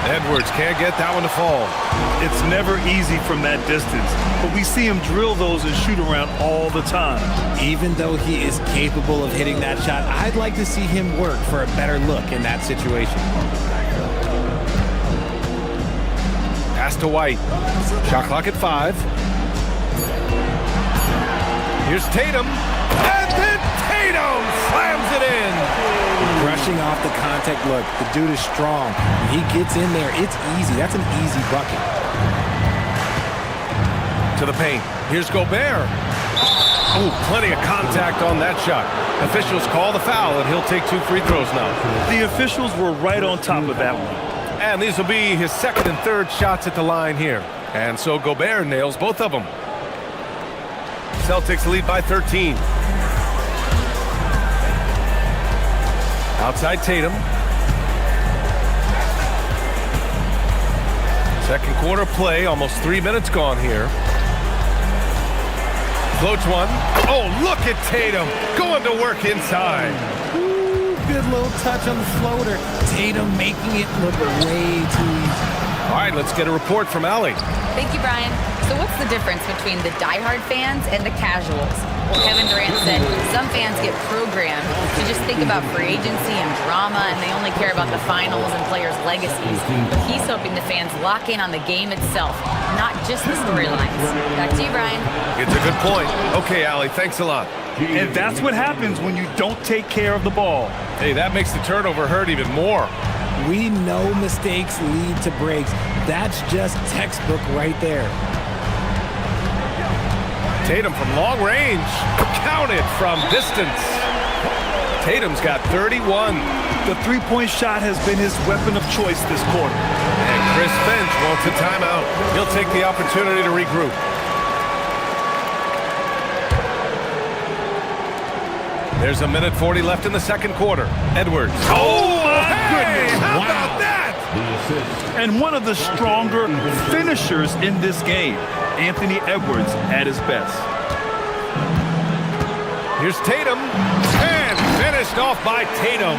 Edwards can't get that one to fall. It's never easy from that distance, but we see him drill those and shoot around all the time. Even though he is capable of hitting that shot, I'd like to see him work for a better look in that situation. Pass to White. Shot clock at 5. Here's Tatum. And then Tatum slams it in. Brushing off the contact look. The dude is strong. When he gets in there, it's easy. That's an easy bucket. To the paint. Here's Gobert. Oh, plenty of contact on that shot. Officials call the foul, and he'll take 2 free throws now. The officials were right on top of that one. And these will be his second and third shots at the line here. And so Gobert nails both of them. Celtics lead by 13. Outside Tatum. Second quarter play, almost 3 minutes gone here. Floats one. Oh, look at Tatum going to work inside. Ooh, good little touch on the floater. Tatum making it look way too easy. All right, let's get a report from Allie. Thank you, Brian. So what's the difference between the diehard fans and the casuals? Well, Kevin Durant said some fans get programmed to just think about free agency and drama, and they only care about the finals and players' legacies. But he's hoping the fans lock in on the game itself, not just the storylines. Back to you, Brian. It's a good point. Okay, Allie, thanks a lot. And that's what happens when you don't take care of the ball. Hey, that makes the turnover hurt even more. We know mistakes lead to breaks. That's just textbook right there. Tatum from long range. Counted from distance. Tatum's got 31. The three-point shot has been his weapon of choice this quarter. And Chris Finch wants a timeout. He'll take the opportunity to regroup. There's a minute 40 left in the second quarter. Edwards. Oh, my goodness. How about that? And one of the stronger finishers in this game, Anthony Edwards at his best. Here's Tatum. And finished off by Tatum.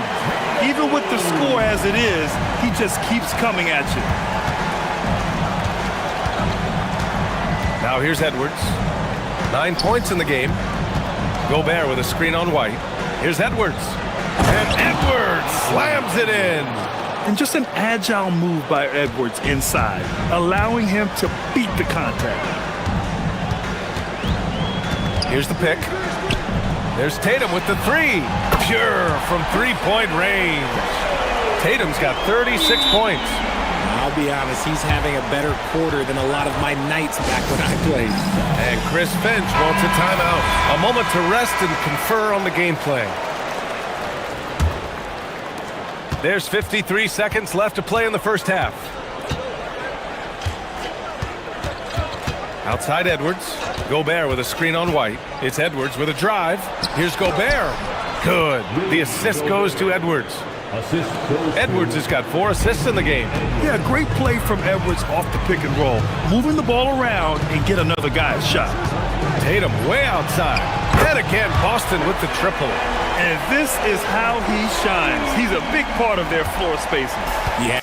Even with the score as it is, he just keeps coming at you. Now here's Edwards. 9 points in the game. Gobert with a screen on White. Here's Edwards. And Edwards slams it in. And just an agile move by Edwards inside, allowing him to beat the contact. Here's the pick. There's Tatum with the three. Pure from three-point range. Tatum's got 36 points. I'll be honest, he's having a better quarter than a lot of my nights back when I played. And Chris Finch wants a timeout. A moment to rest and confer on the game plan. There's 53 seconds left to play in the first half. Outside Edwards. Gobert with a screen on White. It's Edwards with a drive. Here's Gobert. Good. The assist goes to Edwards. Edwards has got 4 assists in the game. Yeah, great play from Edwards off the pick and roll. Moving the ball around and get another guy's shot. Tatum way outside. And again, Boston with the triple. And this is how he shines. He's a big part of their floor spaces. Yeah.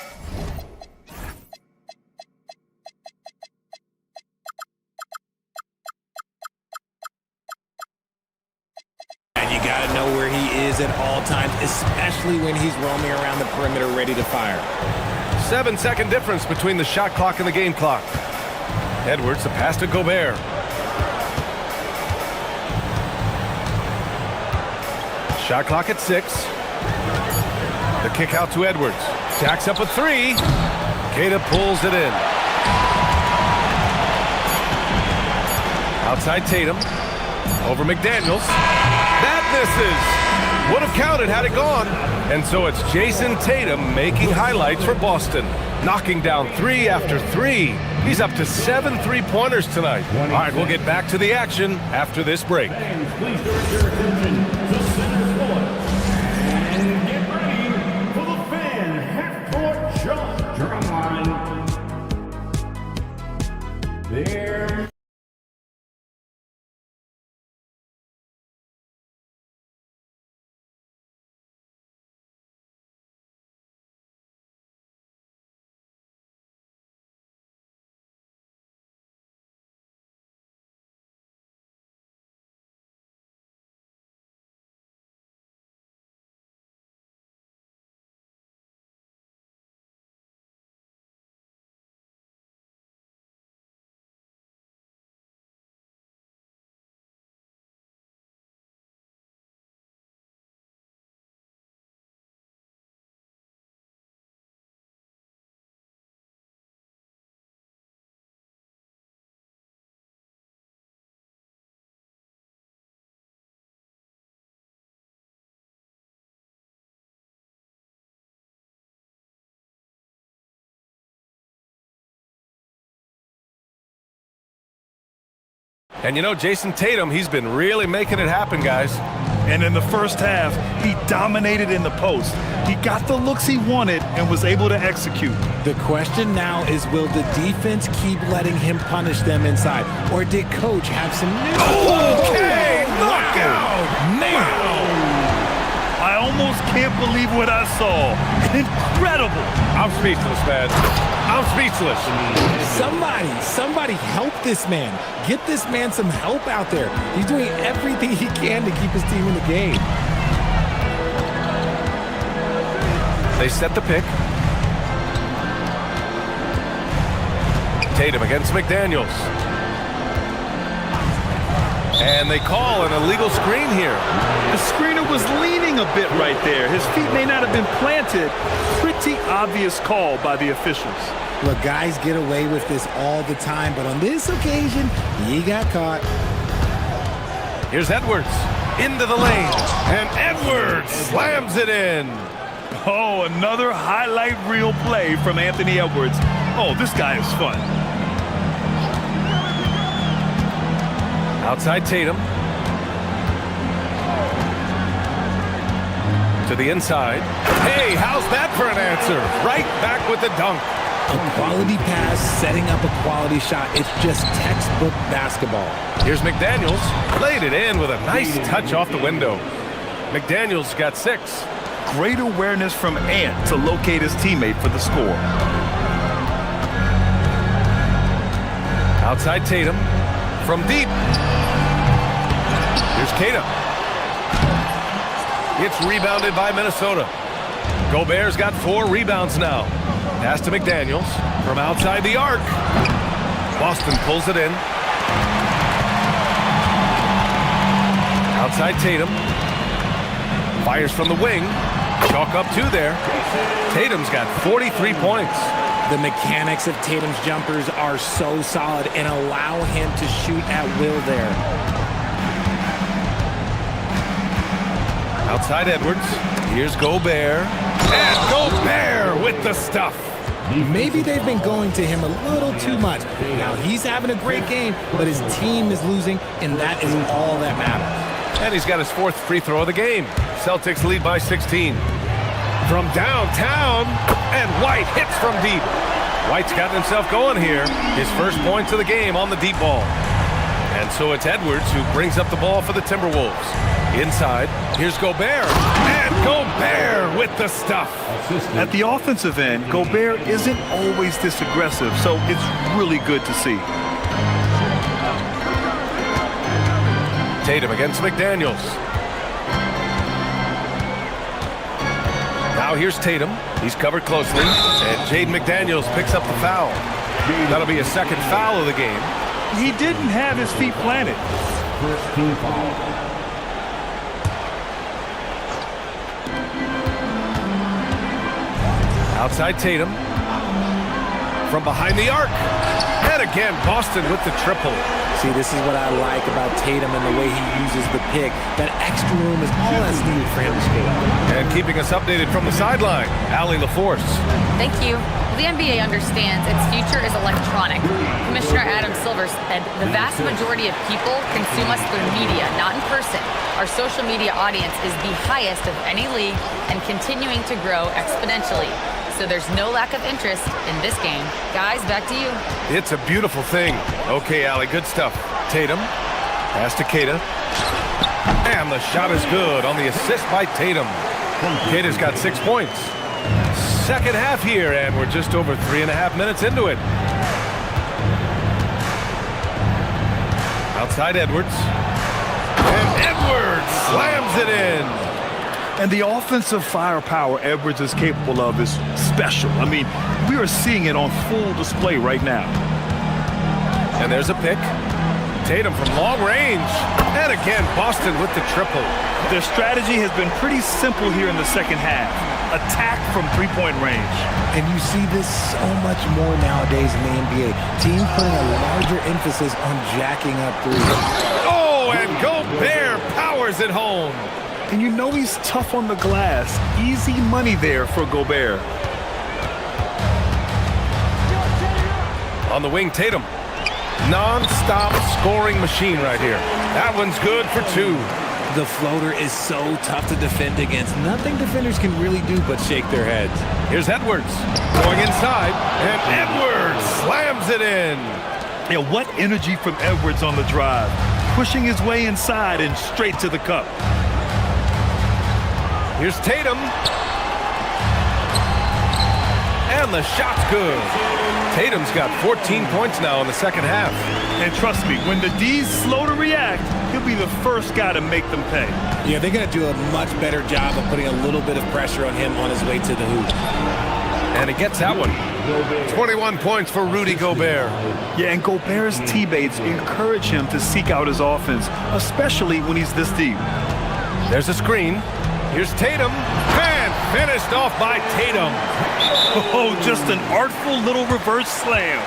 You got to know where he is at all times, especially when he's roaming around the perimeter ready to fire. 7-second difference between the shot clock and the game clock. Edwards, the pass to Gobert. Shot clock at 6. The kick out to Edwards. Jacks up a 3. Queta pulls it in. Outside Tatum. Over McDaniels. That misses. Would have counted had it gone. And so it's Jason Tatum making highlights for Boston. Knocking down 3 after 3. He's up to 7 three-pointers tonight. All right, we'll get back to the action after this break. Please direct your attention to center court. And get ready for the fan half-court jump drum line. There. And you know, Jason Tatum, he's been really making it happen, guys. And in the first half, he dominated in the post. He got the looks he wanted and was able to execute. The question now is, will the defense keep letting him punish them inside? Or did coach have some new... Okay, knockout! Wow! I almost can't believe what I saw. Incredible! I'm speechless, man. I'm speechless. Somebody help this man. Get this man some help out there. He's doing everything he can to keep his team in the game. They set the pick. Tatum against McDaniels. And they call an illegal screen here. The screener was leaning a bit right there. His feet may not have been planted. Pretty obvious call by the officials. Look, guys get away with this all the time, but on this occasion, he got caught. Here's Edwards into the lane, and Edwards slams it in. Oh, another highlight reel play from Anthony Edwards. Oh, this guy is fun. Outside Tatum. To the inside. Hey, how's that for an answer? Right back with the dunk. A quality pass, setting up a quality shot. It's just textbook basketball. Here's McDaniels. Laid it in with a nice touch off the window. McDaniels got 6. Great awareness from Ant to locate his teammate for the score. Outside Tatum. From deep. Here's Kata. It's rebounded by Minnesota. Gobert's got 4 rebounds now. Pass to McDaniels from outside the arc. Boston pulls it in. Outside Tatum. Fires from the wing. Chalk up 2 there. Tatum's got 43 points. The mechanics of Tatum's jumpers are so solid and allow him to shoot at will there. Outside Edwards. Here's Gobert. And Gobert with the stuff. Maybe they've been going to him a little too much. Now he's having a great game, but his team is losing, and that is all that matters. And he's got his 4th free throw of the game. Celtics lead by 16. From downtown, and White hits from deep. White's gotten himself going here. His first points of the game on the deep ball. And so it's Edwards who brings up the ball for the Timberwolves. Inside, here's Gobert. And Gobert with the stuff. At the offensive end, Gobert isn't always this aggressive, so it's really good to see. Tatum against McDaniels. Now here's Tatum. He's covered closely. And Jaden McDaniels picks up the foul. That'll be a 2nd foul of the game. He didn't have his feet planted. First team foul. Outside Tatum. From behind the arc. And again, Boston with the triple. See, this is what I like about Tatum and the way he uses the pick. That extra room is all that's needed for him to score. And keeping us updated from the sideline, Allie LaForce. Thank you. The NBA understands its future is electronic. Commissioner Adam Silver said the vast majority of people consume us through media, not in person. Our social media audience is the highest of any league and continuing to grow exponentially. So there's no lack of interest in this game. Guys, back to you. It's a beautiful thing. Okay, Allie, good stuff. Tatum, pass to Kata. And the shot is good on the assist by Tatum. Kata's got 6 points. Second half here, and we're just over 3.5 minutes into it. Outside Edwards. And Edwards slams it in. And the offensive firepower Edwards is capable of is special. I mean, we are seeing it on full display right now. And there's a pick. Tatum from long range. And again, Boston with the triple. Their strategy has been pretty simple here in the second half. Attack from 3-point range. And you see this so much more nowadays in the NBA. Teams putting a larger emphasis on jacking up threes. Oh, and Gobert powers it home. And you know he's tough on the glass. Easy money there for Gobert. On the wing, Tatum. Non-stop scoring machine right here. That one's good for 2. The floater is so tough to defend against. Nothing defenders can really do but shake their heads. Here's Edwards going inside, and Edwards slams it in. Yeah, what energy from Edwards on the drive. Pushing his way inside and straight to the cup. Here's Tatum. And the shot's good. Tatum's got 14 points now in the second half. And trust me, when the D's slow to react, he'll be the first guy to make them pay. Yeah, they're going to do a much better job of putting a little bit of pressure on him on his way to the hoop. And he gets that one. 21 points for Rudy Gobert. Yeah, and Gobert's teammates encourage him to seek out his offense, especially when he's this deep. There's a screen. Here's Tatum. And finished off by Tatum. Oh, just an artful little reverse slam.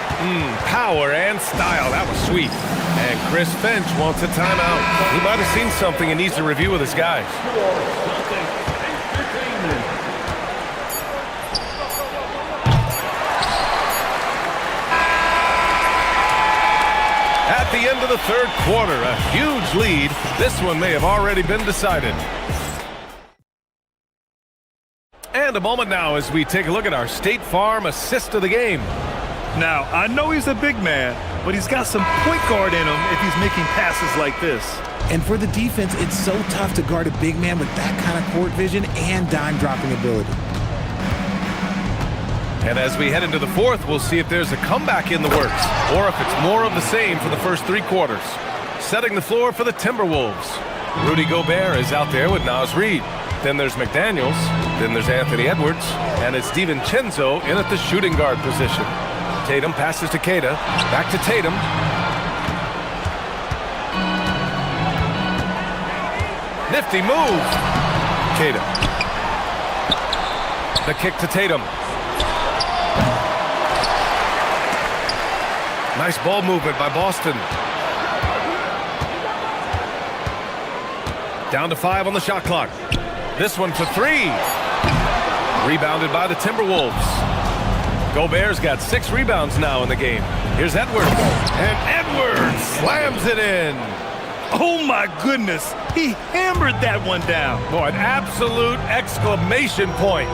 Power and style. That was sweet. And Chris Finch wants a timeout. He might have seen something and needs to review with his guys. At the end of the third quarter, a huge lead. This one may have already been decided. And a moment now as we take a look at our State Farm assist of the game. Now, I know he's a big man, but he's got some point guard in him if he's making passes like this. And for the defense, it's so tough to guard a big man with that kind of court vision and dime dropping ability. And as we head into the fourth, we'll see if there's a comeback in the works or if it's more of the same for the first three quarters. Setting the floor for the Timberwolves. Rudy Gobert is out there with Naz Reid. Then there's McDaniels. Then there's Anthony Edwards. And it's DiVincenzo in at the shooting guard position. Tatum passes to Keita. Back to Tatum. Nifty move. Keita. The kick to Tatum. Nice ball movement by Boston. Down to 5 on the shot clock. This one for 3. Rebounded by the Timberwolves. Gobert's got 6 rebounds now in the game. Here's Edwards. And Edwards slams it in. Oh my goodness. He hammered that one down. Boy, an absolute exclamation point.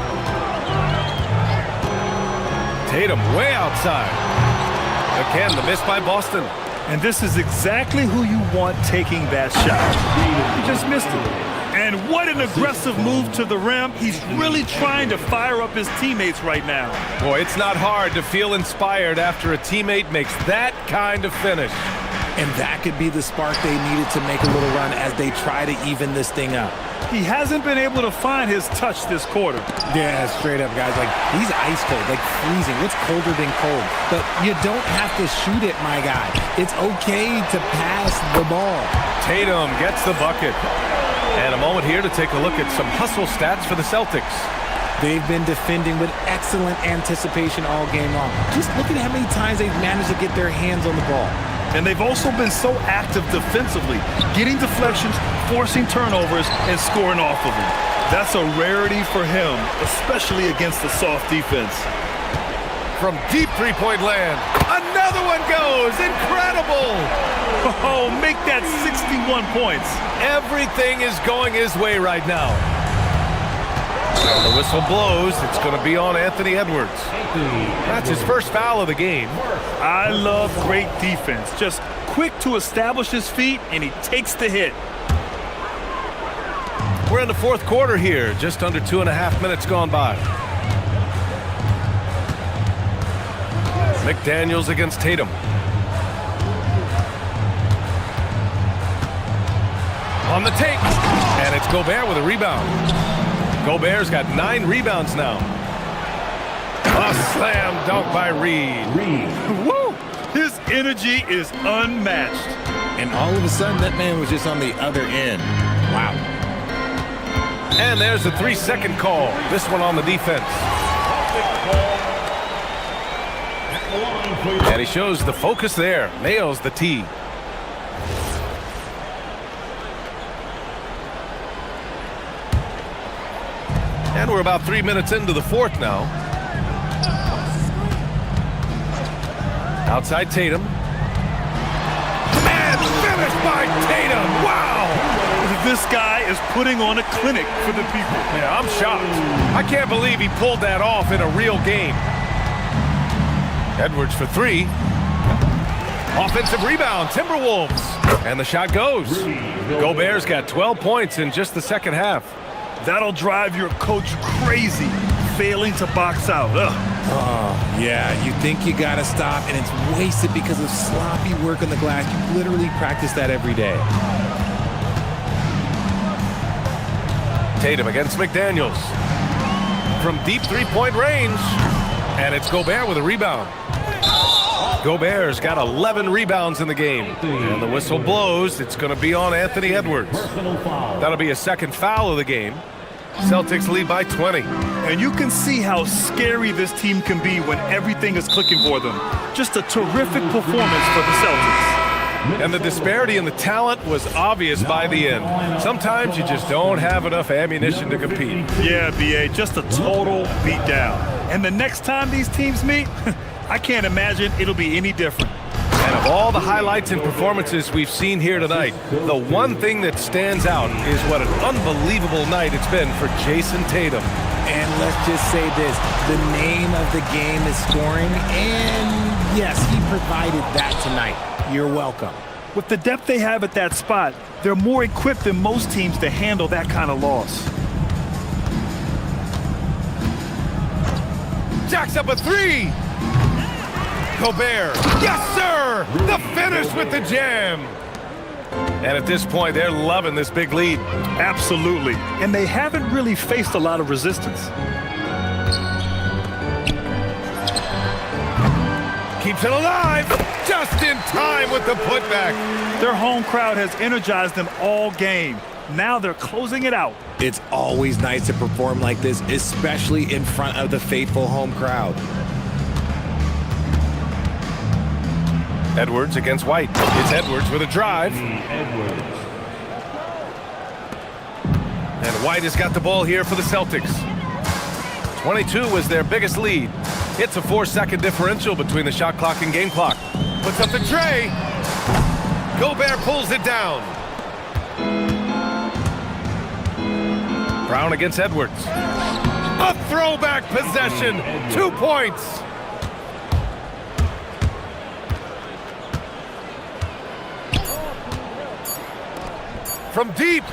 Tatum way outside. Again, the miss by Boston. And this is exactly who you want taking that shot. He just missed it. And what an aggressive move to the rim. He's really trying to fire up his teammates right now. Boy, it's not hard to feel inspired after a teammate makes that kind of finish. And that could be the spark they needed to make a little run as they try to even this thing up. He hasn't been able to find his touch this quarter. Yeah, straight up, guys. Like, he's ice cold, like freezing. What's colder than cold? But you don't have to shoot it, my guy. It's okay to pass the ball. Tatum gets the bucket. And a moment here to take a look at some hustle stats for the Celtics. They've been defending with excellent anticipation all game long. Just look at how many times they've managed to get their hands on the ball. And they've also been so active defensively, getting deflections, forcing turnovers, and scoring off of them. That's a rarity for him, especially against a soft defense. From deep three-point land, another one goes. Incredible! Oh, make that 61 points. Everything is going his way right now. And the whistle blows. It's going to be on Anthony Edwards. That's his first foul of the game. I love great defense. Just quick to establish his feet, and he takes the hit. We're in the fourth quarter here. Just under 2.5 minutes gone by. McDaniels against Tatum. On the take. And it's Gobert with a rebound. Gobert's got 9 rebounds now. A slam dunk by Reid. Woo! His energy is unmatched. And all of a sudden, that man was just on the other end. Wow. And there's a 3-second call. This one on the defense. And he shows the focus there. Nails the tee. And we're about 3 minutes into the fourth now. Outside Tatum. And finished by Tatum. Wow! This guy is putting on a clinic for the people. Yeah, I'm shocked. I can't believe he pulled that off in a real game. Edwards for three. Offensive rebound, Timberwolves. And the shot goes. Gobert's got 12 points in just the second half. That'll drive your coach crazy, failing to box out. Oh, yeah, you think you gotta stop, and it's wasted because of sloppy work on the glass. You literally practice that every day. Tatum against McDaniels. From deep three-point range. And it's Gobert with a rebound. Gobert's got 11 rebounds in the game. And the whistle blows. It's going to be on Anthony Edwards. That'll be a second foul of the game. Celtics lead by 20. And you can see how scary this team can be when everything is clicking for them. Just a terrific performance for the Celtics. And the disparity in the talent was obvious by the end. Sometimes you just don't have enough ammunition to compete. Yeah, B.A., just a total beatdown. And the next time these teams meet, I can't imagine it'll be any different. And of all the highlights and performances we've seen here tonight, the one thing that stands out is what an unbelievable night it's been for Jason Tatum. And let's just say this, the name of the game is scoring, and yes, he provided that tonight. You're welcome. With the depth they have at that spot, they're more equipped than most teams to handle that kind of loss. Jacks up a three. Gobert. Yes, sir. The finish with the jam. And at this point, they're loving this big lead. Absolutely. And they haven't really faced a lot of resistance. Keeps it alive. Just in time with the putback. Their home crowd has energized them all game. Now they're closing it out. It's always nice to perform like this, especially in front of the faithful home crowd. Edwards against White. It's Edwards with a drive. And White has got the ball here for the Celtics. 22 was their biggest lead. It's a 4-second differential between the shot clock and game clock. Puts up the tray. Gobert pulls it down. Brown against Edwards. A throwback possession. 2 points. From deep.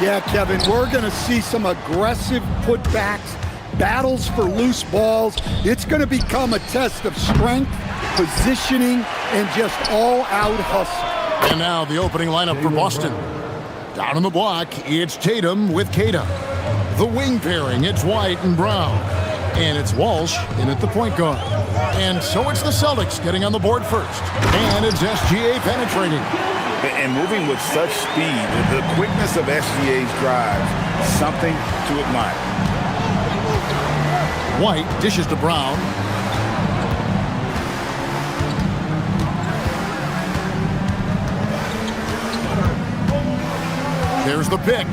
Yeah, Kevin, we're going to see some aggressive putbacks, battles for loose balls. It's going to become a test of strength, positioning, and just all-out hustle. And now the opening lineup for Boston. Down on the block, it's Tatum with Keita. The wing pairing, it's White and Brown. And it's Walsh in at the point guard. And so it's the Celtics getting on the board first. And it's SGA penetrating. And moving with such speed, the quickness of SGA's drives, something to admire. White dishes to Brown. There's the pick.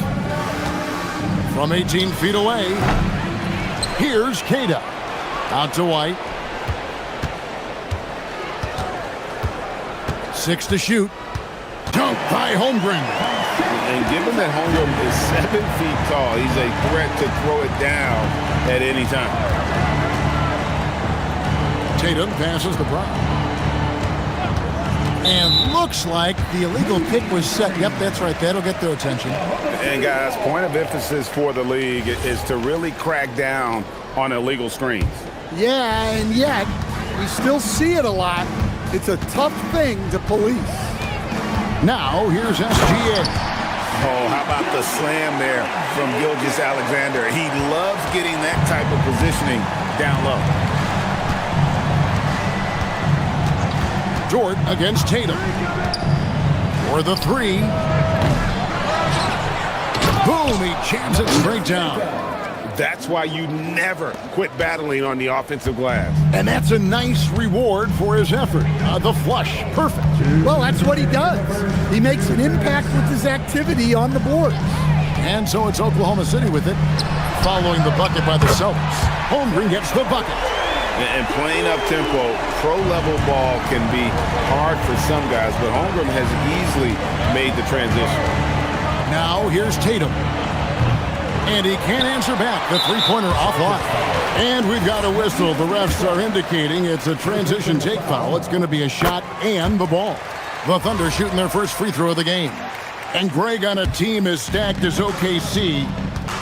From 18 feet away, here's Keita. Out to White. 6 to shoot. Dunk by Holmgren. And given that Holmgren is 7 feet tall, he's a threat to throw it down at any time. Tatum passes to Brown. And looks like the illegal pick was set. Yep, that's right. That'll get their attention. And guys, point of emphasis for the league is to really crack down on illegal screens. Yeah, and yet, we still see it a lot. It's a tough thing to police. Now, here's SGA. Oh, how about the slam there from Gilgeous-Alexander? He loves getting that type of positioning down low. Dort against Tatum. For the three. Boom, he jams it straight down. That's why you never quit battling on the offensive glass. And that's a nice reward for his effort. The flush, perfect. Well, that's what he does. He makes an impact with his activity on the board. And so it's Oklahoma City with it, following the bucket by the Celtics. Holmgren gets the bucket. And playing up-tempo, pro-level ball can be hard for some guys, but Holmgren has easily made the transition. Now here's Tatum. And he can't answer back. The three-pointer offline. And we've got a whistle. The refs are indicating it's a transition take foul. It's going to be a shot and the ball. The Thunder shooting their first free throw of the game. And Greg, on a team as stacked as OKC,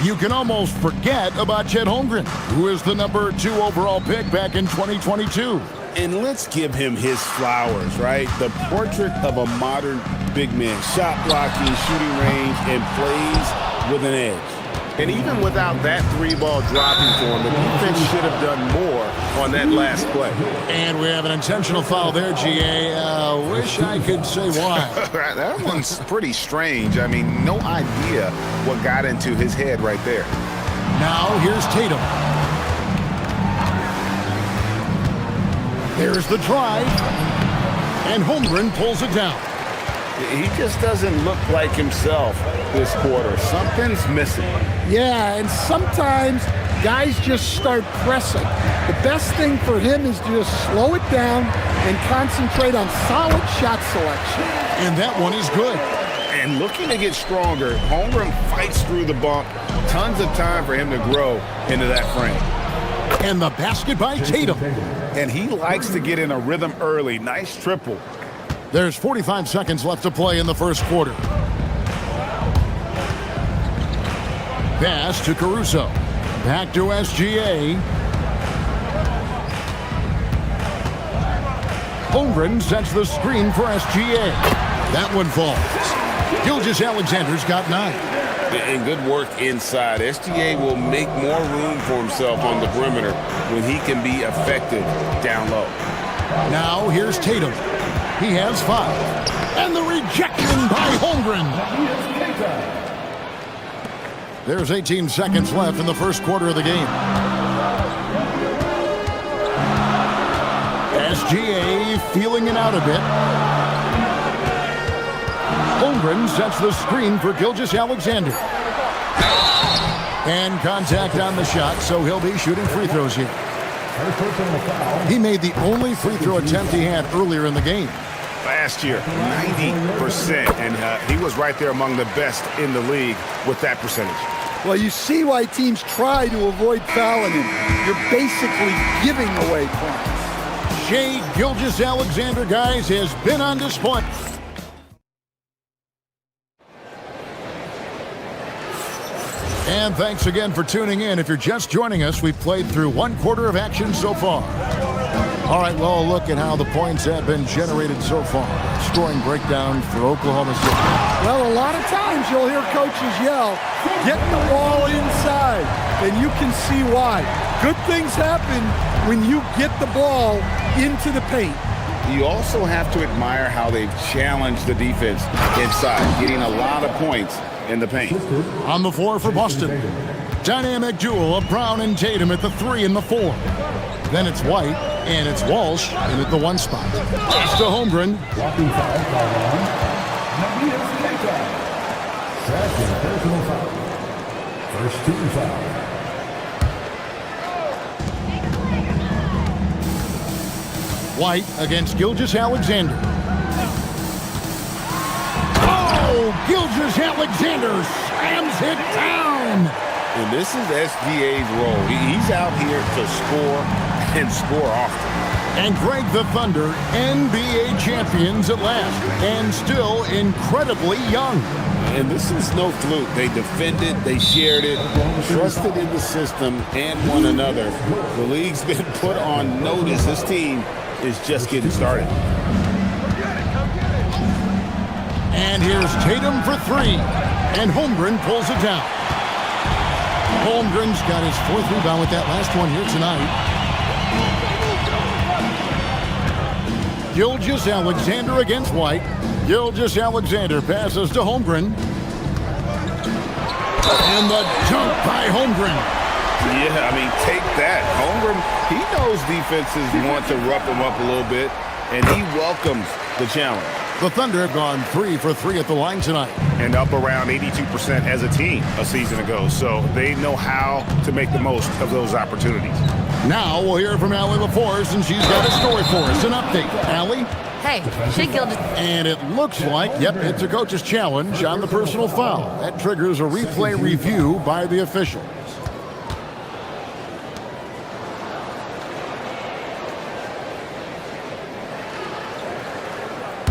you can almost forget about Chet Holmgren, who is the number 2 overall pick back in 2022. And let's give him his flowers, right? The portrait of a modern big man. Shot blocking, shooting range, and plays with an edge. And even without that 3-ball dropping for him, the defense should have done more on that last play. And we have an intentional foul there, GA. Wish I could say why. That one's pretty strange. I mean, no idea what got into his head right there. Now here's Tatum. There's the drive. And Holmgren pulls it down. He just doesn't look like himself this quarter. Something's missing. Yeah, and sometimes guys just start pressing. The best thing for him is to just slow it down and concentrate on solid shot selection. And that one is good. And looking to get stronger, Holmgren fights through the bump. Tons of time for him to grow into that frame. And the basket by Tatum. And he likes to get in a rhythm early. Nice triple. There's 45 seconds left to play in the first quarter. Pass to Caruso. Back to SGA. Holmgren sets the screen for SGA. That one falls. Gilgeous-Alexander's got 9. And good work inside. SGA will make more room for himself on the perimeter when he can be effective down low. Now here's Tatum. He has 5. And the rejection by Holmgren. There's 18 seconds left in the first quarter of the game. SGA feeling it out a bit. Holmgren sets the screen for Gilgeous-Alexander. And contact on the shot, so he'll be shooting free throws here. He made the only free throw attempt he had earlier in the game. Last year, 90%, and he was right there among the best in the league with that percentage. Well, you see why teams try to avoid fouling him. You're basically giving away points. Shai Gilgeous-Alexander, guys, has been on display. And thanks again for tuning in. If you're just joining us, we've played through 1/4 of action so far. All right, well, a look at how the points have been generated so far. Scoring breakdown for Oklahoma City. Well, a lot of times you'll hear coaches yell, get the ball inside, and you can see why. Good things happen when you get the ball into the paint. You also have to admire how they've challenged the defense inside, getting a lot of points in the paint. On the floor for Boston. Dynamic duel of Brown and Tatum at the 3 and the 4. Then it's White, and it's Walsh in at the 1 spot. It's to Holmgren. Walking foul, Second personal foul. First team foul. White against Gilgeous-Alexander. Oh, Gilgeous-Alexander slams it down. And this is SGA's role. He's out here to score and score often. And Greg the Thunder, NBA champions at last, and still incredibly young. And this is no fluke. They defended, they shared it, trusted in the system and one another. The league's been put on notice. This team is just getting started. And here's Tatum for 3, and Holmgren pulls it down. Holmgren's got his 4th rebound with that last one here tonight. Gilgeous-Alexander against White. Gilgeous-Alexander passes to Holmgren. And the dunk by Holmgren. Yeah, I mean, take that. Holmgren, he knows defenses want to rough him up a little bit, and he welcomes the challenge. The Thunder have gone 3 for 3 at the line tonight. And up around 82% as a team a season ago, so they know how to make the most of those opportunities. Now we'll hear from Allie LaForce, and she's got a story for us. An update. Allie? Hey, Shea Gilgeous. And it looks like, yep, it's a coach's challenge on the personal foul. That triggers a replay review by the officials.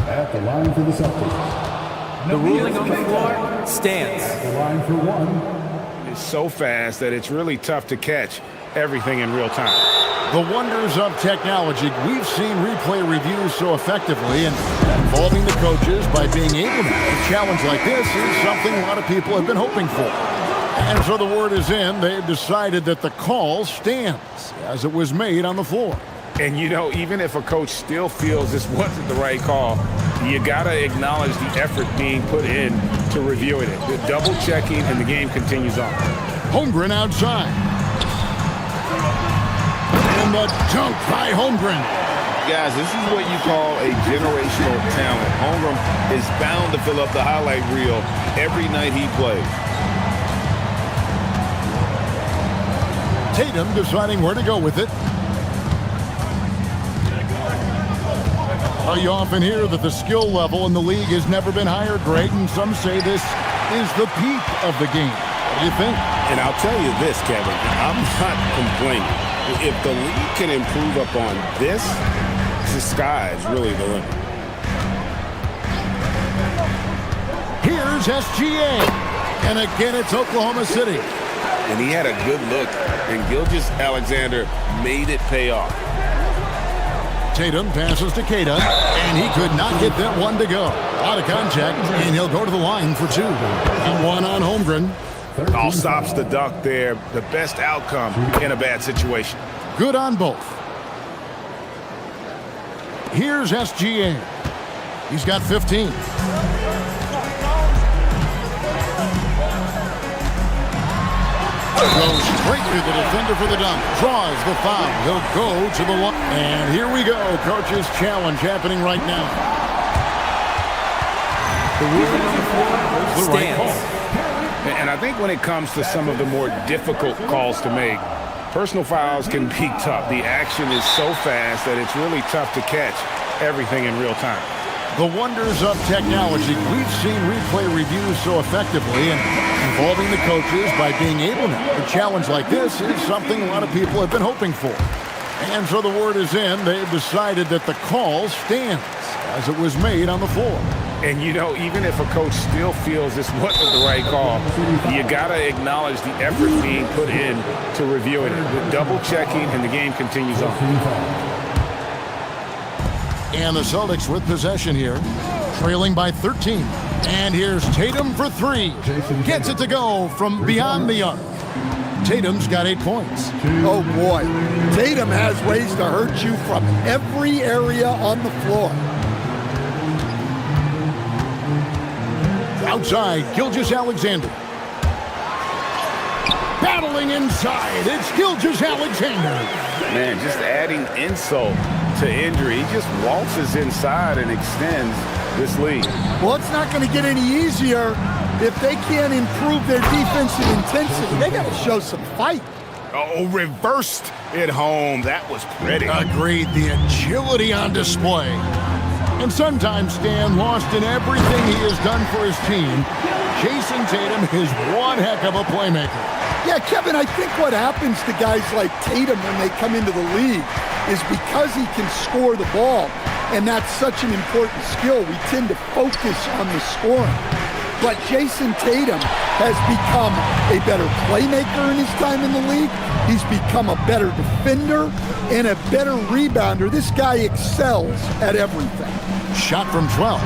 At the line for the Celtics. The ruling on the floor stands. At the line for 1. It's so fast that it's really tough to catch everything in real time. The wonders of technology. We've seen replay reviews so effectively, and involving the coaches by being able to a challenge like this is something a lot of people have been hoping for. And so the word is in. They've decided that the call stands as it was made on the floor. And, you know, even if a coach still feels this wasn't the right call, you got to acknowledge the effort being put in to reviewing it. The double checking, and the game continues on. Holmgren outside. And the dunk by Holmgren. Guys, this is what you call a generational talent. Holmgren is bound to fill up the highlight reel every night he plays. Tatum deciding where to go with it. You often hear that the skill level in the league has never been higher, Greg, and some say this is the peak of the game. What do you think? And I'll tell you this, Kevin, I'm not complaining. If the league can improve upon this, the sky is really the limit. Here's SGA. And again, it's Oklahoma City. And he had a good look, and Gilgeous-Alexander made it pay off. Tatum passes to Keita, and he could not get that one to go. Out of contact, and he'll go to the line for 2. And 1 on Holmgren. All stops the dunk there. The best outcome in a bad situation. Good on both. Here's SGA. He's got 15. Goes straight through the defender for the dunk. Draws the foul. He'll go to the line. And here we go. Coach's challenge happening right now. The ruling on the floor stands. And I think when it comes to some of the more difficult calls to make, personal fouls can be tough. The action is so fast that it's really tough to catch everything in real time. The wonders of technology. We've seen replay reviews so effectively, and involving the coaches by being able to. A challenge like this is something a lot of people have been hoping for. And so the word is in. They've decided that the call stands as it was made on the floor. And, you know, even if a coach still feels this wasn't the right call, you got to acknowledge the effort being put in to reviewing it. The double-checking, and the game continues on. And the Celtics with possession here, trailing by 13. And here's Tatum for three. Gets it to go from beyond the arc. Tatum's got 8 points. Oh, boy. Tatum has ways to hurt you from every area on the floor. Outside, Gilgeous-Alexander. Battling inside, it's Gilgeous-Alexander. Man, just adding insult to injury. He just waltzes inside and extends this lead. Well, it's not going to get any easier if they can't improve their defensive intensity. They got to show some fight. Oh, reversed it home. That was pretty. Agreed, the agility on display. And sometimes, Stan, lost in everything he has done for his team, Jason Tatum is one heck of a playmaker. Yeah, Kevin, I think what happens to guys like Tatum when they come into the league is because he can score the ball, and that's such an important skill, we tend to focus on the scoring. But Jason Tatum has become a better playmaker in his time in the league. He's become a better defender and a better rebounder. This guy excels at everything. Shot from 12.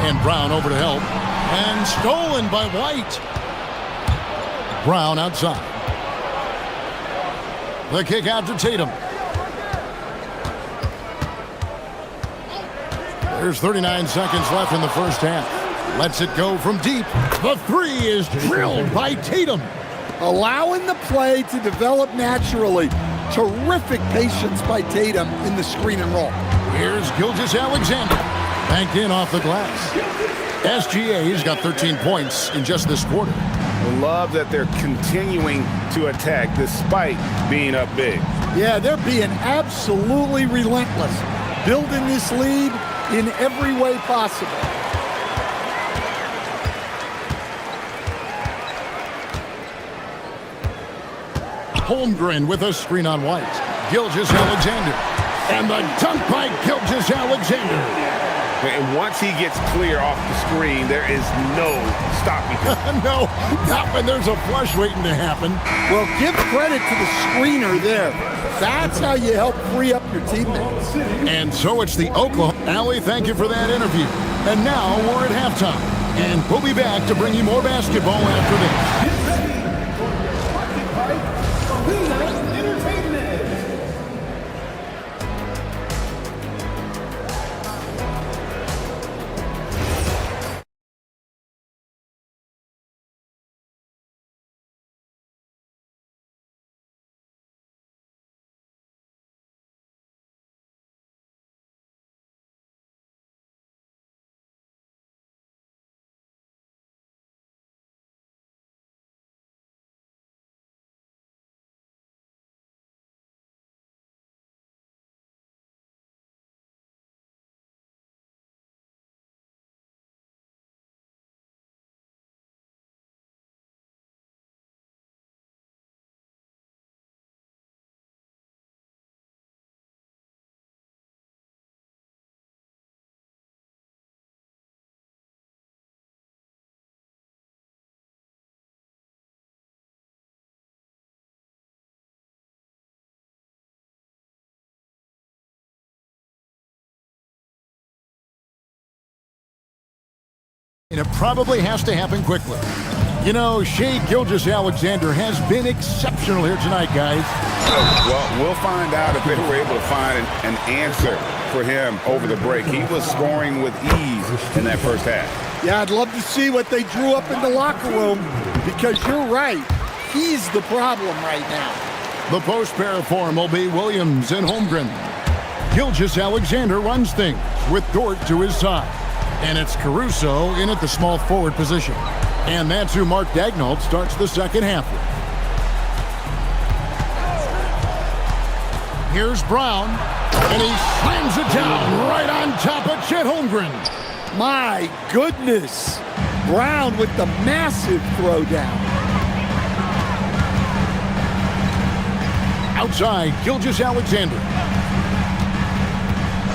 And Brown over to help. And stolen by White. Brown outside. The kick out to Tatum. There's 39 seconds left in the first half. Lets it go from deep. The three is drilled by Tatum. Allowing the play to develop naturally. Terrific patience by Tatum in the screen and roll. Here's Gilgeous-Alexander. Banked in off the glass. SGA's got 13 points in just this quarter. I love that they're continuing to attack despite being up big. Yeah, they're being absolutely relentless. Building this lead in every way possible. Holmgren with a screen on White. Gilgeous-Alexander. And the dunk by Gilgeous-Alexander. And once he gets clear off the screen, there is no stopping him. No, not when there's a flush waiting to happen. Well, give credit to the screener there. That's how you help free up your teammates. And so it's the Oklahoma. Allie, thank you for that interview. And now we're at halftime. And we'll be back to bring you more basketball after this. And it probably has to happen quickly. You know, Shai Gilgeous-Alexander has been exceptional here tonight, guys. Well, we'll find out if they were able to find an answer for him over the break. He was scoring with ease in that first half. Yeah, I'd love to see what they drew up in the locker room, because you're right. He's the problem right now. The post pair for him will be Williams and Holmgren. Gilgeous-Alexander runs things with Dort to his side. And it's Caruso in at the small forward position. And that's who Mark Daigneault starts the second half with. Here's Brown, and he slams it down right on top of Chet Holmgren. My goodness. Brown with the massive throwdown. Outside, Gilgeous-Alexander.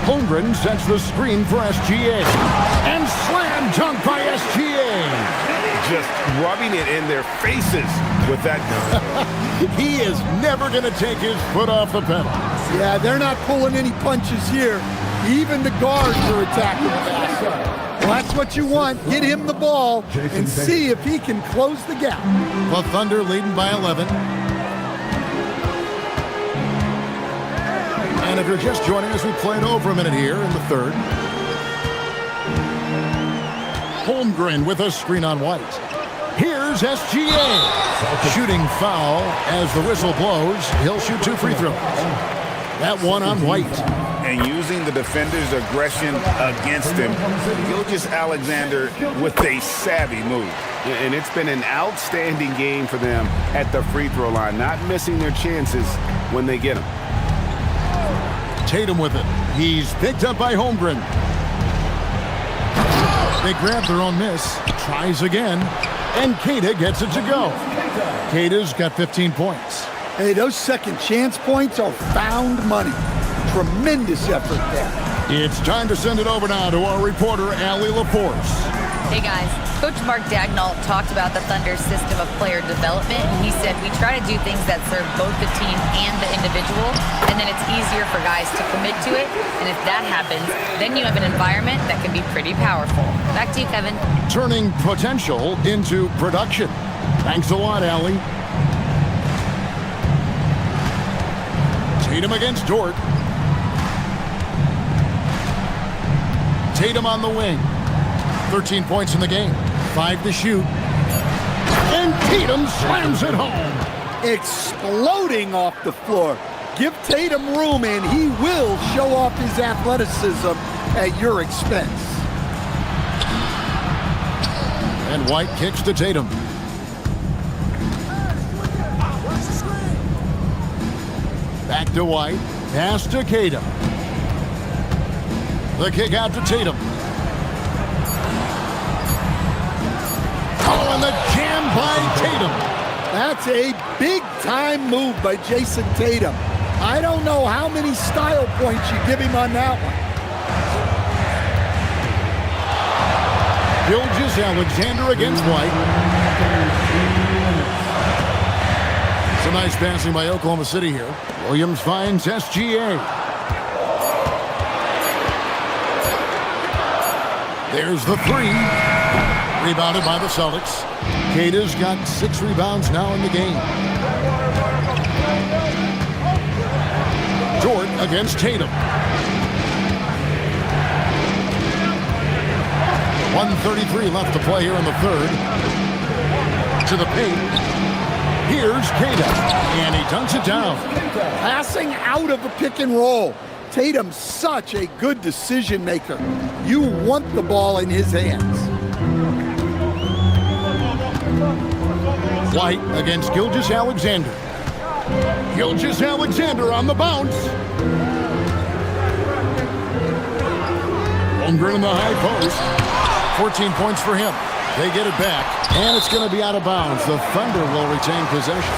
Holmgren sets the screen for SGA. And slam dunk by SGA. Just rubbing it in their faces with that dunk. He is never going to take his foot off the pedal. Yeah, they're not pulling any punches here. Even the guards are attacking the basket. Well, that's what you want. Get him the ball and see if he can close the gap. The Thunder leading by 11. And if you're just joining us, we played over a minute here in the third. Holmgren with a screen on White. Here's SGA. Shooting foul as the whistle blows. He'll shoot 2 free throws. That one on White. And using the defender's aggression against him, Gilgeous-Alexander with a savvy move. And it's been an outstanding game for them at the free throw line, not missing their chances when they get them. Tatum with it. He's picked up by Holmgren. They grab their own miss. Tries again. And Queta gets it to go. Queta's got 15 points. Hey, those second chance points are found money. Tremendous effort there. It's time to send it over now to our reporter, Allie LaForce. Hey guys, Coach Mark Daigneault talked about the Thunder's system of player development, and he said we try to do things that serve both the team and the individual, and then it's easier for guys to commit to it, and if that happens, then you have an environment that can be pretty powerful. Back to you, Kevin. Turning potential into production. Thanks a lot, Allie. Tatum against Dort. Tatum on the wing. 13 points in the game. 5 to shoot. And Tatum slams it home. Exploding off the floor. Give Tatum room and he will show off his athleticism at your expense. And White kicks to Tatum. Back to White. Pass to Queta. The kick out to Tatum. Oh, and the jam by Tatum. That's a big-time move by Jason Tatum. I don't know how many style points you give him on that one. Gilgeous-Alexander against White. Some nice passing by Oklahoma City here. Williams finds SGA. There's the three. Rebounded by the Celtics. Queta's got 6 rebounds now in the game. Dort against Tatum. 1:33 left to play here in the third. To the paint. Here's Queta. And he dunks it down. Passing out of the pick and roll. Tatum's such a good decision maker. You want the ball in his hands. White against Gilgeous-Alexander. Gilgeous-Alexander on the bounce. Holmgren in the high post. 14 points for him. They get it back, and it's going to be out of bounds. The Thunder will retain possession.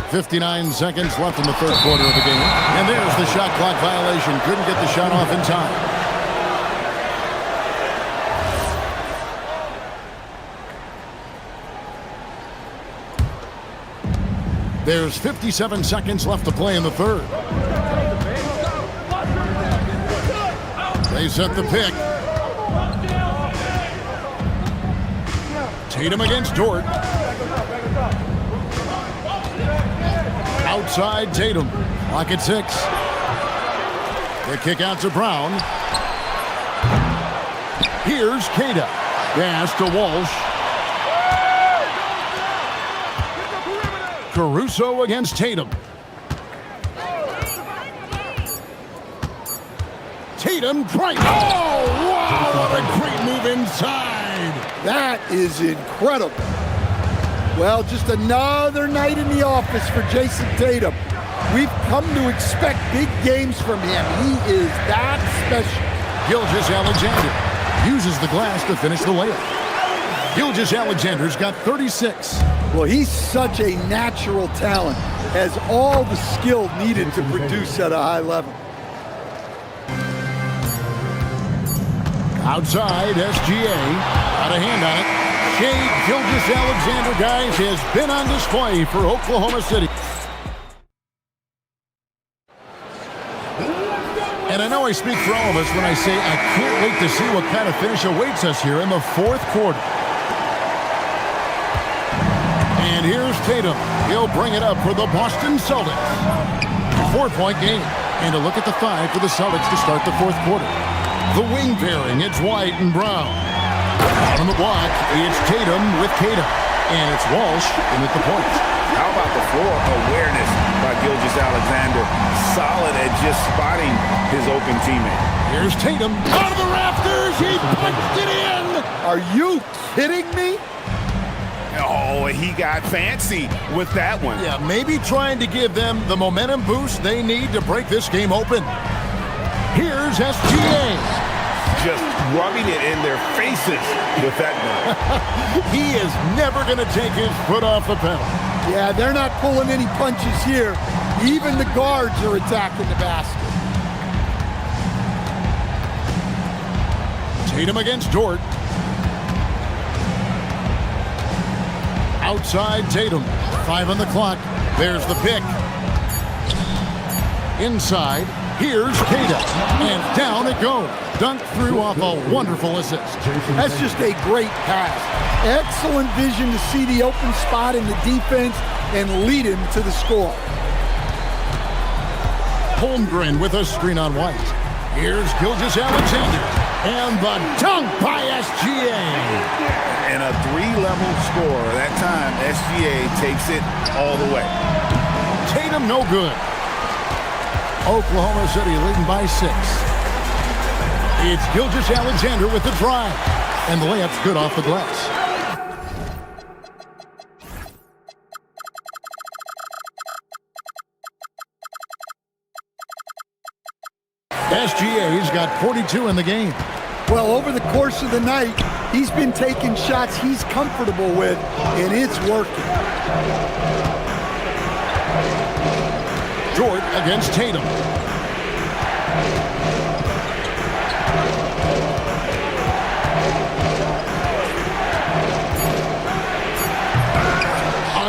.59 seconds left in the third quarter of the game. And there's the shot clock violation. Couldn't get the shot off in time. There's 57 seconds left to play in the third. They set the pick. Tatum against Dort. Outside Tatum. Clock at 6. The kick out to Brown. Here's Queta. Pass to Walsh. Caruso against Tatum. Tatum trying. Oh, wow! What a great move inside. That is incredible. Well, just another night in the office for Jason Tatum. We've come to expect big games from him. He is that special. Gilgeous-Alexander uses the glass to finish the layup. Gilgeous-Alexander's got 36. Well, he's such a natural talent, has all the skill needed to produce at a high level. Outside, SGA. Got a hand on it. Shea Gilgeous-Alexander, guys, has been on display for Oklahoma City. And I know I speak for all of us when I say I can't wait to see what kind of finish awaits us here in the fourth quarter. And here's Tatum. He'll bring it up for the Boston Celtics. 4-point game. And a look at the 5 for the Celtics to start the fourth quarter. The wing pairing, it's White and Brown. Out on the block, it's Tatum with Tatum. And it's Walsh in at the point. How about the floor awareness by Gilgeous-Alexander? Solid at just spotting his open teammate. Here's Tatum. Out of the rafters, he punched it in. Are you kidding me? Oh, he got fancy with that one. Yeah, maybe trying to give them the momentum boost they need to break this game open. Here's SGA. Just rubbing it in their faces with that one. He is never going to take his foot off the pedal. Yeah, they're not pulling any punches here. Even the guards are attacking the basket. Tatum against Dort. Outside Tatum. 5 on the clock. There's the pick. Inside. Here's Tatum. And down it goes. Dunked through off a wonderful assist. That's just a great pass. Excellent vision to see the open spot in the defense and lead him to the score. Holmgren with a screen on White. Here's Gilgeous-Alexander. And the dunk by SGA. And a 3-level score. That time, SGA takes it all the way. Tatum no good. Oklahoma City leading by 6. It's Gilgeous-Alexander with the drive. And the layup's good off the glass. SGA's got 42 in the game. Well, over the course of the night, he's been taking shots he's comfortable with, and it's working. Dort against Tatum.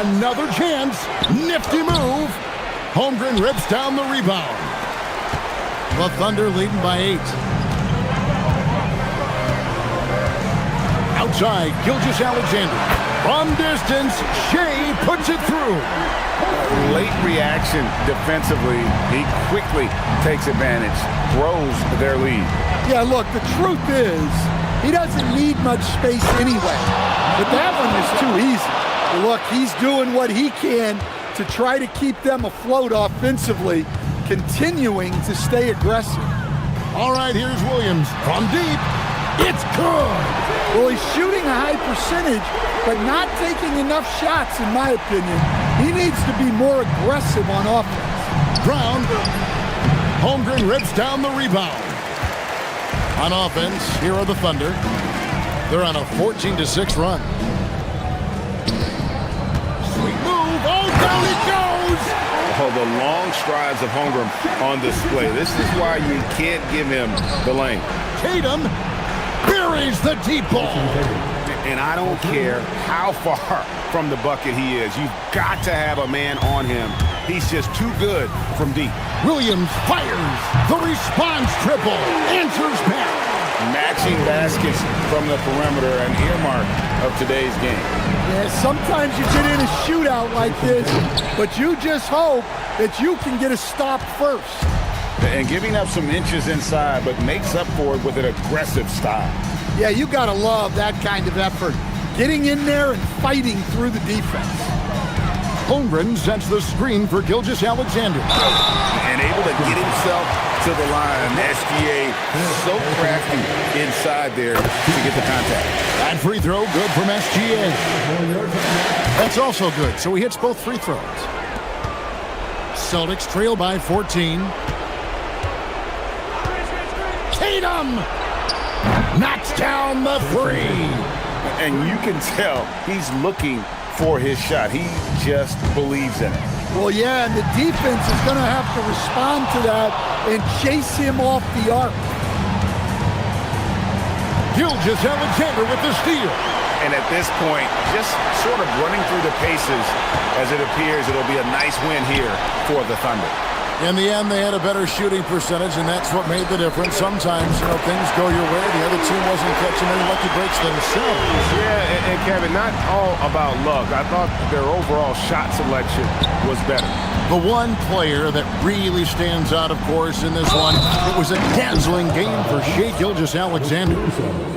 Another chance. Nifty move. Holmgren rips down the rebound. The Thunder leading by 8. Outside, Gilgeous-Alexander. From distance, Shea puts it through. Late reaction defensively. He quickly takes advantage, grows their lead. Yeah, look, the truth is, he doesn't need much space anyway. But that one is too easy. Look, he's doing what he can to try to keep them afloat offensively, continuing to stay aggressive. All right, here's Williams from deep. It's good. Well, he's shooting a high percentage, but not taking enough shots, in my opinion. He needs to be more aggressive on offense. Brown. Holmgren rips down the rebound. On offense, here are the Thunder. They're on a 14-6 run. Sweet move. Oh, down it goes. Oh, the long strides of Holmgren on display. This is why you can't give him the lane. Tatum buries the deep ball. And I don't care how far from the bucket he is. You've got to have a man on him. He's just too good from deep. Williams fires. The response triple. Answers back. Matching baskets from the perimeter, an earmark of today's game. Yeah, sometimes you get in a shootout like this, but you just hope that you can get a stop first. And giving up some inches inside, but makes up for it with an aggressive style. Yeah, you gotta love that kind of effort. Getting in there and fighting through the defense. Holmgren sets the screen for Gilgeous-Alexander. And able to get himself to the line. SGA so crafty inside there to get the contact. That free throw good from SGA. That's also good, so he hits both free throws. Celtics trail by 14. Tatum knocks down the three. And you can tell he's looking for his shot. He just believes in it. Well, yeah, and the defense is going to have to respond to that and chase him off the arc. Gilgeous-Alexander with the steal. And at this point, just sort of running through the paces as it appears it'll be a nice win here for the Thunder. In the end, they had a better shooting percentage, and that's what made the difference. Sometimes, things go your way. The other team wasn't catching any lucky breaks themselves. Yeah, and Kevin, not all about luck. I thought their overall shot selection was better. The one player that really stands out, of course, in this one, it was a dazzling game for Shai Gilgeous-Alexander.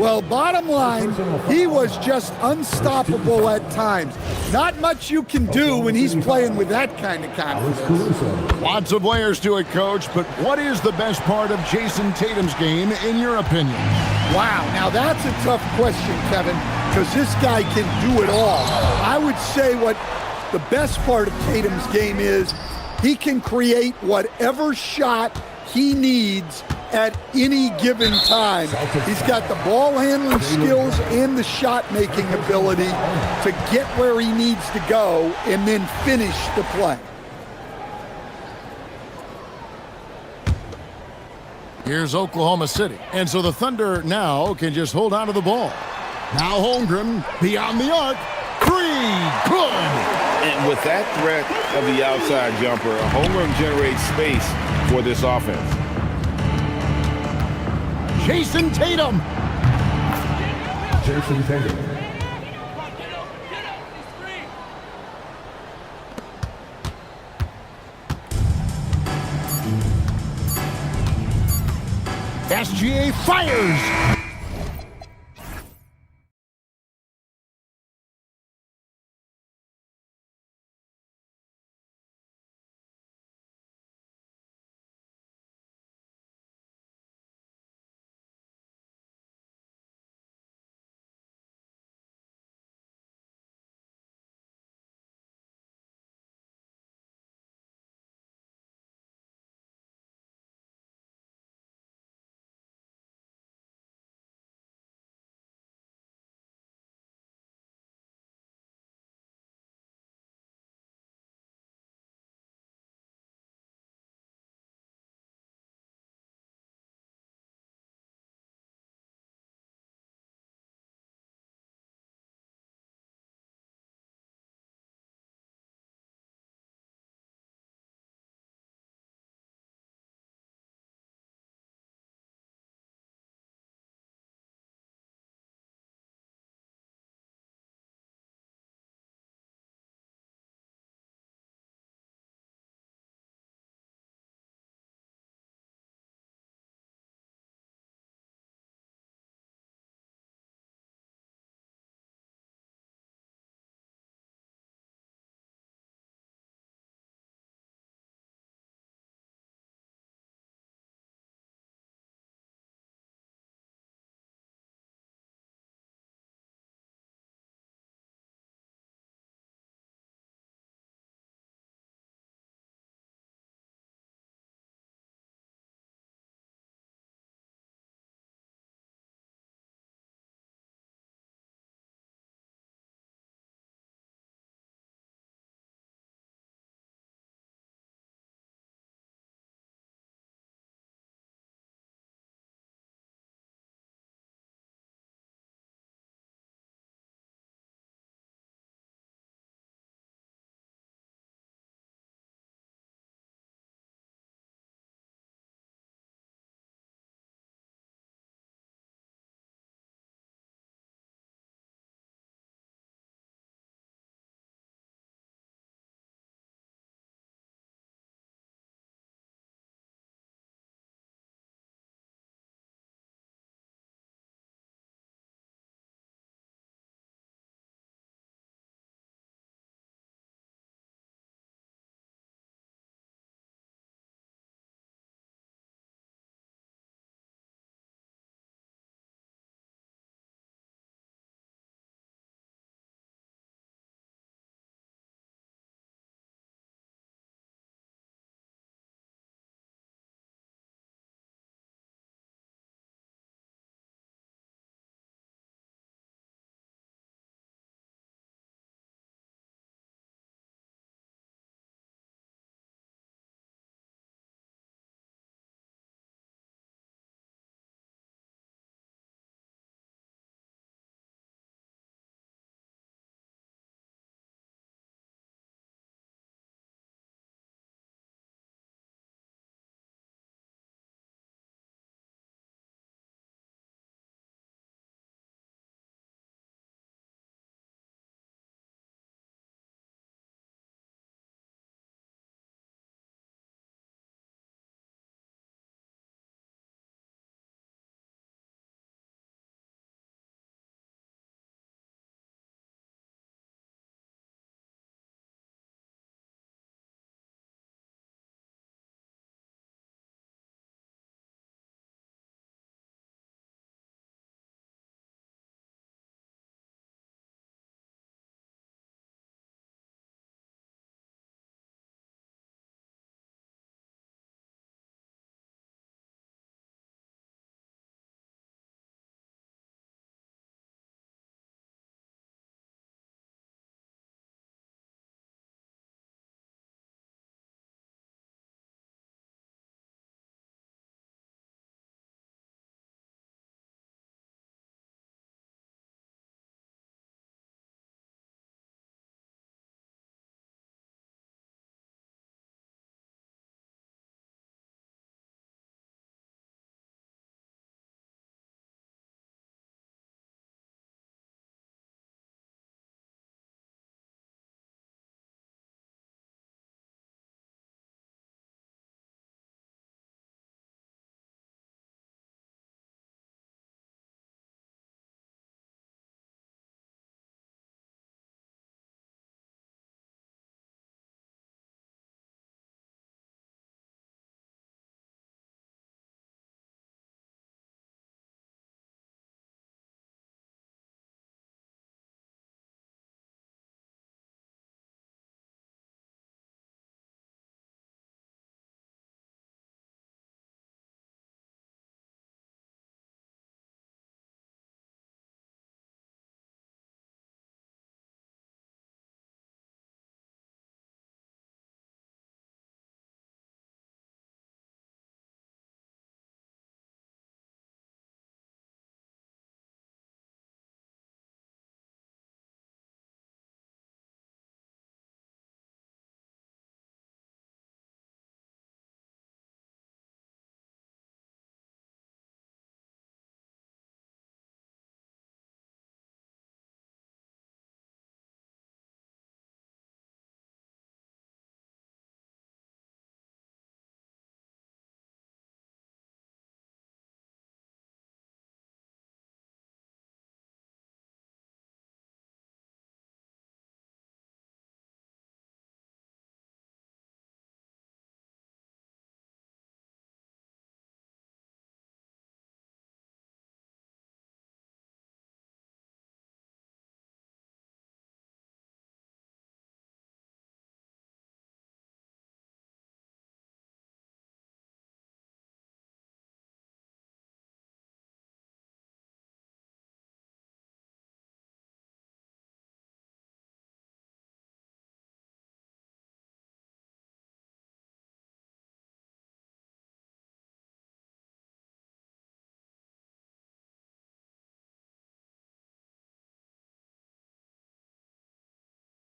Well, bottom line, he was just unstoppable at times. Not much you can do when he's playing with that kind of confidence. Lots of layers to it, Coach, but what is the best part of Jason Tatum's game, in your opinion? Wow, now that's a tough question, Kevin, because this guy can do it all. I would say what the best part of Tatum's game is he can create whatever shot he needs at any given time. He's got the ball handling skills and the shot making ability to get where he needs to go and then finish the play. Here's Oklahoma City. And so the Thunder now can just hold on to the ball. Now Holmgren beyond the arc. Three, good! And with that threat of the outside jumper, Holmgren generates space for this offense. Jason Tatum. Jason Tatum. SGA fires.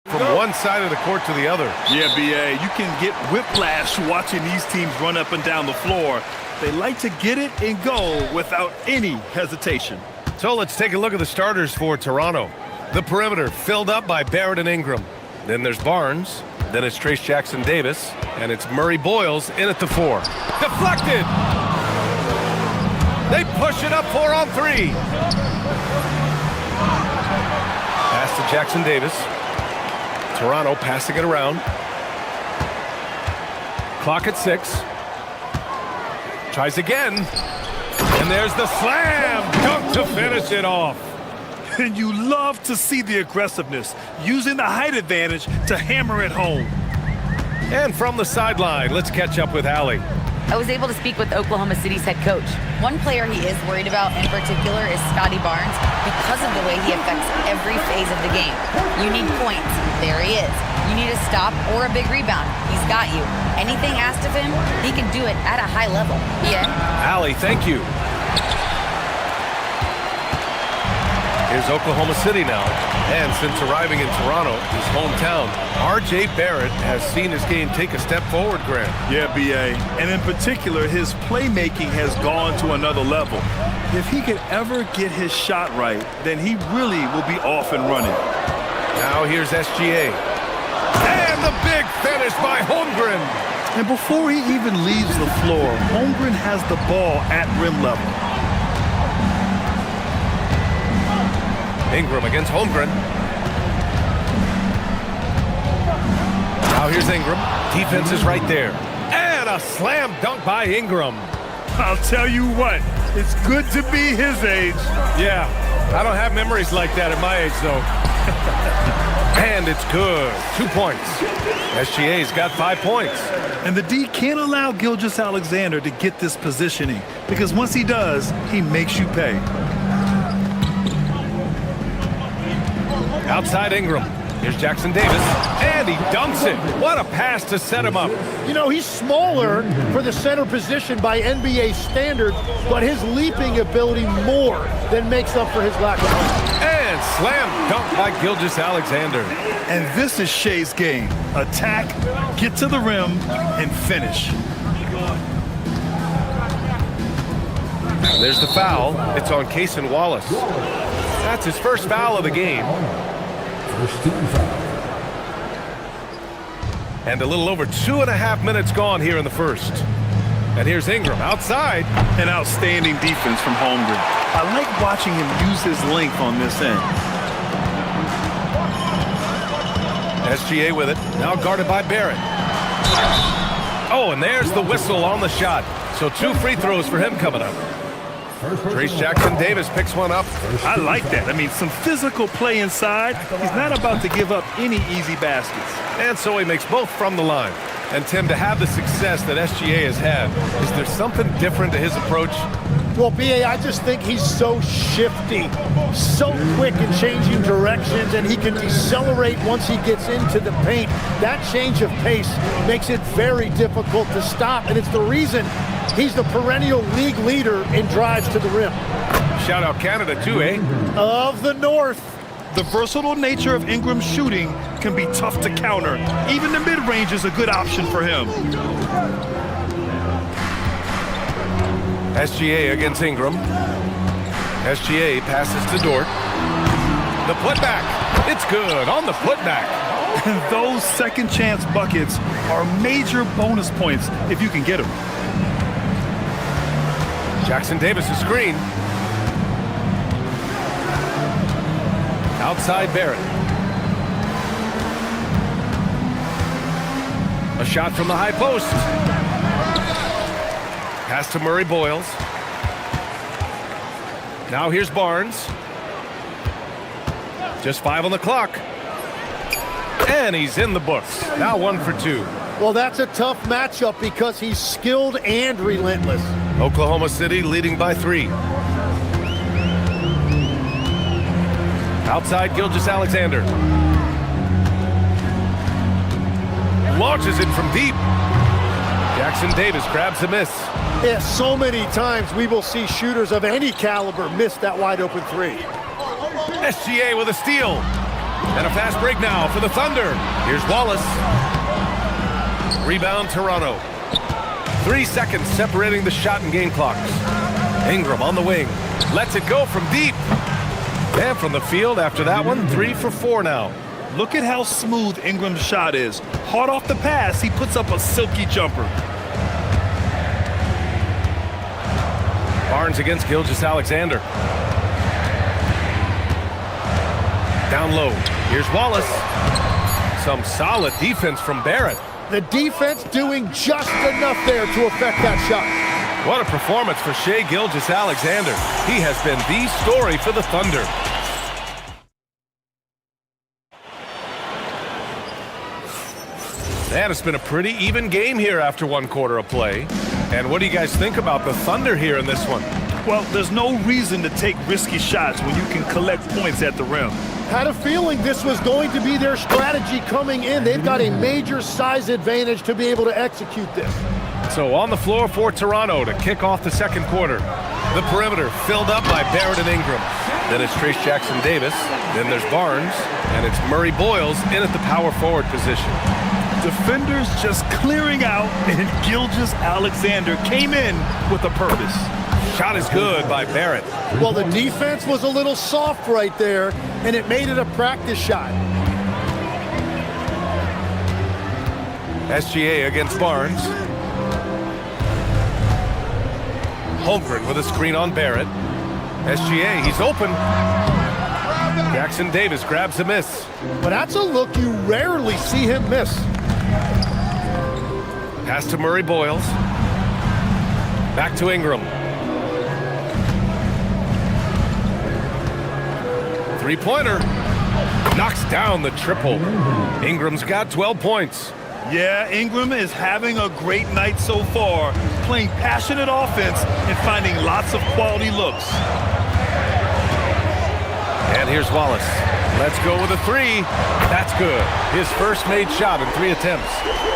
from one side of the court to the other. Yeah, B.A., you can get whiplash watching these teams run up and down the floor. They like to get it and go without any hesitation. So let's take a look at the starters for Toronto. The perimeter filled up by Barrett and Ingram. Then there's Barnes. Then it's Trace Jackson-Davis. And it's Murray Boyles in at the 4. Deflected! They push it up 4-on-3. Pass to Jackson-Davis. Toronto passing it around. Clock at 6. Tries again. And there's the slam dunk to finish it off. And you love to see the aggressiveness, using the height advantage to hammer it home. And from the sideline, let's catch up with Allie. I was able to speak with Oklahoma City's head coach. One player he is worried about in particular is Scotty Barnes because of the way he affects every phase of the game. You need points. There he is. You need a stop or a big rebound. He's got you. Anything asked of him, he can do it at a high level. Yeah. Allie, thank you. Here's Oklahoma City now. And since arriving in Toronto, his hometown, R.J. Barrett has seen his game take a step forward, Grant. Yeah, B.A. And in particular, his playmaking has gone to another level. If he could ever get his shot right, then he really will be off and running. Now here's SGA. And the big finish by Holmgren. And before he even leaves the floor, Holmgren has the ball at rim level. Ingram against Holmgren. Now here's Ingram. Defense is right there. And a slam dunk by Ingram. I'll tell you what, it's good to be his age. Yeah, I don't have memories like that at my age, though. And it's good. 2 points. SGA's got 5 points. And the D can't allow Gilgeous-Alexander to get this positioning, because once he does, he makes you pay. Outside Ingram. Here's Jackson-Davis. And he dunks it. What a pass to set him up. You know, he's smaller for the center position by NBA standards, but his leaping ability more than makes up for his lack of height. And slam dunk by Gilgeous-Alexander. And this is Shea's game. Attack, get to the rim, and finish. There's the foul. It's on Cason Wallace. That's his first foul of the game. And a little over 2.5 minutes gone here in the first. And here's Ingram outside. An outstanding defense from Holmgren. I like watching him use his length on this end. SGA with it. Now guarded by Barrett. Oh, and there's the whistle on the shot. So 2 free throws for him coming up. Trace Jackson-Davis picks one up. I like that. I mean, some physical play inside. He's not about to give up any easy baskets. And so he makes both from the line. And Tim, to have the success that SGA has had, is there something different to his approach? Well, B.A., I just think he's so shifty, so quick in changing directions, and he can decelerate once he gets into the paint. That change of pace makes it very difficult to stop, and it's the reason he's the perennial league leader in drives to the rim. Shout out Canada too, eh? Of the North. The versatile nature of Ingram's shooting can be tough to counter. Even the mid-range is a good option for him. SGA against Ingram. SGA passes to Dort. The putback. It's good on the putback. And those second chance buckets are major bonus points if you can get them. Jackson-Davis screen. Outside Barrett. A shot from the high post. Pass to Murray Boyles. Now here's Barnes. Just 5 on the clock. And he's in the books. Now 1 for 2. Well, that's a tough matchup because he's skilled and relentless. Oklahoma City leading by 3. Outside Gilgeous-Alexander. Launches it from deep. Jackson-Davis grabs the miss. Yeah, so many times we will see shooters of any caliber miss that wide open 3. SGA with a steal. And a fast break now for the Thunder. Here's Wallace. Rebound, Toronto. 3 seconds separating the shot and game clocks. Ingram on the wing. Lets it go from deep. And from the field after that one, 3 for 4 now. Look at how smooth Ingram's shot is. Hard off the pass, he puts up a silky jumper. Barnes against Gilgeous-Alexander. Down low. Here's Wallace. Some solid defense from Barrett. The defense doing just enough there to affect that shot. What a performance for Shai Gilgeous-Alexander. He has been the story for the Thunder. And it's been a pretty even game here after 1 quarter of play. And what do you guys think about the Thunder here in this one? Well, there's no reason to take risky shots when you can collect points at the rim. Had a feeling this was going to be their strategy coming in. They've got a major size advantage to be able to execute this. So on the floor for Toronto to kick off the second quarter. The perimeter filled up by Barrett and Ingram. Then it's Trace Jackson-Davis. Then there's Barnes. And it's Murray Boyles in at the power forward position. Defenders just clearing out, and Gilgeous-Alexander came in with a purpose. Shot is good by Barrett. Well, the defense was a little soft right there, and it made it a practice shot. SGA against Barnes. Holmgren with a screen on Barrett. SGA, he's open. Jackson-Davis grabs a miss. But that's a look you rarely see him miss. Pass to Murray Boyles. Back to Ingram. Three-pointer. Knocks down the triple. Ingram's got 12 points. Yeah, Ingram is having a great night so far, playing passionate offense and finding lots of quality looks. And here's Wallace. Let's go with a 3. That's good. His first made shot in 3 attempts.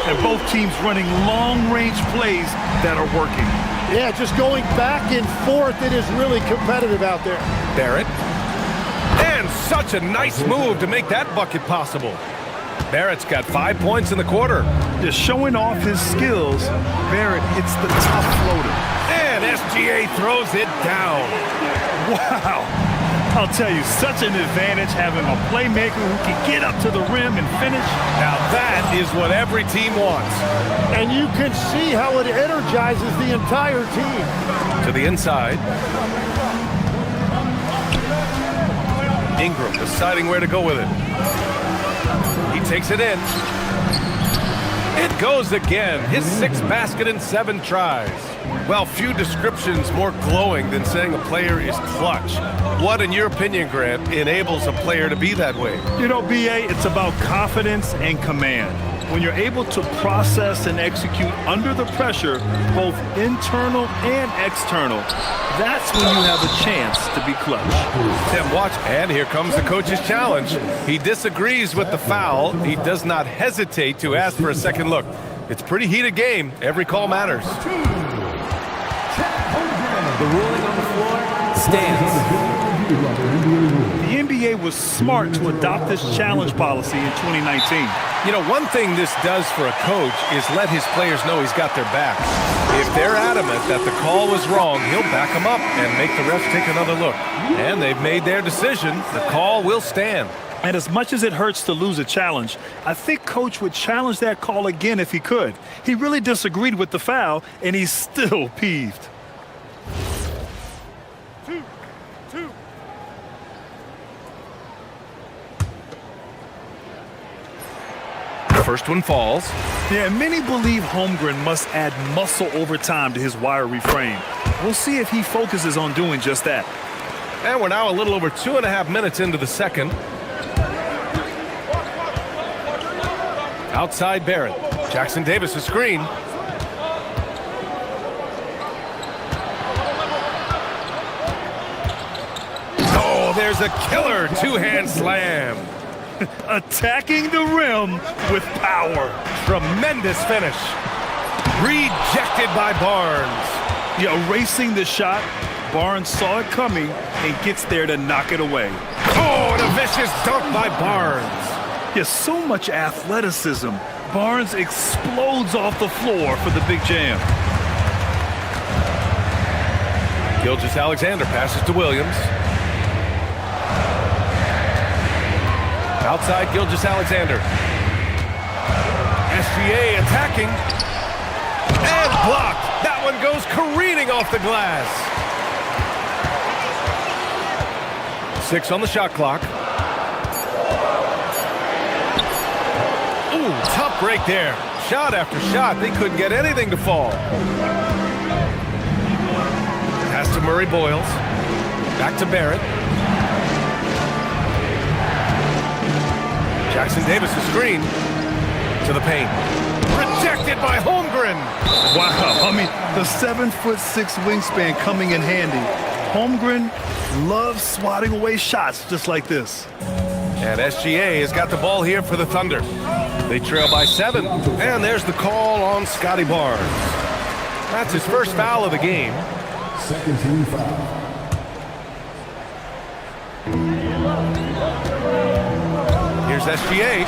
And both teams running long-range plays that are working. Yeah, just going back and forth. It is really competitive out there. Barrett. And such a nice move to make that bucket possible. Barrett's got 5 points in the quarter. Just showing off his skills, Barrett hits the top floater. And SGA throws it down. Wow. I'll tell you, such an advantage having a playmaker who can get up to the rim and finish. Now that is what every team wants. And you can see how it energizes the entire team. To the inside. Ingram deciding where to go with it. He takes it in. It goes again. His 6th basket in 7 tries. Well, few descriptions more glowing than saying a player is clutch. What, in your opinion, Grant, enables a player to be that way? You know, BA, it's about confidence and command. When you're able to process and execute under the pressure, both internal and external, that's when you have a chance to be clutch. Tim, watch. And here comes the coach's challenge. He disagrees with the foul. He does not hesitate to ask for a second look. It's a pretty heated game. Every call matters. The ruling on the floor stands. The NBA was smart to adopt this challenge policy in 2019. You know, one thing this does for a coach is let his players know he's got their back. If they're adamant that the call was wrong, he'll back them up and make the refs take another look. And they've made their decision. The call will stand. And as much as it hurts to lose a challenge, I think Coach would challenge that call again if he could. He really disagreed with the foul, and he's still peeved. First one falls. Yeah, many believe Holmgren must add muscle over time to his wiry frame. We'll see if he focuses on doing just that. And we're now a little over 2.5 minutes into the second. Outside Barrett. Jackson-Davis a screen. Oh, there's a killer 2-hand slam. Attacking the rim with power. Tremendous finish. Rejected by Barnes. Yeah, erasing the shot. Barnes saw it coming and gets there to knock it away. Oh, and a vicious Vicious dunk by Barnes. Yes, so much athleticism. Barnes explodes off the floor for the big jam. Gilgeous-Alexander passes to Williams. Outside Gilgeous-Alexander. SGA attacking. And blocked. That one goes careening off the glass. 6 on the shot clock. Ooh, tough break there. Shot after shot. They couldn't get anything to fall. Pass to Murray Boyles. Back to Barrett. Jackson Davis, a screen to the paint. Rejected by Holmgren. Wow, I mean, the 7'6" wingspan coming in handy. Holmgren loves swatting away shots just like this. And SGA has got the ball here for the Thunder. They trail by 7. And there's the call on Scotty Barnes. That's his first foul of the game. Second team foul. Here's SGA.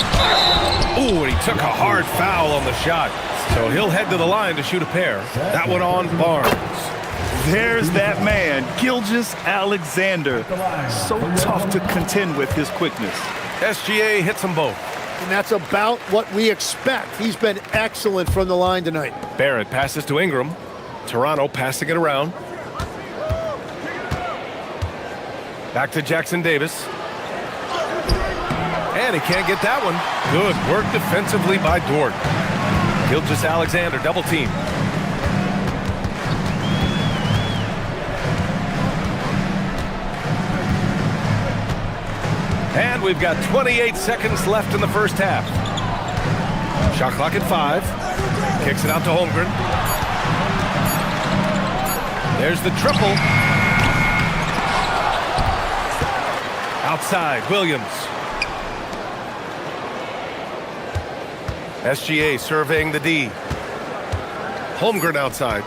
Ooh, and he took a hard foul on the shot. So he'll head to the line to shoot a pair. That one on Barnes. There's that man, Gilgeous-Alexander. So tough to contend with his quickness. SGA hits them both. And that's about what we expect. He's been excellent from the line tonight. Barrett passes to Ingram. Toronto passing it around. Back to Jackson Davis. And he can't get that one. Good work defensively by Dort. Gilgeous-Alexander double team. And we've got 28 seconds left in the first half. Shot clock at 5. Kicks it out to Holmgren. There's the triple. Outside, Williams. SGA surveying the D. Holmgren outside.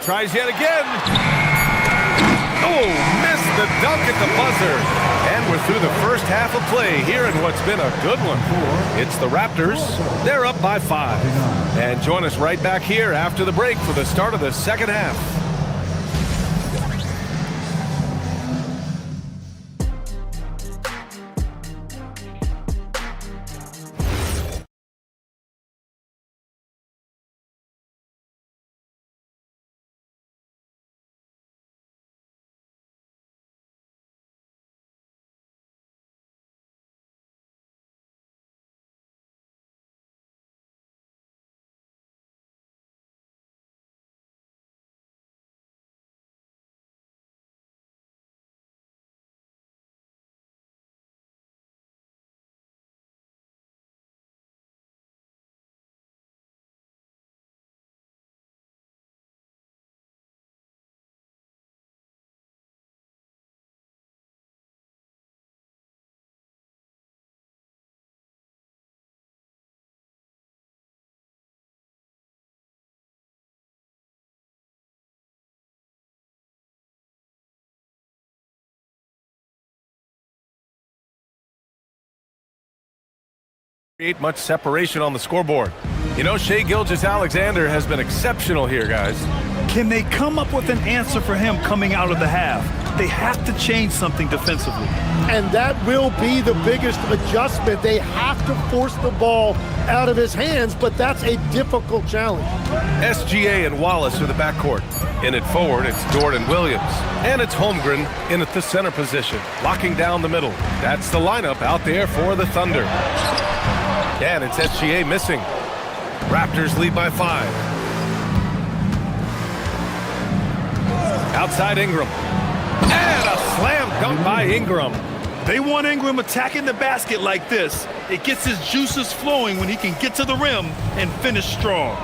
Tries yet again. Oh, missed the dunk at the buzzer. And we're through the first half of play here in what's been a good one. It's the Raptors. They're up by 5. And join us right back here after the break for the start of the second half. Create much separation on the scoreboard. You know, Shai Gilgeous-Alexander has been exceptional here, guys. Can they come up with an answer for him coming out of the half? They have to change something defensively. And that will be the biggest adjustment. They have to force the ball out of his hands, but that's a difficult challenge. SGA and Wallace are the backcourt. In it forward, it's Dort and Williams. And it's Holmgren in at the center position, locking down the middle. That's the lineup out there for the Thunder. And it's SGA missing. Raptors lead by 5. Outside Ingram. And a slam dunk by Ingram. They want Ingram attacking the basket like this. It gets his juices flowing when he can get to the rim and finish strong.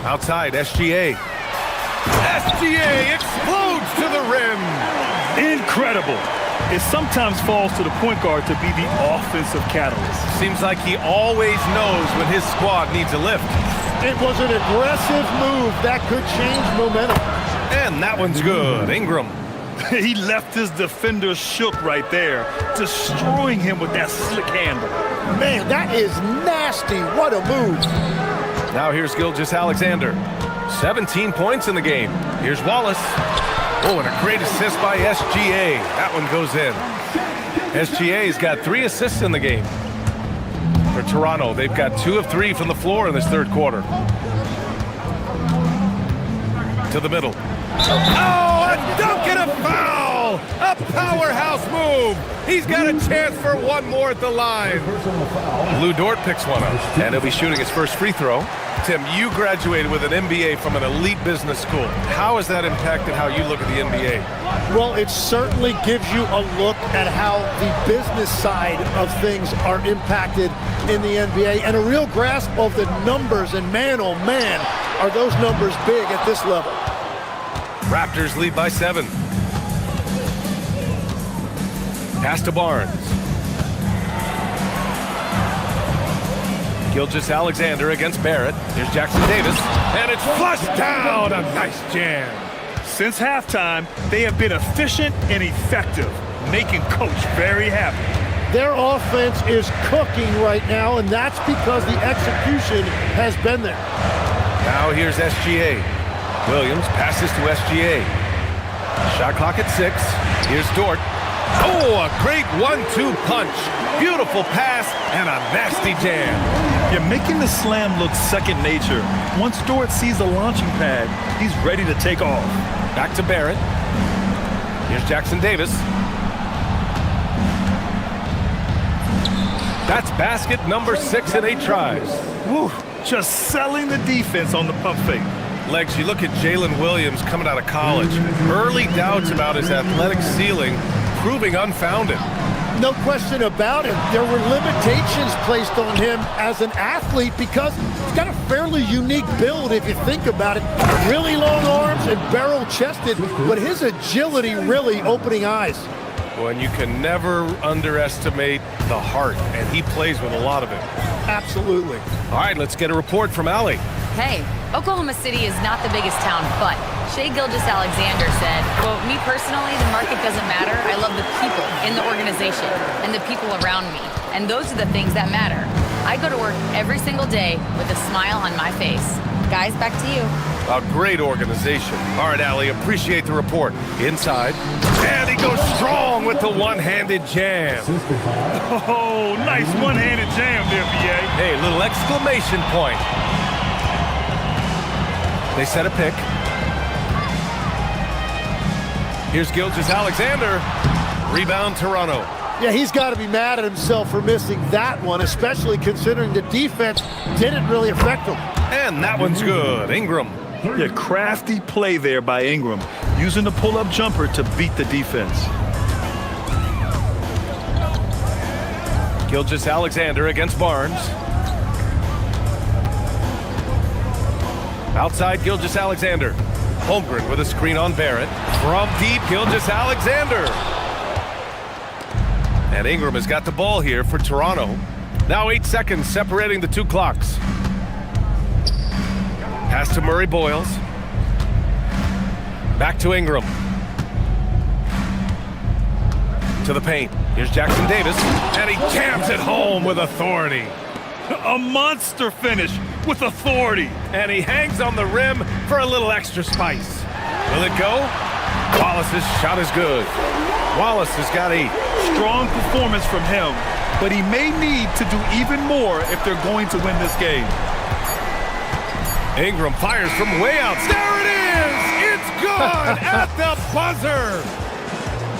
Outside, SGA. SGA explodes to the rim. Incredible. It sometimes falls to the point guard to be the offensive catalyst. Seems like he always knows when his squad needs a lift. It was an aggressive move that could change momentum. And that one's good. Ingram. He left his defender shook right there, destroying him with that slick handle. Man, that is nasty. What a move. Now here's Gilgeous-Alexander. 17 points in the game. Here's Wallace. Oh, and a great assist by SGA. That one goes in. SGA's got 3 assists in the game. For Toronto, they've got 2 of 3 from the floor in this third quarter. To the middle. Oh, a dunk and a foul! A powerhouse move! He's got a chance for one more at the line. Lou Dort picks one up, and he'll be shooting his first free throw. Tim, you graduated with an MBA from an elite business school. How has that impacted how you look at the NBA? Well, it certainly gives you a look at how the business side of things are impacted in the NBA and a real grasp of the numbers. And man, oh man, are those numbers big at this level. Raptors lead by 7. Pass to Barnes. Gilgeous-Alexander against Barrett. Here's Jackson Davis, and it's flushed down. A nice jam. Since halftime, they have been efficient and effective, making Coach very happy. Their offense is cooking right now, and that's because the execution has been there. Now here's SGA. Williams passes to SGA. Shot clock at 6. Here's Dort. Oh, a great 1-2 punch. Beautiful pass and a nasty jam. You're making the slam look second nature. Once Dort sees the launching pad, he's ready to take off. Back to Barrett. Here's Jackson Davis. That's basket number 6 in 8 tries. Woo, just selling the defense on the pump fake. Legs, you look at Jalen Williams coming out of college. Early doubts about his athletic ceiling proving unfounded. No question about it. There were limitations placed on him as an athlete because he's got a fairly unique build if you think about it. Really long arms and barrel-chested, but his agility really opening eyes. Well, and you can never underestimate the heart, and he plays with a lot of it. Absolutely. All right, let's get a report from Allie. Hey, Oklahoma City is not the biggest town, but Shai Gilgeous-Alexander said, quote, me personally, the market doesn't matter. I love the people in the organization and the people around me. And those are the things that matter. I go to work every single day with a smile on my face. Guys, back to you. A great organization. All right, Allie, appreciate the report. Inside. And he goes strong with the one-handed jam. Oh, nice one-handed jam there, BA. Hey, little exclamation point. They set a pick. Here's Gilgeous-Alexander. Rebound, Toronto. Yeah, he's got to be mad at himself for missing that one, especially considering the defense didn't really affect him. And that one's good. Ingram. Yeah, crafty play there by Ingram, using the pull-up jumper to beat the defense. Gilgeous-Alexander against Barnes. Outside Gilgeous-Alexander. Holmgren with a screen on Barrett. From deep, Gilgeous-Alexander. And Ingram has got the ball here for Toronto. Now 8 seconds separating the 2 clocks. Pass to Murray Boyles. Back to Ingram. To the paint. Here's Jackson Davis. And he jams it home with authority. A monster finish with authority. And he hangs on the rim for a little extra spice. Will it go? Wallace's shot is good. Wallace has got 8. Strong performance from him, but he may need to do even more if they're going to win this game. Ingram fires from way out. There it is! It's good at the buzzer!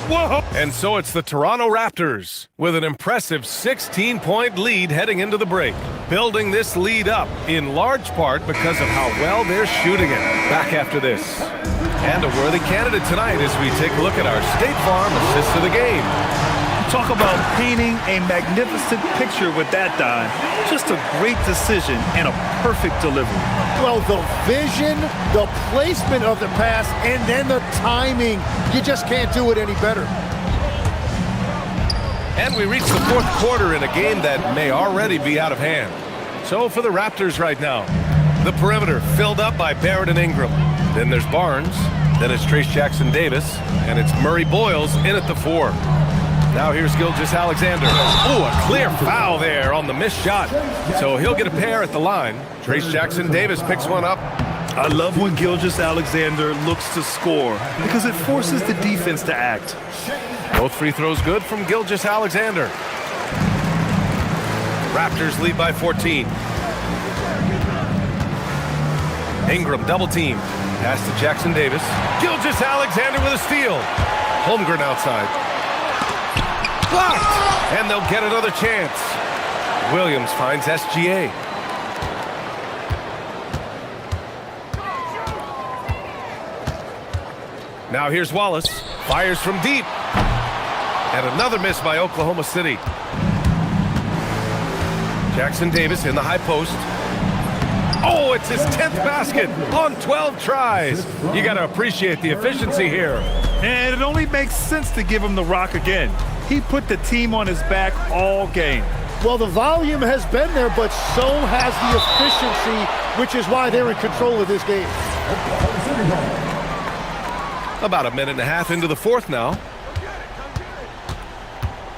Whoa! And so it's the Toronto Raptors with an impressive 16-point lead heading into the break. Building this lead up in large part because of how well they're shooting it. Back after this. And a worthy candidate tonight as we take a look at our State Farm assist of the game. Talk about painting a magnificent picture with that dime. Just a great decision and a perfect delivery. Well, the vision, the placement of the pass, and then the timing. You just can't do it any better. And we reach the 4th quarter in a game that may already be out of hand. So for the Raptors right now, the perimeter filled up by Barrett and Ingram. Then there's Barnes. Then it's Trace Jackson Davis, and it's Murray Boyles in at the 4. Now here's Gilgeous Alexander. Oh, a clear foul there on the missed shot. So he'll get a pair at the line. Trace Jackson Davis picks one up. I love when Gilgeous Alexander looks to score because it forces the defense to act. Both free throws good from Gilgeous Alexander. Raptors lead by 14. Ingram double team. Pass to Jackson Davis. Gilgeous Alexander with a steal. Holmgren outside. Blocked! And they'll get another chance. Williams finds SGA. Now here's Wallace. Fires from deep. And another miss by Oklahoma City. Jackson Davis in the high post. Oh, it's his 10th basket on 12 tries. You got to appreciate the efficiency here. And it only makes sense to give him the rock again. He put the team on his back all game. Well, the volume has been there, but so has the efficiency, which is why they're in control of this game. About a minute and a half into the fourth now.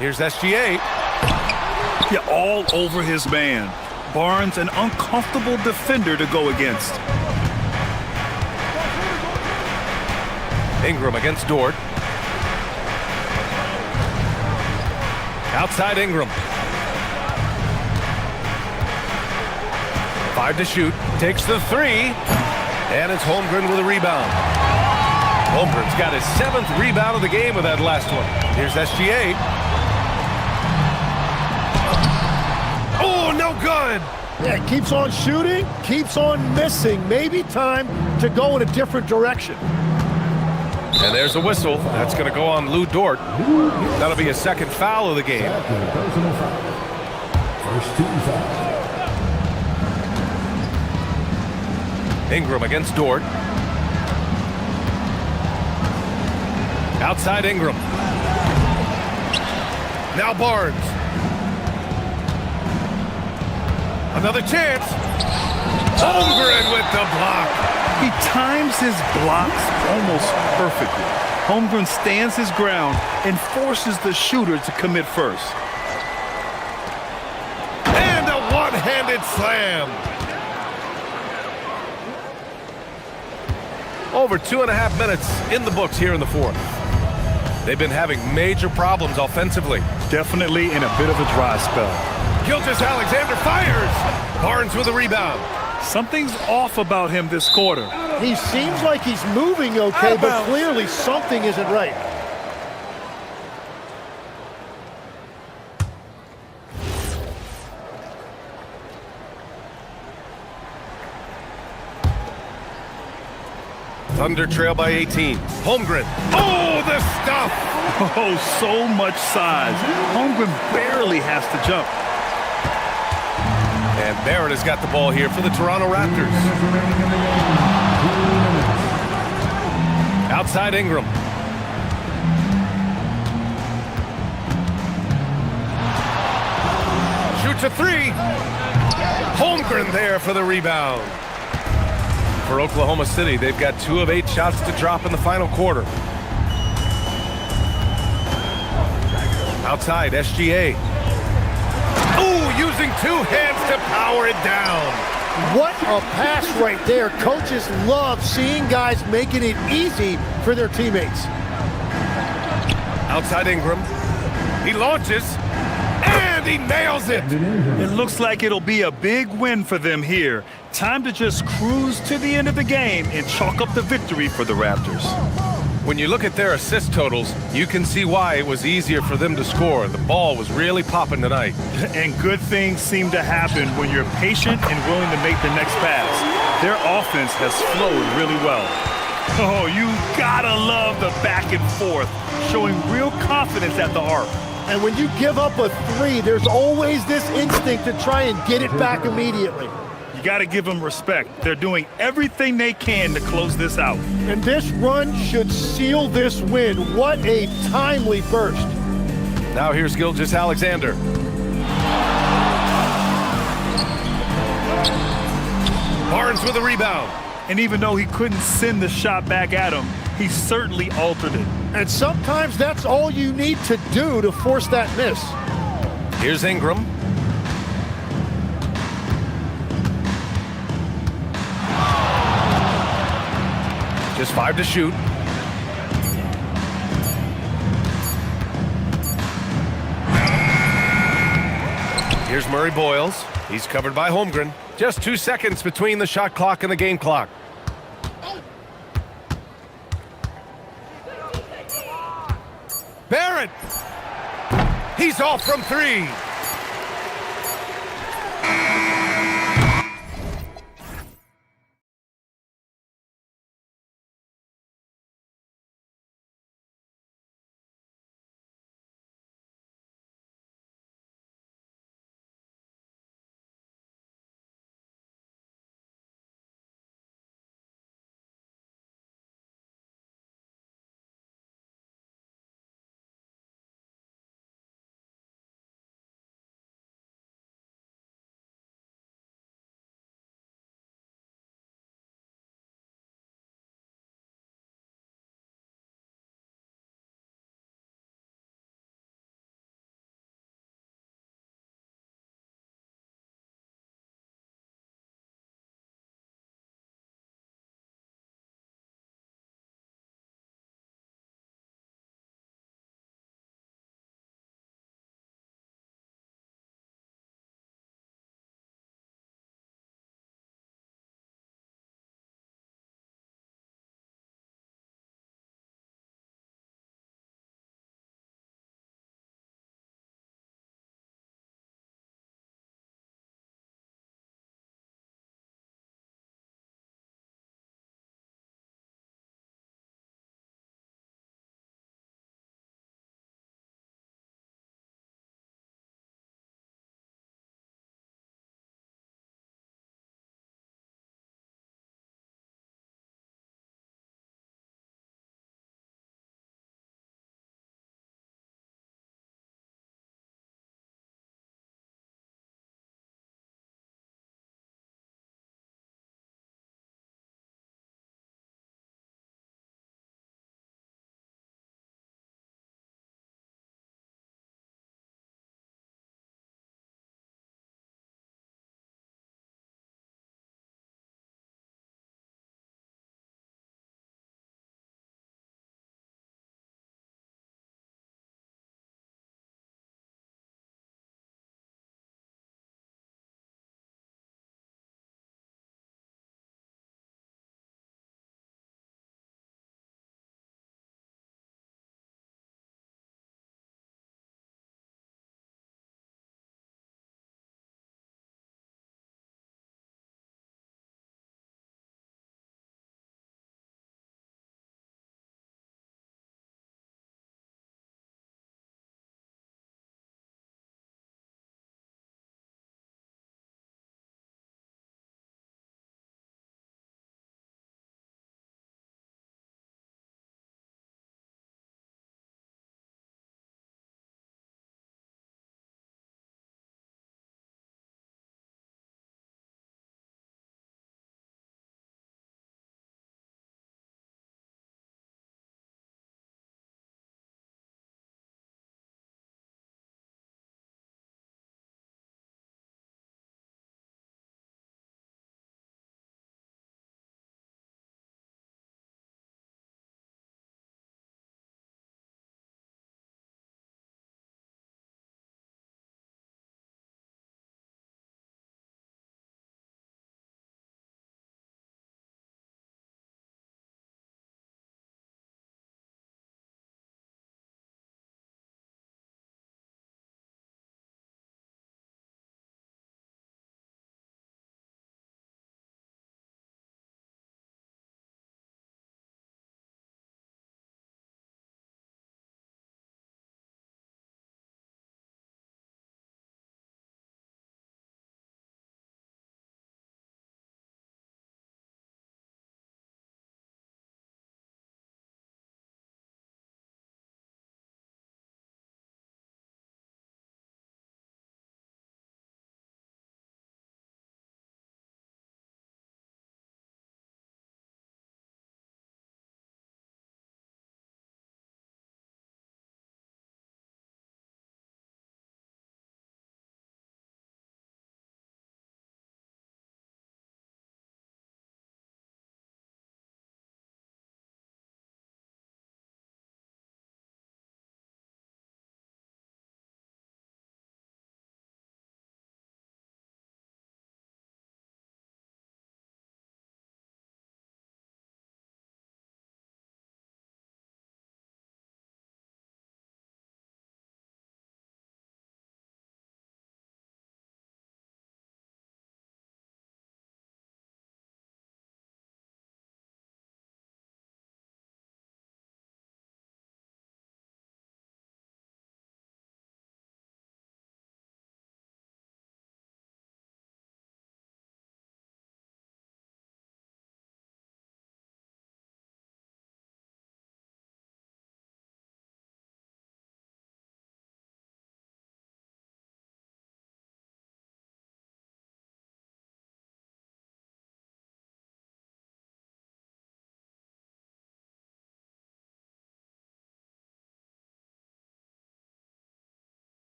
Here's SGA. Yeah, all over his man. Barnes, an uncomfortable defender to go against. Ingram against Dort. Outside Ingram. 5 to shoot. Takes the 3. And it's Holmgren with a rebound. Holmgren's got his 7th rebound of the game with that last one. Here's SGA. Oh, no good. Yeah, keeps on shooting, keeps on missing. Maybe time to go in a different direction. And there's a whistle. That's going to go on Lou Dort. That'll be his 2nd foul of the game. First team foul. Ingram against Dort. Outside Ingram. Now Barnes. Another chance. Holmgren with the block. He times his blocks almost perfectly. Holmgren stands his ground and forces the shooter to commit first. And a one-handed slam. Over 2.5 minutes in the books here in the fourth. They've been having major problems offensively. Definitely in a bit of a dry spell. Gilgeous Alexander fires. Barnes with a rebound. Something's off about him this quarter. He seems like he's moving okay, but clearly something isn't right. Thunder trail by 18. Holmgren. Oh, the stuff. Oh, so much size. Holmgren barely has to jump. And Barrett has got the ball here for the Toronto Raptors. Outside Ingram. Shoots a 3. Holmgren there for the rebound. For Oklahoma City, they've got 2 of 8 shots to drop in the final quarter. Outside, SGA. Ooh, using 2 hands to power it down. What a pass right there. Coaches love seeing guys making it easy for their teammates. Outside Ingram. He launches, and he nails it. It looks like it'll be a big win for them here. Time to just cruise to the end of the game and chalk up the victory for the Raptors. When you look at their assist totals, you can see why it was easier for them to score. The ball was really popping tonight. And good things seem to happen when you're patient and willing to make the next pass. Their offense has flowed really well. Oh, you gotta love the back and forth, showing real confidence at the arc. And when you give up a 3, there's always this instinct to try and get it back immediately. You got to give them respect. They're doing everything they can to close this out. And this run should seal this win. What a timely burst. Now here's Gilgeous Alexander. Barnes with a rebound. And even though he couldn't send the shot back at him, he certainly altered it. And sometimes that's all you need to do to force that miss. Here's Ingram. Just 5 to shoot. Here's Murray Boyles. He's covered by Holmgren. Just 2 seconds between the shot clock and the game clock. Barrett! He's off from 3.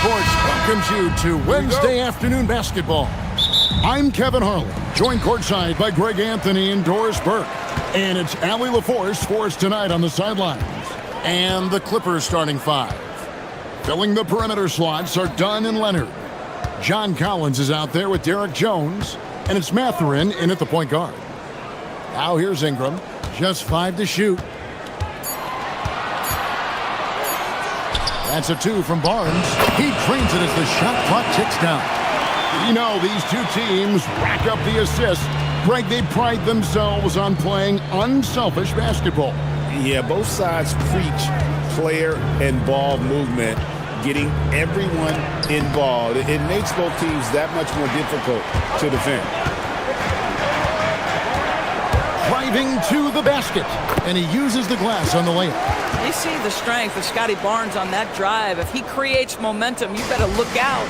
Sports welcomes you to Wednesday afternoon basketball. I'm Kevin Harlan, joined courtside by Greg Anthony and Doris Burke. And it's Allie LaForce for us tonight on the sidelines. And the Clippers starting five. Filling the perimeter slots are Dunn and Leonard. John Collins is out there with Derek Jones. And it's Mathurin in at the point guard. Now here's Ingram. Just 5 to shoot. That's a 2 from Barnes. He drains it as the shot clock ticks down. You know, these two teams rack up the assists. Greg, they pride themselves on playing unselfish basketball. Yeah, both sides preach player and ball movement, getting everyone involved. It makes both teams that much more difficult to defend. Driving to the basket, and he uses the glass on the layup. You see the strength of Scotty Barnes on that drive. If he creates momentum, you better look out.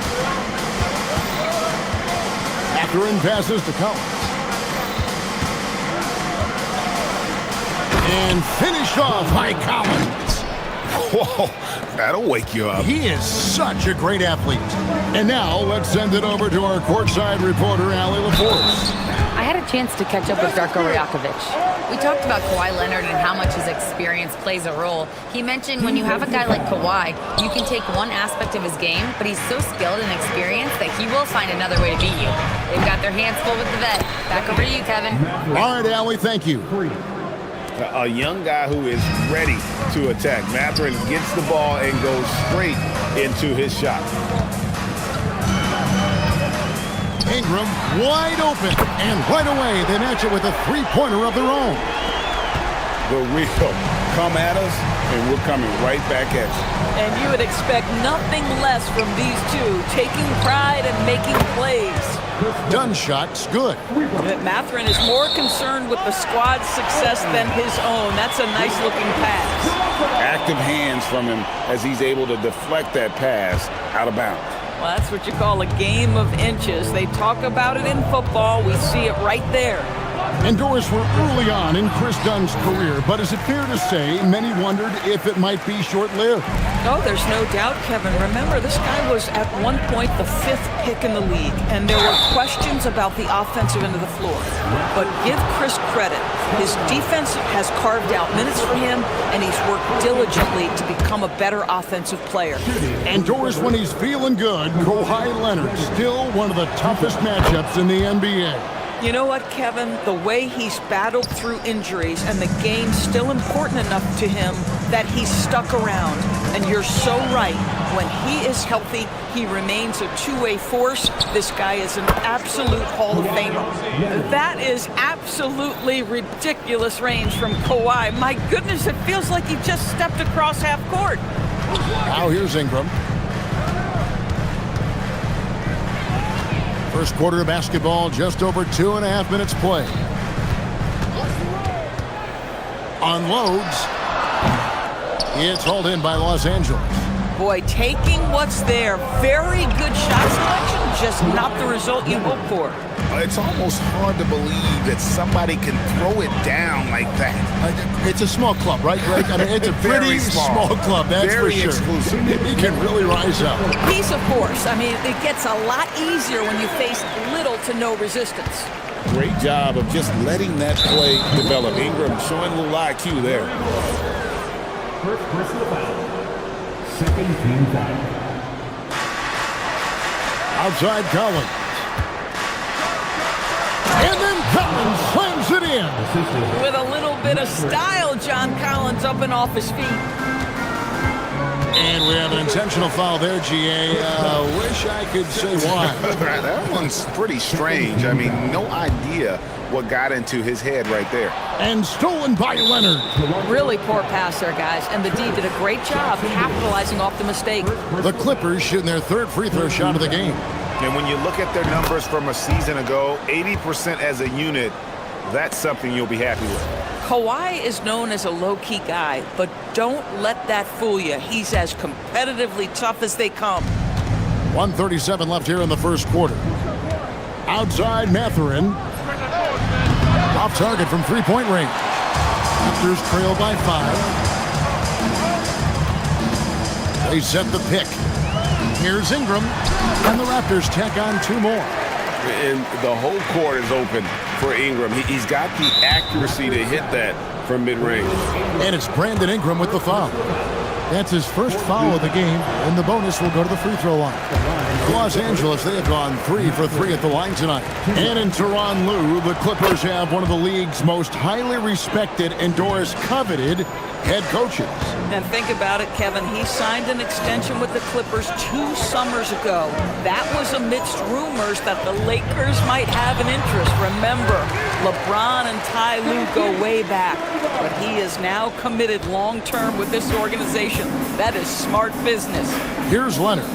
Mathurin passes to Collins. And finished off by Collins. Whoa, that'll wake you up. He is such a great athlete. And now let's send it over to our courtside reporter, Allie LaForce. I had a chance to catch up with Darko Rajakovic. We talked about Kawhi Leonard and how much his experience plays a role. He mentioned when you have a guy like Kawhi, you can take one aspect of his game, but he's so skilled and experienced that he will find another way to beat you. They've got their hands full with the vet. Back over to you, Kevin. All right, Allie, thank you. A young guy who is ready to attack. Mathurin gets the ball and goes straight into his shot. Ingram wide open, and right away they match it with a three-pointer of their own. The real come at us, and we're coming right back at you. And you would expect nothing less from these two, taking pride and making plays. Dunn shot's good. Mathurin is more concerned with the squad's success than his own. That's a nice-looking pass. Active hands from him as he's able to deflect that pass out of bounds. Well, that's what you call a game of inches. They talk about it in football. We see it right there. And Doris, we're early on in Chris Dunn's career, but is it fair to say many wondered if it might be short-lived? Oh, there's no doubt, Kevin. Remember, this guy was at one point the 5th pick in the league, and there were questions about the offensive end of the floor. But give Chris credit. His defense has carved out minutes for him, and he's worked diligently to become a better offensive player. And Doris, when he's feeling good, Kawhi Leonard, still one of the toughest matchups in the NBA. You know what, Kevin? The way he's battled through injuries and the game's still important enough to him that he's stuck around. And you're so right. When he is healthy, he remains a two-way force. This guy is an absolute Hall of Famer. That is absolutely ridiculous range from Kawhi. My goodness, it feels like he just stepped across half court. Now here's Ingram. First quarter of basketball, just over 2.5 minutes play. Unloads. It's hauled in by Los Angeles. Boy, taking what's there. Very good shot selection, just not the result you hope for. It's almost hard to believe that somebody can throw it down like that. It's a small club, right, Greg? I mean, it's a pretty small club, that's very for sure. Exclusive. He can really rise up. He's a force. I mean, it gets a lot easier when you face little to no resistance. Great job of just letting that play develop. Ingram showing a little IQ there. First personal foul. Second team foul. Outside Collins. And then Collins slams it in. With a little bit of style, John Collins up and off his feet. And we have an intentional foul there, GA. Wish I could say why. That one's pretty strange. I mean, no idea what got into his head right there. And stolen by Leonard. Really poor pass there, guys. And the D did a great job capitalizing off the mistake. The Clippers shooting their third free throw shot of the game. And when you look at their numbers from a season ago, 80% as a unit, that's something you'll be happy with. Kawhi is known as a low-key guy, but don't let that fool you. He's as competitively tough as they come. 1:37 left here in the first quarter. Outside Mathurin. Off target from three-point range. Raptors trail by 5. They set the pick. Here's Ingram, and the Raptors tack on 2 more. And the whole court is open for Ingram. He's got the accuracy to hit that from mid-range. And it's Brandon Ingram with the foul. That's his first foul of the game, and the bonus will go to the free throw line. Los Angeles, they have gone 3 for 3 at the line tonight. And in Tyronn Lue, the Clippers have one of the league's most highly respected and Doris coveted head coaches. And think about it, Kevin. He signed an extension with the Clippers 2 summers ago. That was amidst rumors that the Lakers might have an interest. Remember, LeBron and Ty Lue go way back. But he is now committed long-term with this organization. That is smart business. Here's Leonard.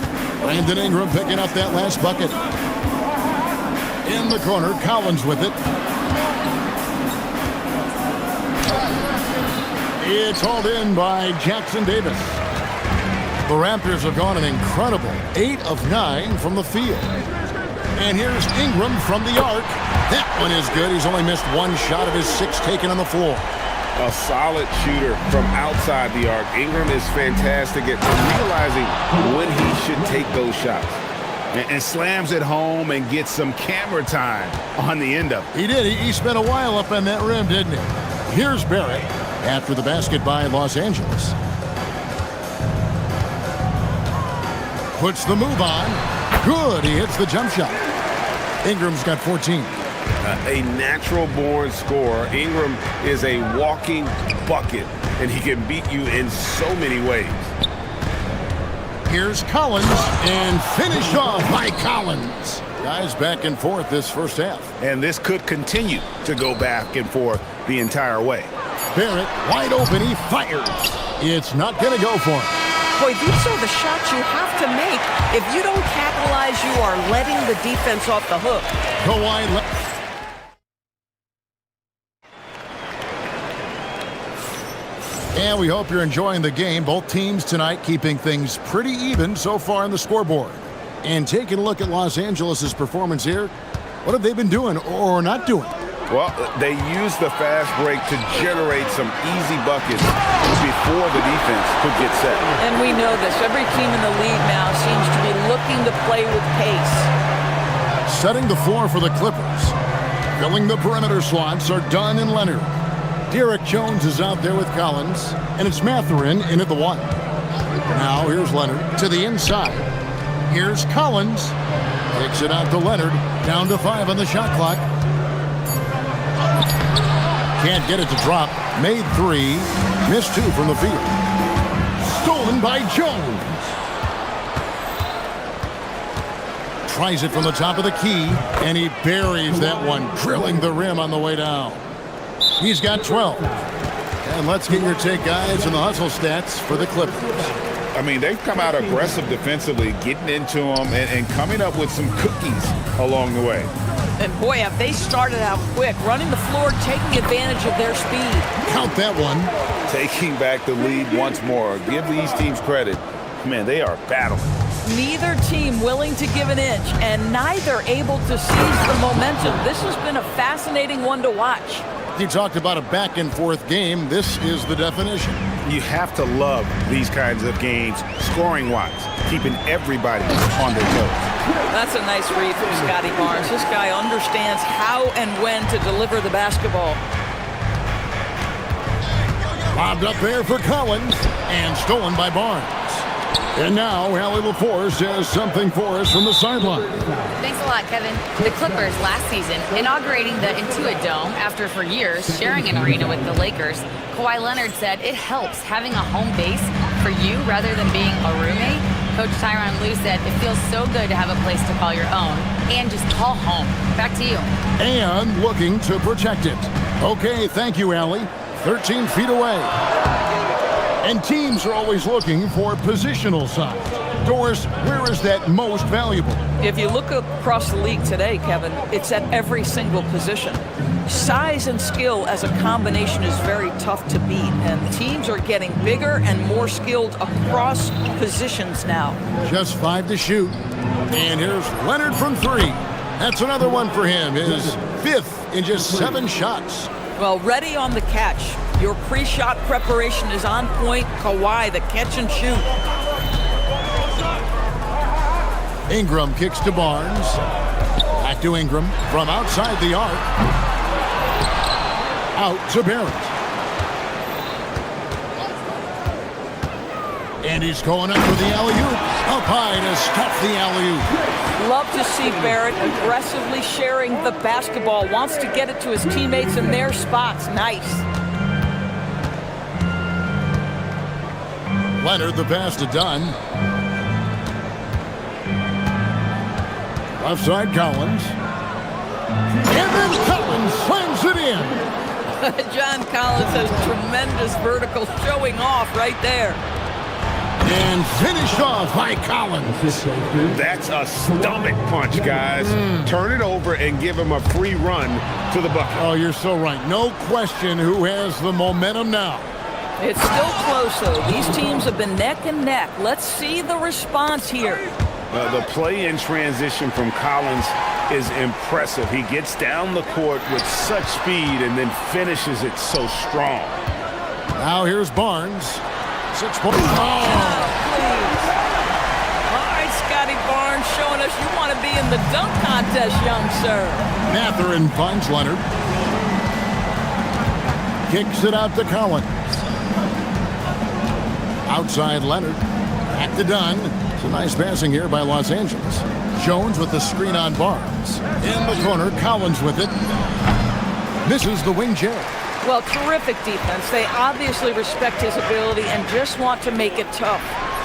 Brandon Ingram picking up that last bucket. In the corner, Collins with it. It's hauled in by Jackson Davis. The Raptors have gone an incredible 8 of 9 from the field. And here's Ingram from the arc. That one is good. He's only missed 1 shot of his 6 taken on the floor. A solid shooter from outside the arc. Ingram is fantastic at realizing when he should take those shots. And slams it home and gets some camera time on the end of it. He did. He spent a while up on that rim, didn't he? Here's Barrett after the basket by Los Angeles. Puts the move on. Good. He hits the jump shot. Ingram's got 14. A natural-born scorer. Ingram is a walking bucket, and he can beat you in so many ways. Here's Collins, and finished off by Collins. Guys back and forth this first half. And this could continue to go back and forth the entire way. Barrett, wide open, he fires. It's not going to go for him. Boy, these are the shots you have to make. If you don't capitalize, you are letting the defense off the hook. Kawhi. And we hope you're enjoying the game. Both teams tonight keeping things pretty even so far on the scoreboard. And taking a look at Los Angeles' performance here, what have they been doing or not doing? Well, they used the fast break to generate some easy buckets before the defense could get set. And we know this. Every team in the league now seems to be looking to play with pace. Setting the floor for the Clippers. Filling the perimeter slots are Dunn and Leonard. Derek Jones is out there with Collins, and it's Mathurin in at the 1. Now here's Leonard to the inside. Here's Collins. Takes it out to Leonard. Down to 5 on the shot clock. Can't get it to drop. Made 3. Missed 2 from the field. Stolen by Jones. Tries it from the top of the key, and he buries that one, drilling the rim on the way down. He's got 12. And let's get your take, guys, on the hustle stats for the Clippers. I mean, they've come out aggressive defensively, getting into them and coming up with some cookies along the way. And boy, have they started out quick, running the floor, taking advantage of their speed. Count that one. Taking back the lead once more. Give these teams credit. Man, they are battling. Neither team willing to give an inch, and neither able to seize the momentum. This has been a fascinating one to watch. You talked about a back-and-forth game. This is the definition. You have to love these kinds of games, scoring-wise, keeping everybody on their toes. That's a nice read from Scotty Barnes. This guy understands how and when to deliver the basketball. Lobbed up there for Collins, and stolen by Barnes. And now, Allie LaForce has something for us from the sideline. Thanks a lot, Kevin. The Clippers last season, inaugurating the Intuit Dome after for years sharing an arena with the Lakers, Kawhi Leonard said it helps having a home base for you rather than being a roommate. Coach Tyronn Lue said it feels so good to have a place to call your own and just call home. Back to you. And looking to protect it. Okay, thank you, Allie. 13 feet away. And teams are always looking for positional size. Doris, where is that most valuable? If you look across the league today, Kevin, it's at every single position. Size and skill as a combination is very tough to beat, and teams are getting bigger and more skilled across positions now. Just 5 to shoot. And here's Leonard from 3. That's another one for him. His 5th in just 7 shots. Well, ready on the catch. Your pre-shot preparation is on point. Kawhi, the catch and shoot. Ingram kicks to Barnes. Back to Ingram from outside the arc. Out to Barrett. And he's going up for the alley-oop. Up high to stuff the alley-oop. Love to see Barrett aggressively sharing the basketball. Wants to get it to his teammates in their spots. Nice. Leonard, the pass to Dunn. Left side, Collins. And then Collins slams it in. John Collins has tremendous vertical showing off right there. And finished off by Collins. That's a stomach punch, guys. Turn it over and give him a free run to the bucket. Oh, you're so right. No question who has the momentum now. It's still close, though. These teams have been neck and neck. Let's see the response here. The play in transition from Collins is impressive. He gets down the court with such speed and then finishes it so strong. Now here's Barnes. 6 points. Please. All right, Scotty Barnes showing us you want to be in the dunk contest, young sir. Mathurin finds Leonard. Kicks it out to Collins. Outside Leonard. Back to Dunn. It's a nice passing here by Los Angeles. Jones with the screen on Barnes. In the corner, Collins with it. Misses the wing J. Well, terrific defense. They obviously respect his ability and just want to make it tough.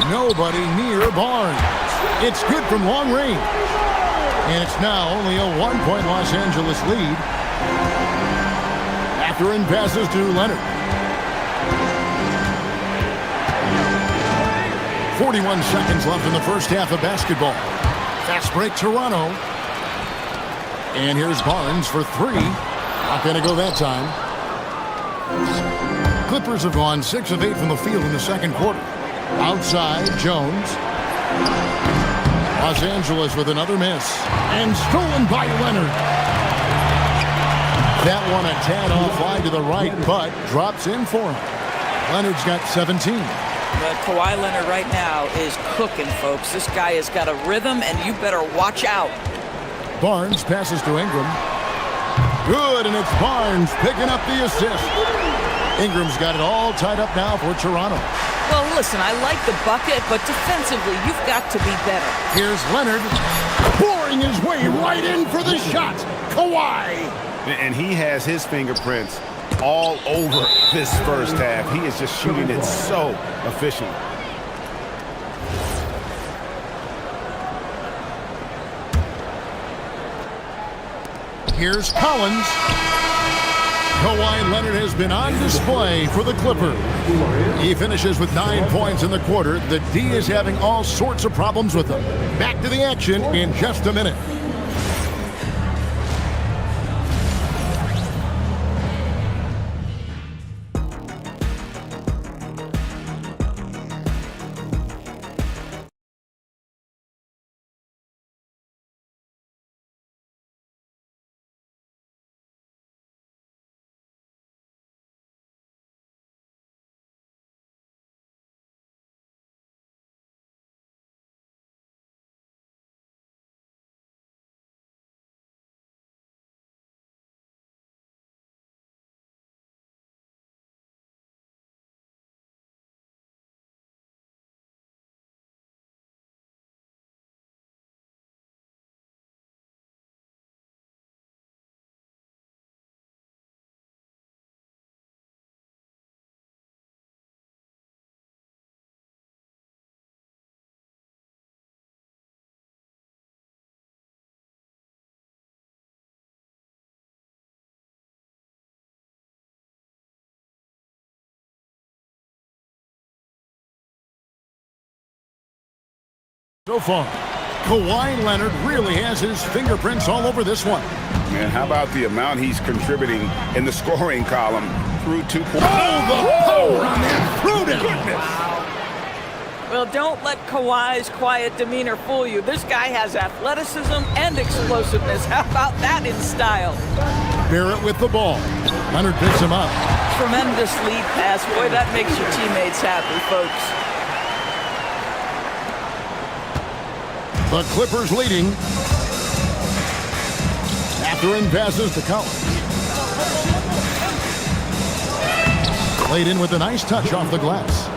Nobody near Barnes. It's good from long range. And it's now only a 1-point Los Angeles lead. Mathurin passes to Leonard. 41 seconds left in the first half of basketball. Fast break, Toronto. And here's Barnes for three. Not going to go that time. Clippers have gone 6 of 8 from the field in the second quarter. Outside, Jones. Los Angeles with another miss. And stolen by Leonard. That one a tad offline to the right, but drops in for him. Leonard's got 17. But Kawhi Leonard right now is cooking, folks. This guy has got a rhythm, and you better watch out. Barnes passes to Ingram. Good, and it's Barnes picking up the assist. Ingram's got it all tied up now for Toronto. Well, listen, I like the bucket, but defensively, you've got to be better. Here's Leonard, boring his way right in for the shot. Kawhi. And he has his fingerprints all over this first half. He is just shooting it so efficient. Here's Collins. Kawhi Leonard has been on display for the Clippers. He finishes with 9 points in the quarter. The D is having all sorts of problems with him. Back to the action in just a minute. So far, Kawhi Leonard really has his fingerprints all over this one. And how about the amount he's contributing in the scoring column through 2 points? Oh, the power on that throwdown! Well, don't let Kawhi's quiet demeanor fool you. This guy has athleticism and explosiveness. How about that in style? Barrett with the ball. Leonard picks him up. Tremendous lead pass. Boy, that makes your teammates happy, folks. The Clippers leading. After-in passes to Collins. Laid in with a nice touch off the glass.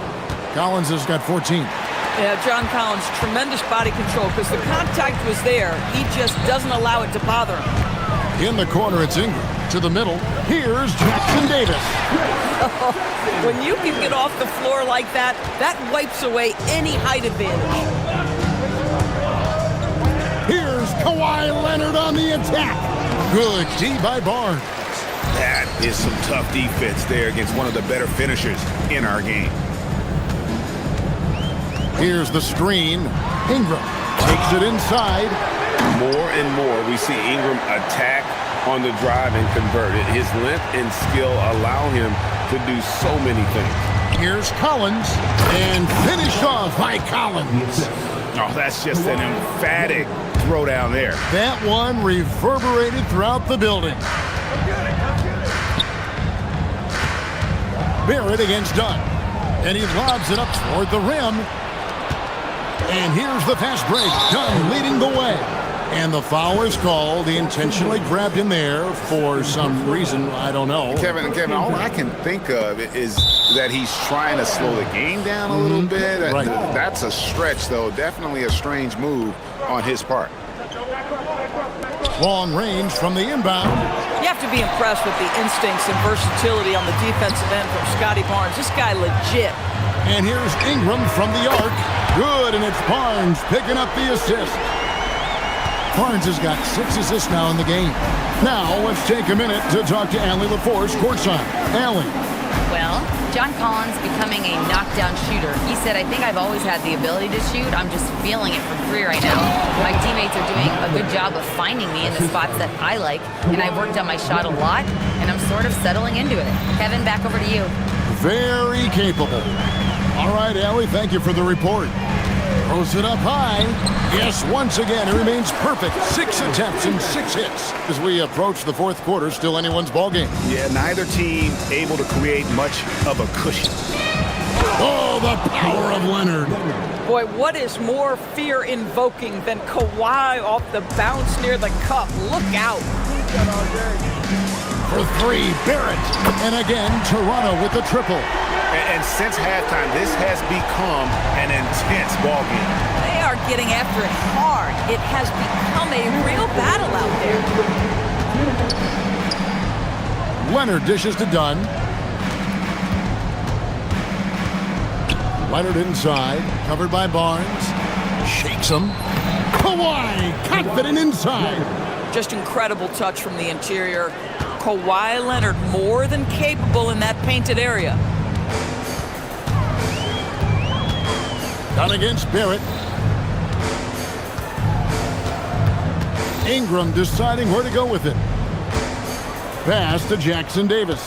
Collins has got 14. Yeah, John Collins, tremendous body control because the contact was there. He just doesn't allow it to bother him. In the corner, it's Ingram. To the middle, here's Jackson Davis. When you can get off the floor like that, that wipes away any height advantage. Here's Kawhi Leonard on the attack. Good D by Barnes. That is some tough defense there against one of the better finishers in our game. Here's the screen. Ingram takes it inside. More and more we see Ingram attack on the drive and convert it. His length and skill allow him to do so many things. Here's Collins, and finished off by Collins. Oh, that's just an emphatic throw down there. That one reverberated throughout the building. Barrett against Dunn, and he lobs it up toward the rim. And here's the fast break. Dunn leading the way. And the foul is called. He intentionally grabbed him there for some reason. I don't know. Kevin, all I can think of is that he's trying to slow the game down a little bit. Right. That's a stretch, though. Definitely a strange move on his part. Long range from the inbound. You have to be impressed with the instincts and versatility on the defensive end from Scotty Barnes. This guy legit. And here's Ingram from the arc. Good, and it's Barnes picking up the assist. Barnes has got 6 assists now in the game. Now, let's take a minute to talk to Allie LaForce courtside. Allie. Well, John Collins becoming a knockdown shooter. He said, I think I've always had the ability to shoot. I'm just feeling it from 3 right now. My teammates are doing a good job of finding me in the spots that I like, and I've worked on my shot a lot, and I'm sort of settling into it. Kevin, back over to you. Very capable. All right, Allie, thank you for the report. Throws it up high. Yes, once again, it remains perfect. 6 attempts and 6 hits. As we approach the fourth quarter, still anyone's ballgame. Yeah, neither team able to create much of a cushion. Oh, the power of Leonard. Boy, what is more fear-invoking than Kawhi off the bounce near the cup? Look out. For 3, Barrett. And again, Toronto with the triple. And since halftime, this has become an intense ball game. They are getting after it hard. It has become a real battle out there. Leonard dishes to Dunn. Leonard inside, covered by Barnes. Shakes him. Kawhi, confident inside. Just incredible touch from the interior. Kawhi Leonard more than capable in that painted area. Down against Barrett. Ingram deciding where to go with it. Pass to Jackson Davis.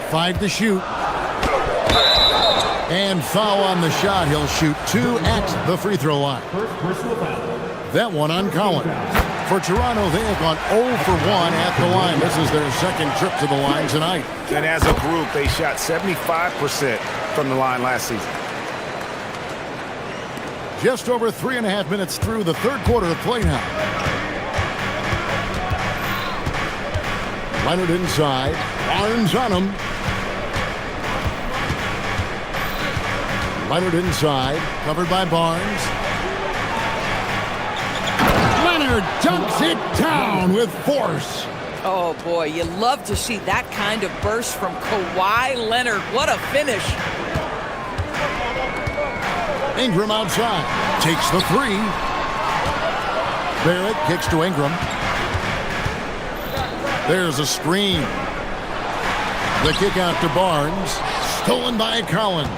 5 to shoot. And foul on the shot. He'll shoot 2 at the free throw line. That one on Collins. For Toronto, they have gone 0 for 1 at the line. This is their second trip to the line tonight. And as a group, they shot 75% from the line last season. Just over 3.5 minutes through the third quarter of play now. Leonard inside. Barnes on him. Leonard inside. Covered by Barnes. Leonard dunks it down with force. Oh, boy, you love to see that kind of burst from Kawhi Leonard. What a finish. Ingram outside. Takes the 3. Barrett kicks to Ingram. There's a screen. The kick out to Barnes. Stolen by Collins.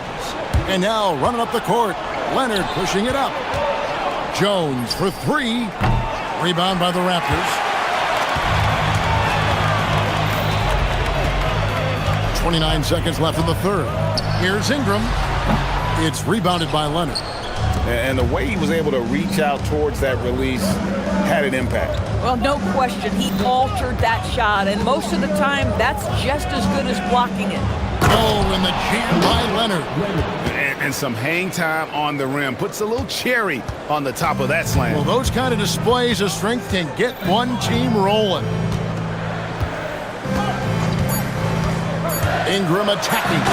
And now running up the court. Leonard pushing it up. Jones for 3. Rebound by the Raptors. 29 seconds left in the third. Here's Ingram. It's rebounded by Leonard. And the way he was able to reach out towards that release had an impact. Well, no question. He altered that shot, and most of the time, that's just as good as blocking it. Oh, and the jam by Leonard. And some hang time on the rim. Puts a little cherry on the top of that slam. Well, those kind of displays of strength can get one team rolling. Ingram attacking.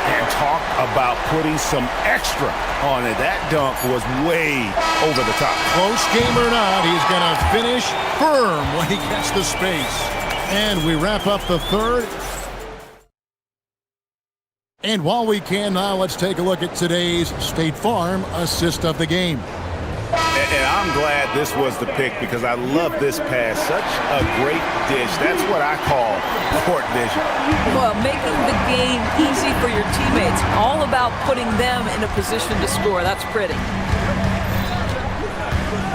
And talk about putting some extra on it. That dunk was way over the top. Close game or not, he's going to finish firm when he gets the space. And we wrap up the third. And while we can now, let's take a look at today's State Farm assist of the game. And I'm glad this was the pick because I love this pass. Such a great dish. That's what I call court vision. Well, making the game easy for your teammates. All about putting them in a position to score. That's pretty.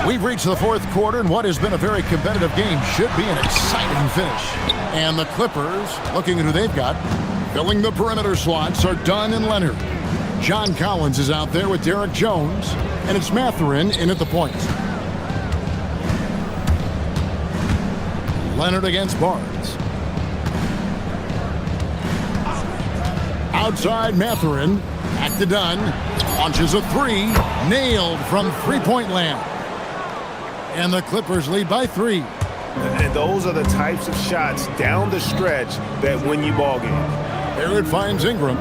We've reached the fourth quarter, and what has been a very competitive game should be an exciting finish. And the Clippers, looking at who they've got, filling the perimeter slots are Dunn and Leonard. John Collins is out there with Derek Jones, and it's Mathurin in at the point. Leonard against Barnes. Outside Mathurin, back to Dunn, launches a three, nailed from three-point land. And the Clippers lead by 3. And those are the types of shots down the stretch that win you ball games. There it finds Ingram.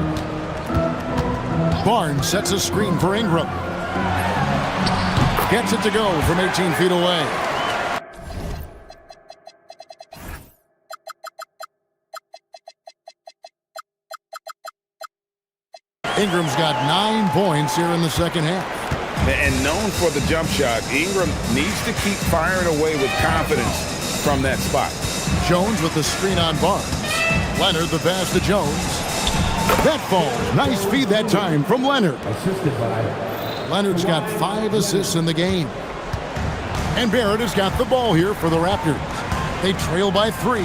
Barnes sets a screen for Ingram. Gets it to go from 18 feet away. Ingram's got 9 points here in the second half. And known for the jump shot, Ingram needs to keep firing away with confidence from that spot. Jones with the screen on Barnes. Leonard the pass to Jones. That falls. Nice feed that time from Leonard. Assisted by. Leonard's got 5 assists in the game. And Barrett has got the ball here for the Raptors. They trail by 3.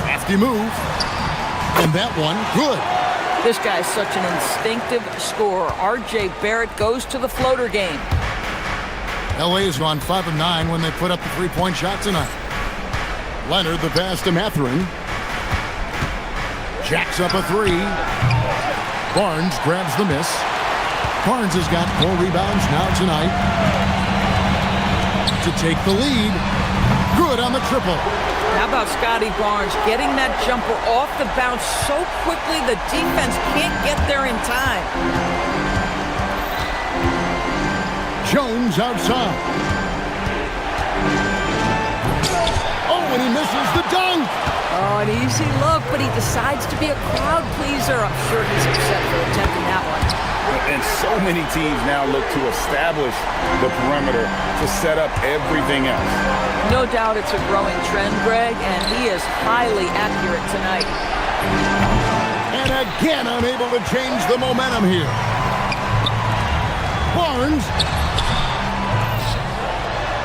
Crafty move. And that one, good. This guy's such an instinctive scorer. R.J. Barrett goes to the floater game. LA has gone 5 of 9 when they put up the three-point shot tonight. Leonard the pass to Mathurin. Jacks up a 3. Barnes grabs the miss. Barnes has got 4 rebounds now tonight to take the lead. Good on the triple. How about Scotty Barnes getting that jumper off the bounce so quickly the defense can't get there in time. Jones outside. Oh, and he misses the dunk. Oh, an easy look, but he decides to be a crowd pleaser. I'm sure he's upset for attempting that one. And so many teams now look to establish the perimeter to set up everything else. No doubt it's a growing trend, Greg, and he is highly accurate tonight. And again, unable to change the momentum here. Barnes.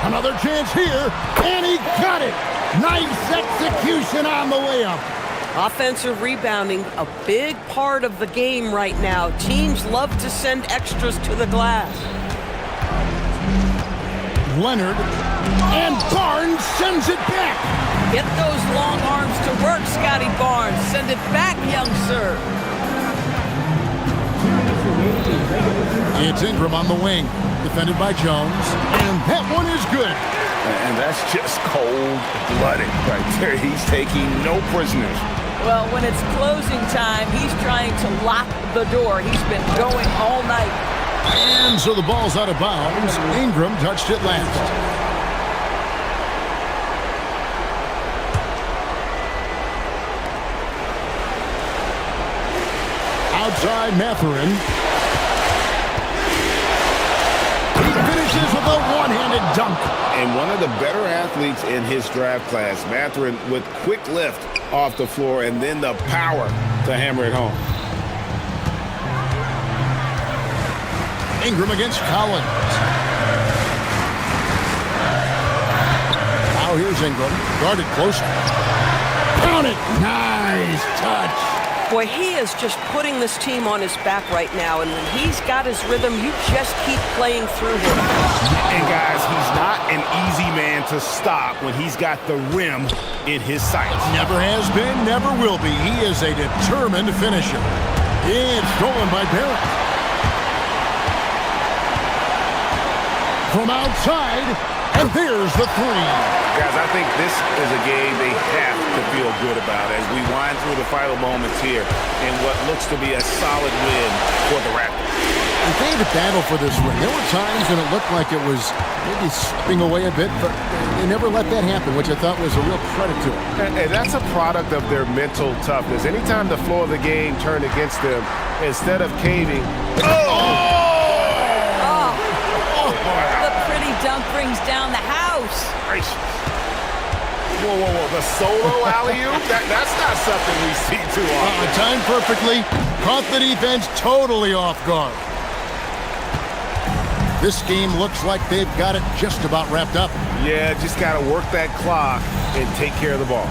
Another chance here, and he got it. Nice execution on the layup. Offensive rebounding, a big part of the game right now. Teams love to send extras to the glass. Leonard, and Barnes sends it back. Get those long arms to work, Scotty Barnes. Send it back, young sir. It's Ingram on the wing, defended by Jones, and that one is good. And that's just cold-blooded right there. He's taking no prisoners. Well, when it's closing time, he's trying to lock the door. He's been going all night. And so the ball's out of bounds. Ingram touched it last. Outside Mathurin. He finishes with a one-handed dunk. And one of the better athletes in his draft class, Mathurin, with quick lift off the floor and then the power to hammer it home. Ingram against Collins. Now here's Ingram, guarded closely. Count it! Nice touch. Boy, he is just putting this team on his back right now, and when he's got his rhythm, you just keep playing through him. And guys, he's not an easy man to stop when he's got the rim in his sights. Never has been, never will be. He is a determined finisher. It's stolen by Barrett. From outside, and there's the three. Guys, I think this is a game they have to feel good about as we wind through the final moments here in what looks to be a solid win for the Raptors. They had to battle for this win. There were times when it looked like it was maybe slipping away a bit, but they never let that happen, which I thought was a real credit to them. And that's a product of their mental toughness. Anytime the floor of the game turned against them, instead of caving, The pretty dunk brings down the house. Whoa, whoa, whoa, the solo alley-oop? That's not something we see too often. Timed perfectly, caught the defense totally off guard. This game looks like they've got it just about wrapped up. Yeah, just got to work that clock and take care of the ball.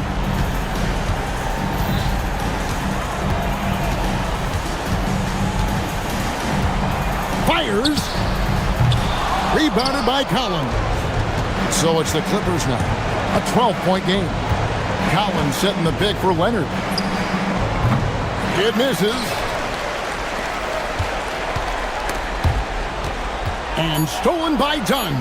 Fires. Rebounded by Collins. So it's the Clippers now. A 12-point game. Collins setting the pick for Leonard. It misses. And stolen by Dunn.